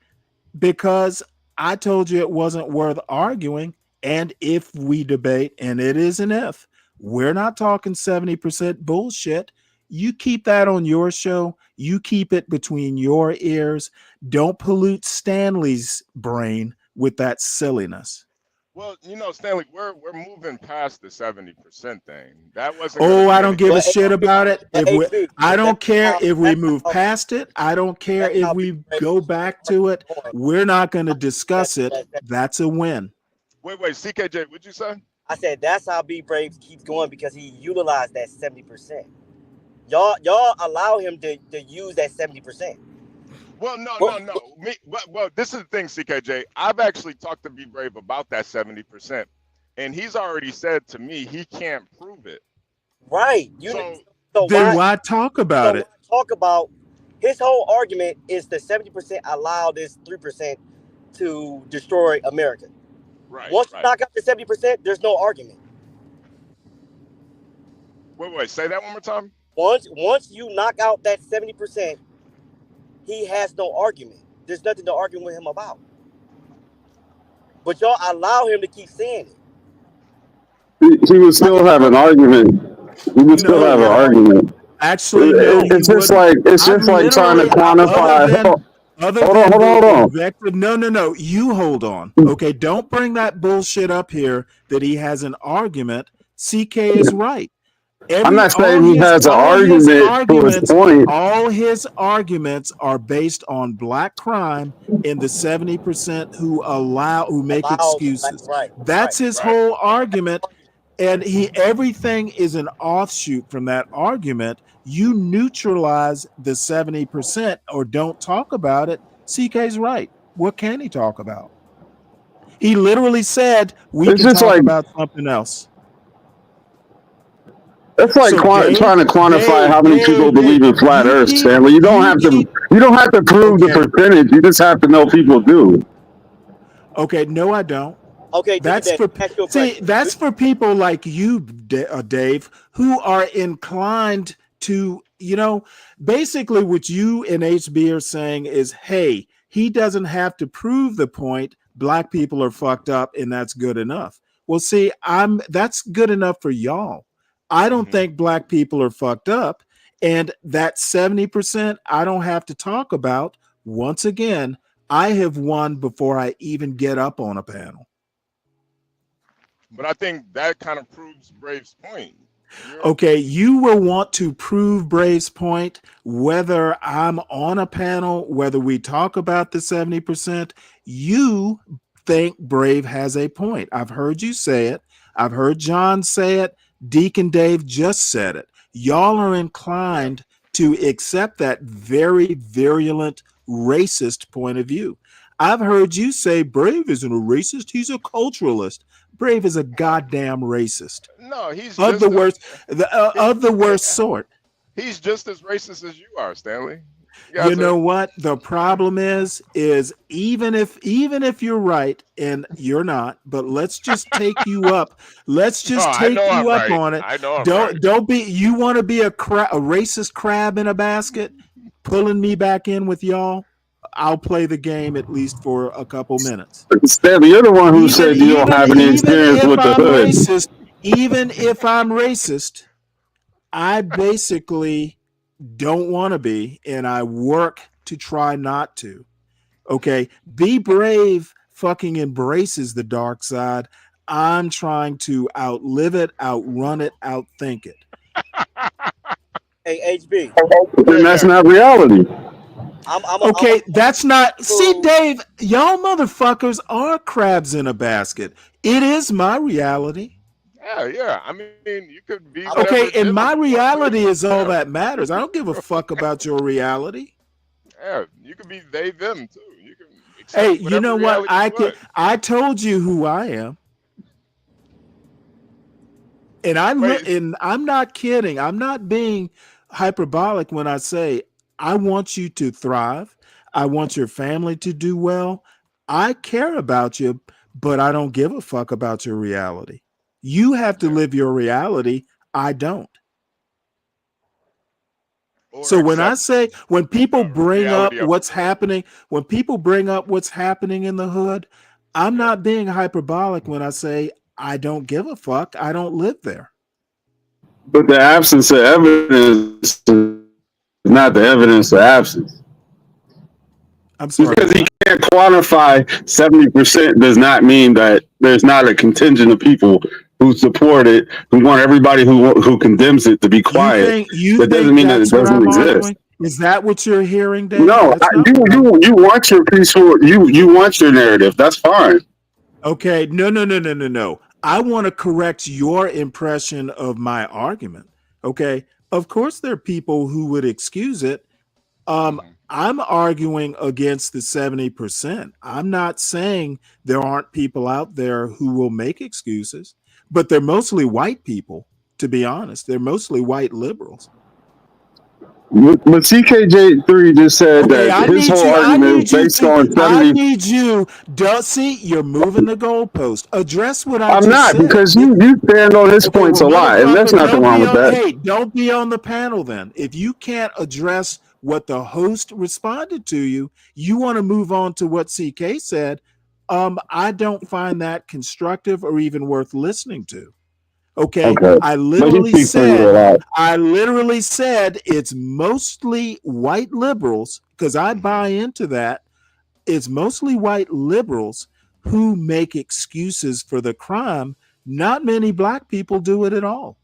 because I told you it wasn't worth arguing. And if we debate, and it is an if, we're not talking 70% bullshit. You keep that on your show. You keep it between your ears. Don't pollute Stanley's brain with that silliness. Well, Stanley, we're moving past the 70% thing. That wasn't going to Oh, be I don't give a anything. shit about it. If we, HB, I don't care how, if we that's move how past it. I don't care that's if how we Big Red go back to it. point. We're not going to That, discuss it. that, that, That's a win. Wait, CKJ, what'd you say? I said that's how B Braves keeps going because he utilized that 70%. Y'all allow him to use that 70%. Well, no. Well, this is the thing, CKJ. I've actually talked to B Brave about that 70%, and he's already said to me he can't prove it. Right. So Then why talk about it? Talk about his whole argument is the 70% allow this 3% to destroy America. Right. Once you knock out the 70%, there's no argument. Wait, say that one more time. Once you knock out that 70%, he has no argument. There's nothing to argue with him about. But y'all allow him to keep saying it. He would still have an argument. He would still have an argument. Actually, no, you It's just wouldn't. like trying to quantify. Other than Hold the on. invective. No. You hold on. Okay, don't bring that bullshit up here that he has an argument. CK is right. I'm not saying he has an argument for his point. All his arguments are based on black crime in the 70% who make excuses. That's his whole argument. And everything is an offshoot from that argument. You neutralize the 70% or don't talk about it. CK's right. What can he talk about? He literally said we can talk about something else. That's like trying to quantify how many people believe in flat Earth, Stanley. You don't have to prove the percentage. You just have to know people do. Okay, no, I don't. Okay, that's for people like you, Dave, who are inclined to, basically what you and HB are saying is, hey, he doesn't have to prove the point. Black people are fucked up, and that's good enough. Well, see, that's good enough for y'all. I don't think black people are fucked up, and that 70% I don't have to talk about. Once again, I have won before I even get up on a panel. But I think that kind of proves Brave's point. Okay, you will want to prove Brave's point whether I'm on a panel, whether we talk about the 70%. You think Brave has a point. I've heard you say it. I've heard John say it. Deacon Dave just said it. Y'all are inclined to accept that very virulent racist point of view. I've heard you say Brave isn't a racist. He's a culturalist. Brave is a goddamn racist. No, he's of the worst, of the worst sort. He's just as racist as you are, Stanley. You know what the problem is even if you're right and you're not, but let's just take you up. Let's just take you up on it. I know. Don't be. You want to be a racist crab in a basket, pulling me back in with y'all. I'll play the game at least for a couple minutes. Stanley, you're the one who said you don't have any experience with the hood. Even if I'm racist, I basically don't want to be, and I work to try not to. Okay, Be Brave fucking embraces the dark side. I'm trying to outlive it, outrun it, outthink it. Hey, HB. Then that's not reality. That's not. See, Dave, y'all motherfuckers are crabs in a basket. It is my reality. Yeah. I mean, you could be. Okay, and my reality is all that matters. I don't give a fuck about your reality. Yeah, you could be they, them too. You can. Hey, you know what? I told you who I am. And I'm not kidding. I'm not being hyperbolic when I say I want you to thrive. I want your family to do well. I care about you, but I don't give a fuck about your reality. You have to live your reality. I don't. So when people bring up what's happening, in the hood, I'm not being hyperbolic when I say I don't give a fuck. I don't live there. But the absence of evidence is not the evidence of absence. I'm sorry. Because he can't quantify 70% does not mean that there's not a contingent of people who support it, who want everybody who condemns it to be quiet. You That doesn't think mean that it that's what doesn't I'm exist. arguing? Is that what you're hearing, Dave? No, That's not what you want your peaceful. You want your narrative. That's fine. Okay, no. I want to correct your impression of my argument. Okay, of course there are people who would excuse it. I'm arguing against the 70%. I'm not saying there aren't people out there who will make excuses, but they're mostly white people, to be honest. They're mostly white liberals. But CKJ3 just said Okay, that his whole argument is based on 70. See, you're moving the goalpost. Address what I I'm just not, said. because you stand on his points a lot, and there's nothing wrong with that. Hey, don't be on the panel then. If you can't address what the host responded to you, you want to move on to what CK said. I don't find that constructive or even worth listening to. Okay. I literally said it's mostly white liberals, because I buy into that. It's mostly white liberals who make excuses for the crime. Not many black people do it at all.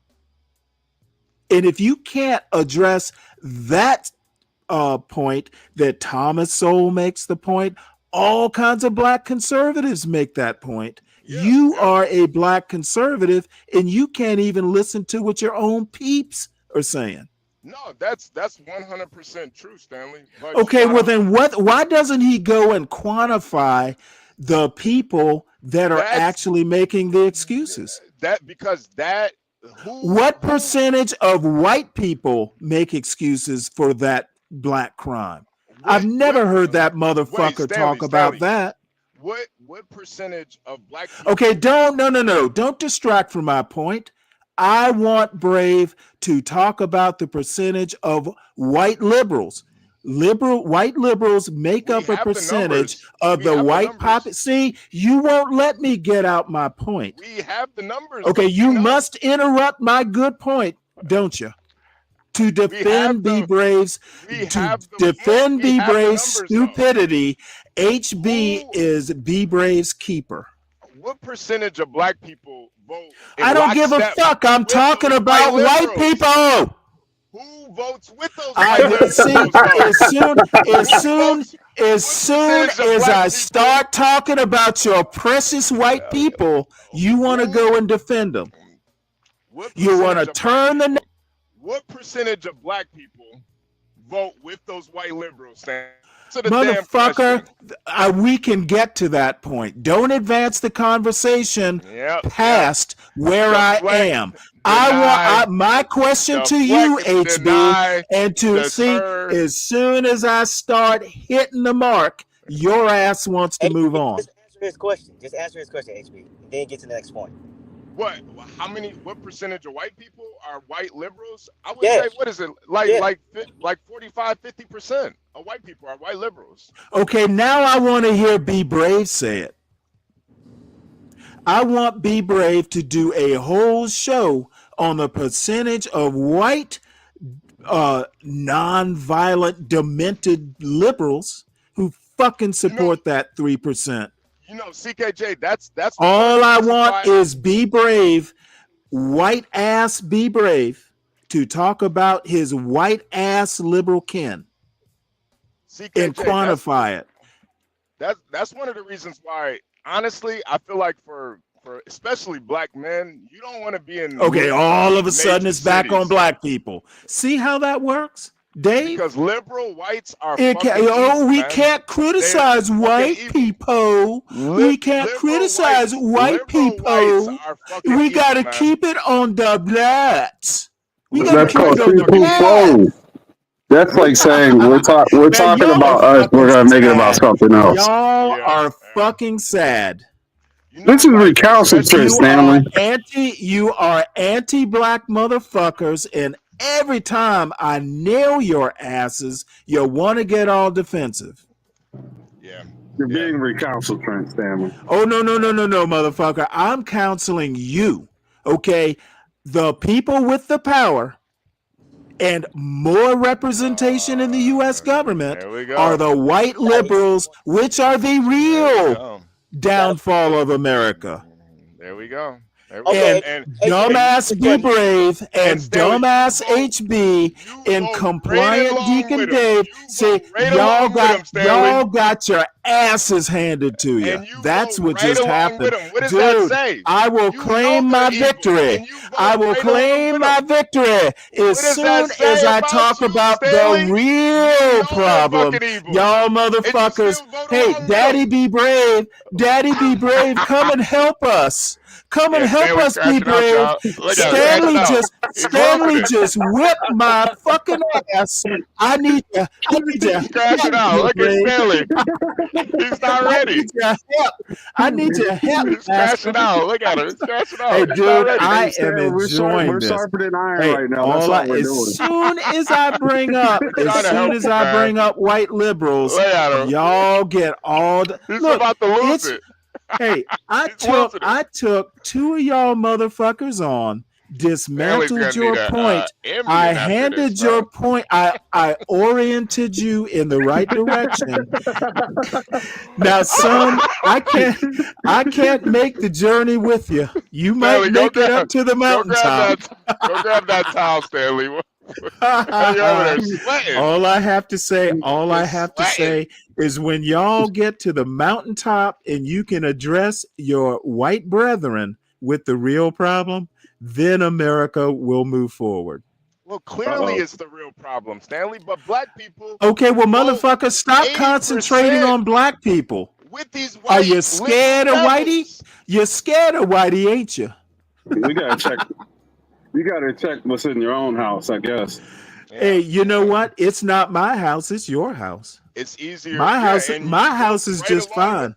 And if you can't address that point that Thomas Sowell makes the point, all kinds of black conservatives make that point. You are a black conservative and you can't even listen to what your own peeps are saying. No, that's 100% true, Stanley. But Okay, well then why doesn't he go and quantify the people that are actually making the excuses? What percentage of white people make excuses for that black crime? I've never heard that motherfucker talk about that. What percentage of black people? Okay, don't distract from my point. I want Brave to talk about the percentage of white liberals. White liberals make up a percentage of the white population. See, you won't let me get out my point. We have the numbers. Okay, you must interrupt my good point, don't you? To defend B Brave's stupidity, HB is B Brave's keeper. What percentage of black people vote? I don't give a fuck. I'm talking about white people. Who votes with those white liberals? As soon as I start talking about your precious white people, you want to go and defend them. You want to turn the. What percentage of black people vote with those white liberals, Sam? Motherfucker, we can get to that point. Don't advance the conversation past where I am. My question to you, HB, and to see as soon as I start hitting the mark, your ass wants to move on. Just answer his question. HB, and then get to the next point. What percentage of white people are white liberals? I would say, what is it, like 45, 50% of white people are white liberals. Okay, now I want to hear B Brave say it. I want B Brave to do a whole show on the percentage of white, non-violent, demented liberals who fucking support that 3%. You know, CKJ, that's all I want is B Brave, white ass B Brave, to talk about his white ass liberal kin CKJ, and quantify it. That's one of the reasons why, honestly, I feel like for especially black men, you don't want to be in. Okay, all of a sudden it's back on black people. See how that works? Dave? Because liberal whites are we can't criticize white people. We can't criticize white people. We got to keep it on the blacks. That's called poo-poo. That's like saying we're talking about us. We're gonna make it about something else. Y'all are fucking sad. This is recalcitrant, Stanley. You are anti-black motherfuckers, and every time I nail your asses, you want to get all defensive. You're being recalcitrant, Stanley. Oh, no, motherfucker. I'm counseling you, okay? The people with the power and more representation in the U.S. government There we go. are the white liberals, which are the real downfall of America. There we go. And dumbass Be Brave and Stanley, dumbass HB and compliant Deacon Dave say y'all got your asses handed to you. That's what just happened. What does Dude, that say? I will claim my victory. I will claim my victory as soon as I talk about the real problem. Y'all motherfuckers. Hey, Daddy Be Brave. Daddy Be Brave, come and help us. Come and help us, Be Brave. Stanley just whipped my fucking ass. I need you. Scratch it out. Look at Stanley. He's not ready. I need your help. He's scratching out. Look at him. He's scratching out. Hey, dude, I am Stanley, enjoying we're this. sharpening iron Hey, right now. That's all we're doing. as soon as I bring up, white liberals, y'all get all. He's about to lose it. Hey, I took two of y'all motherfuckers on, dismantled your point. I handed your point. I oriented you in the right direction. Now, son, I can't make the journey with you. You might make it up to the mountaintop. Go grab that towel, Stanley. All I have to say is when y'all get to the mountaintop and you can address your white brethren with the real problem, then America will move forward. Well, clearly it's the real problem, Stanley, but black people. Okay, well, motherfucker, stop concentrating on black people. With these Are you scared of Whitey? You're scared of Whitey, ain't you? We gotta check. You gotta check what's in your own house, I guess. Hey, you know what? It's not my house. It's your house. It's easier. My house is just fine.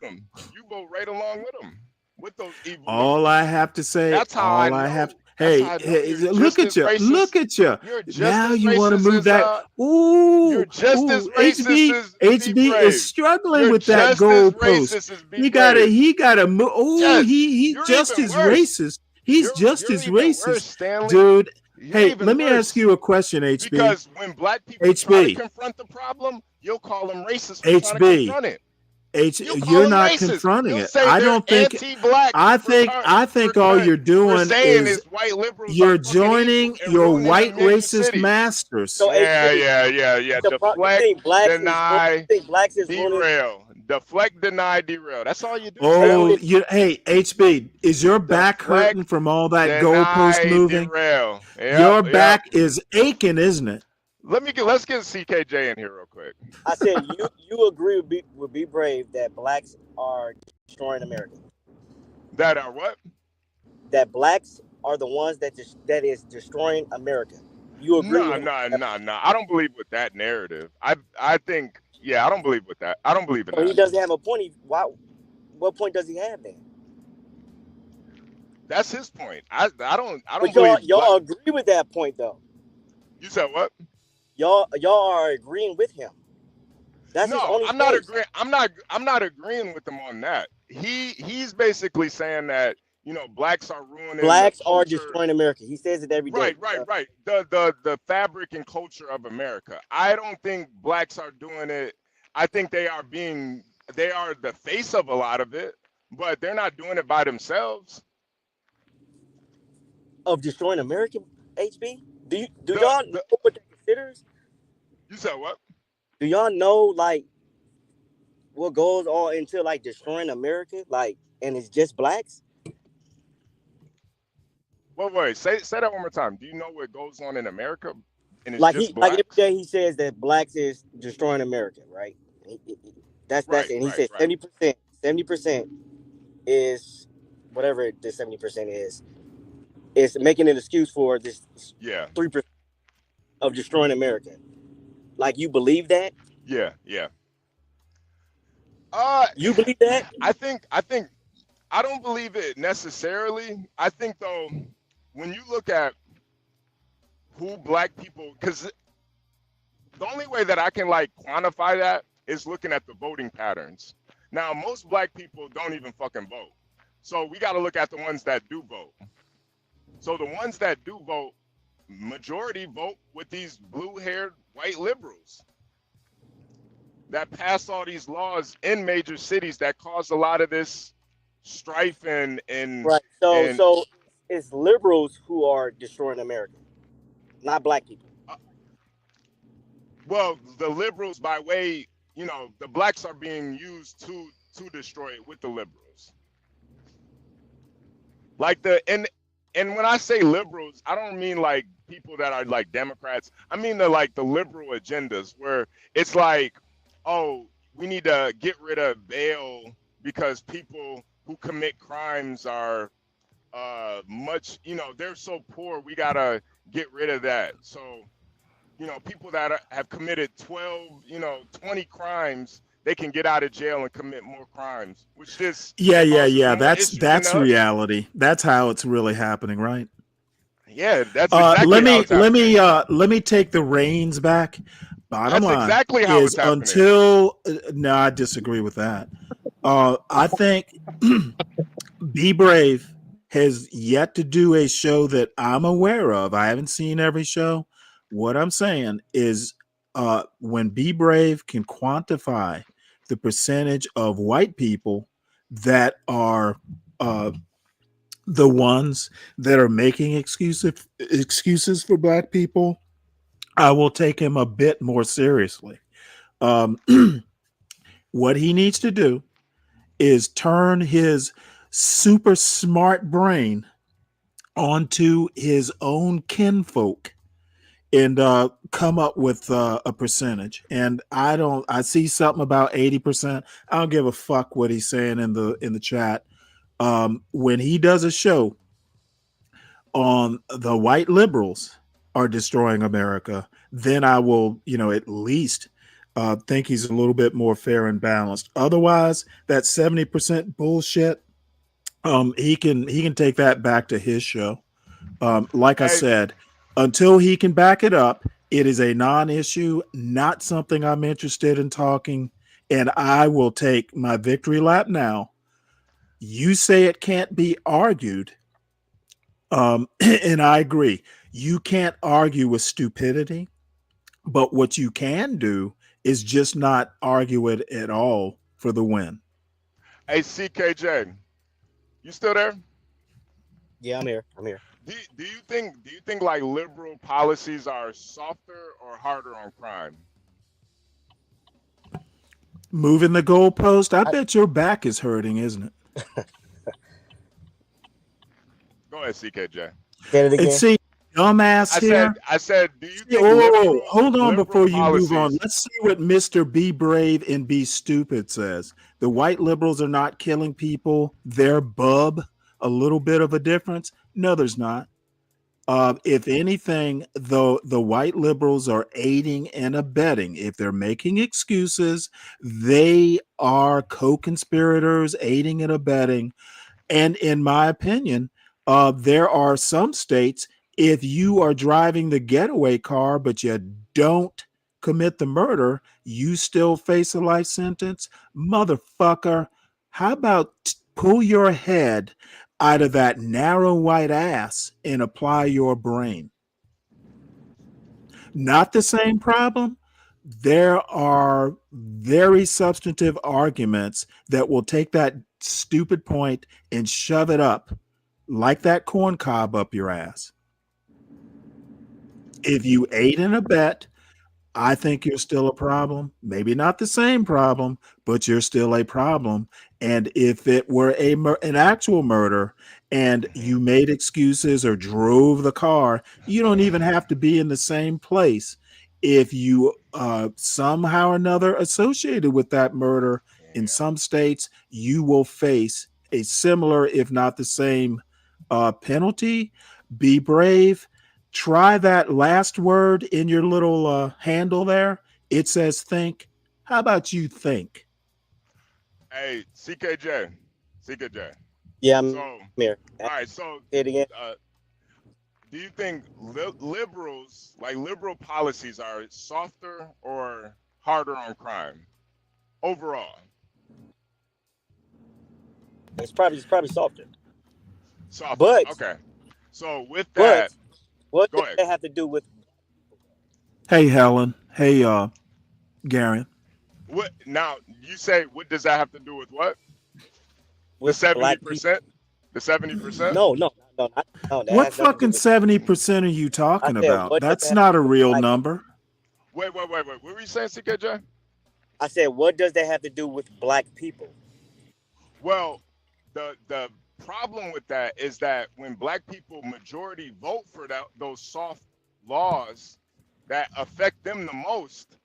You go right along with them. With those evil. All I have to say. That's how I have. know. Hey, look at you! Look at you! Now you want to move that? Ooh, you're just as racist HB is struggling with that goalpost. He gotta move. Oh, he's just as racist. He's just as racist, dude. Hey, let me ask you a question, HB. Because when black people try to confront the problem, you'll call them racist for trying to confront it. You're not confronting it. I don't think. I think all you're doing is you're joining your white racist masters. So yeah. Deflect, deny, derail. Deflect, deny, derail. That's all you do. Oh, hey, HB, is your back hurting from all that goalpost moving? Derail. Your back is aching, isn't it? Let's get CKJ in here real quick. I said you agree with Be Brave that blacks are destroying America. That are what? That blacks are the ones that is destroying America. You agree? No. I don't believe with that narrative. I think I don't believe with that. I don't believe in that. He doesn't have a point. What point does he have then? That's his point. I don't But believe y'all agree with that point though. You said what? Y'all are agreeing with him. That's his only I'm not agreeing. I'm not agreeing with him on that. He's basically saying that blacks are ruining. Blacks are destroying America. He says it every day. Right. The fabric and culture of America. I don't think blacks are doing it. I think they are the face of a lot of it, but they're not doing it by themselves. Of destroying America, HB? Do y'all know what that considers? You said what? Do y'all know what goes on into destroying America? And it's just blacks? Wait. Say that one more time. Do you know what goes on in America? And it's just blacks? Every day he says that blacks is destroying America, right? That's it. And he says 70% is whatever this 70% is. It's making an excuse for this 3% of destroying America. You believe that? Yeah. You believe that? I think I don't believe it necessarily. I think though, when you look at who black people, because the only way that I can quantify that is looking at the voting patterns. Now, most black people don't even fucking vote. So we got to look at the ones that do vote. So the ones that do vote, majority vote with these blue-haired white liberals that pass all these laws in major cities that cause a lot of this strife and Right. So it's liberals who are destroying America, not black people. well, the liberals by way, the blacks are being used to destroy it with the liberals. Like and when I say liberals, I don't mean like people that are like Democrats. I mean the liberal agendas where it's like, oh, we need to get rid of bail because people who commit crimes are much, they're so poor, we gotta get rid of that. So, people that have committed 12, 20 crimes, they can get out of jail and commit more crimes, which this Yeah. more That's issues in the hood. reality. That's how it's really happening, right? Yeah, that's exactly how it's happening. Let me take the reins back. Bottom That's line exactly how is it's happening. no, I disagree with that. I think Be Brave has yet to do a show that I'm aware of. I haven't seen every show. What I'm saying is, when Be Brave can quantify the percentage of white people that are the ones that are making excuses for black people, I will take him a bit more seriously. Um, what he needs to do is turn his super smart brain onto his own kinfolk and come up with a percentage. And I see something about 80%. I don't give a fuck what he's saying in the chat. When he does a show on the white liberals are destroying America, then I will, at least think he's a little bit more fair and balanced. Otherwise, that 70% bullshit, he can take that back to his show. Like I said, until he can back it up, it is a non-issue, not something I'm interested in talking, and I will take my victory lap now. You say it can't be argued, and I agree. You can't argue with stupidity, but what you can do is just not argue it at all for the win. Hey, CKJ, you still there? Yeah, I'm here. Do you think like liberal policies are softer or harder on crime? Moving the goalpost, I bet your back is hurting, isn't it? Go ahead, CKJ. Say it again. And see, dumbass here. I said, do you think hold on before you policies... move on. Let's see what Mr. Be Brave and Be Stupid says. The white liberals are not killing people. They're bub. A little bit of a difference. No, there's not. If anything, though, the white liberals are aiding and abetting. If they're making excuses, they are co-conspirators, aiding and abetting. And in my opinion, there are some states, if you are driving the getaway car, but you don't commit the murder, you still face a life sentence. Motherfucker, how about pull your head out of that narrow white ass and apply your brain? Not the same problem. There are very substantive arguments that will take that stupid point and shove it up like that corn cob up your ass. If you aid and abet, I think you're still a problem. Maybe not the same problem, but you're still a problem. And if it were an actual murder and you made excuses or drove the car, you don't even have to be in the same place. If you somehow or another associated with that murder, in some states, you will face a similar, if not the same, penalty. Be brave. Try that last word in your little handle there. It says think. How about you think? Hey, CKJ. Yeah, I'm here. All right, so say it again. Do you think liberals, like liberal policies, are softer or harder on crime overall? It's probably softer. Softer. But okay. So with that, What Go does ahead. that have to do with? Hey, Helen. Hey, Gary. What now? You say what does that have to do with what? The With black people? 70%? The 70%? No. That What has nothing to do fucking with. 70% are you I talking said, about? what does that That's have to not a do with real black people? number. Wait. What were you saying, CKJ? I said, what does that have to do with black people? Well, the problem with that is that when black people majority vote for those soft laws that affect them the most,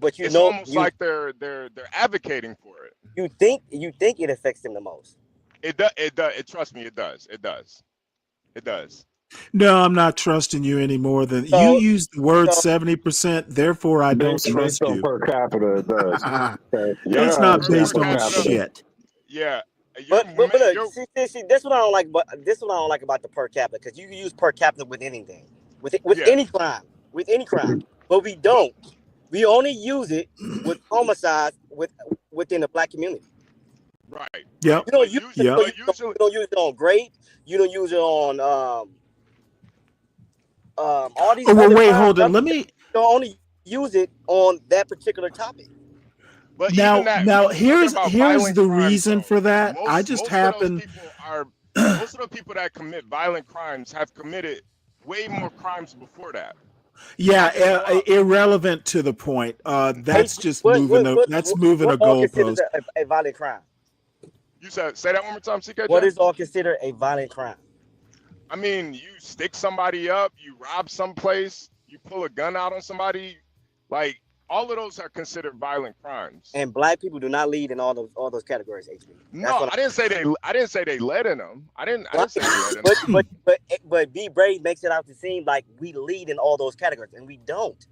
But you it's know, almost like they're advocating for it. you think it affects them the most. It does. It does. Trust me, it does. It does. It does. No, I'm not trusting you any more than you So, used the word so 70%. Therefore, I don't Based trust on you. per capita, it does. Okay. You That's don't not understand based per on capita. shit. Yeah. but look, see, that's what I don't like. But this what I don't like about the per capita, because you can use per capita with anything, with Yeah. any crime, but we don't. We only use it with homicides within the black community. Right. Yep. You don't use it. Yep. You don't use it on grape. You don't use it on all these Oh, well, other wait, crimes. hold it. Let me You don't only use it on that particular topic. But even now. that, Now, when you're talking here's about here's violent the crimes, reason though, for that. I just most of those happen. people are most of the people that commit violent crimes have committed way more crimes before that. Yeah, They grow up. irrelevant to the point. That's just What moving. what what That's what, moving what a all considered goalpost. a violent crime? You said say that one more time, What CKJ. is all considered a violent crime? I mean, you stick somebody up, you rob someplace, you pull a gun out on somebody, like all of those are considered violent crimes. And black people do not lead in all those categories. HB. No, I didn't say they. I didn't say they led in them. I didn't say they led in them. But B Brave makes it out to seem like we lead in all those categories, and we don't.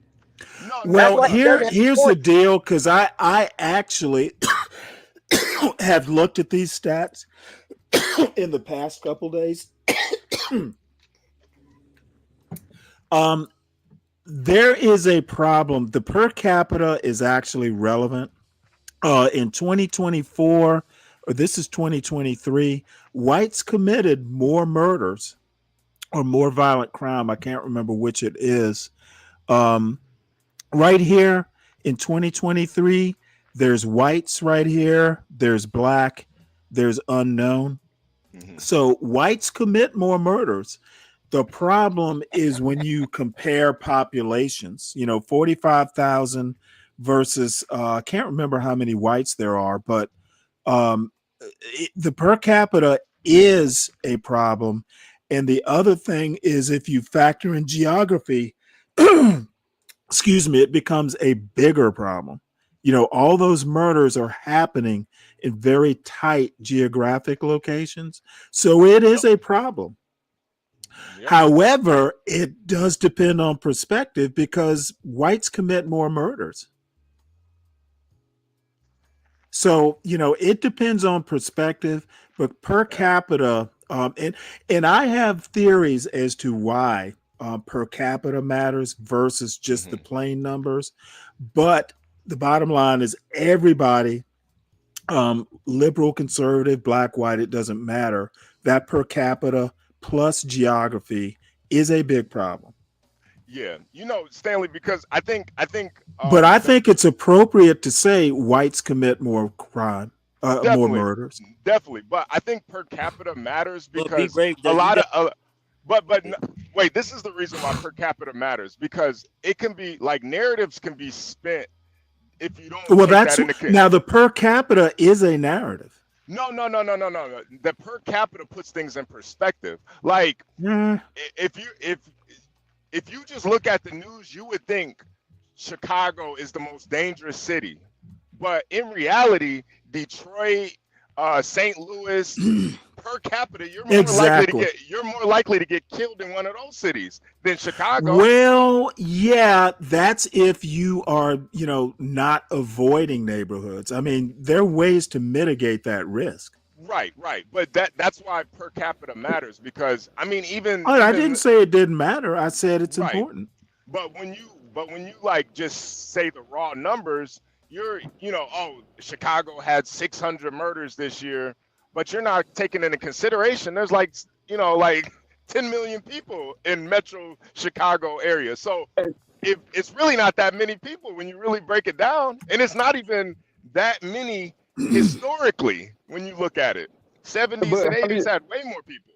No, Well, why he doesn't have a here's the point. deal, because I actually have looked at these stats in the past couple days. There is a problem. The per capita is actually relevant. In 2024, or this is 2023, whites committed more murders or more violent crime. I can't remember which it is. Right here in 2023, there's whites right here, there's black, there's unknown. So whites commit more murders. The problem is when you compare populations, 45,000 versus, I can't remember how many whites there are, but the per capita is a problem. And the other thing is if you factor in geography, excuse me, it becomes a bigger problem. All those murders are happening in very tight geographic locations. So it is a problem. Yep. However, it does depend on perspective because whites commit more murders. So, it depends on perspective, but per capita, and I have theories as to why per capita matters versus just the plain numbers. But the bottom line is everybody, liberal, conservative, black, white, it doesn't matter. That per capita plus geography is a big problem. Yeah, Stanley, because I think. But I think it's appropriate to say whites commit more crime, more murders. Definitely, but I think per capita matters because Brave, a lot of. Wait, this is the reason why per capita matters because it can be like narratives can be spent if you don't. Well, take that's that into account. now the per capita is a narrative. No. The per capita puts things in perspective. Like if you just look at the news, you would think Chicago is the most dangerous city, but in reality, Detroit, St. Louis, per capita, you're more likely to get killed in one of those cities than Chicago. Well, yeah, that's if you are, not avoiding neighborhoods. I mean, there are ways to mitigate that risk. Right. But that's why per capita matters because I mean, I didn't say it didn't matter. I said it's Right. important. But when you like just say the raw numbers, you're Chicago had 600 murders this year, but you're not taking into consideration there's like 10 million people in Metro Chicago area. So if it's really not that many people when you really break it down, and it's not even that many historically when you look at it. 70s But and 80s had way more people.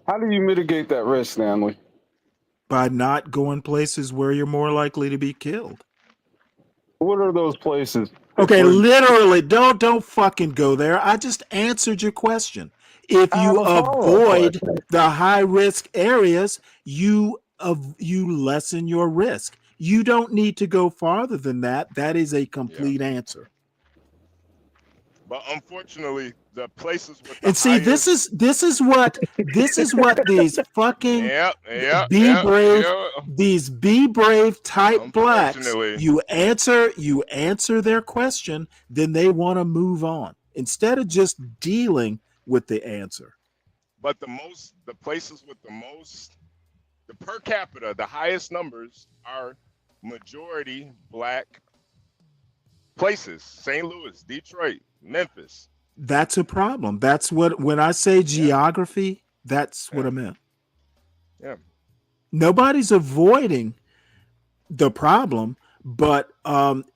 how do you mitigate that risk, Stanley? By not going places where you're more likely to be killed. What are those places? Okay, literally, don't fucking go there. I just answered your question. If I have you a follow-up avoid question. the high risk areas, you lessen your risk. You don't need to go farther than that. That is a complete answer. But unfortunately, the places with the And see, highest this is what these fucking these be brave type blacks. Unfortunately. You answer their question, then they want to move on instead of just dealing with the answer. But the places with the per capita, the highest numbers are majority black places. St. Louis, Detroit, Memphis. That's a problem. That's what, when I say geography, that's what I meant. Yeah. Nobody's avoiding the problem, but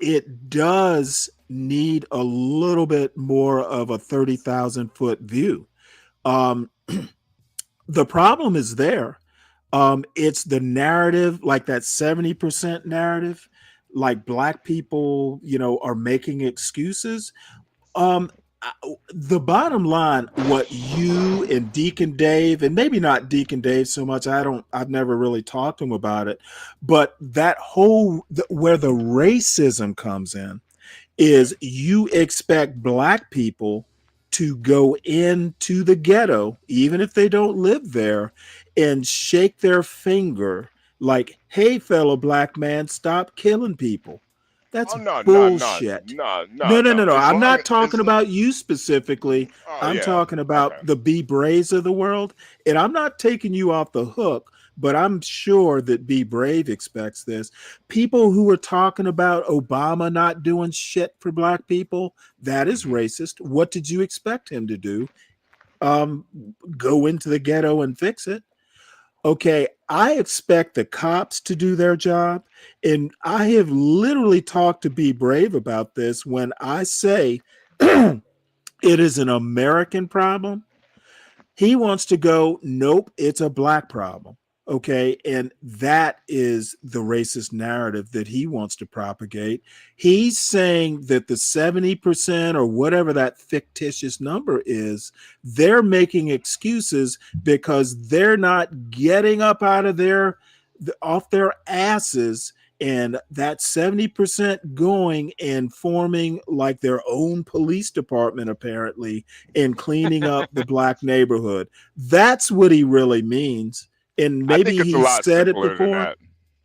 it does need a little bit more of a 30,000 foot view. The problem is there. It's the narrative, like that 70% narrative, like black people, are making excuses. The bottom line, what you and Deacon Dave, and maybe not Deacon Dave so much, I've never really talked to him about it, but that whole, where the racism comes in is you expect black people to go into the ghetto, even if they don't live there, and shake their finger like, hey, fellow black man, stop killing people. That's bullshit. No. I'm not talking about you specifically. I'm talking about the B Braves of the world. And I'm not taking you off the hook, but I'm sure that Be Brave expects this. People who are talking about Obama not doing shit for black people, that is racist. What did you expect him to do? Go into the ghetto and fix it? Okay, I expect the cops to do their job. And I have literally talked to Be Brave about this when I say it is an American problem. He wants to go, nope, it's a black problem. Okay, and that is the racist narrative that he wants to propagate. He's saying that the 70% or whatever that fictitious number is, they're making excuses because they're not getting up out of off their asses, and that 70% going and forming like their own police department apparently and cleaning up the black neighborhood. That's what he really means. And maybe he said it before.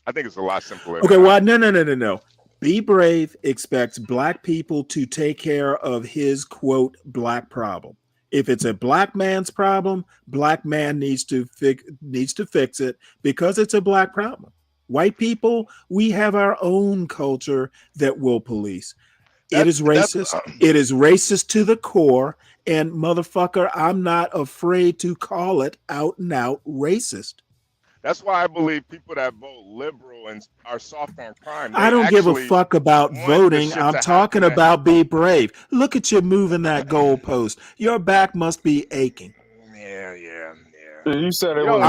I think it's a lot simpler. Okay, well, no. Be Brave expects black people to take care of his quote black problem. If it's a black man's problem, black man needs to fix it because it's a black problem. White people, we have our own culture that will police. It is racist. It is racist to the core. And motherfucker, I'm not afraid to call it out and out racist. That's why I believe people that vote liberal and are soft on crime. I don't give a fuck about voting. I'm talking about Be Brave. Look at you moving that goalpost. Your back must be aching. Yeah. You said it was.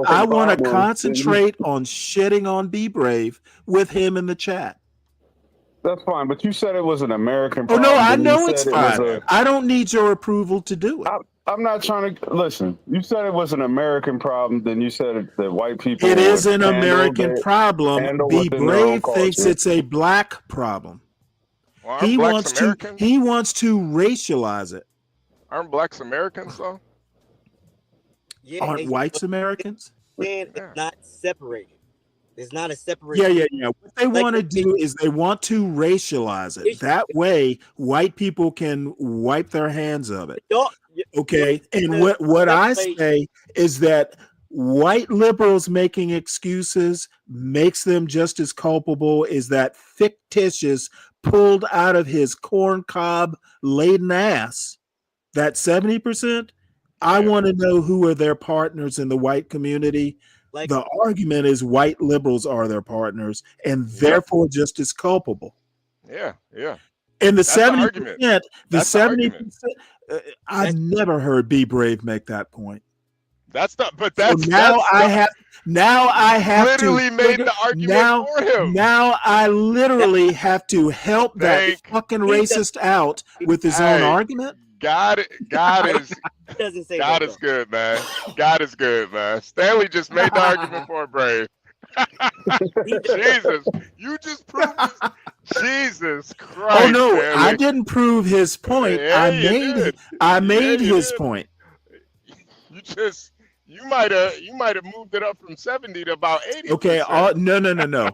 I want to concentrate on shitting on Be Brave with him in the chat. That's fine, but you said it was an American Oh problem. no, I and you know said it's it was fine. I don't need your approval to do it. I'm not trying to listen. You said it was an American problem, then you said that white people. It is an American problem. Be Brave thinks it's a black problem. Well, He wants to racialize it. Aren't blacks Americans though? Yeah, Aren't whites Americans? And it's not separated. It's not a separate. Yeah. What they want to do is they want to racialize it. That way, white people can wipe their hands of it. Okay. And what I say is that white liberals making excuses makes them just as culpable as that fictitious pulled out of his corn cob laden ass. That 70%, I want to know who are their partners in the white community. Like the argument is white liberals are their partners and therefore just as culpable. Yeah, yeah. And the That's the 70%, argument. the That's the 70%, argument. I've never heard Be Brave make that point. That's the but So that's now that's I the, have literally to made the argument now for him. now I literally have to help that fucking racist out with his own argument. God is doesn't say God that, is good, man. God is good, man. Stanley just made the argument for Brave. Jesus, you just proved this. Jesus Christ. Oh no, Stanley. I didn't prove his point. Yeah, I you made did. I made you his did. point. You might have moved it up from 70 to about 80%. Okay, no.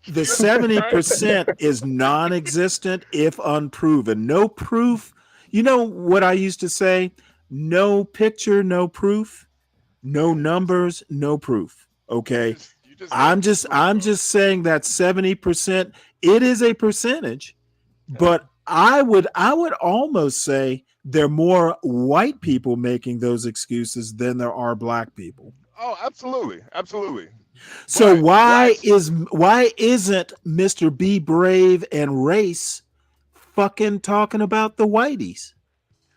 The 70% is non-existent if unproven. No proof. You know what I used to say? No picture, no proof. No numbers, no proof. Okay. I'm just saying that 70%, it is a percentage, but I would almost say there are more white people making those excuses than there are black people. Oh, absolutely. Absolutely. So why isn't Mr. Be Brave and race fucking talking about the whiteys?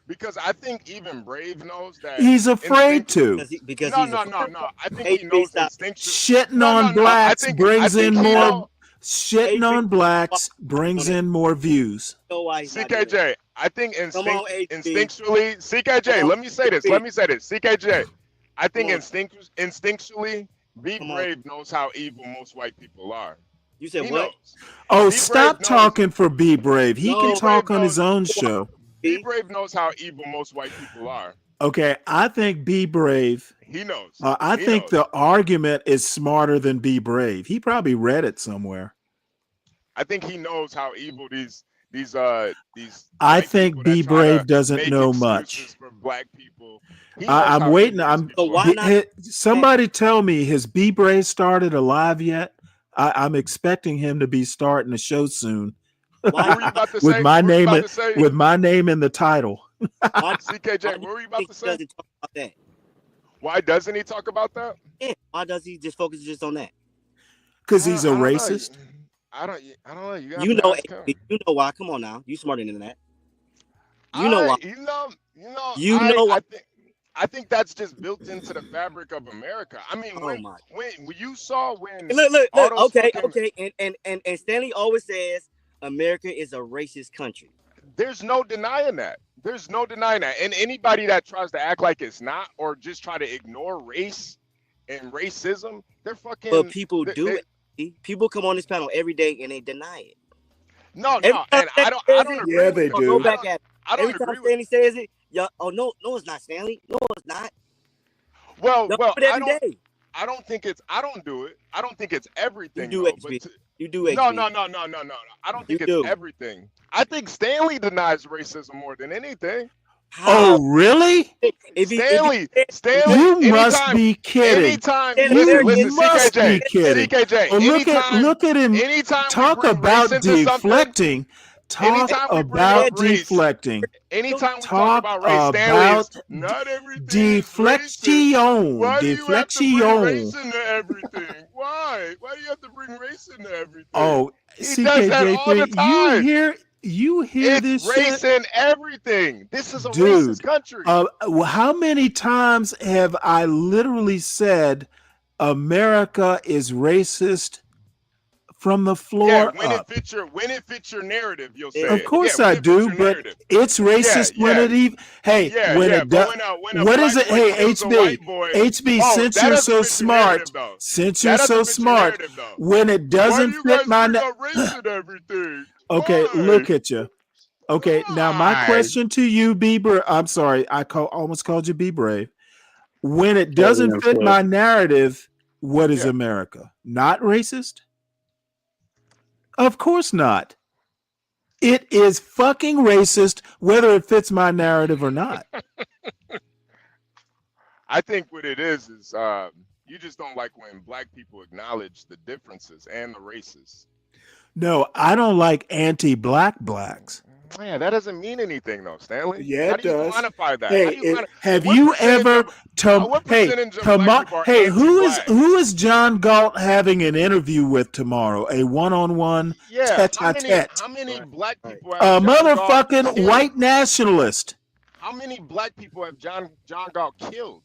Because I think even Brave knows that He's afraid to. Because no. I think he knows instinctually. Shitting on blacks brings in more. Shitting on HB, blacks brings in more views. CKJ, I think instinctually, CKJ, Come on, let me say this. HB. CKJ, I think Come on. instinctually, Be Brave knows how evil most white people are. You said He what? knows. Oh, Be stop Brave talking for Be Brave. He can No. talk on his own show. Be Brave knows how evil most white people are. Okay, I think Be Brave. He knows. I think the argument is smarter than Be Brave. He probably read it somewhere. I think he knows how evil these. I think Be Brave doesn't know much. For black people. I'm waiting. why not- Somebody tell me, has Be Brave started alive yet? I'm expecting him to be starting a show soon. with my name in the title. CKJ, what were you about to say? Why doesn't he talk about that? Yeah, why does he just focus just on that? Because he's a racist. I don't know. You know why? Come on now, you smarter than that. You know why? I think that's just built into the fabric of America. I mean, when you saw when look, okay, fucking, and Stanley always says America is a racist country. There's no denying that. And anybody that tries to act like it's not, or just try to ignore race and racism, they're fucking. But people do it. People come on this panel every day and they deny it. No, and I don't agree. Yeah, they do. Go back at it. I don't Every time agree Stanley says it, y'all, no, it's not Stanley. No, it's not. Well, Y'all well, do it every day. I don't think it's. I don't do it. I don't think it's everything. You do, HB. You do, HB. No. I don't think it's everything. I think Stanley denies racism more than anything. Oh, really? Stanley, you must be kidding. You must be kidding. CKJ, Oh, look at him. Talk about deflecting. Talk about deflecting. Anytime we talk about race, Stanley is about not everything. deflection. Why do you have to bring Deflection. race into everything? Why? Why do you have to bring race into everything? Oh, He does that all the CKJ3, time. you hear It's this race shit? in everything. This is a Dude, racist country. how many times have I literally said America is racist from the floor when up? it fits your narrative, you'll say Of it. course Yeah, when I it do, fits your but narrative. it's racist when it even. Hey, when it does. What is it? Hey, HB, since you're so smart, when it doesn't fit my. Okay, look at you. Okay, now my question to you, Be Brave. I'm sorry, almost called you Be Brave. When it doesn't fit my narrative, what is America? Not racist? Of course not. It is fucking racist whether it fits my narrative or not. I think what it is you just don't like when black people acknowledge the differences and the races. No, I don't like anti-black blacks. Man, that doesn't mean anything though, Stanley. Yeah, How it do you does. quantify that? Hey, How do you have what you percentage ever what hey percentage of black people are hey anti-black? who is John Galt having an interview with tomorrow? A one-on-one Yeah, tete-a-tete. how many black people A have John Galt motherfucking killed? white nationalist. How many black people have John Galt killed?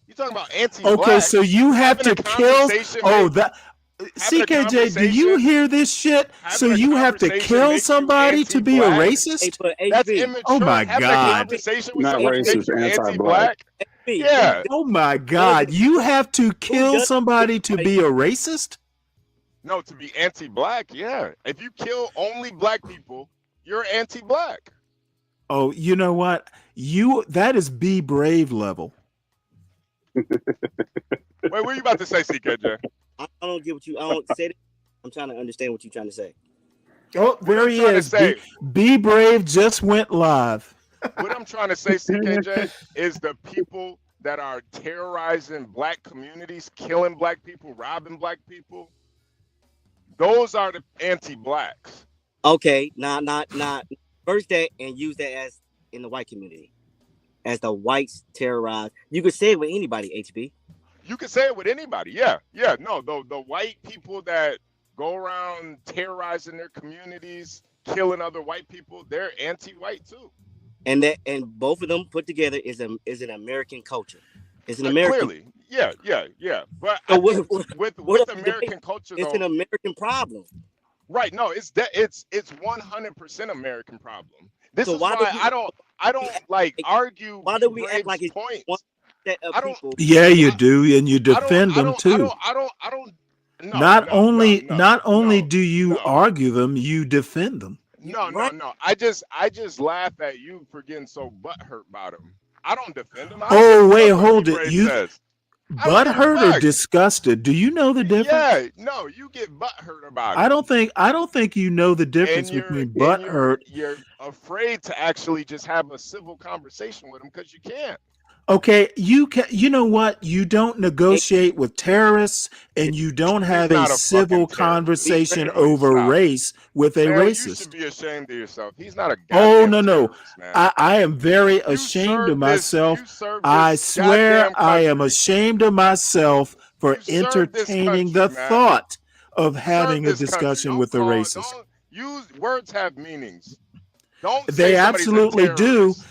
You talking about Okay, anti-black? so you have Having a to kill. conversation Oh, make that having a CKJ. Do you conversation hear this shit? So having a you have to conversation kill makes you somebody to be a anti-black? Hey, racist? but That's HB, immature. Oh my Having a God. conversation with Not somebody racist, makes you anti-black. anti-black? HB, Yeah. Oh my does God. You have to who kill does somebody to anybody? be a racist? No, to be anti-black, yeah. If you kill only black people, you're anti-black. Oh, you know what? That is be brave level. Wait, what are you about to say, CKJ? I don't get what you. I don't say that. I'm trying to understand what you're trying to say. Oh, What there I'm he trying to is. say, Be brave just went live. what I'm trying to say, CKJ, is the people that are terrorizing black communities, killing black people, robbing black people. Those are the anti-blacks. Okay, not first that and use that as in the white community, as the whites terrorize. You could say it with anybody, HB. You can say it with anybody. Yeah. No, the white people that go around terrorizing their communities, killing other white people, they're anti-white too. And both of them put together is an American culture. It's an American. Clearly, yeah. But So I what, think what with else American culture, it's though, an American problem. right? No, it's 100% American problem. This So is why why do I don't like argue. why do we act Brave's like it's points. one set of I don't. people? Yeah, you do, and you I don't. defend I them don't. too. I don't. No, Not no, no, only no, do you no. argue them, you defend them. No. I just laugh at you for getting so butthurt about him. I don't defend him. I don't Oh, give a wait, fuck what hold it. B-Brave You says. I don't give a butthurt or fuck. disgusted? Do you know the difference? Yeah, no, you get butthurt about it. I don't think you know the difference between butthurt. You're afraid to actually just have a civil conversation with him because you can't. Okay, you know what? You don't negotiate with terrorists, and you don't have a not a civil fucking terrorist. conversation Stanley, over stop. race with a Man, you racist. should be ashamed of yourself. He's not a Oh goddamn no, terrorist, man. I am very ashamed of myself. I swear goddamn I am country. ashamed of myself for served this entertaining country, the man. thought of You having serve a this country. discussion Don't with a call- racist. Don't use words have meanings. Don't say They somebody's absolutely a do. terrorist.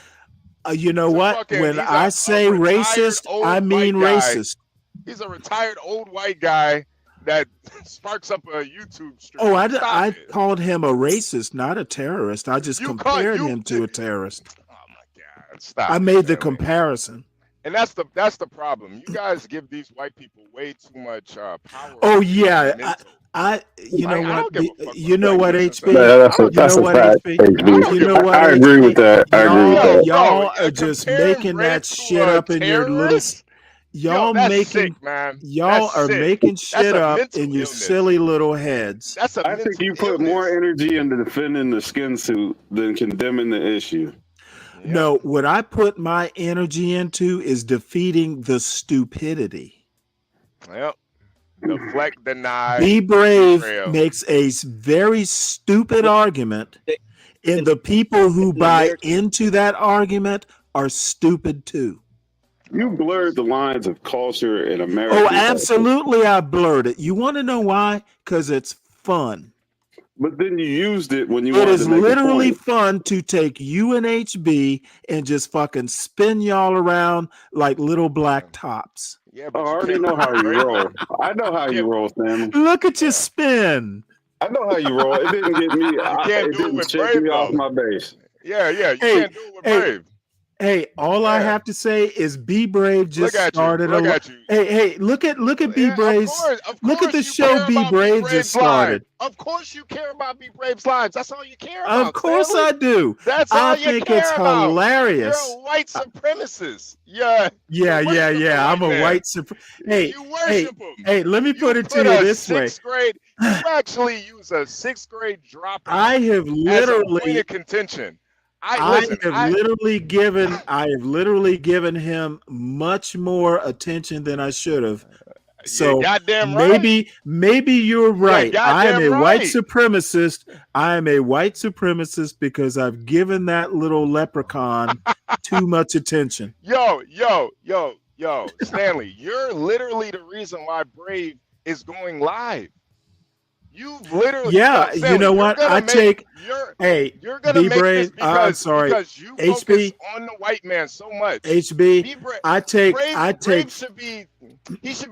You know what? When He's I say racist, old I mean white guy. racist. He's a retired old white guy that sparks up a YouTube stream. Oh, I Stop it. called him a racist, not a terrorist. I just compared him to a terrorist. Stop. I made the Stanley. comparison. And that's the problem. You guys give these white people way too much power. Oh yeah, you know I what? don't give a fuck You know what, HB? That's You know a what, fact, HB? HB. You know what, I agree HB? with that. I agree with that. Y'all are just making that shit up in your little. Y'all that's making sick, man. y'all That's are sick. making That's shit a up mental in your illness. silly little heads. That's a I think you put more energy into defending the skin suit than condemning the issue. No, what I put my energy into is defeating the stupidity. Yep. Deflect, deny. Be Brave betrayal. makes a very stupid argument, and the people who buy into that argument are stupid too. You blurred the lines of culture in America. Oh, absolutely, I blurred it. You want to know why? Because it's fun. But then you used it when you It wanted is to make literally a point. fun to take you and HB and just fucking spin y'all around like little black tops. Yeah, I already know how you roll. I know how you roll, Stanley. Look at you spin. I know how you roll. It didn't get me. can't It do it didn't with shake Brave, me off though. my base. Yeah, you Hey, can't do it with Brave. Hey, all I have to say is Be Brave just Look at you. started. Look at you. Hey, look at Be Brave's. Look at the you show care Be about Brave Brave's just started. lives. Of course you care about Be Brave's lives. That's all you care about. Of course Stanley. I do. That's all I you think care it's about. hilarious. You're a white supremacist. Yeah. Yeah. I'm a man. white Hey, You worship him. Hey, let me put it to Put you a this way. sixth grade. You actually use a sixth grade dropout. I have as a point literally of contention. I have literally given him much more attention than I should have. You're So goddamn right. maybe you're right. I am a goddamn white right. supremacist. I am a white supremacist because I've given that little leprechaun too much attention. Yo, Stanley, you're literally the reason why Brave is going live. You've literally, Yeah, Stanley, you know you're what? gonna I make take you're gonna B make this Brave. I'm because sorry, you focus HB. on the white man so much. HB. Brave should be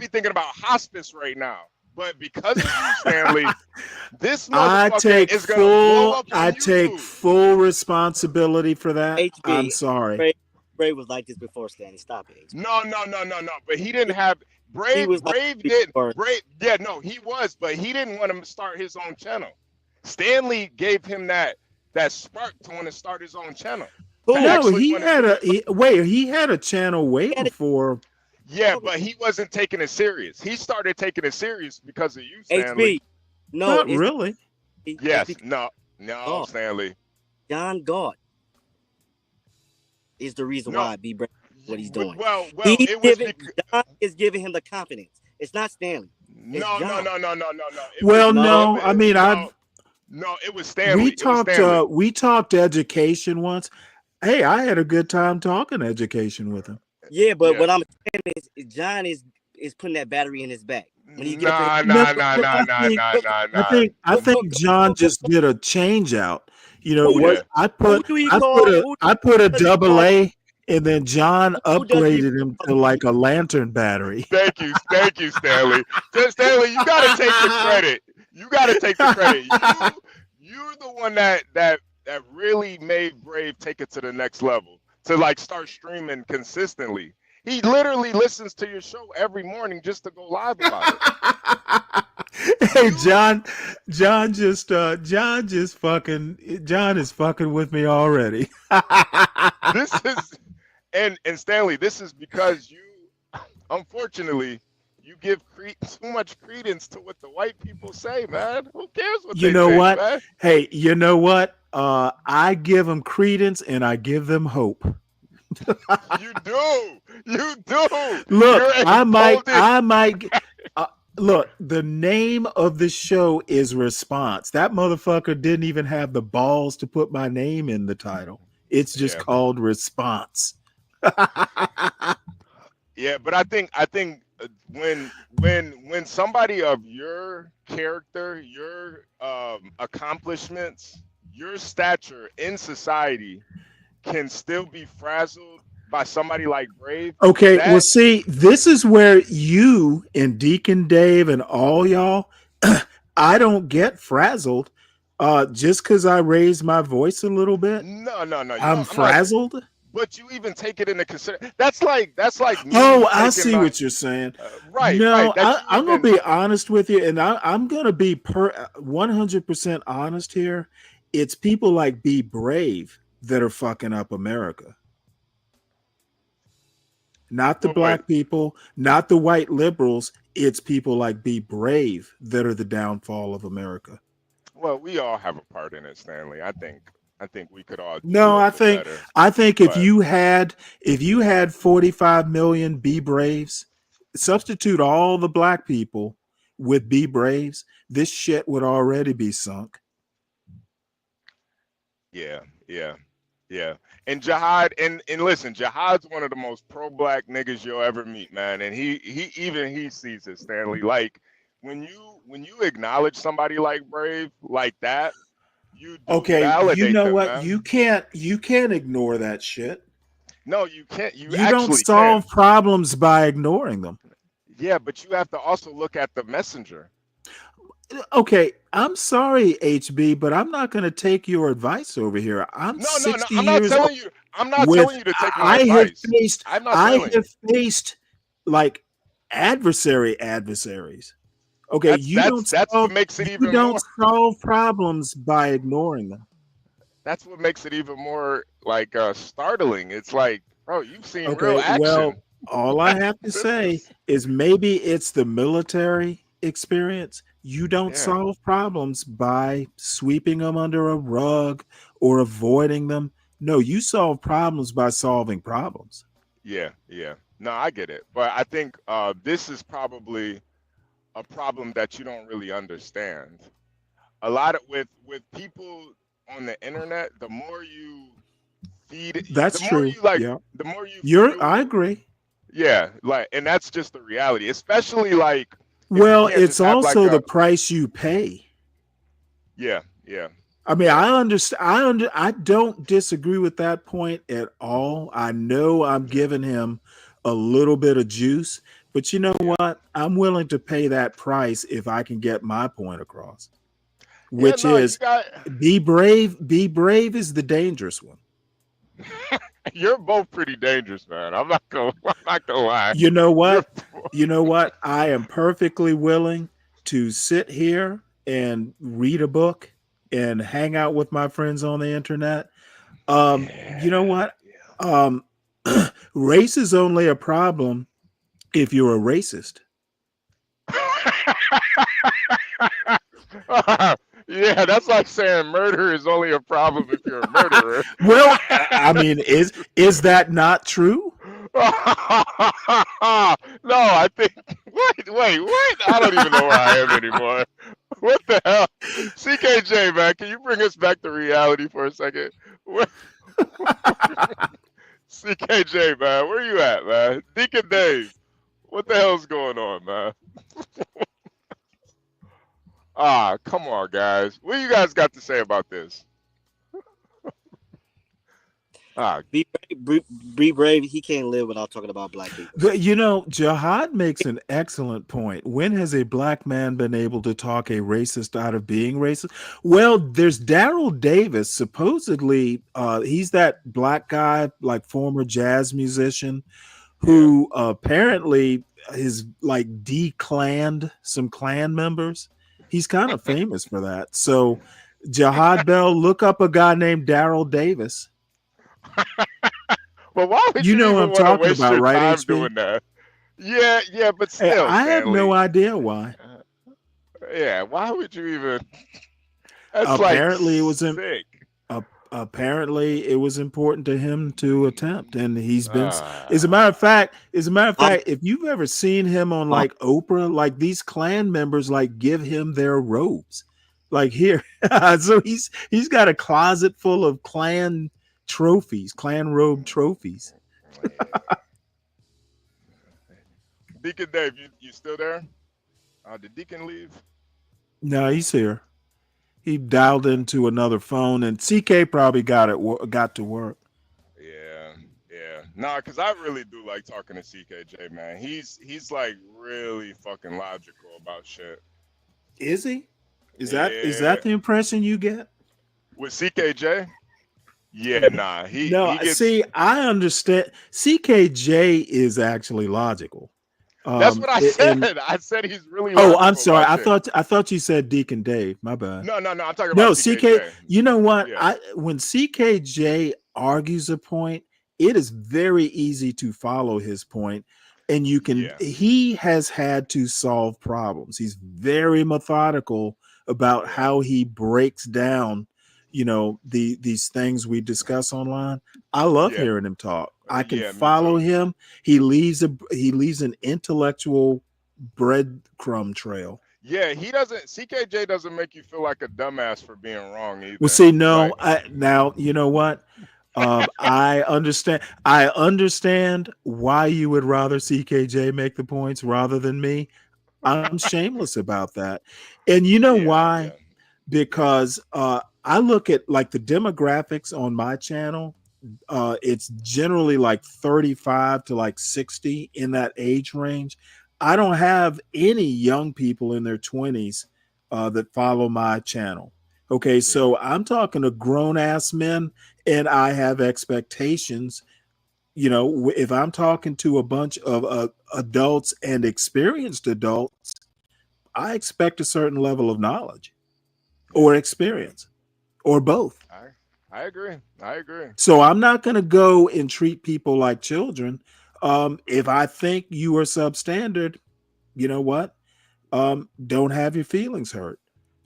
thinking about hospice right now. But because of you, Stanley, this motherfucker is gonna blow up on I take YouTube. full responsibility for that. HB, I'm sorry. Brave was like this before, Stanley. Stop it. HB. No. But he didn't have Brave. was like Brave this did. before. Brave. Yeah, no, he was, but he didn't want to start his own channel. Stanley gave him that spark to want to start his own channel. No, he had a channel way before. Yeah, but he wasn't taking it serious. He started taking it serious because of you, Stanley. HB. No, Not really. Yes. No, Stanley. John God is the reason why B Brave is what he's doing. Well, John is giving him the confidence. It's not Stanley. It's No. Well, no, I mean, No, it was Stanley. We talked education once. Hey, I had a good time talking education with him. Yeah, but what I'm saying is John is putting that battery in his back. When he gets I think John just did a change out. You know what? I put a double A, and then John upgraded him to like a lantern battery. Thank you, Stanley. Stanley, you gotta take the credit. You're the one that really made Brave take it to the next level, to like start streaming consistently. He literally listens to your show every morning just to go live about it. Hey, John is fucking with me already. This is and Stanley, this is because you, unfortunately, you give too much credence to what the white people say, man. Who cares what You they know think, what? man? Hey, you know what? I give them credence and I give them hope. You do. Look, I might. Look, the name of the show is Response. That motherfucker didn't even have the balls to put my name in the title. It's just called Response. Yeah, but I think when somebody of your character, your accomplishments, your stature in society can still be frazzled by somebody like Brave. Okay, well, see, this is where you and Deacon Dave and all y'all, I don't get frazzled just because I raise my voice a little bit. No. I'm frazzled. But you even take it into consideration. That's like. Oh, I see what you're saying. Right. No, Right. I'm going to be honest with you, and I'm going to be 100% honest here. It's people like Be Brave that are fucking up America. Not the black people, not the white liberals. It's people like Be Brave that are the downfall of America. Well, we all have a part in it, Stanley. I think we could all. No, I think if you had 45 million Be Braves, substitute all the black people with Be Braves, this shit would already be sunk. Yeah. And Jihad, and listen, Jihad's one of the most pro-black niggas you'll ever meet, man. And he sees it, Stanley. Like when you acknowledge somebody like Brave like that, you do validate you know them, what? man. You can't ignore that shit. No, you can't. You don't solve problems by ignoring them. Yeah, but you have to also look at the messenger. Okay, I'm sorry, HB, but I'm not going to take your advice over here. I'm 60 I'm not years telling old. you. I'm not telling you to take my advice. I have faced like adversaries. Okay, that's what makes it even more. Solve problems by ignoring them. That's what makes it even more like startling. It's like, bro, you've seen real action. Well, all I have to say is maybe it's the military experience. You don't solve problems by sweeping them under a rug or avoiding them. No, you solve problems by solving problems. Yeah. No, I get it, but I think this is probably a problem that you don't really understand. A lot of with people on the internet, the more you feed, That's the more true. you like, Yeah. the more you I agree. yeah, like, and that's just the reality. Especially like if you Well, can't it's just have like also a the price you pay. yeah, yeah, I mean, yeah. I understand. I don't disagree with that point at all. I know I'm giving him a little bit of juice, but you know what? I'm willing to pay that price if I can get my point across, Yeah, which no, you is got be brave. Be brave is the dangerous one. you're both pretty dangerous, man. I'm not gonna lie. You know You're what? You know what? I am perfectly willing to sit here and read a book and hang out with my friends on the internet. You know what? Um, race is only a problem if you're a racist. yeah, that's like saying murder is only a problem if you're a murderer. Well, I mean, is that not true? no, I think. Wait, what? I don't even know where I am anymore. What the hell? CKJ, man, can you bring us back to reality for a second? CKJ, man, where you at, man? Deacon Dave, what the hell's going on, man? Come on, guys. What you guys got to say about this? Be brave. He can't live without talking about black people. You know, Jihad makes an excellent point. When has a black man been able to talk a racist out of being racist? Well, there's Daryl Davis. Supposedly, he's that black guy, like former jazz musician, who apparently is like declanned some Klan members. He's kind of famous for that. So, Jihad Bell, look up a guy named Daryl Davis. But why would You you, know even what I'm want to talking waste about, your right, time HB? doing that? Yeah, but Hey, still, I have Stanley. no idea why. Yeah, why would you even? That's Apparently, like sick. apparently it was important to him to attempt, and he's been. As a matter of fact, if you've ever seen him on like Oprah, like these Klan members like give him their robes, like here. So he's got a closet full of Klan trophies, Klan robe trophies. Deacon Dave, you still there? Did Deacon leave? No, he's here. He dialed into another phone, and CK probably got to work. Yeah. Nah, because I really do like talking to CKJ, man. He's like really fucking logical about shit. Is he? Is that the impression you get? With CKJ? Yeah, nah. He gets... See, I understand. CKJ is actually logical. That's what I said. I said he's really. Oh, I'm sorry. I thought you said Deacon Dave. My bad. No. I'm talking about CK. You know what? Yeah. When CKJ argues a point, it is very easy to follow his point, and you can. Yeah. He has had to solve problems. He's very methodical about how he breaks down, these things we discuss online. I love hearing him talk. I can follow him. He leaves an intellectual breadcrumb trail. Yeah, CKJ doesn't make you feel like a dumbass for being wrong either. Well, see, no, now you know what? I understand why you would rather CKJ make the points rather than me. I'm shameless about that. And you know why? Yeah. Because I look at like the demographics on my channel. It's generally like 35 to like 60 in that age range. I don't have any young people in their 20s that follow my channel. Okay, so I'm talking to grown ass men, and I have expectations. If I'm talking to a bunch of adults and experienced adults, I expect a certain level of knowledge or experience or both. I agree. So I'm not going to go and treat people like children. If I think you are substandard, you know what? Don't have your feelings hurt.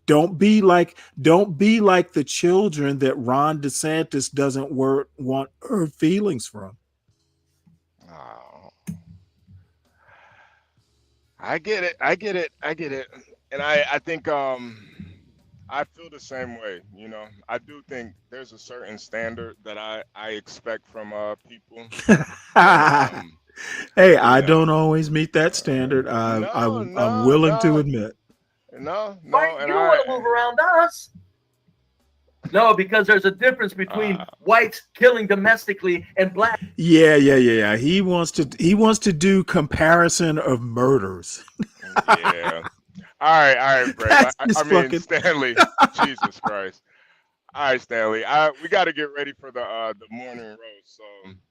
Don't be like the children that Ron DeSantis doesn't want her feelings from. Oh, I get it. I get it. I get it. And I think I feel the same way. You know, I do think there's a certain standard that I expect from people. And, Hey, I you know, don't always meet that standard. no, I'm no, willing to no, admit. no, Mike, and you don't want to move around us. No, because there's a difference between whites killing domestically and black. Yeah. He wants to do comparison of murders. yeah. All right, Brave. That's I just mean, fucking. Stanley. Jesus Christ. All right, Stanley. We got to get ready for the morning roast. So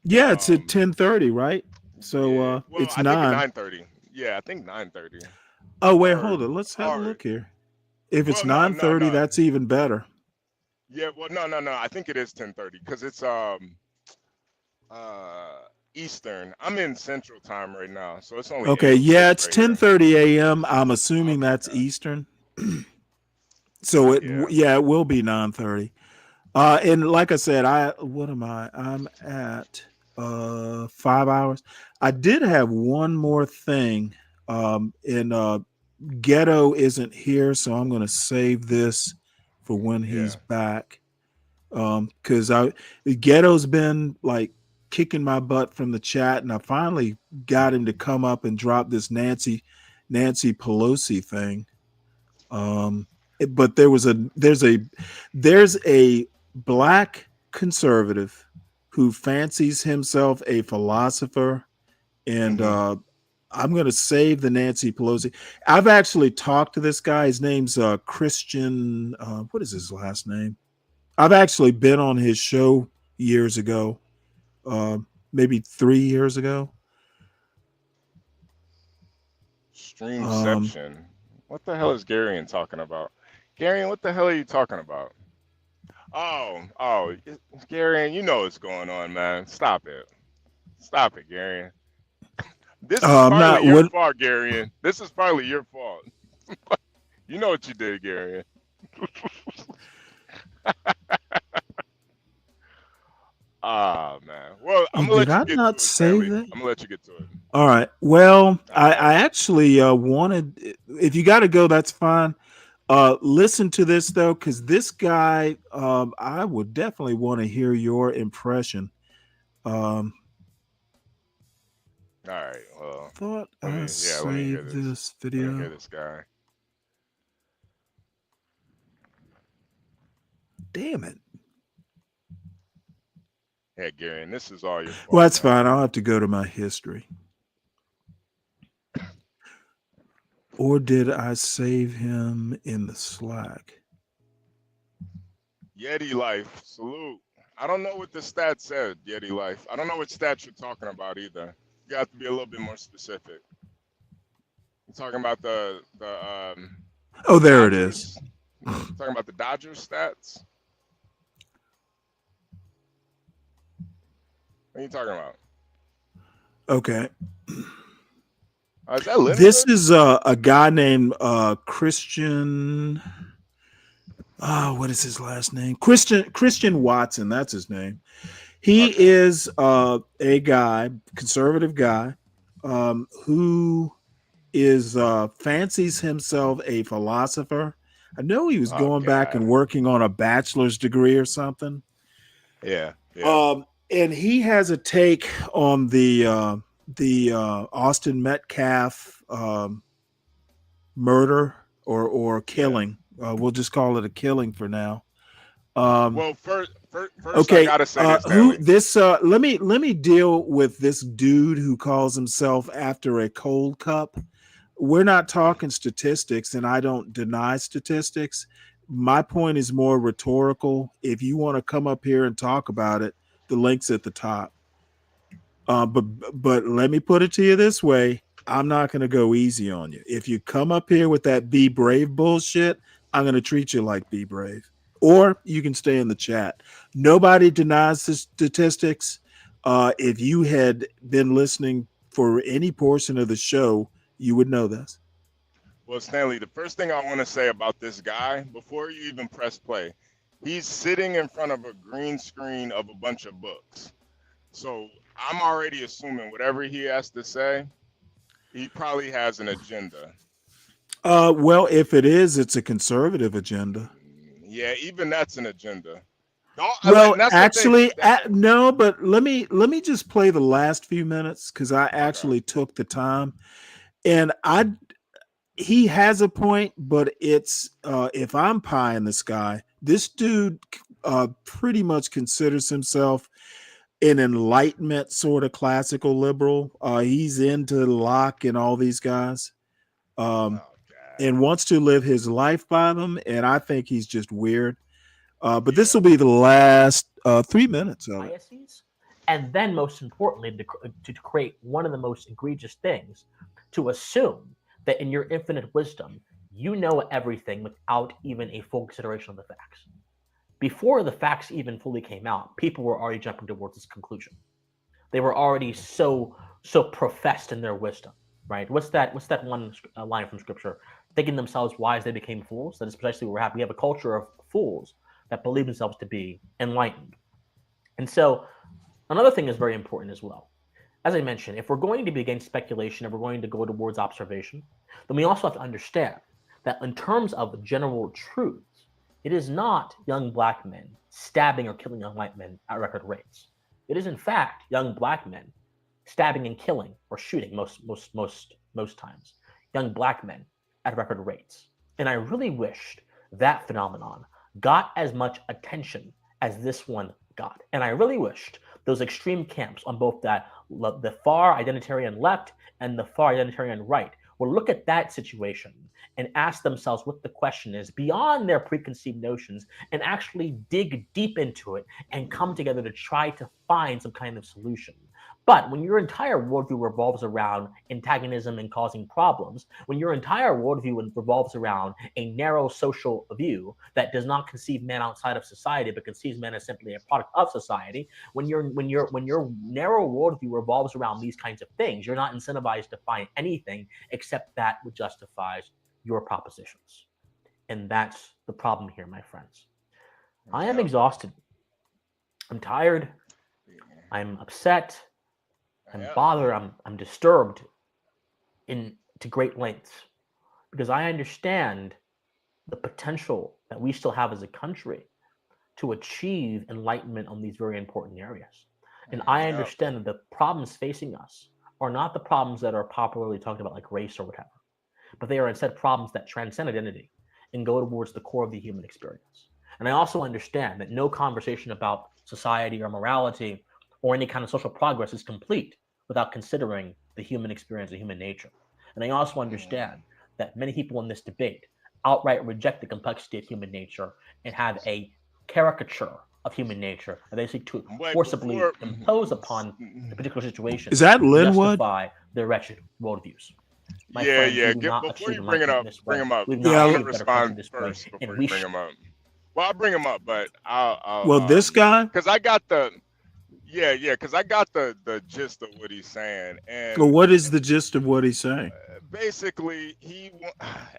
Yeah, it's at 10:30, right? So well, it's I think at 9. 9:30. Yeah, I think 9:30. Oh wait, Or hold on. Let's have a look here. If it's well, no, 9:30, that's even better. Yeah, well, no. I think it is 10:30 because it's Eastern. I'm in Central Time right now, so it's only Okay, 8:06 yeah, it's right here. 10:30 a.m. I'm assuming that's Eastern. So it will be 9:30. And like I said, what am I? I'm at 5 hours. I did have one more thing. And Ghetto isn't here, so I'm going to save this for when he's back. Because Ghetto's been like kicking my butt from the chat, and I finally got him to come up and drop this Nancy Pelosi thing. But there's a black conservative who fancies himself a philosopher, and I'm going to save the Nancy Pelosi. I've actually talked to this guy. His name's Christian. What is his last name? I've actually been on his show years ago, maybe 3 years ago. Streamception. What the hell is Garion talking about? Garion, what the hell are you talking about? Oh, Garion, you know what's going on, man. Stop it, Garion. This is partly your fault, Garion. This is partly your fault. You know what you did, Garion. Man. Well, I'm gonna Did I let you get not to it, save Stanley. that? I'm gonna let you get to it. All right. Well, I actually wanted. If you got to go, that's fine. Listen to this though, because this guy, I would definitely want to hear your impression. All right. Well, Thought let me hear saved this video. Let me hear this guy. Damn it. Yeah, Gary, and this is all your fault. Well, that's fine. I'll have to go to my history. Or did I save him in the Slack? Yeti Life, salute. I don't know what the stat said, Yeti Life. I don't know what stats you're talking about either. You have to be a little bit more specific. You're talking about the Oh, there Dodgers? it is. Talking about the Dodgers stats? What are you talking about? Okay. Is that Leonard? This is a guy named Christian. What is his last name? Christian Watson. That's his name. He is a guy, conservative guy, who is fancies himself a philosopher. I know he was going back and working on a bachelor's degree or something. Yeah. And he has a take on the Austin Metcalf murder or killing. We'll just call it a killing for now. Well, first okay, I gotta say this. Let me deal with this dude who calls himself after a cold cup. We're not talking statistics, and I don't deny statistics. My point is more rhetorical. If you want to come up here and talk about it, the link's at the top. But let me put it to you this way. I'm not going to go easy on you. If you come up here with that be brave bullshit, I'm going to treat you like be brave. Or you can stay in the chat. Nobody denies the statistics. If you had been listening for any portion of the show, you would know this. Well, Stanley, the first thing I want to say about this guy, before you even press play, he's sitting in front of a green screen of a bunch of books. So I'm already assuming whatever he has to say, He probably has an agenda. Well, if it is, it's a conservative agenda. Yeah, even that's an agenda. Don't, Well, and that's the thing. actually, no, but let me just play the last few minutes because I actually took the time, and he has a point, but it's if I'm pie in the sky, this dude pretty much considers himself an Enlightenment sort of classical liberal. He's into Locke and all these guys, and wants to live his life by them. And I think he's just weird. But this will be the last 3 minutes of it. Biases, and then most importantly, to create one of the most egregious things, to assume that in your infinite wisdom, you know everything without even a full consideration of the facts. Before the facts even fully came out, people were already jumping towards this conclusion. They were already so professed in their wisdom, right? What's that one line from scripture? Thinking themselves wise, they became fools. That is precisely what we're having. We have a culture of fools that believe themselves to be enlightened. And so another thing is very important as well. As I mentioned, if we're going to be against speculation, if we're going to go towards observation, then we also have to understand that in terms of general truths, it is not young black men stabbing or killing young white men at record rates. It is in fact young black men stabbing and killing or shooting most times young black men at record rates. And I really wished that phenomenon got as much attention as this one got. And I really wished those extreme camps on both the far identitarian left and the far identitarian right would look at that situation and ask themselves what the question is beyond their preconceived notions and actually dig deep into it and come together to try to find some kind of solution. But when your entire worldview revolves around antagonism and causing problems, when your entire worldview revolves around a narrow social view that does not conceive man outside of society, but conceives man as simply a product of society, when your narrow worldview revolves around these kinds of things, you're not incentivized to find anything except that which justifies your propositions. And that's the problem here, my friends. I am exhausted. I'm tired. I'm upset. I'm bothered. I'm disturbed to great lengths because I understand the potential that we still have as a country to achieve enlightenment on these very important areas. And I understand that the problems facing us are not the problems that are popularly talked about like race or whatever, but they are instead problems that transcend identity and go towards the core of the human experience. And I also understand that no conversation about society or morality or any kind of social progress is complete without considering the human experience and human nature. And I also understand that many people in this debate outright reject the complexity of human nature and have a caricature of human nature that they seek to forcibly impose upon the particular situation. Is that Linwood? Justify their wretched worldviews. Before you bring it up, bring him up. I'm gonna respond first before you bring him up. Well, I'll bring him up, but I'll this guy? Because I got the because I got the gist of what he's saying. And Well, what is the gist of what he's saying? Basically,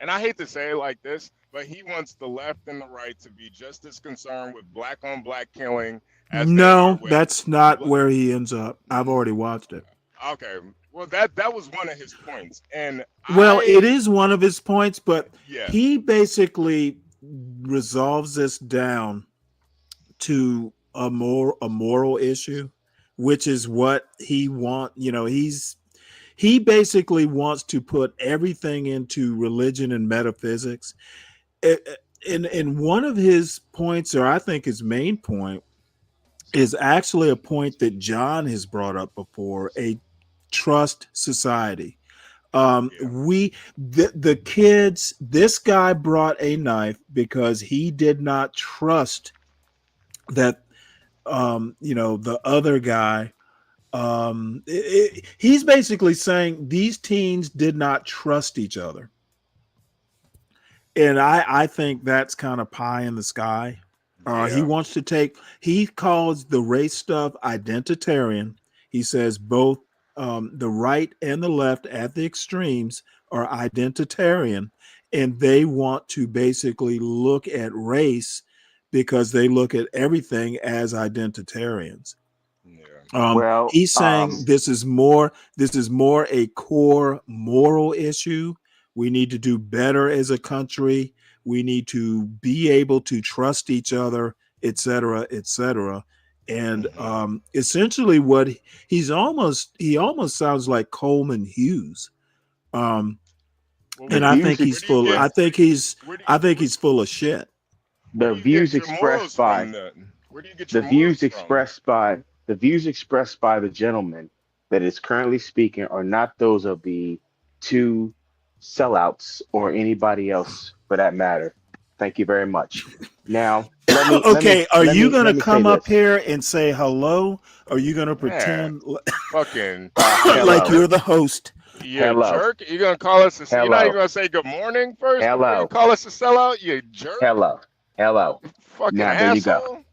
and I hate to say it like this, but he wants the left and the right to be just as concerned with black on black killing as No, that's not where he ends up. I've already watched it. Okay. Well, that was one of his points. And it is one of his points, but Yeah. he basically resolves this down to a moral issue, which is what he he basically wants to put everything into religion and metaphysics. And one of his points, or I think his main point, is actually a point that John has brought up before: a trust society. The kids, this guy brought a knife because he did not trust that the other guy. He's basically saying these teens did not trust each other, and I think that's kind of pie in the sky. He calls the race stuff identitarian. He says both the right and the left at the extremes are identitarian, and they want to basically look at race because they look at everything as identitarians. Well, He's saying this is more a core moral issue. We need to do better as a country. We need to be able to trust each other, et cetera, et cetera. And essentially, what he almost sounds like Coleman Hughes. And I think he's full. I think he's full of shit. The views expressed by the views expressed by the gentleman that is currently speaking are not those of the two sellouts or anybody else for that matter. Thank you very much. Now, Are you going to come up here and say hello? Or are you going to pretend Fucking like you're the host? You jerk. You're going to call us a You're not even going to say good morning first? Hello. You call us a sellout? You jerk. Hello. Fucking Now, asshole. there you go.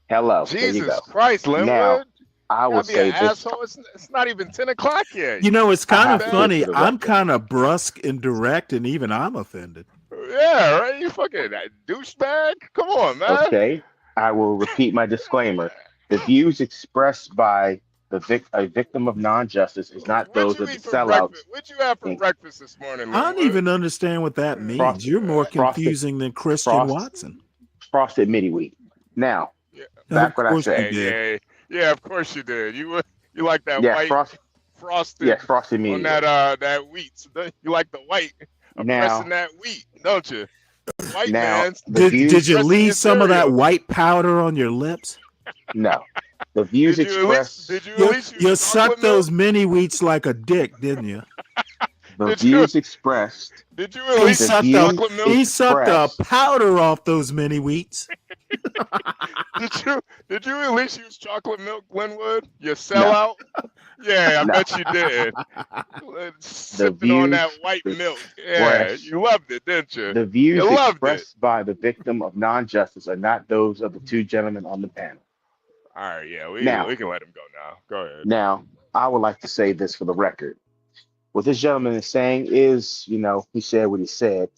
Hello. Jesus there you go. Christ, Linwood. Now, I will be say an this. asshole. It's not even 10 o'clock yet. You know, it's kind of to funny. get to the I'm record. kind of brusque and direct, and even I'm offended. Yeah, right? You fucking douchebag. Come on, man. Okay. I will repeat my disclaimer. The views expressed by a victim of non-justice is not those of the sellouts. What you have for breakfast this morning, I don't even understand what that means. You're more confusing than Christian Watson. Frosted midi wheat. Now, back what I said. Yeah, of course you did. You like that Yeah, white frosted. Yeah, frosted midi on wheat. that wheat. So you like the white. Pressing that wheat, don't you? White man. Did you leave some of that white powder on your lips? No. The views expressed. You sucked those mini wheats like a dick, didn't you? The views expressed. Did you at least chocolate milk? He sucked the powder off those mini wheats. Did you at least use chocolate milk, Glenwood? You sellout? Yeah, I bet you did. Sipping on that white milk. Yeah, you loved it, didn't you? The views you loved expressed by the victim of non-justice are not those of the two gentlemen on the panel. All right, yeah, we can let him go now. Go ahead. Now, I would like to say this for the record. What this gentleman is saying is, he said what he said.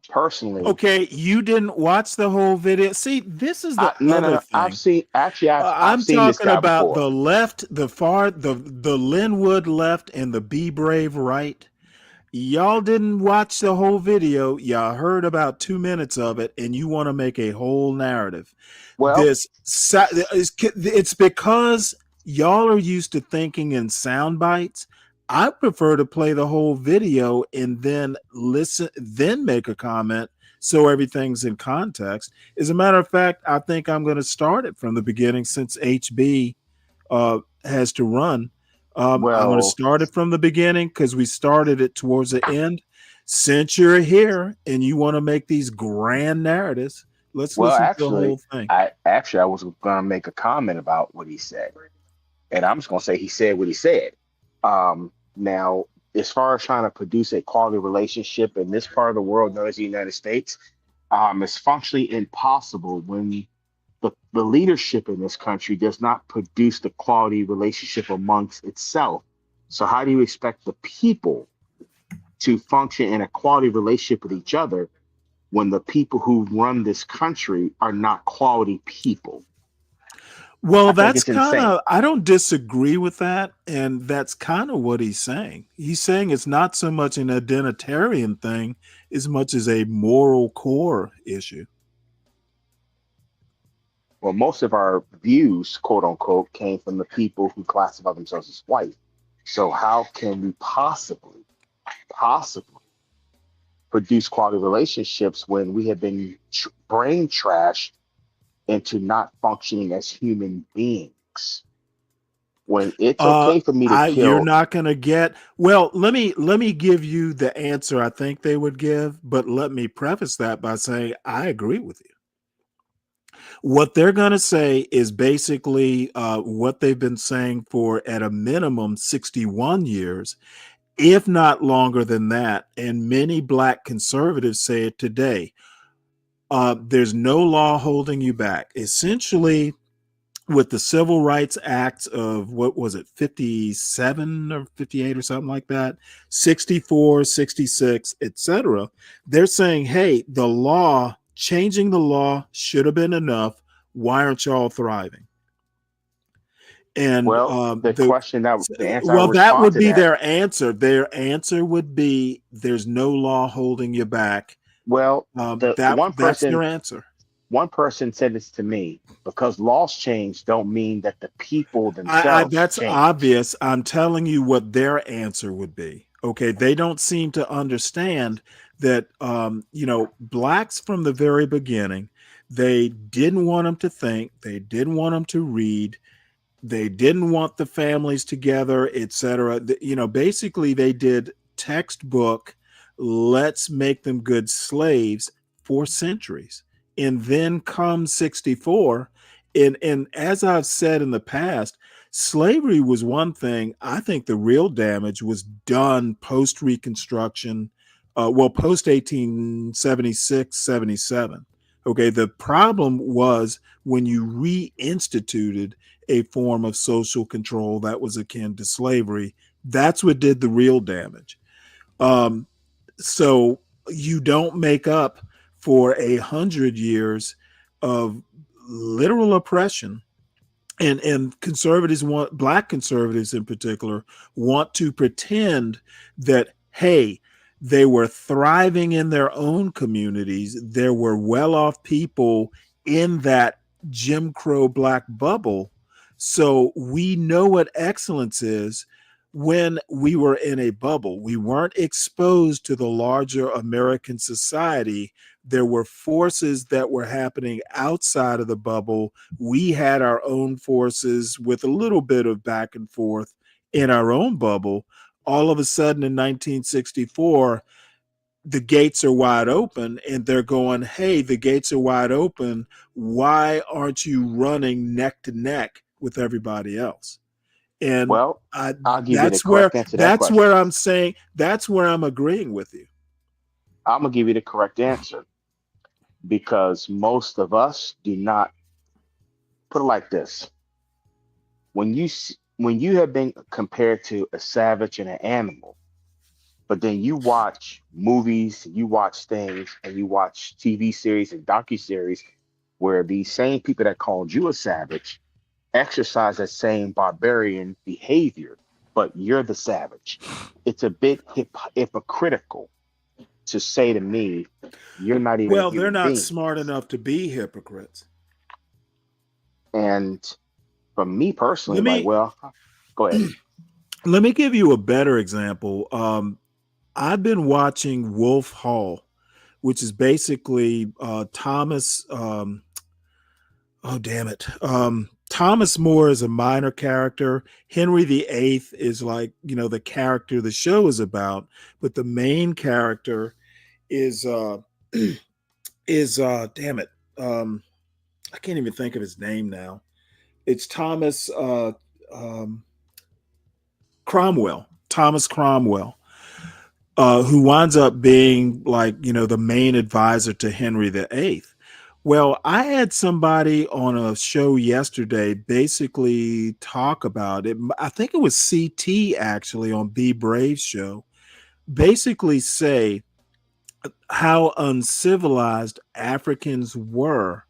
Personally, okay, you didn't watch the whole video. See, this is the other thing. I've seen I'm seen this talking guy about before. the left, the far, the Linwood left, and the Be Brave right. Y'all didn't watch the whole video. Y'all heard about 2 minutes of it, and you want to make a whole narrative. Well, it's because y'all are used to thinking in sound bites. I prefer to play the whole video and then listen, then make a comment so everything's in context. As a matter of fact, I think I'm going to start it from the beginning since HB has to run. I'm going to start it from the beginning because we started it towards the end. Since you're here and you want to make these grand narratives, let's listen to the whole thing. I was going to make a comment about what he said. And I'm just going to say he said what he said. Now, as far as trying to produce a quality relationship in this part of the world known as the United States, it's functionally impossible when the leadership in this country does not produce the quality relationship amongst itself. So how do you expect the people to function in a quality relationship with each other when the people who run this country are not quality people? Well, that's kind of, I don't disagree with that. And that's kind of what he's saying. He's saying it's not so much an identitarian thing as much as a moral core issue. Well, most of our views, quote unquote, came from the people who classify themselves as white. So how can we possibly produce quality relationships when we have been brain trashed into not functioning as human beings? When it's okay for me to kill, you're not going to get. Well, let me give you the answer I think they would give, but let me preface that by saying I agree with you. What they're going to say is basically what they've been saying for at a minimum 61 years, if not longer than that. And many Black conservatives say it today. There's no law holding you back. Essentially, with the Civil Rights Acts of, what was it, 57 or 58 or something like that, 64, 66, etc. They're saying, hey, the law, changing the law should have been enough. Why aren't y'all thriving? And Well, the question that the answer I well, that respond would to be that. their answer. Their answer would be there's no law holding you back. Well, the one That's person their answer. one person said this to me, because laws change don't mean that the people themselves That's change. obvious. I'm telling you what their answer would be. Okay, they don't seem to understand that. Blacks from the very beginning, they didn't want them to think. They didn't want them to read. They didn't want the families together, etc. Basically, they did textbook. Let's make them good slaves for centuries, and then come 64. And as I've said in the past, slavery was one thing. I think the real damage was done post Reconstruction, post 1876, 77. Okay, the problem was when you reinstituted a form of social control that was akin to slavery. That's what did the real damage. So you don't make up for 100 years of literal oppression. And conservatives black conservatives in particular, want to pretend that, hey, they were thriving in their own communities. There were well-off people in that Jim Crow black bubble. So we know what excellence is when we were in a bubble. We weren't exposed to the larger American society. There were forces that were happening outside of the bubble. We had our own forces with a little bit of back and forth in our own bubble. All of a sudden in 1964, the gates are wide open, and they're going, hey, the gates are wide open. Why aren't you running neck to neck with everybody else? And Well, I'll give you the that's where correct answer to that question. I'm saying, that's where I'm agreeing with you. I'm gonna give you the correct answer, because most of us do not. Put it like this: when you have been compared to a savage and an animal, but then you watch movies, you watch things, and you watch TV series and docuseries where these same people that called you a savage exercise that same barbarian behavior, but you're the savage. It's a bit hypocritical to say to me, you're not even a Well, they're human not being. smart enough to be hypocrites. And for me personally, go ahead. Let me give you a better example. I've been watching Wolf Hall, which is basically Thomas. Oh, damn it. Thomas More is a minor character. Henry VIII is like, the character the show is about. But the main character is, damn it. I can't even think of his name now. It's Thomas Cromwell. Thomas Cromwell. Who winds up being like, the main advisor to Henry VIII. Well, I had somebody on a show yesterday basically talk about it. I think it was CT actually on Be Brave's show, basically say how uncivilized Africans were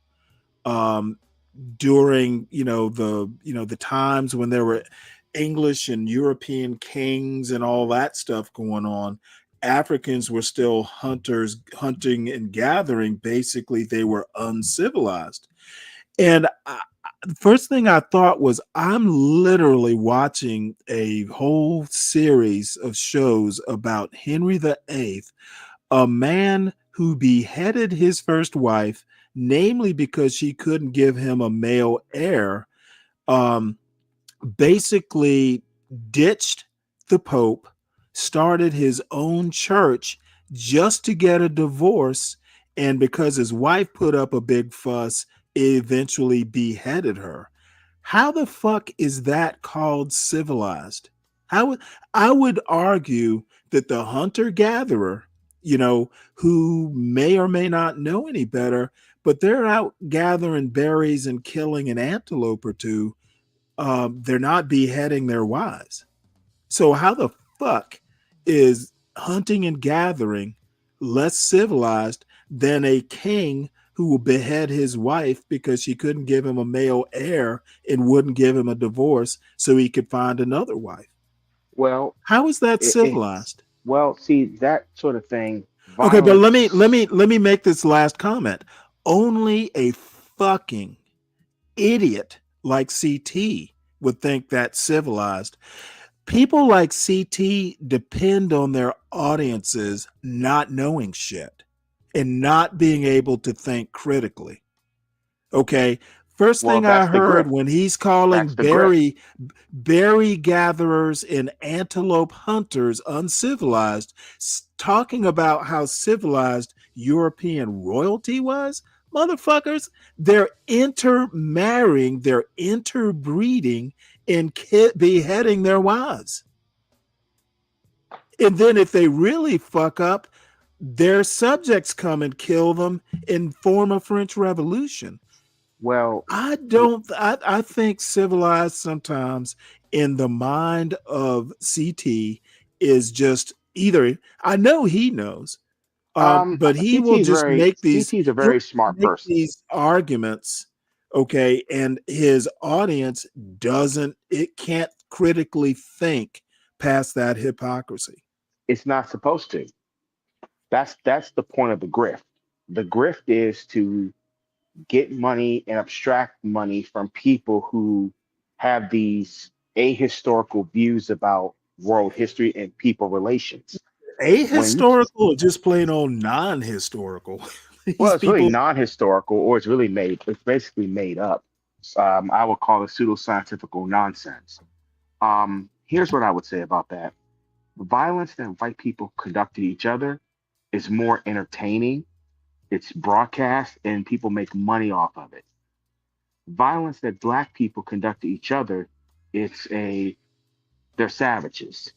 during the times when there were English and European kings and all that stuff going on. Africans were still hunters, hunting and gathering. Basically, they were uncivilized. And the first thing I thought was, I'm literally watching a whole series of shows about Henry VIII, a man who beheaded his first wife, namely because she couldn't give him a male heir, basically ditched the Pope, started his own church just to get a divorce, and because his wife put up a big fuss, eventually beheaded her. How the fuck is that called civilized? I would argue that the hunter-gatherer, who may or may not know any better, but they're out gathering berries and killing an antelope or two. They're not beheading their wives. So how the fuck is hunting and gathering less civilized than a king who will behead his wife because she couldn't give him a male heir and wouldn't give him a divorce so he could find another wife. Well, How is that it, civilized? well, see that sort of thing. Okay, but let Violence. me make this last comment. Only a fucking idiot like CT would think that's civilized. People like CT depend on their audiences not knowing shit and not being able to think critically. Okay. First Well, thing I that's the heard grift. when he's calling That's the grift. berry gatherers and antelope hunters uncivilized, talking about how civilized European royalty was, motherfuckers, they're intermarrying, they're interbreeding and beheading their wives. And then if they really fuck up, their subjects come and kill them and form a French Revolution. Well, I think civilized sometimes in the mind of CT is just either, I know he knows, but he will just make CT's a very smart person. these arguments, okay, and his audience it can't critically think past that hypocrisy. It's not supposed to. That's the point of the grift. The grift is to get money and abstract money from people who have these ahistorical views about world history and people relations. Ahistorical or just plain old non-historical? Well, it's really non-historical, or it's basically made up. I would call it pseudoscientific nonsense. Here's what I would say about that. Violence that white people conduct to each other is more entertaining. It's broadcast and people make money off of it. Violence that black people conduct to each other, they're savages.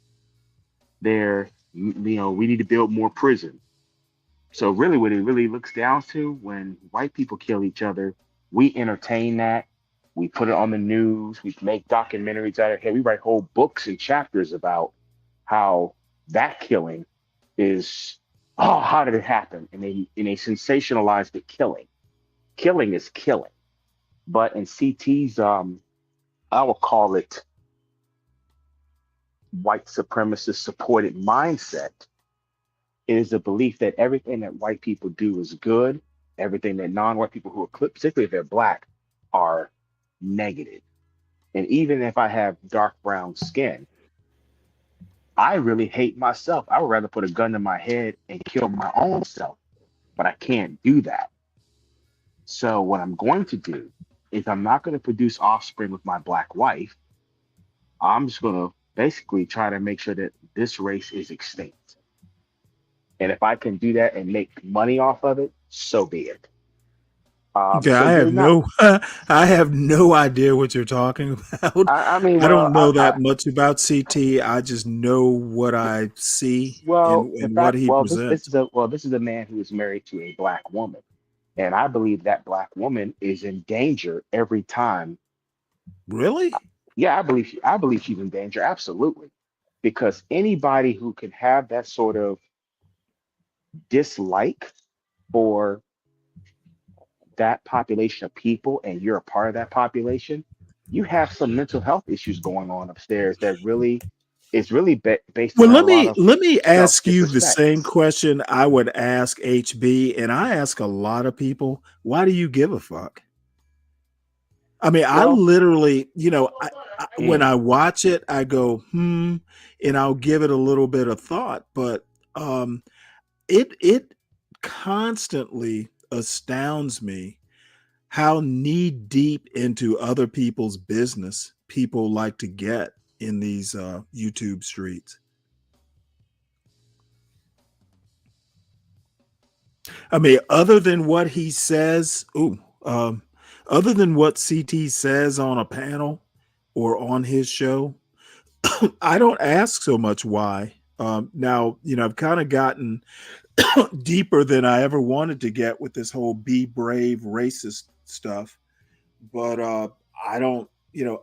We need to build more prison. So really what it really looks down to, when white people kill each other, we entertain that. We put it on the news. We make documentaries out of it. We write whole books and chapters about how that killing is, how did it happen? And they sensationalize the killing. Killing is killing. But in CT's, I will call it white supremacist supported mindset, is the belief that everything that white people do is good. Everything that non-white people who are, particularly if they're black, are negative. And even if I have dark brown skin, I really hate myself. I would rather put a gun to my head and kill my own self, but I can't do that. So what I'm going to do is I'm not going to produce offspring with my black wife. I'm just going to basically try to make sure that this race is extinct. And if I can do that and make money off of it, so be it. Okay, I have no idea what you're talking about. I don't know that much about CT. I just know what I see and what he presents. This is a man who is married to a black woman, and I believe that black woman is in danger every time. Really? Yeah, I believe she's in danger, absolutely, because anybody who can have that sort of dislike for that population of people, and you're a part of that population, you have some mental health issues going on upstairs that really is really based on let me ask you the same question I would ask HB, and I ask a lot of people, why do you give a fuck? I mean, I literally, when I watch it, I go, and I'll give it a little bit of thought, but it constantly astounds me how knee deep into other people's business people like to get in these YouTube streets. I mean, other than what he says, other than what CT says on a panel or on his show, I don't ask so much why. Now, I've kind of gotten deeper than I ever wanted to get with this whole be brave racist stuff. But I don't,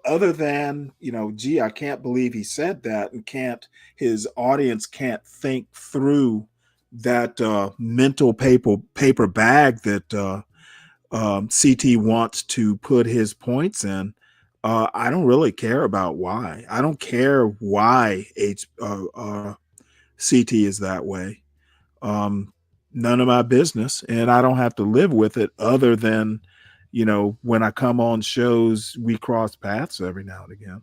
other than, gee, I can't believe he said that, and his audience can't think through that mental paper bag that CT wants to put his points in. I don't really care about why. I don't care why CT is that way. None of my business, and I don't have to live with it other than, when I come on shows, we cross paths every now and again.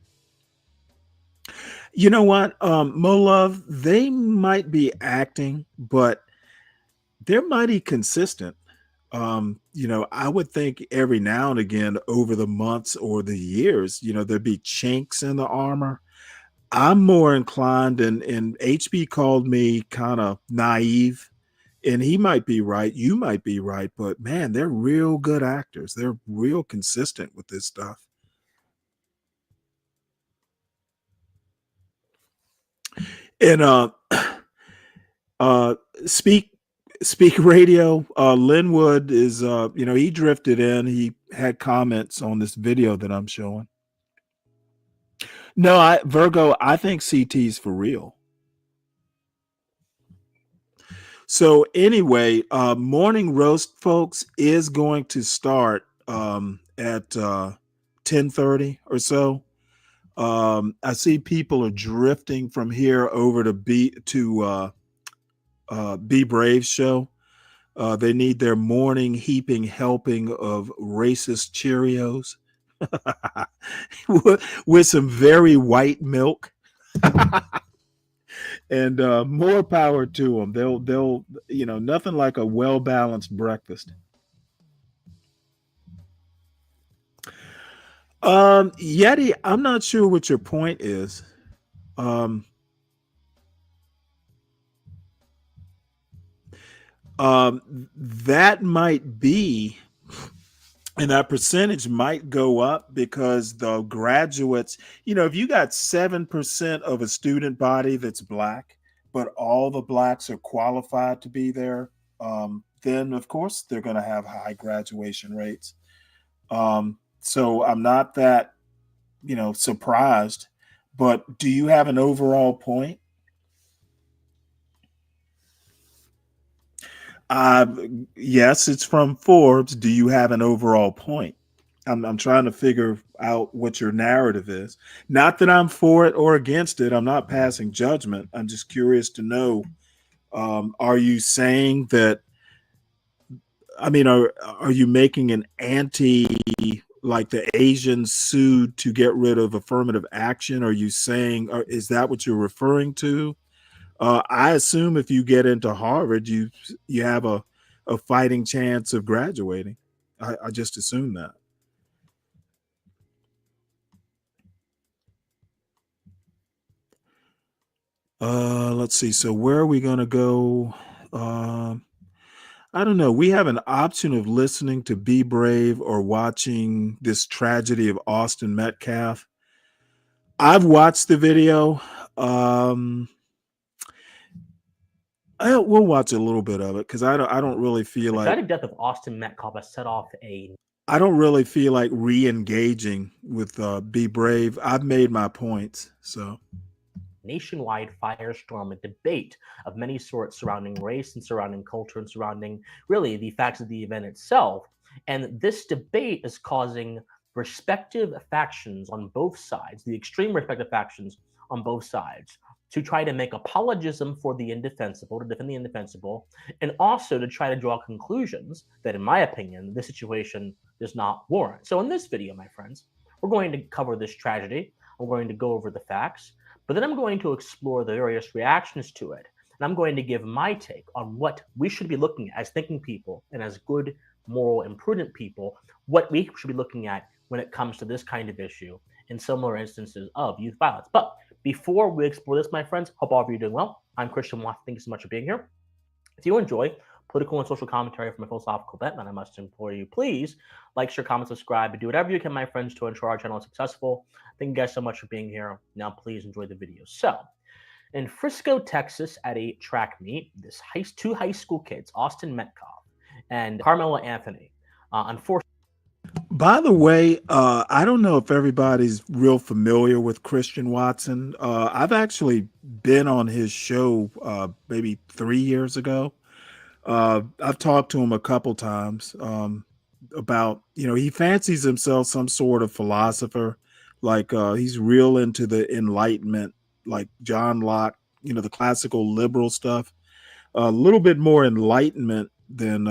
You know what, Mo Love, they might be acting, but they're mighty consistent. I would think every now and again over the months or the years, there'd be chinks in the armor. I'm more inclined, and HB called me kind of naive, and he might be right. You might be right, but man, they're real good actors. They're real consistent with this stuff. And Speak Radio, Linwood is he drifted in. He had comments on this video that I'm showing. No, Virgo, I think CT's for real. So anyway, morning roast, folks, is going to start at 10:30 or so. I see people are drifting from here over to Be Brave show. They need their morning heaping helping of racist Cheerios with some very white milk. And more power to them. They'll nothing like a well-balanced breakfast. Yeti, I'm not sure what your point is. That might be, and that percentage might go up because the graduates, if you got 7% of a student body that's black, but all the blacks are qualified to be there, then of course they're going to have high graduation rates. So I'm not that, surprised, but do you have an overall point? Yes, it's from Forbes. Do you have an overall point? I'm trying to figure out what your narrative is. Not that I'm for it or against it. I'm not passing judgment. I'm just curious to know, are you saying that, are you making an like the Asians sued to get rid of affirmative action? Are you saying, is that what you're referring to? I assume if you get into Harvard, you have a fighting chance of graduating. I just assume that. Let's see. So where are we going to go? I don't know. We have an option of listening to Be Brave or watching this tragedy of Austin Metcalf. I've watched the video. We'll watch a little bit of it because I don't really feel like the tragic death of Austin Metcalf has set off I don't really feel like re-engaging with Be Brave. I've made my points. So nationwide firestorm, a debate of many sorts surrounding race and surrounding culture and surrounding really the facts of the event itself. And this debate is causing respective factions on both sides, the extreme respective factions on both sides, to try to make apologism for the indefensible, to defend the indefensible, and also to try to draw conclusions that, in my opinion, this situation does not warrant. So in this video, my friends, we're going to cover this tragedy. I'm going to go over the facts, but then I'm going to explore the various reactions to it. And I'm going to give my take on what we should be looking at as thinking people and as good, moral, and prudent people, what we should be looking at when it comes to this kind of issue in similar instances of youth violence. But before we explore this, my friends, hope all of you are doing well. I'm Christian Watt. Thank you so much for being here. If you enjoy political and social commentary from a philosophical bent, then I must implore you, please like, share, comment, subscribe, and do whatever you can, my friends, to ensure our channel is successful. Thank you guys so much for being here. Now, please enjoy the video. So, in Frisco, Texas, at a track meet, two high school kids, Austin Metcalf and Carmela Anthony, unfortunately. By the way, I don't know if everybody's real familiar with Christian Watson. I've actually been on his show maybe 3 years ago. I've talked to him a couple times. about, he fancies himself some sort of philosopher, like he's real into the Enlightenment, like John Locke, the classical liberal stuff. A little bit more enlightenment than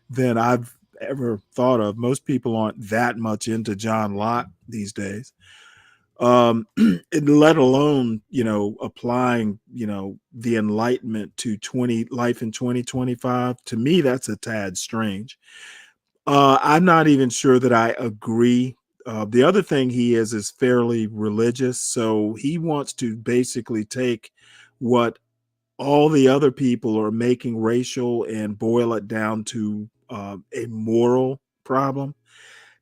than I've ever thought of. Most people aren't that much into John Locke these days. Let alone, applying, the Enlightenment to life in 2025. To me, that's a tad strange. I'm not even sure that I agree. The other thing he is fairly religious. So he wants to basically take what all the other people are making racial and boil it down to a moral problem.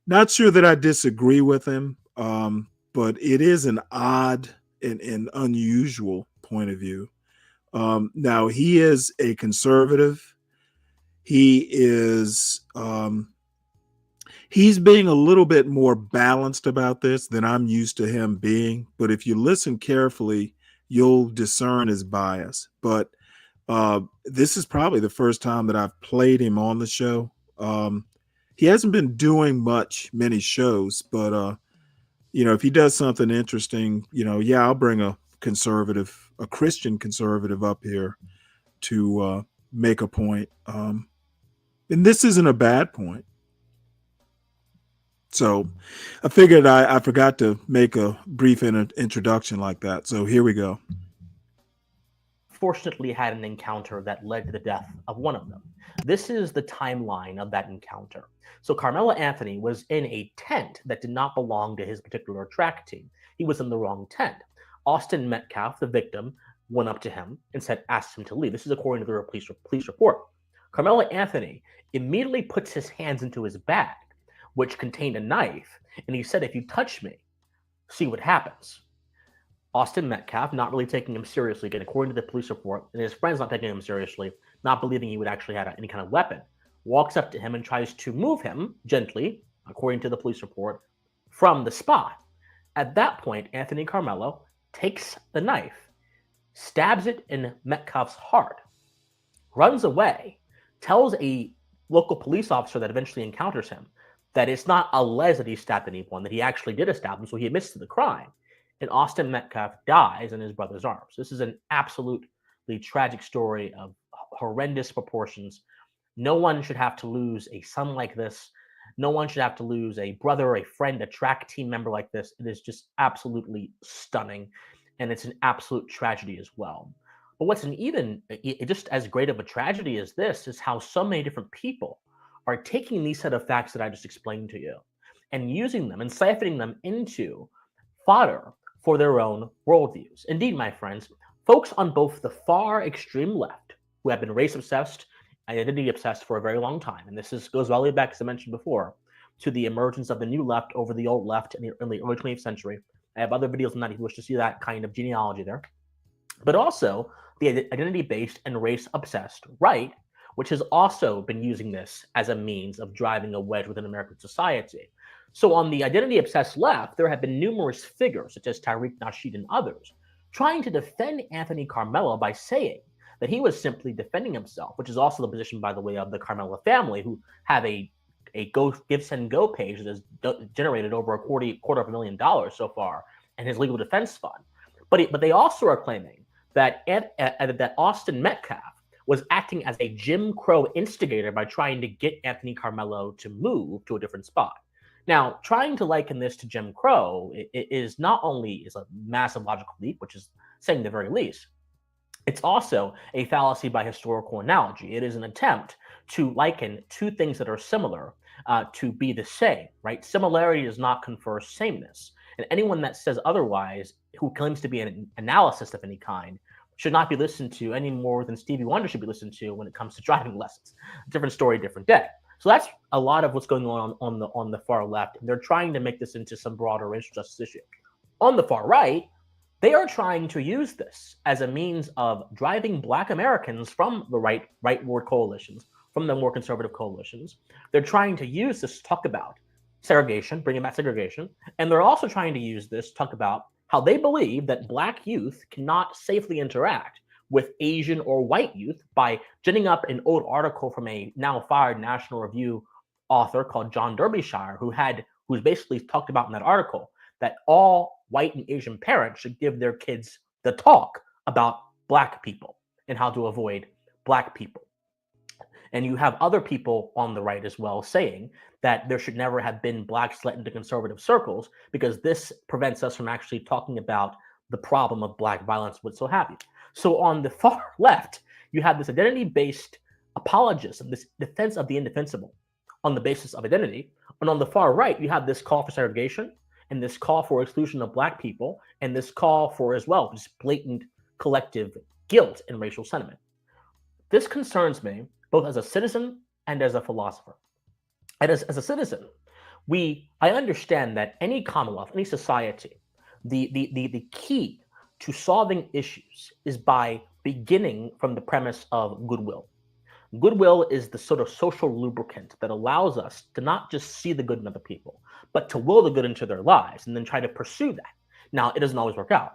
Not sure that I disagree with him, but it is an odd and unusual point of view. Now, he is a conservative. He is he's being a little bit more balanced about this than I'm used to him being. But if you listen carefully, you'll discern his bias. But this is probably the first time that I've played him on the show. He hasn't been doing many shows, but if he does something interesting, I'll bring a Christian conservative up here to make a point. And this isn't a bad point. So I figured I forgot to make a brief introduction like that. So here we go. Fortunately had an encounter that led to the death of one of them. This is the timeline of that encounter. So Carmelo Anthony was in a tent that did not belong to his particular track team. He was in the wrong tent. Austin Metcalf, the victim, went up to him and asked him to leave. This is according to the police report. Carmelo Anthony immediately puts his hands into his bag, which contained a knife, and he said, "If you touch me, see what happens." Austin Metcalf, not really taking him seriously, again, according to the police report, and his friends not taking him seriously, not believing he would actually have any kind of weapon, walks up to him and tries to move him gently, according to the police report, from the spot. At that point, Anthony Carmelo takes the knife, stabs it in Metcalf's heart, runs away, tells a local police officer that eventually encounters him that it's not alleged that he stabbed anyone, that he actually did stab him, so he admits to the crime. And Austin Metcalf dies in his brother's arms. This is an absolutely tragic story of horrendous proportions. No one should have to lose a son like this. No one should have to lose a brother, a friend, a track team member like this. It is just absolutely stunning, and it's an absolute tragedy as well. But what's just as great of a tragedy as this is how so many different people are taking these set of facts that I just explained to you and using them and siphoning them into fodder for their own worldviews. Indeed, my friends, folks on both the far extreme left, who have been race obsessed, identity obsessed for a very long time, and this goes all the way back, as I mentioned before, to the emergence of the new left over the old left in the early 20th century. I have other videos on that if you wish to see that kind of genealogy there. But also the identity-based and race-obsessed right, which has also been using this as a means of driving a wedge within American society. So on the identity-obsessed left, there have been numerous figures, such as Tariq Nasheed and others, trying to defend Anthony Carmelo by saying that he was simply defending himself, which is also the position, by the way, of the Carmelo family, who have a Give, Send, Go page that has generated over $250,000 so far, and his legal defense fund. But they also are claiming that Austin Metcalf was acting as a Jim Crow instigator by trying to get Anthony Carmelo to move to a different spot. Now, trying to liken this to Jim Crow is not only a massive logical leap, which is saying the very least, it's also a fallacy by historical analogy. It is an attempt to liken two things that are similar to be the same, right? Similarity does not confer sameness. And anyone that says otherwise, who claims to be an analyst of any kind, should not be listened to any more than Stevie Wonder should be listened to when it comes to driving lessons. Different story, different day. So that's a lot of what's going on the far left. And they're trying to make this into some broader racial justice issue. On the far right, they are trying to use this as a means of driving Black Americans from the rightward coalitions, from the more conservative coalitions. They're trying to use this to talk about segregation, bringing back segregation. And they're also trying to use this to talk about how they believe that Black youth cannot safely interact with Asian or white youth by ginning up an old article from a now fired National Review author called John Derbyshire, who's basically talked about in that article that all white and Asian parents should give their kids the talk about Black people and how to avoid Black people. And you have other people on the right as well saying that there should never have been Blacks let into conservative circles because this prevents us from actually talking about the problem of Black violence, what so have you. So on the far left, you have this identity-based apologism, this defense of the indefensible on the basis of identity. And on the far right, you have this call for segregation and this call for exclusion of Black people and this call for, as well, just blatant collective guilt and racial sentiment. This concerns me both as a citizen and as a philosopher. And as a citizen, I understand that any commonwealth, any society, the key to solving issues is by beginning from the premise of goodwill. Goodwill is the sort of social lubricant that allows us to not just see the good in other people, but to will the good into their lives and then try to pursue that. Now, it doesn't always work out.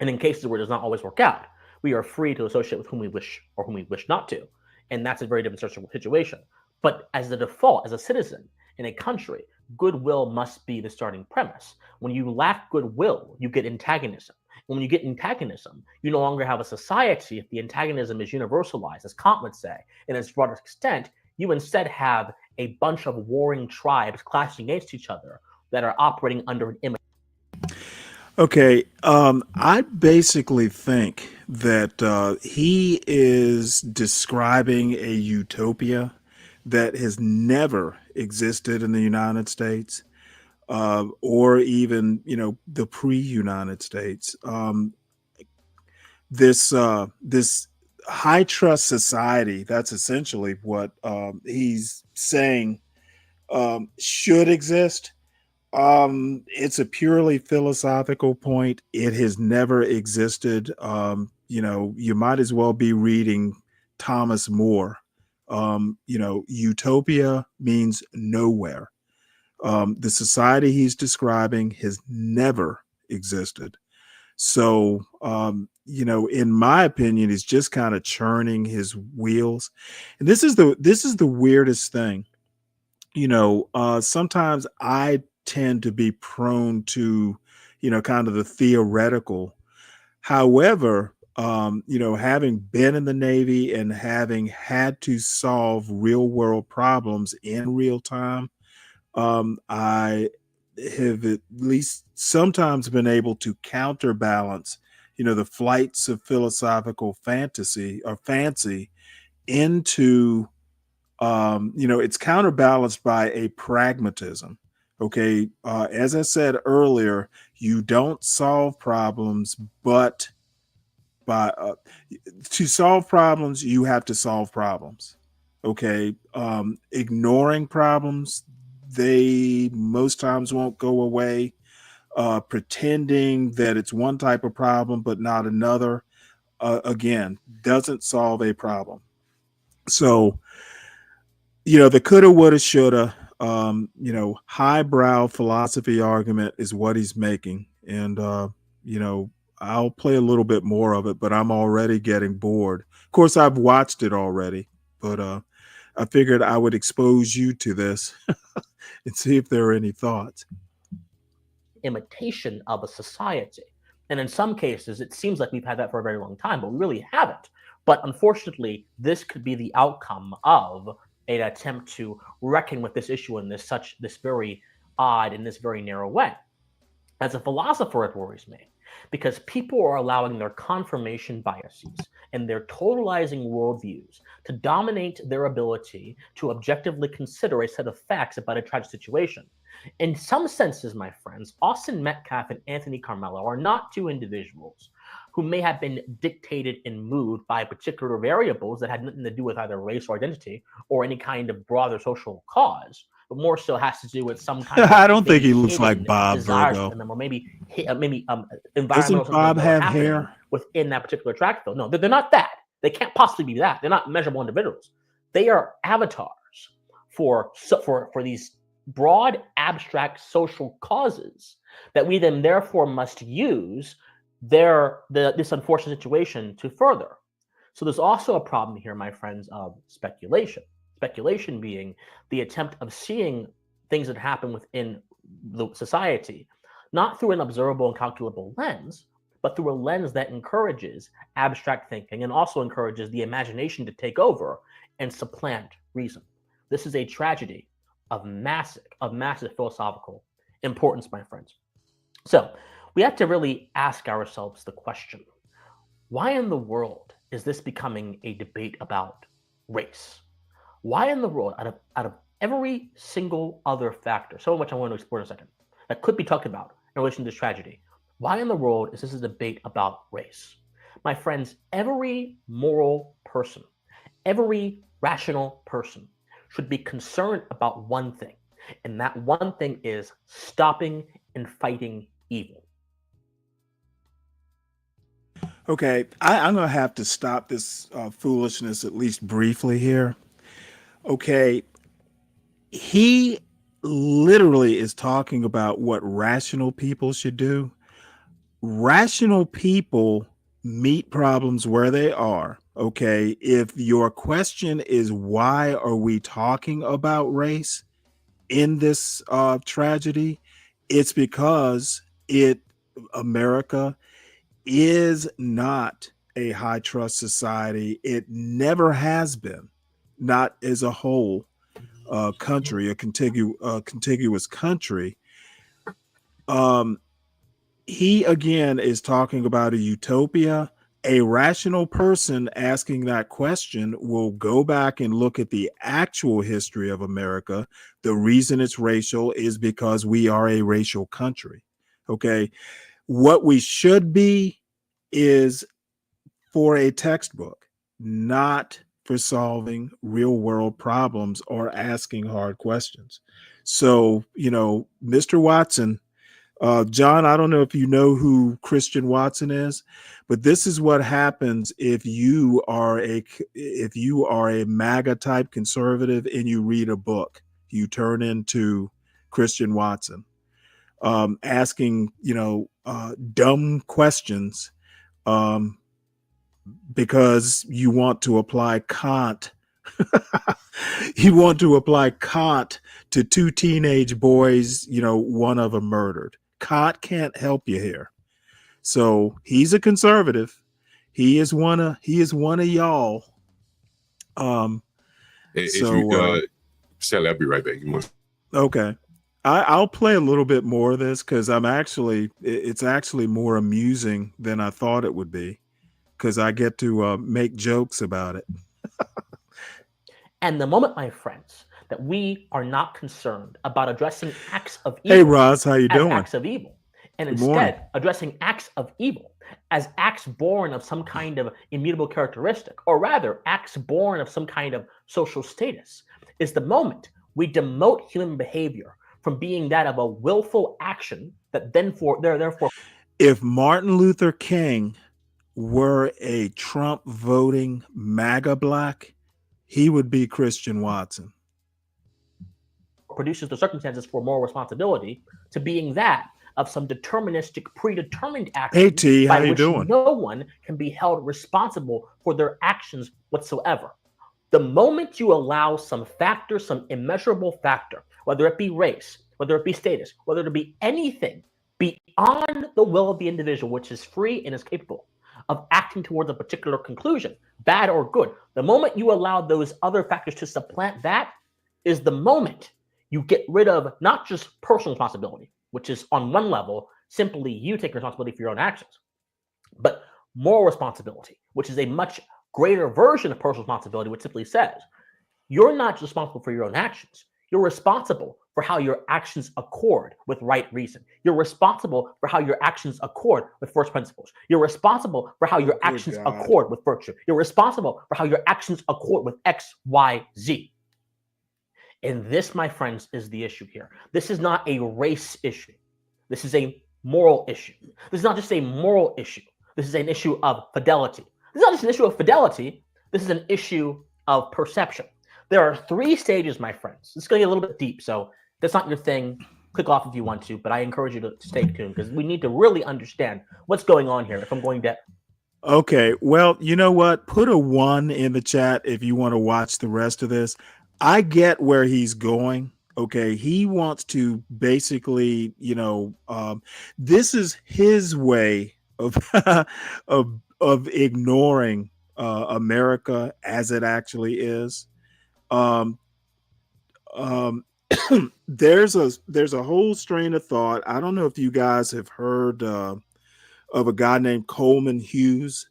And in cases where it does not always work out, we are free to associate with whom we wish or whom we wish not to. And that's a very different situation. But as a default, as a citizen in a country, goodwill must be the starting premise. When you lack goodwill, you get antagonism. When you get antagonism, you no longer have a society if the antagonism is universalized, as Kant would say, in its broadest extent. You instead have a bunch of warring tribes clashing against each other that are operating under an image. Okay, I basically think that he is describing a utopia that has never existed in the United States, or even, the pre-United States. This high trust society, that's essentially what he's saying should exist. It's a purely philosophical point. It has never existed. You might as well be reading Thomas More. Utopia means nowhere. The society he's describing has never existed. So, in my opinion, he's just kind of churning his wheels. And this is the weirdest thing. Sometimes I tend to be prone to, kind of the theoretical. However, having been in the Navy and having had to solve real world problems in real time, I have at least sometimes been able to counterbalance, the flights of philosophical fantasy or fancy into, it's counterbalanced by a pragmatism. Okay. As I said earlier, you don't solve problems, but to solve problems, you have to solve problems. Okay. Ignoring problems, they most times won't go away. Pretending that it's one type of problem, but not another, again, doesn't solve a problem. So, the coulda, woulda, shoulda, highbrow philosophy argument is what he's making. And, I'll play a little bit more of it, but I'm already getting bored. Of course, I've watched it already, but I figured I would expose you to this and see if there are any thoughts. Imitation of a society. And in some cases, it seems like we've had that for a very long time, but we really haven't. But unfortunately, this could be the outcome of an attempt to reckon with this issue in this very odd and this very narrow way. As a philosopher, it worries me because people are allowing their confirmation biases and their totalizing worldviews to dominate their ability to objectively consider a set of facts about a tragic situation. In some senses, my friends, Austin Metcalf and Anthony Carmelo are not two individuals who may have been dictated and moved by particular variables that had nothing to do with either race or identity or any kind of broader social cause, but more so has to do with some kind of I don't think he looks like Bob Virgo. Or maybe environmental Doesn't Bob have hair within that particular track, though? No, they're not that. They can't possibly be that. They're not measurable individuals. They are avatars for these broad, abstract social causes that we then therefore must use this unfortunate situation to further. So there's also a problem here, my friends, of speculation speculation being the attempt of seeing things that happen within the society, not through an observable and calculable lens, but through a lens that encourages abstract thinking and also encourages the imagination to take over and supplant reason. This is a tragedy of massive philosophical importance, my friends. So we have to really ask ourselves the question, why in the world is this becoming a debate about race? Why in the world, out of every single other factor, so much I want to explore in a second, that could be talked about in relation to this tragedy, why in the world is this a debate about race? My friends, every moral person, every rational person should be concerned about one thing, and that one thing is stopping and fighting evil. Okay, I'm going to have to stop this foolishness at least briefly here. Okay, he literally is talking about what rational people should do. Rational people meet problems where they are. Okay, if your question is why are we talking about race in this tragedy, it's because America is not a high trust society. It never has been, not as a whole country, a contiguous country. He again is talking about a utopia. A rational person asking that question will go back and look at the actual history of America. The reason it's racial is because we are a racial country. Okay. What we should be is for a textbook, not for solving real world problems or asking hard questions. So, Mr. Watson, John, I don't know if you know who Christian Watson is, but this is what happens if you are a MAGA type conservative and you read a book. You turn into Christian Watson, asking dumb questions because you want to apply Kant. You want to apply Kant to two teenage boys, one of them murdered. Kant can't help you here. So he's a conservative. He is one of y'all. Sally, I'll be right back. Okay. I'll play a little bit more of this because it's actually more amusing than I thought it would be, because I get to make jokes about it. And the moment, my friends, that we are not concerned about addressing acts of evil, hey Roz, how you doing? Acts of evil, and Good morning. instead addressing acts of evil as acts born of some kind of immutable characteristic, or rather acts born of some kind of social status, is the moment we demote human behavior from being that of a willful action that therefore. If Martin Luther King were a Trump voting MAGA black, he would be Christian Watson. Produces the circumstances for moral responsibility to being that of some deterministic, predetermined action Hey T, how by you which doing? no one can be held responsible for their actions whatsoever. The moment you allow some factor, some immeasurable factor, whether it be race, whether it be status, whether it be anything beyond the will of the individual, which is free and is capable of acting towards a particular conclusion, bad or good, the moment you allow those other factors to supplant that is the moment you get rid of not just personal responsibility, which is on one level, simply you taking responsibility for your own actions, but moral responsibility, which is a much greater version of personal responsibility, which simply says you're not just responsible for your own actions. You're responsible for how your actions accord with right reason. You're responsible for how your actions accord with first principles. You're responsible for how your actions accord with virtue. You're responsible for how your actions accord with X, Y, Z. And this, my friends, is the issue here. This is not a race issue. This is a moral issue. This is not just a moral issue. This is an issue of fidelity. This is not just an issue of fidelity. This is an issue of perception. There are three stages, my friends. It's going to get a little bit deep, so if that's not your thing, click off if you want to, but I encourage you to stay tuned because we need to really understand what's going on here if I'm going to. Okay, well, you know what? Put a 1 in the chat if you want to watch the rest of this. I get where he's going. Okay, he wants to basically, this is his way of of ignoring America as it actually is. Um, um, there's a whole strain of thought. I don't know if you guys have heard of a guy named Coleman Hughes.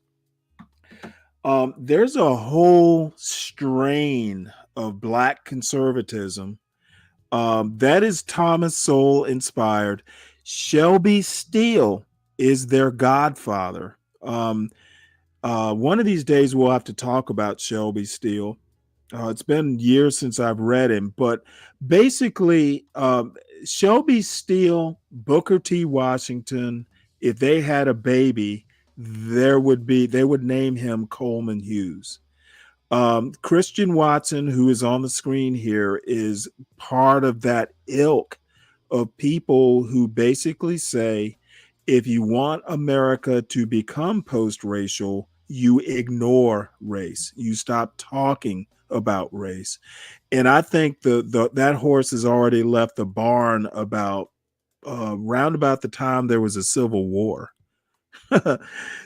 There's a whole strain of black conservatism that is Thomas Sowell inspired. Shelby Steele is their godfather. One of these days we'll have to talk about Shelby Steele. It's been years since I've read him, but basically, Shelby Steele, Booker T. Washington, if they had a baby, they would name him Coleman Hughes. Christian Watson, who is on the screen here, is part of that ilk of people who basically say, if you want America to become post-racial, you ignore race. You stop talking about race. And I think that horse has already left the barn about round about the time there was a civil war.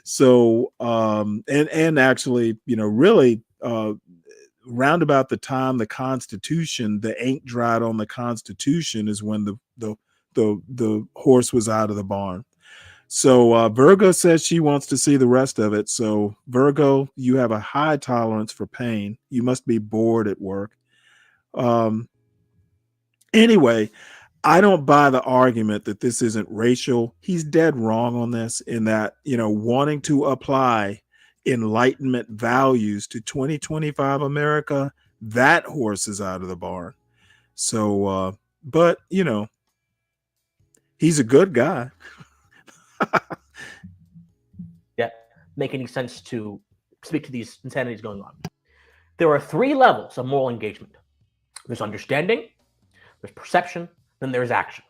So and actually, really round about the time the Constitution, the ink dried on the Constitution, is when the horse was out of the barn. So Virgo says she wants to see the rest of it. So Virgo, you have a high tolerance for pain. You must be bored at work. Anyway, I don't buy the argument that this isn't racial. He's dead wrong on this, in that, wanting to apply Enlightenment values to 2025 America, that horse is out of the barn. So, but, he's a good guy. Yeah, make any sense to speak to these insanities going on. There are 3 levels of moral engagement. There's understanding, there's perception, then there's action.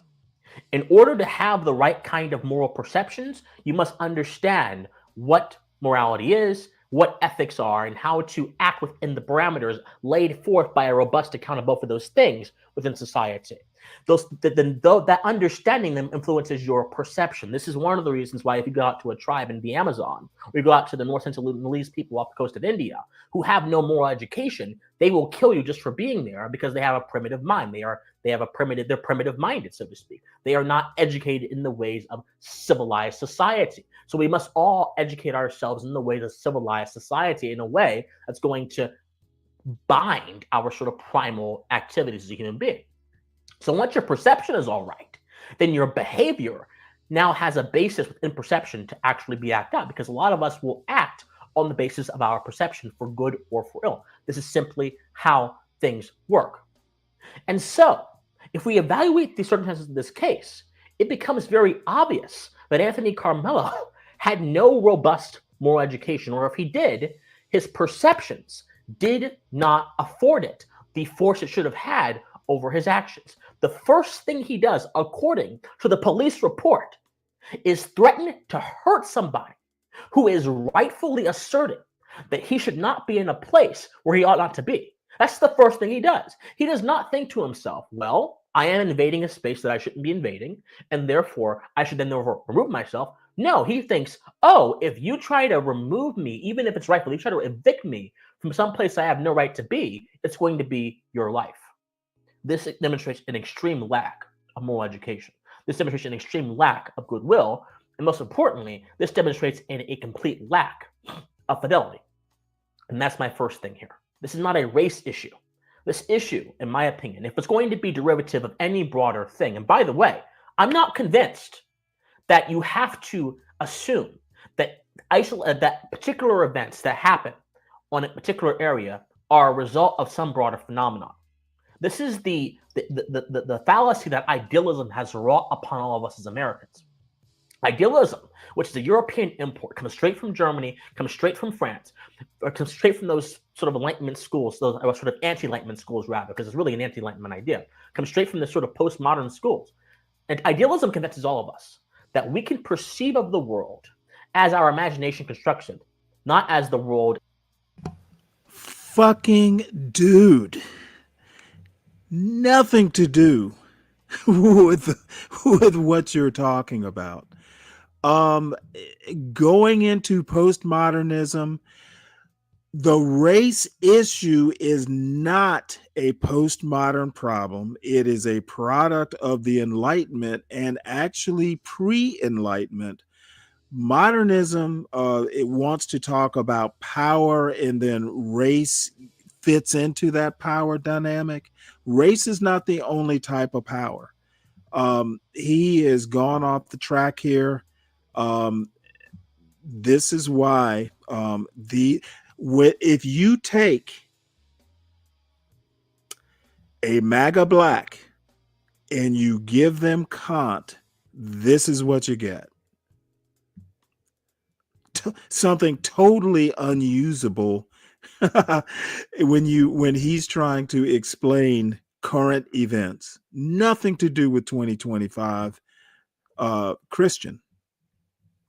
In order to have the right kind of moral perceptions, you must understand what morality is, what ethics are, and how to act within the parameters laid forth by a robust account of both of those things within society. That understanding them influences your perception. This is one of the reasons why, if you go out to a tribe in the Amazon, or you go out to the North Central Nepalese people off the coast of India who have no moral education, they will kill you just for being there, because they have a primitive mind. They're primitive minded, so to speak. They are not educated in the ways of civilized society. So we must all educate ourselves in the ways of civilized society, in a way that's going to bind our sort of primal activities as a human being. So once your perception is all right, then your behavior now has a basis within perception to actually be acted out, because a lot of us will act on the basis of our perception, for good or for ill. This is simply how things work. And so, if we evaluate the circumstances of this case, it becomes very obvious that Anthony Carmelo had no robust moral education, or if he did, his perceptions did not afford it the force it should have had over his actions. The first thing he does, according to the police report, is threaten to hurt somebody who is rightfully asserting that he should not be in a place where he ought not to be. That's the first thing he does. He does not think to himself, well, I am invading a space that I shouldn't be invading, and therefore I should then remove myself. No, he thinks, oh, if you try to remove me, even if it's rightfully, you try to evict me from some place I have no right to be, it's going to be your life. This demonstrates an extreme lack of moral education. This demonstrates an extreme lack of goodwill. And most importantly, this demonstrates a complete lack of fidelity. And that's my first thing here. This is not a race issue. This issue, in my opinion, if it's going to be derivative of any broader thing, and by the way, I'm not convinced that you have to assume that that particular events that happen on a particular area are a result of some broader phenomenon. This is the fallacy that idealism has wrought upon all of us as Americans. Idealism, which is a European import, comes straight from Germany, comes straight from France, or comes straight from those sort of Enlightenment schools, those sort of anti-Enlightenment schools rather, because it's really an anti-Enlightenment idea, comes straight from the sort of postmodern schools. And idealism convinces all of us that we can perceive of the world as our imagination constructs it, not as the world. Fucking dude. Nothing to do with what you're talking about. Going into postmodernism, the race issue is not a postmodern problem. It is a product of the Enlightenment, and actually pre-Enlightenment. Modernism, it wants to talk about power, and then race fits into that power dynamic. Race is not the only type of power. He has gone off the track here. This is why if you take a MAGA black and you give them Kant, this is what you get. Something totally unusable when he's trying to explain current events. Nothing to do with 2025. Christian,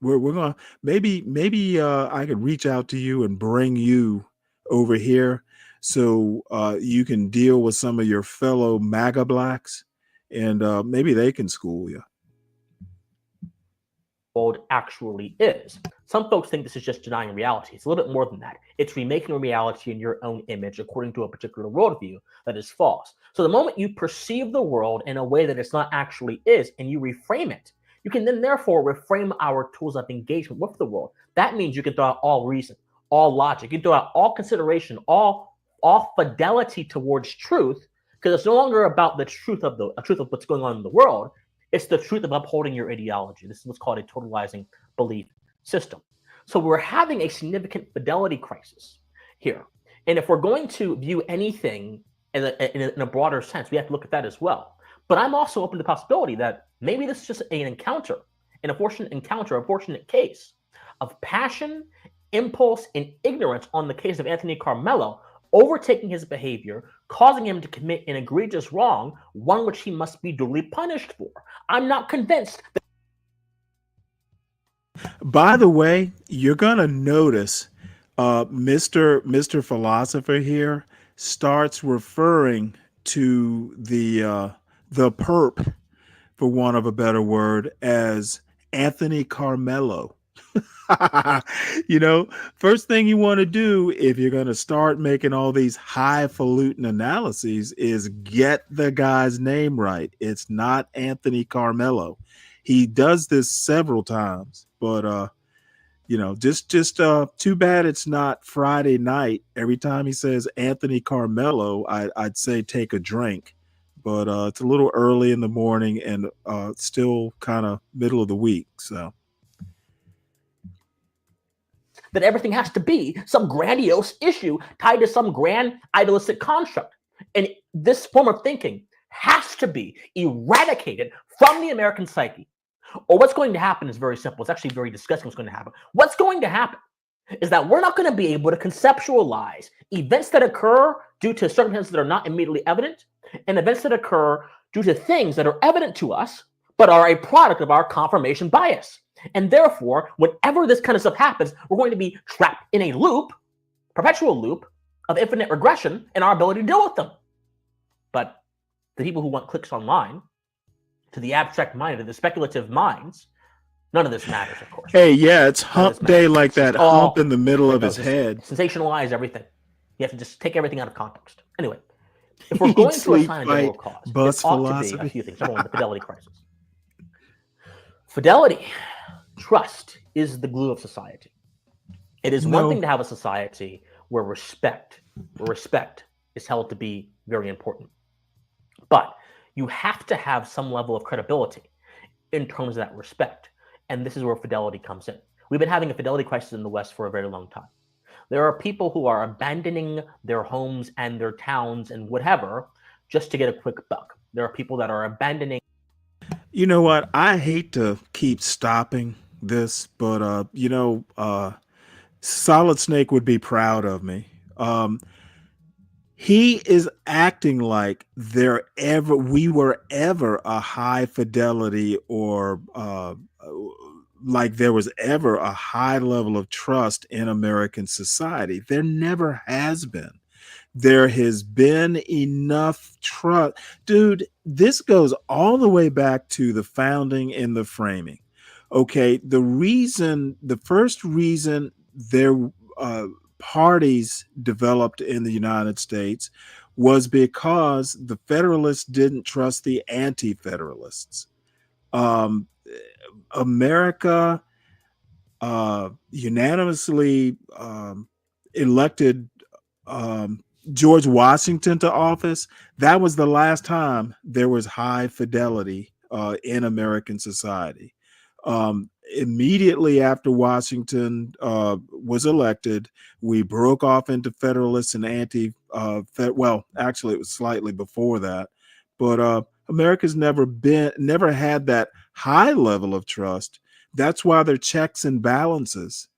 we're gonna maybe I could reach out to you and bring you over here so you can deal with some of your fellow MAGA blacks, and maybe they can school you. World actually is. Some folks think this is just denying reality. It's a little bit more than that. It's remaking a reality in your own image according to a particular worldview that is false. So the moment you perceive the world in a way that it's not actually is, and you reframe it, you can then therefore reframe our tools of engagement with the world. That means you can throw out all reason, all logic, you can throw out all consideration, all fidelity towards truth, because it's no longer about the truth of what's going on in the world. It's the truth of upholding your ideology. This is what's called a totalizing belief system. So we're having a significant fidelity crisis here. And if we're going to view anything in a broader sense, we have to look at that as well. But I'm also open to the possibility that maybe this is just an encounter, an unfortunate case of passion, impulse, and ignorance on the case of Anthony Carmelo, overtaking his behavior, causing him to commit an egregious wrong, one which he must be duly punished for. I'm not convinced that. By the way, you're gonna notice Mr. Philosopher here starts referring to the perp, for want of a better word, as Anthony Carmelo. First thing you want to do if you're going to start making all these highfalutin analyses is get the guy's name right. It's not Anthony Carmelo. He does this several times, but just too bad it's not Friday night. Every time he says Anthony Carmelo, I'd say take a drink, but it's a little early in the morning and still kind of middle of the week, so. That everything has to be some grandiose issue tied to some grand idealistic construct. And this form of thinking has to be eradicated from the American psyche. Or what's going to happen is very simple. It's actually very disgusting what's going to happen. What's going to happen is that we're not going to be able to conceptualize events that occur due to circumstances that are not immediately evident, and events that occur due to things that are evident to us, but are a product of our confirmation bias. And therefore, whenever this kind of stuff happens, we're going to be trapped in a loop, perpetual loop of infinite regression in our ability to deal with them. But the people who want clicks online, to the abstract mind, to the speculative minds, none of this matters, of course. Hey, yeah, it's hump day, like that hump in the middle of his head. Sensationalize everything. You have to just take everything out of context. Anyway, if we're going to assign a general cause, it ought to be a few things. Number one, the fidelity crisis. Fidelity, trust, is the glue of society. It is one thing to have a society where respect is held to be very important. But you have to have some level of credibility in terms of that respect. And this is where fidelity comes in. We've been having a fidelity crisis in the West for a very long time. There are people who are abandoning their homes and their towns and whatever just to get a quick buck. There are people that are abandoning. You know what? I hate to keep stopping this, but Solid Snake would be proud of me. He is acting like we were ever a high fidelity, or like there was ever a high level of trust in American society. There never has been. There has been enough trust. Dude, this goes all the way back to the founding and the framing. Okay, the first reason there parties developed in the United States was because the Federalists didn't trust the Anti-Federalists. Um, America unanimously elected George Washington to office. That was the last time there was high fidelity in American society. Immediately after Washington was elected, we broke off into Federalists and well, actually, it was slightly before that, but America's never had that high level of trust. That's why there are checks and balances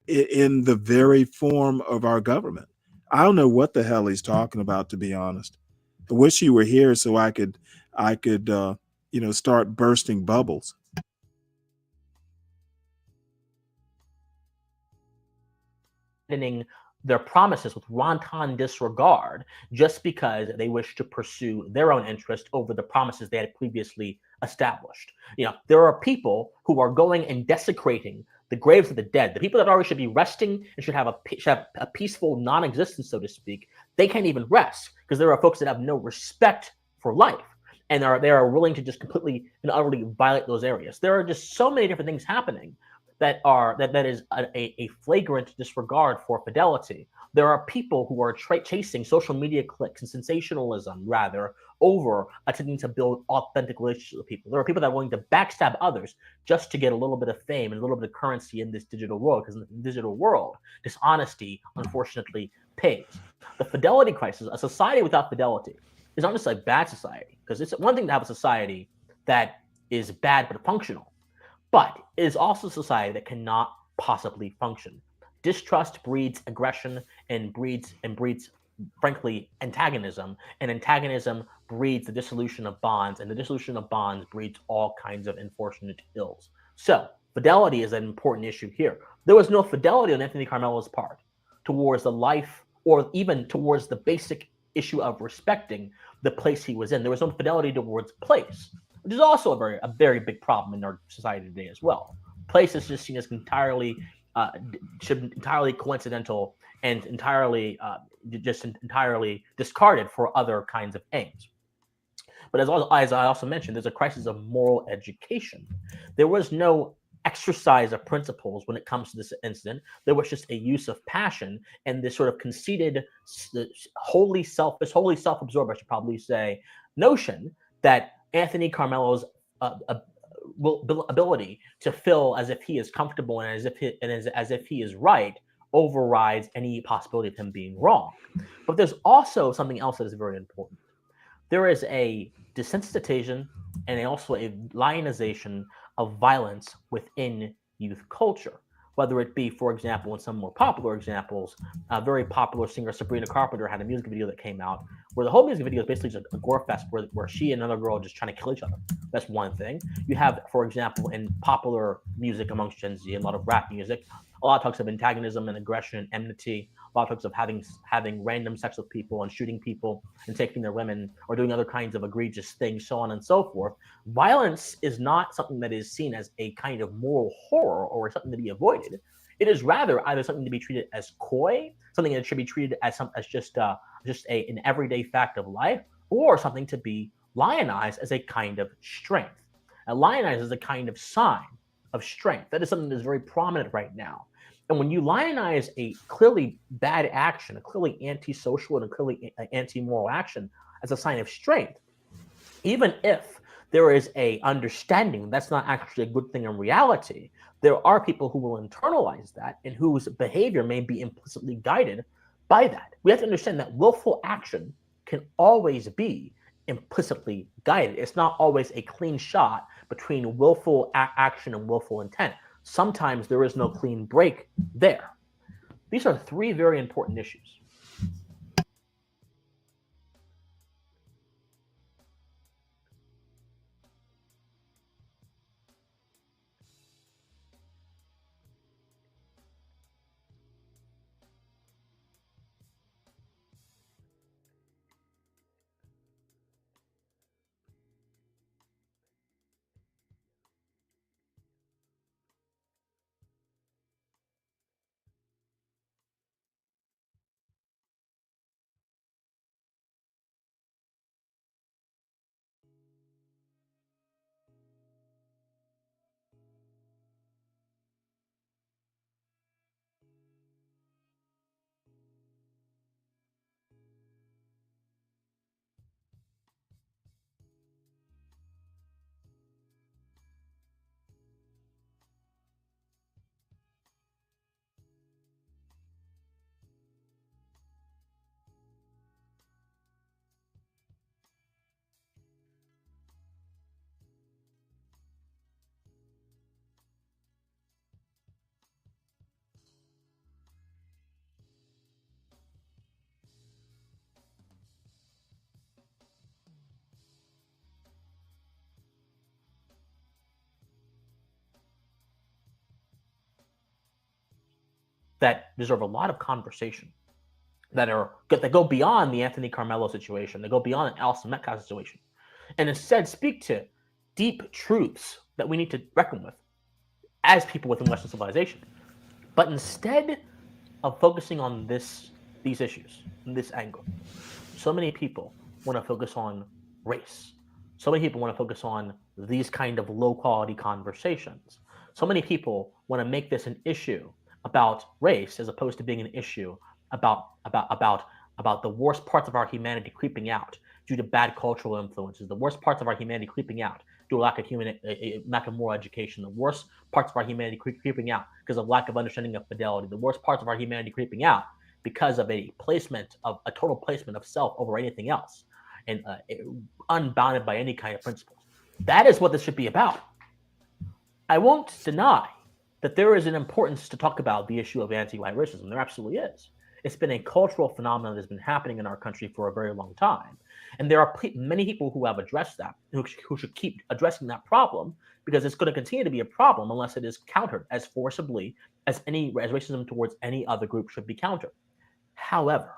in the very form of our government. I don't know what the hell he's talking about, to be honest. I wish you were here so I could start bursting bubbles. Their promises with wanton disregard just because they wish to pursue their own interest over the promises they had previously established. There are people who are going and desecrating the graves of the dead, the people that already should be resting and should have a peaceful non-existence, so to speak. They can't even rest because there are folks that have no respect for life, and they are willing to just completely and utterly violate those areas. There are just so many different things happening that is a flagrant disregard for fidelity. There are people who are chasing social media clicks and sensationalism, rather, over attempting to build authentic relationships with people. There are people that are willing to backstab others just to get a little bit of fame and a little bit of currency in this digital world, because in the digital world, dishonesty, unfortunately, pays. The fidelity crisis, a society without fidelity, is not just a bad society, because it's one thing to have a society that is bad but functional. But it is also a society that cannot possibly function. Distrust breeds aggression and breeds, frankly, antagonism. And antagonism breeds the dissolution of bonds, and the dissolution of bonds breeds all kinds of unfortunate ills. So fidelity is an important issue here. There was no fidelity on Anthony Carmelo's part towards the life or even towards the basic issue of respecting the place he was in. There was no fidelity towards place, which is also a very big problem in our society today as well. Place is just seen as entirely coincidental and entirely discarded for other kinds of aims. But as I also mentioned, there's a crisis of moral education. There was no exercise of principles when it comes to this incident. There was just a use of passion and this sort of conceited, wholly self-absorbed, I should probably say, notion that Anthony Carmelo's ability to feel as if he is comfortable and as if he is right overrides any possibility of him being wrong. But there's also something else that is very important. There is a desensitization and also a lionization of violence within youth culture. Whether it be, for example, in some more popular examples, a very popular singer, Sabrina Carpenter, had a music video that came out where the whole music video is basically just a gore fest where she and another girl are just trying to kill each other. That's one thing. You have, for example, in popular music amongst Gen Z, a lot of rap music, a lot of talks of antagonism and aggression and enmity, a lot of talks of having random sex with people and shooting people and taking their women or doing other kinds of egregious things, so on and so forth. Violence is not something that is seen as a kind of moral horror or something to be avoided. It is rather either something to be treated as coy, something that should be treated as just an everyday fact of life, or something to be lionized as a kind of strength. And lionized is a kind of sign of strength. That is something that is very prominent right now. And when you lionize a clearly bad action, a clearly antisocial and a clearly anti-moral action as a sign of strength, even if there is a understanding that's not actually a good thing in reality, there are people who will internalize that and whose behavior may be implicitly guided by that. We have to understand that willful action can always be implicitly guided. It's not always a clean shot between willful action and willful intent. Sometimes there is no clean break there. These are three very important issues. that deserve a lot of conversation, that go beyond the Anthony Carmelo situation, that go beyond the Alison Metcalf situation, and instead speak to deep truths that we need to reckon with as people within Western civilization. But instead of focusing on these issues, this angle, so many people want to focus on race. So many people want to focus on these kind of low quality conversations. So many people want to make this an issue about race as opposed to being an issue about the worst parts of our humanity creeping out due to bad cultural influences, the worst parts of our humanity creeping out due to lack of moral education, the worst parts of our humanity creeping out because of lack of understanding of fidelity, the worst parts of our humanity creeping out because of a total placement of self over anything else, and unbounded by any kind of principles. That is what this should be about. I won't deny that there is an importance to talk about the issue of anti-white racism. There absolutely is. It's been a cultural phenomenon that's been happening in our country for a very long time. And there are many people who have addressed that, who should keep addressing that problem, because it's going to continue to be a problem unless it is countered as forcibly as racism towards any other group should be countered. However,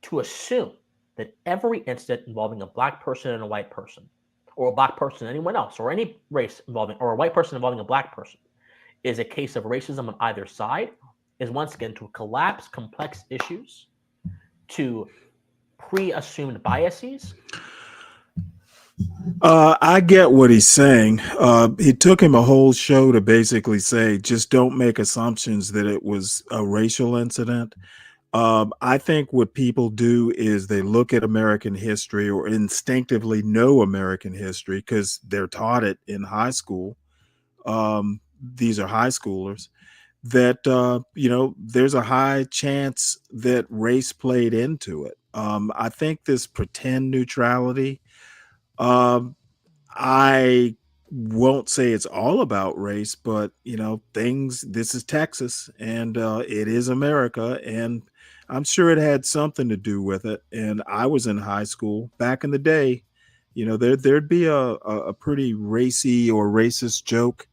to assume that every incident involving a black person and a white person, or a black person and anyone else, or any race involving, or a white person involving a black person, is a case of racism on either side, is once again to collapse complex issues to pre-assumed biases. I get what he's saying. It took him a whole show to basically say, just don't make assumptions that it was a racial incident. I think what people do is they look at American history, or instinctively know American history because they're taught it in high school. These are high schoolers. That there's a high chance that race played into it. I think this pretend neutrality, I won't say it's all about race, but this is Texas, and it is America, and I'm sure it had something to do with it. And I was in high school back in the day. There'd be a pretty racy or racist joke.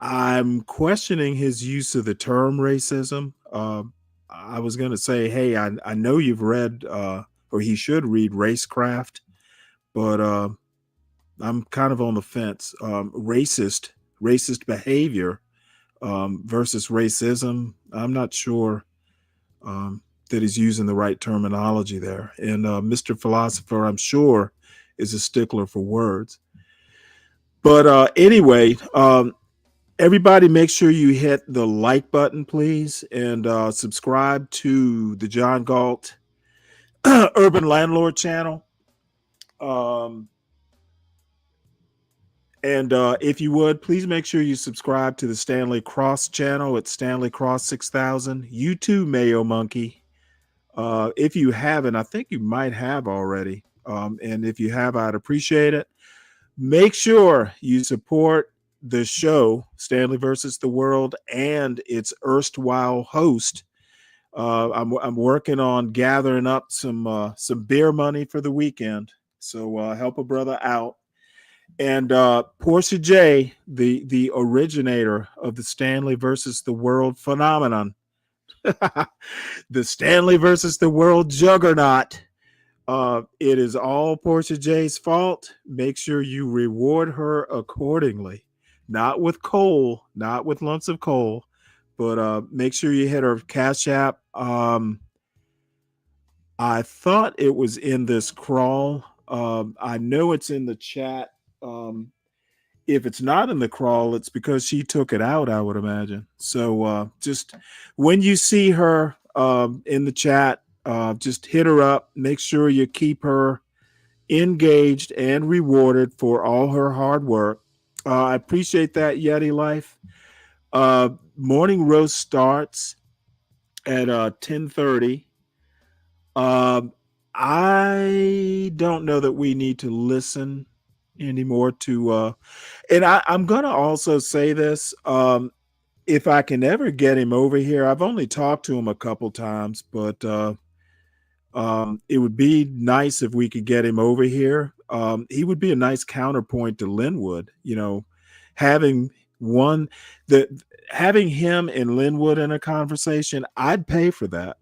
I'm questioning his use of the term racism. I was going to say, hey, I know you've read, or he should read Racecraft, but I'm kind of on the fence. Racist behavior versus racism. I'm not sure that he's using the right terminology there. And Mr. Philosopher, I'm sure, is a stickler for words. But anyway, everybody make sure you hit the like button, please, and subscribe to the John Galt Urban Landlord channel. And if you would, please make sure you subscribe to the Stanley Cross channel at Stanley Cross 6000. You too, Mayo Monkey. If you haven't, I think you might have already. And if you have, I'd appreciate it. Make sure you support the show, Stanley versus the World, and its erstwhile host. I'm working on gathering up some beer money for the weekend, so help a brother out. And Portia J, the originator of the Stanley versus the World phenomenon, the Stanley versus the World juggernaut. It is all Portia J's fault. Make sure you reward her accordingly. Not with coal, not with lumps of coal, but make sure you hit her Cash App. I thought it was in this crawl. I know it's in the chat. If it's not in the crawl, it's because she took it out, I would imagine. So just when you see her in the chat, just hit her up. Make sure you keep her engaged and rewarded for all her hard work. I appreciate that, Yeti Life. Morning roast starts at 10:30. I don't know that we need to listen anymore to and I'm gonna also say this. If I can ever get him over here, I've only talked to him a couple times, but it would be nice if we could get him over here. He would be a nice counterpoint to Linwood, having one that having him and Linwood in a conversation, I'd pay for that.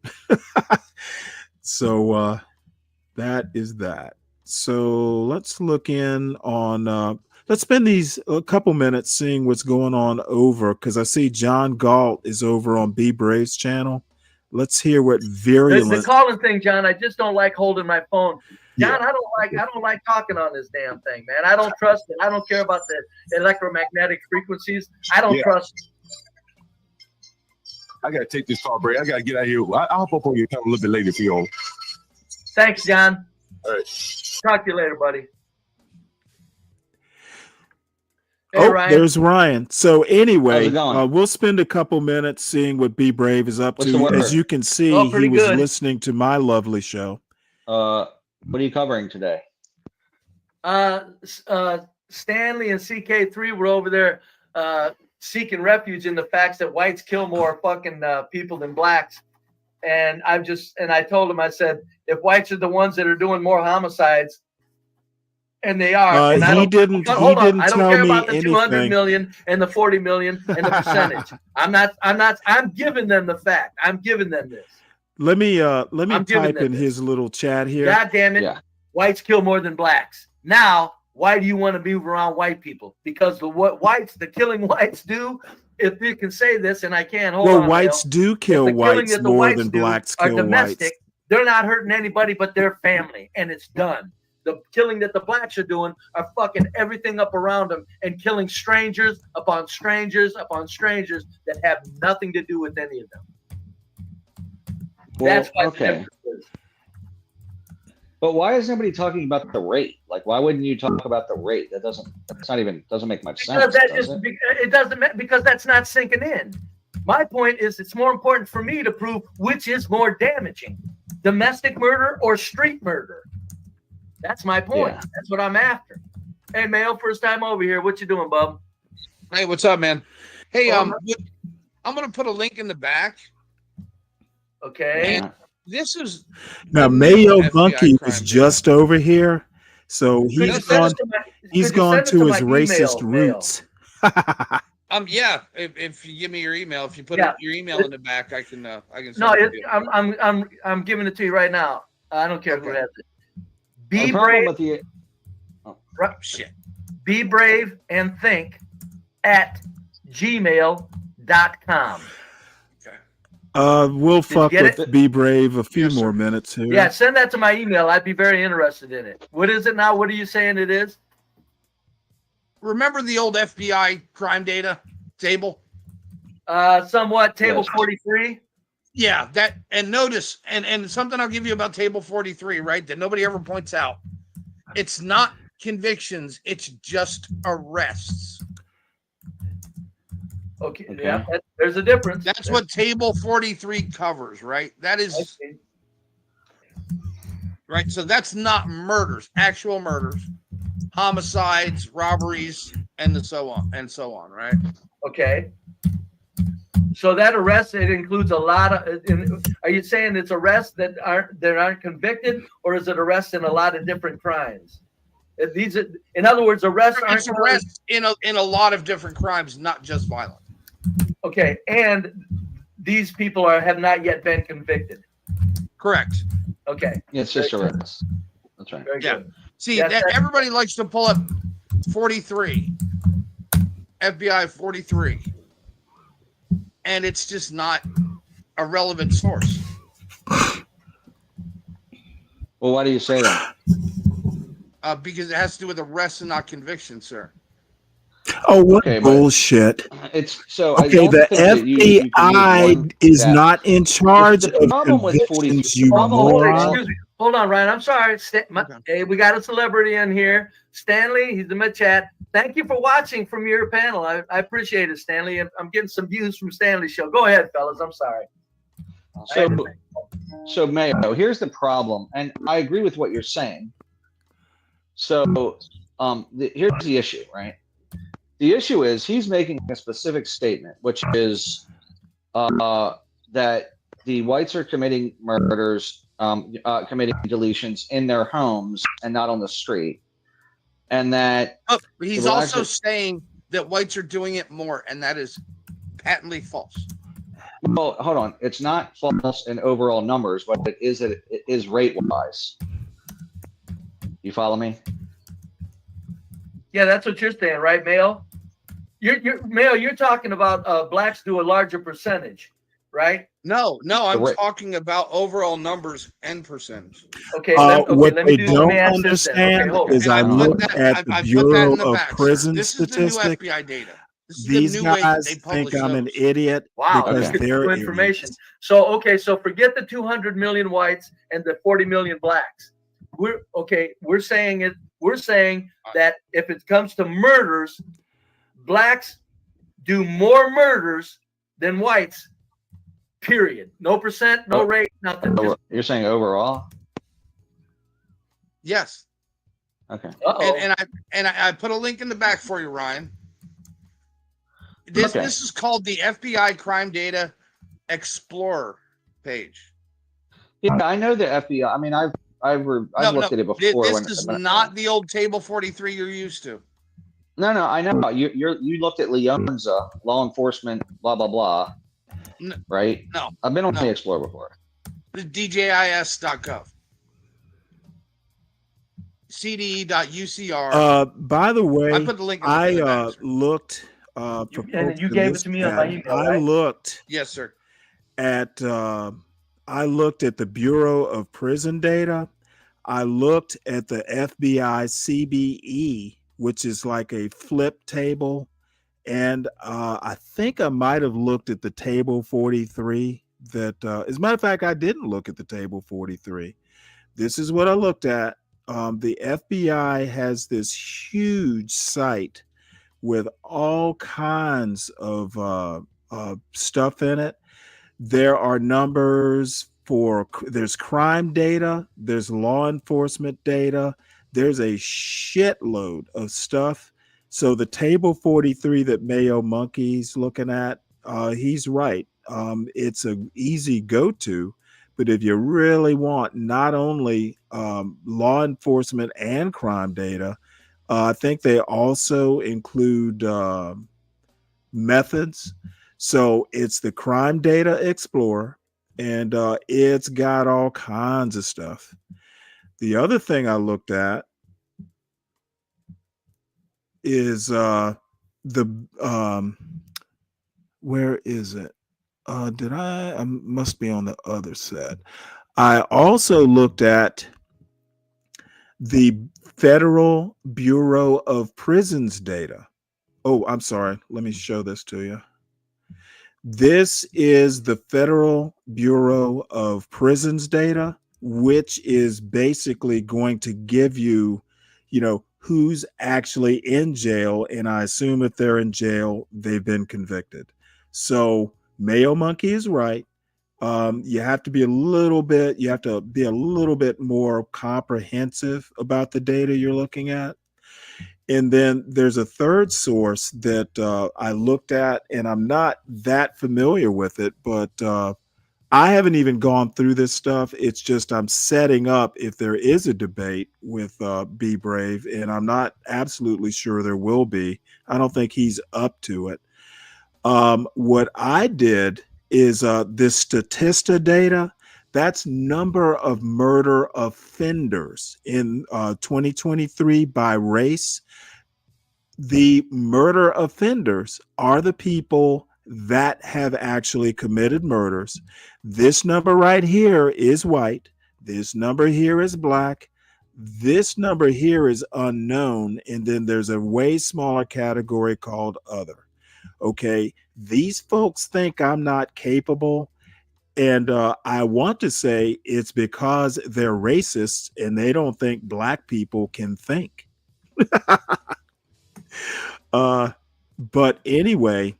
So that is that. So let's look in on let's spend these a couple minutes seeing what's going on over, because I see John Galt is over on B Brave's channel. Let's hear what virulent. The calling thing, John. I just don't like holding my phone. John, I don't like talking on this damn thing, man. I don't trust it. I don't care about the electromagnetic frequencies. I don't trust it. I gotta take this call break. I gotta get out of here. I'll hop up on your account a little bit later for you all. Thanks, John. All right. Talk to you later, buddy. Hey, Ryan. There's Ryan. So anyway, How's it going? we'll spend a couple minutes seeing what B Brave is up What's to. the word? As you can see, he was listening to my lovely show. What are you covering today? Stanley and CK3 were over there seeking refuge in the facts that whites kill more fucking people than blacks. And I told him, I said, if whites are the ones that are doing more homicides, and they are, and he didn't I don't care about the 200 million and the 40 million and the percentage. I'm giving them the fact. I'm giving them this. Let me type in his little chat here. God damn it. Yeah. Whites kill more than blacks. Now, why do you want to be around white people? Because the killing whites do, if you can say this, and I can't hold on. Well, whites do kill whites more than blacks kill domestic, whites. They're not hurting anybody but their family, and it's done. The killing that the blacks are doing are fucking everything up around them and killing strangers upon strangers upon strangers that have nothing to do with any of them. Well, That's why okay. But why is nobody talking about the rate? Like, why wouldn't you talk about the rate? Doesn't make much sense. It doesn't, because that's not sinking in. My point is, it's more important for me to prove which is more damaging, domestic murder or street murder. That's my point. Yeah. That's what I'm after. Hey, Mayo, first time over here. What you doing, bub? Hey, what's up, man? Hey, I'm gonna put a link in the back. Okay. And this is now Mayo Monkey is just over here, so he's gone to his racist roots. Yeah. If you give me your email, if you put your email in the back, I can. No, I'm giving it to you right now. I don't care who has it. Be brave. Be brave and think at gmail.com. We'll fuck with Be Brave a few more minutes here. Yeah, send that to my email. I'd be very interested in it. What is it now? What are you saying it is? Remember the old FBI crime data table? Somewhat. Table 43. Yeah, that, and notice, and something I'll give you about table 43, right, that nobody ever points out. It's not convictions, it's just arrests. Okay. Yeah, there's a difference. That's what table 43 covers, right? That is, right, so that's not murders, actual murders, homicides, robberies, and so on, right? Okay. So that arrest, it includes a lot of. Are you saying it's arrests that aren't convicted, or is it arrests in a lot of different crimes? These, in other words, arrests aren't arrests in a lot of different crimes, not just violent. Okay, and these people have not yet been convicted. Correct. Okay. Yeah, it's just arrests. That's right. Very good. See, everybody likes to pull up 43, FBI 43. And it's just not a relevant source. Well, why do you say that? Because it has to do with arrests and not convictions, sir. Oh, what bullshit! It's so okay. The FBI is not in charge of convictions. You moron. Excuse me. Hold on, Ryan. I'm sorry. Hey, we got a celebrity in here. Stanley, he's in my chat. Thank you for watching from your panel. I appreciate it, Stanley. I'm getting some views from Stanley's show. Go ahead, fellas. I'm sorry. So Mayo, here's the problem, and I agree with what you're saying. So here's the issue, right? The issue is he's making a specific statement, which is that the whites are committing murders, committing deletions in their homes and not on the street. And that he's also saying that whites are doing it more, and that is patently false. Well, hold on. It's not false in overall numbers, but it is rate wise. You follow me? Yeah, that's what you're saying, right, Mayo? You're talking about blacks do a larger percentage, right? No, I'm talking about overall numbers and percentage. Okay, What let they me don't ask this then. Okay, understand hold is on. I looked at the I put that Bureau in the of back, sir. Prison This is the new Statistics. FBI data. This is These the new way that guys they think publish I'm an those. idiot Wow, because that's they're new information. idiots. So forget the 200 million whites and the 40 million blacks. We're saying that if it comes to murders, blacks do more murders than whites. Period. No percent, no rate, nothing. You're saying overall? Yes. Okay. And I put a link in the back for you, Ryan. This is called the FBI Crime Data Explorer page. Yeah, I know the FBI. I mean, I've looked at it before. This is not the old Table 43 you're used to. No, I know. You looked at Leonza, law enforcement, blah blah blah. Right? No. I've been on the Explorer before. The DJIS.gov. CDE.UCR. By the way, I put the link in the back, looked for and folks you to gave it listen to me on my at, email, I right? looked Yes, sir. at the Bureau of Prison Data. I looked at the FBI CBE, which is like a flip table. And I think I might have looked at the Table 43 that, as a matter of fact, I didn't look at the Table 43. This is what I looked at. The FBI has this huge site with all kinds of stuff in it. There are numbers there's crime data, there's law enforcement data, there's a shitload of stuff. So the Table 43 that Mayo Monkey's looking at, he's right. It's an easy go-to, but if you really want not only law enforcement and crime data, I think they also include methods. So it's the Crime Data Explorer, and it's got all kinds of stuff. The other thing I looked at is where is it? I must be on the other set. I also looked at the Federal Bureau of Prisons data. Oh, I'm sorry. Let me show this to you. This is the Federal Bureau of Prisons data, which is basically going to give you, who's actually in jail. And I assume if they're in jail, they've been convicted. So Mayo Monkey is right. You have to be a little bit more comprehensive about the data you're looking at. And then there's a third source that I looked at, and I'm not that familiar with it, but I haven't even gone through this stuff. It's just I'm setting up if there is a debate with Be Brave, and I'm not absolutely sure there will be. I don't think he's up to it. What I did is this Statista data. That's number of murder offenders in 2023 by race. The murder offenders are the people that have actually committed murders. This number right here is white. This number here is black. This number here is unknown. And then there's a way smaller category called other. Okay. These folks think I'm not capable. And I want to say it's because they're racists and they don't think black people can think. But anyway,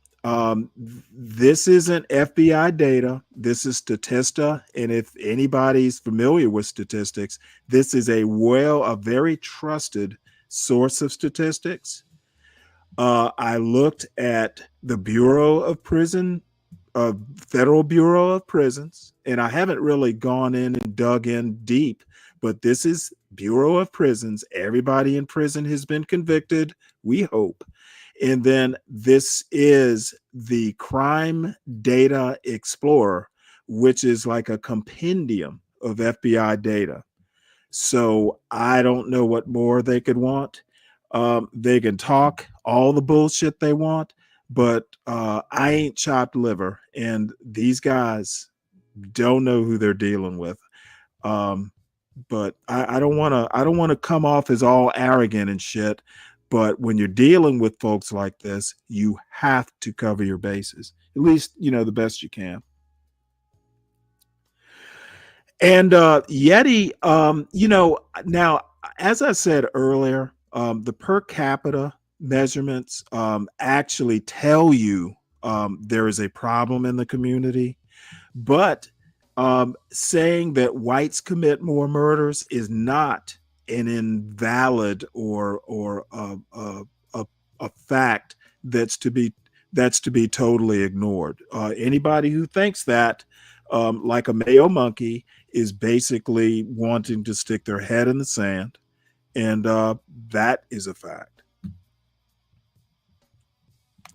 this isn't FBI data. This is Statista. And if anybody's familiar with statistics, this is a very trusted source of statistics. I looked at the Federal Bureau of Prisons, and I haven't really gone in and dug in deep, but this is Bureau of Prisons. Everybody in prison has been convicted, we hope. And then this is the Crime Data Explorer, which is like a compendium of FBI data. So I don't know what more they could want. They can talk all the bullshit they want, but I ain't chopped liver, and these guys don't know who they're dealing with. But I don't want to. I don't want to come off as all arrogant and shit. But when you're dealing with folks like this, you have to cover your bases, at least the best you can. And Yeti, now as I said earlier, the per capita measurements actually tell you there is a problem in the community, but saying that whites commit more murders is not an invalid or a fact that's to be totally ignored. Anybody who thinks that, like a Mayo monkey, is basically wanting to stick their head in the sand, and that is a fact.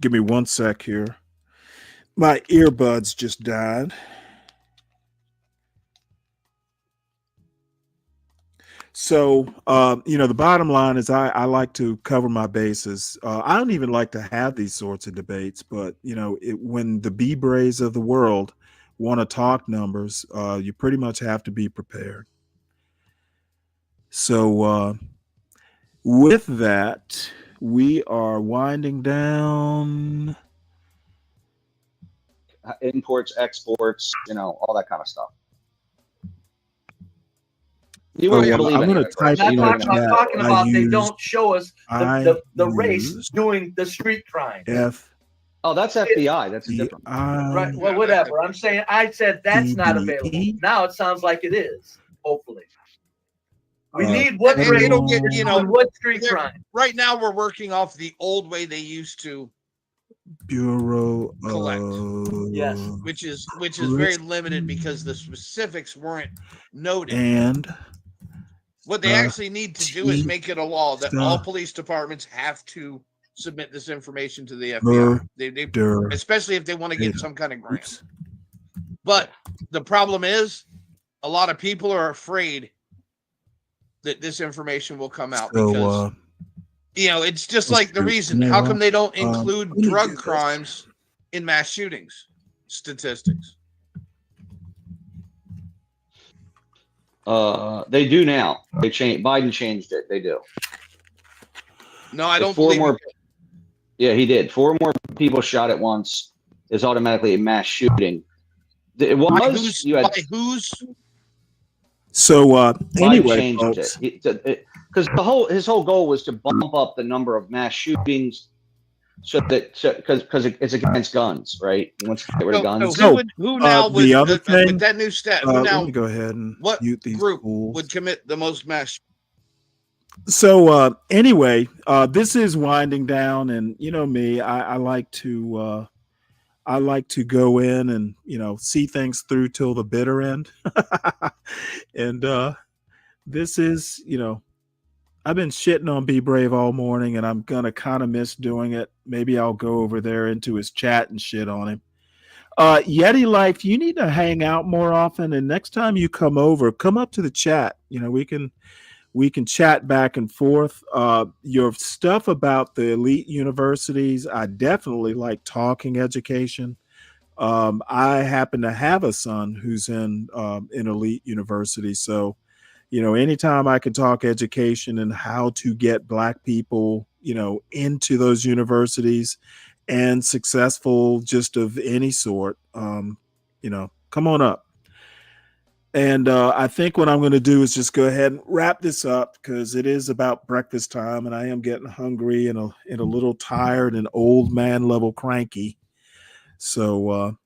Give me one sec here. My earbuds just died. So, the bottom line is I like to cover my bases. I don't even like to have these sorts of debates, but, when the B-Brays of the world want to talk numbers, you pretty much have to be prepared. So, with that, we are winding down. Imports, exports, all that kind of stuff. You wouldn't believe I'm any going of to it, Chris. type in the I'm chat. talking about they use- don't show us I the race use doing the street crime. F Oh, that's FBI. That's different. Right. Well, whatever. I'm saying I said that's not available. Now it sounds like it is. Hopefully, we need what race It'll get on what street crime. Right now, we're working off the old way they used to Bureau collect. Yes, which is very limited because the specifics weren't noted. And What they actually need to do is make it a law that all police departments have to submit this information to the FBI. They especially if they want to get some kind of grant. But the problem is, a lot of people are afraid that this information will come out because it's just like the reason. How come they don't include drug crimes in mass shootings statistics? They do now. They changed. Biden changed it. They do. No, I don't Four believe more. it. Yeah, he did. 4 more people shot at once is automatically a mass shooting. It was By whose? So Biden anyway, changed folks, it because his whole goal was to bump up the number of mass shootings, because it's against guns, right? He wants to get rid of guns. Who now the other thing, with that new stat? Who now? let me go ahead and What mute these group fools. would commit the most mass? So anyway, this is winding down, and me, I like to go in and see things through till the bitter end. And this is I've been shitting on Be Brave all morning, and I'm gonna kind of miss doing it. Maybe I'll go over there into his chat and shit on him. Yeti Life, you need to hang out more often, and next time you come over, come up to the chat. We can chat back and forth. Your stuff about the elite universities, I definitely like talking education. I happen to have a son who's in an elite university, so anytime I can talk education and how to get Black people, into those universities and successful, just of any sort, come on up. And I think what I'm going to do is just go ahead and wrap this up because it is about breakfast time, and I am getting hungry and a little tired and old man level cranky. So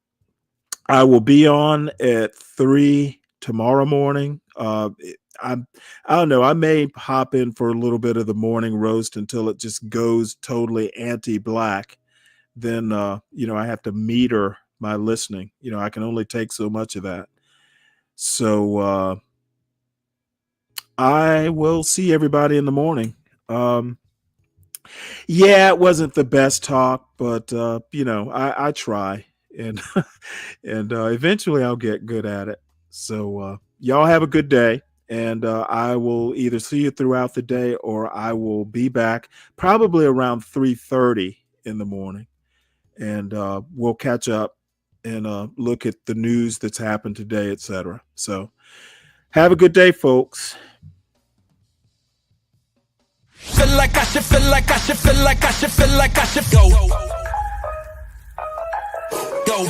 I will be on at 3 tomorrow morning. I don't know. I may hop in for a little bit of the morning roast until it just goes totally anti-Black. Then I have to meter my listening. I can only take so much of that. So I will see everybody in the morning. Yeah, it wasn't the best talk, but I try, and and eventually I'll get good at it. So y'all have a good day, and I will either see you throughout the day, or I will be back probably around 3:30 in the morning, and we'll catch up and look at the news that's happened today, etc. So have a good day, folks. Feel like I should, feel like I should, feel like I should, feel like I should go. Go.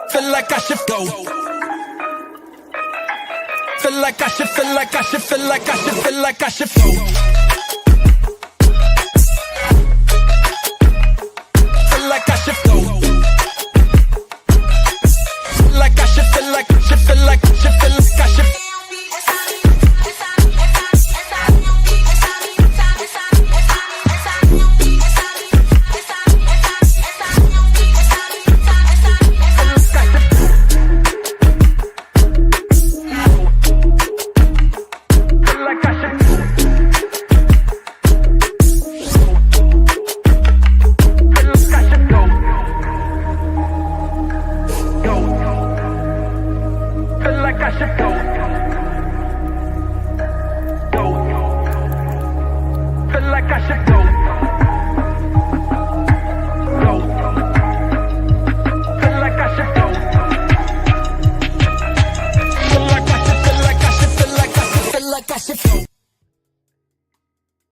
Feel like I should go. Feel like I should, feel like I should, feel like I should, feel like I should go. Feel like I should go. Feel like I should, feel like I should, feel like I should, feel like I should. Feel like I should go.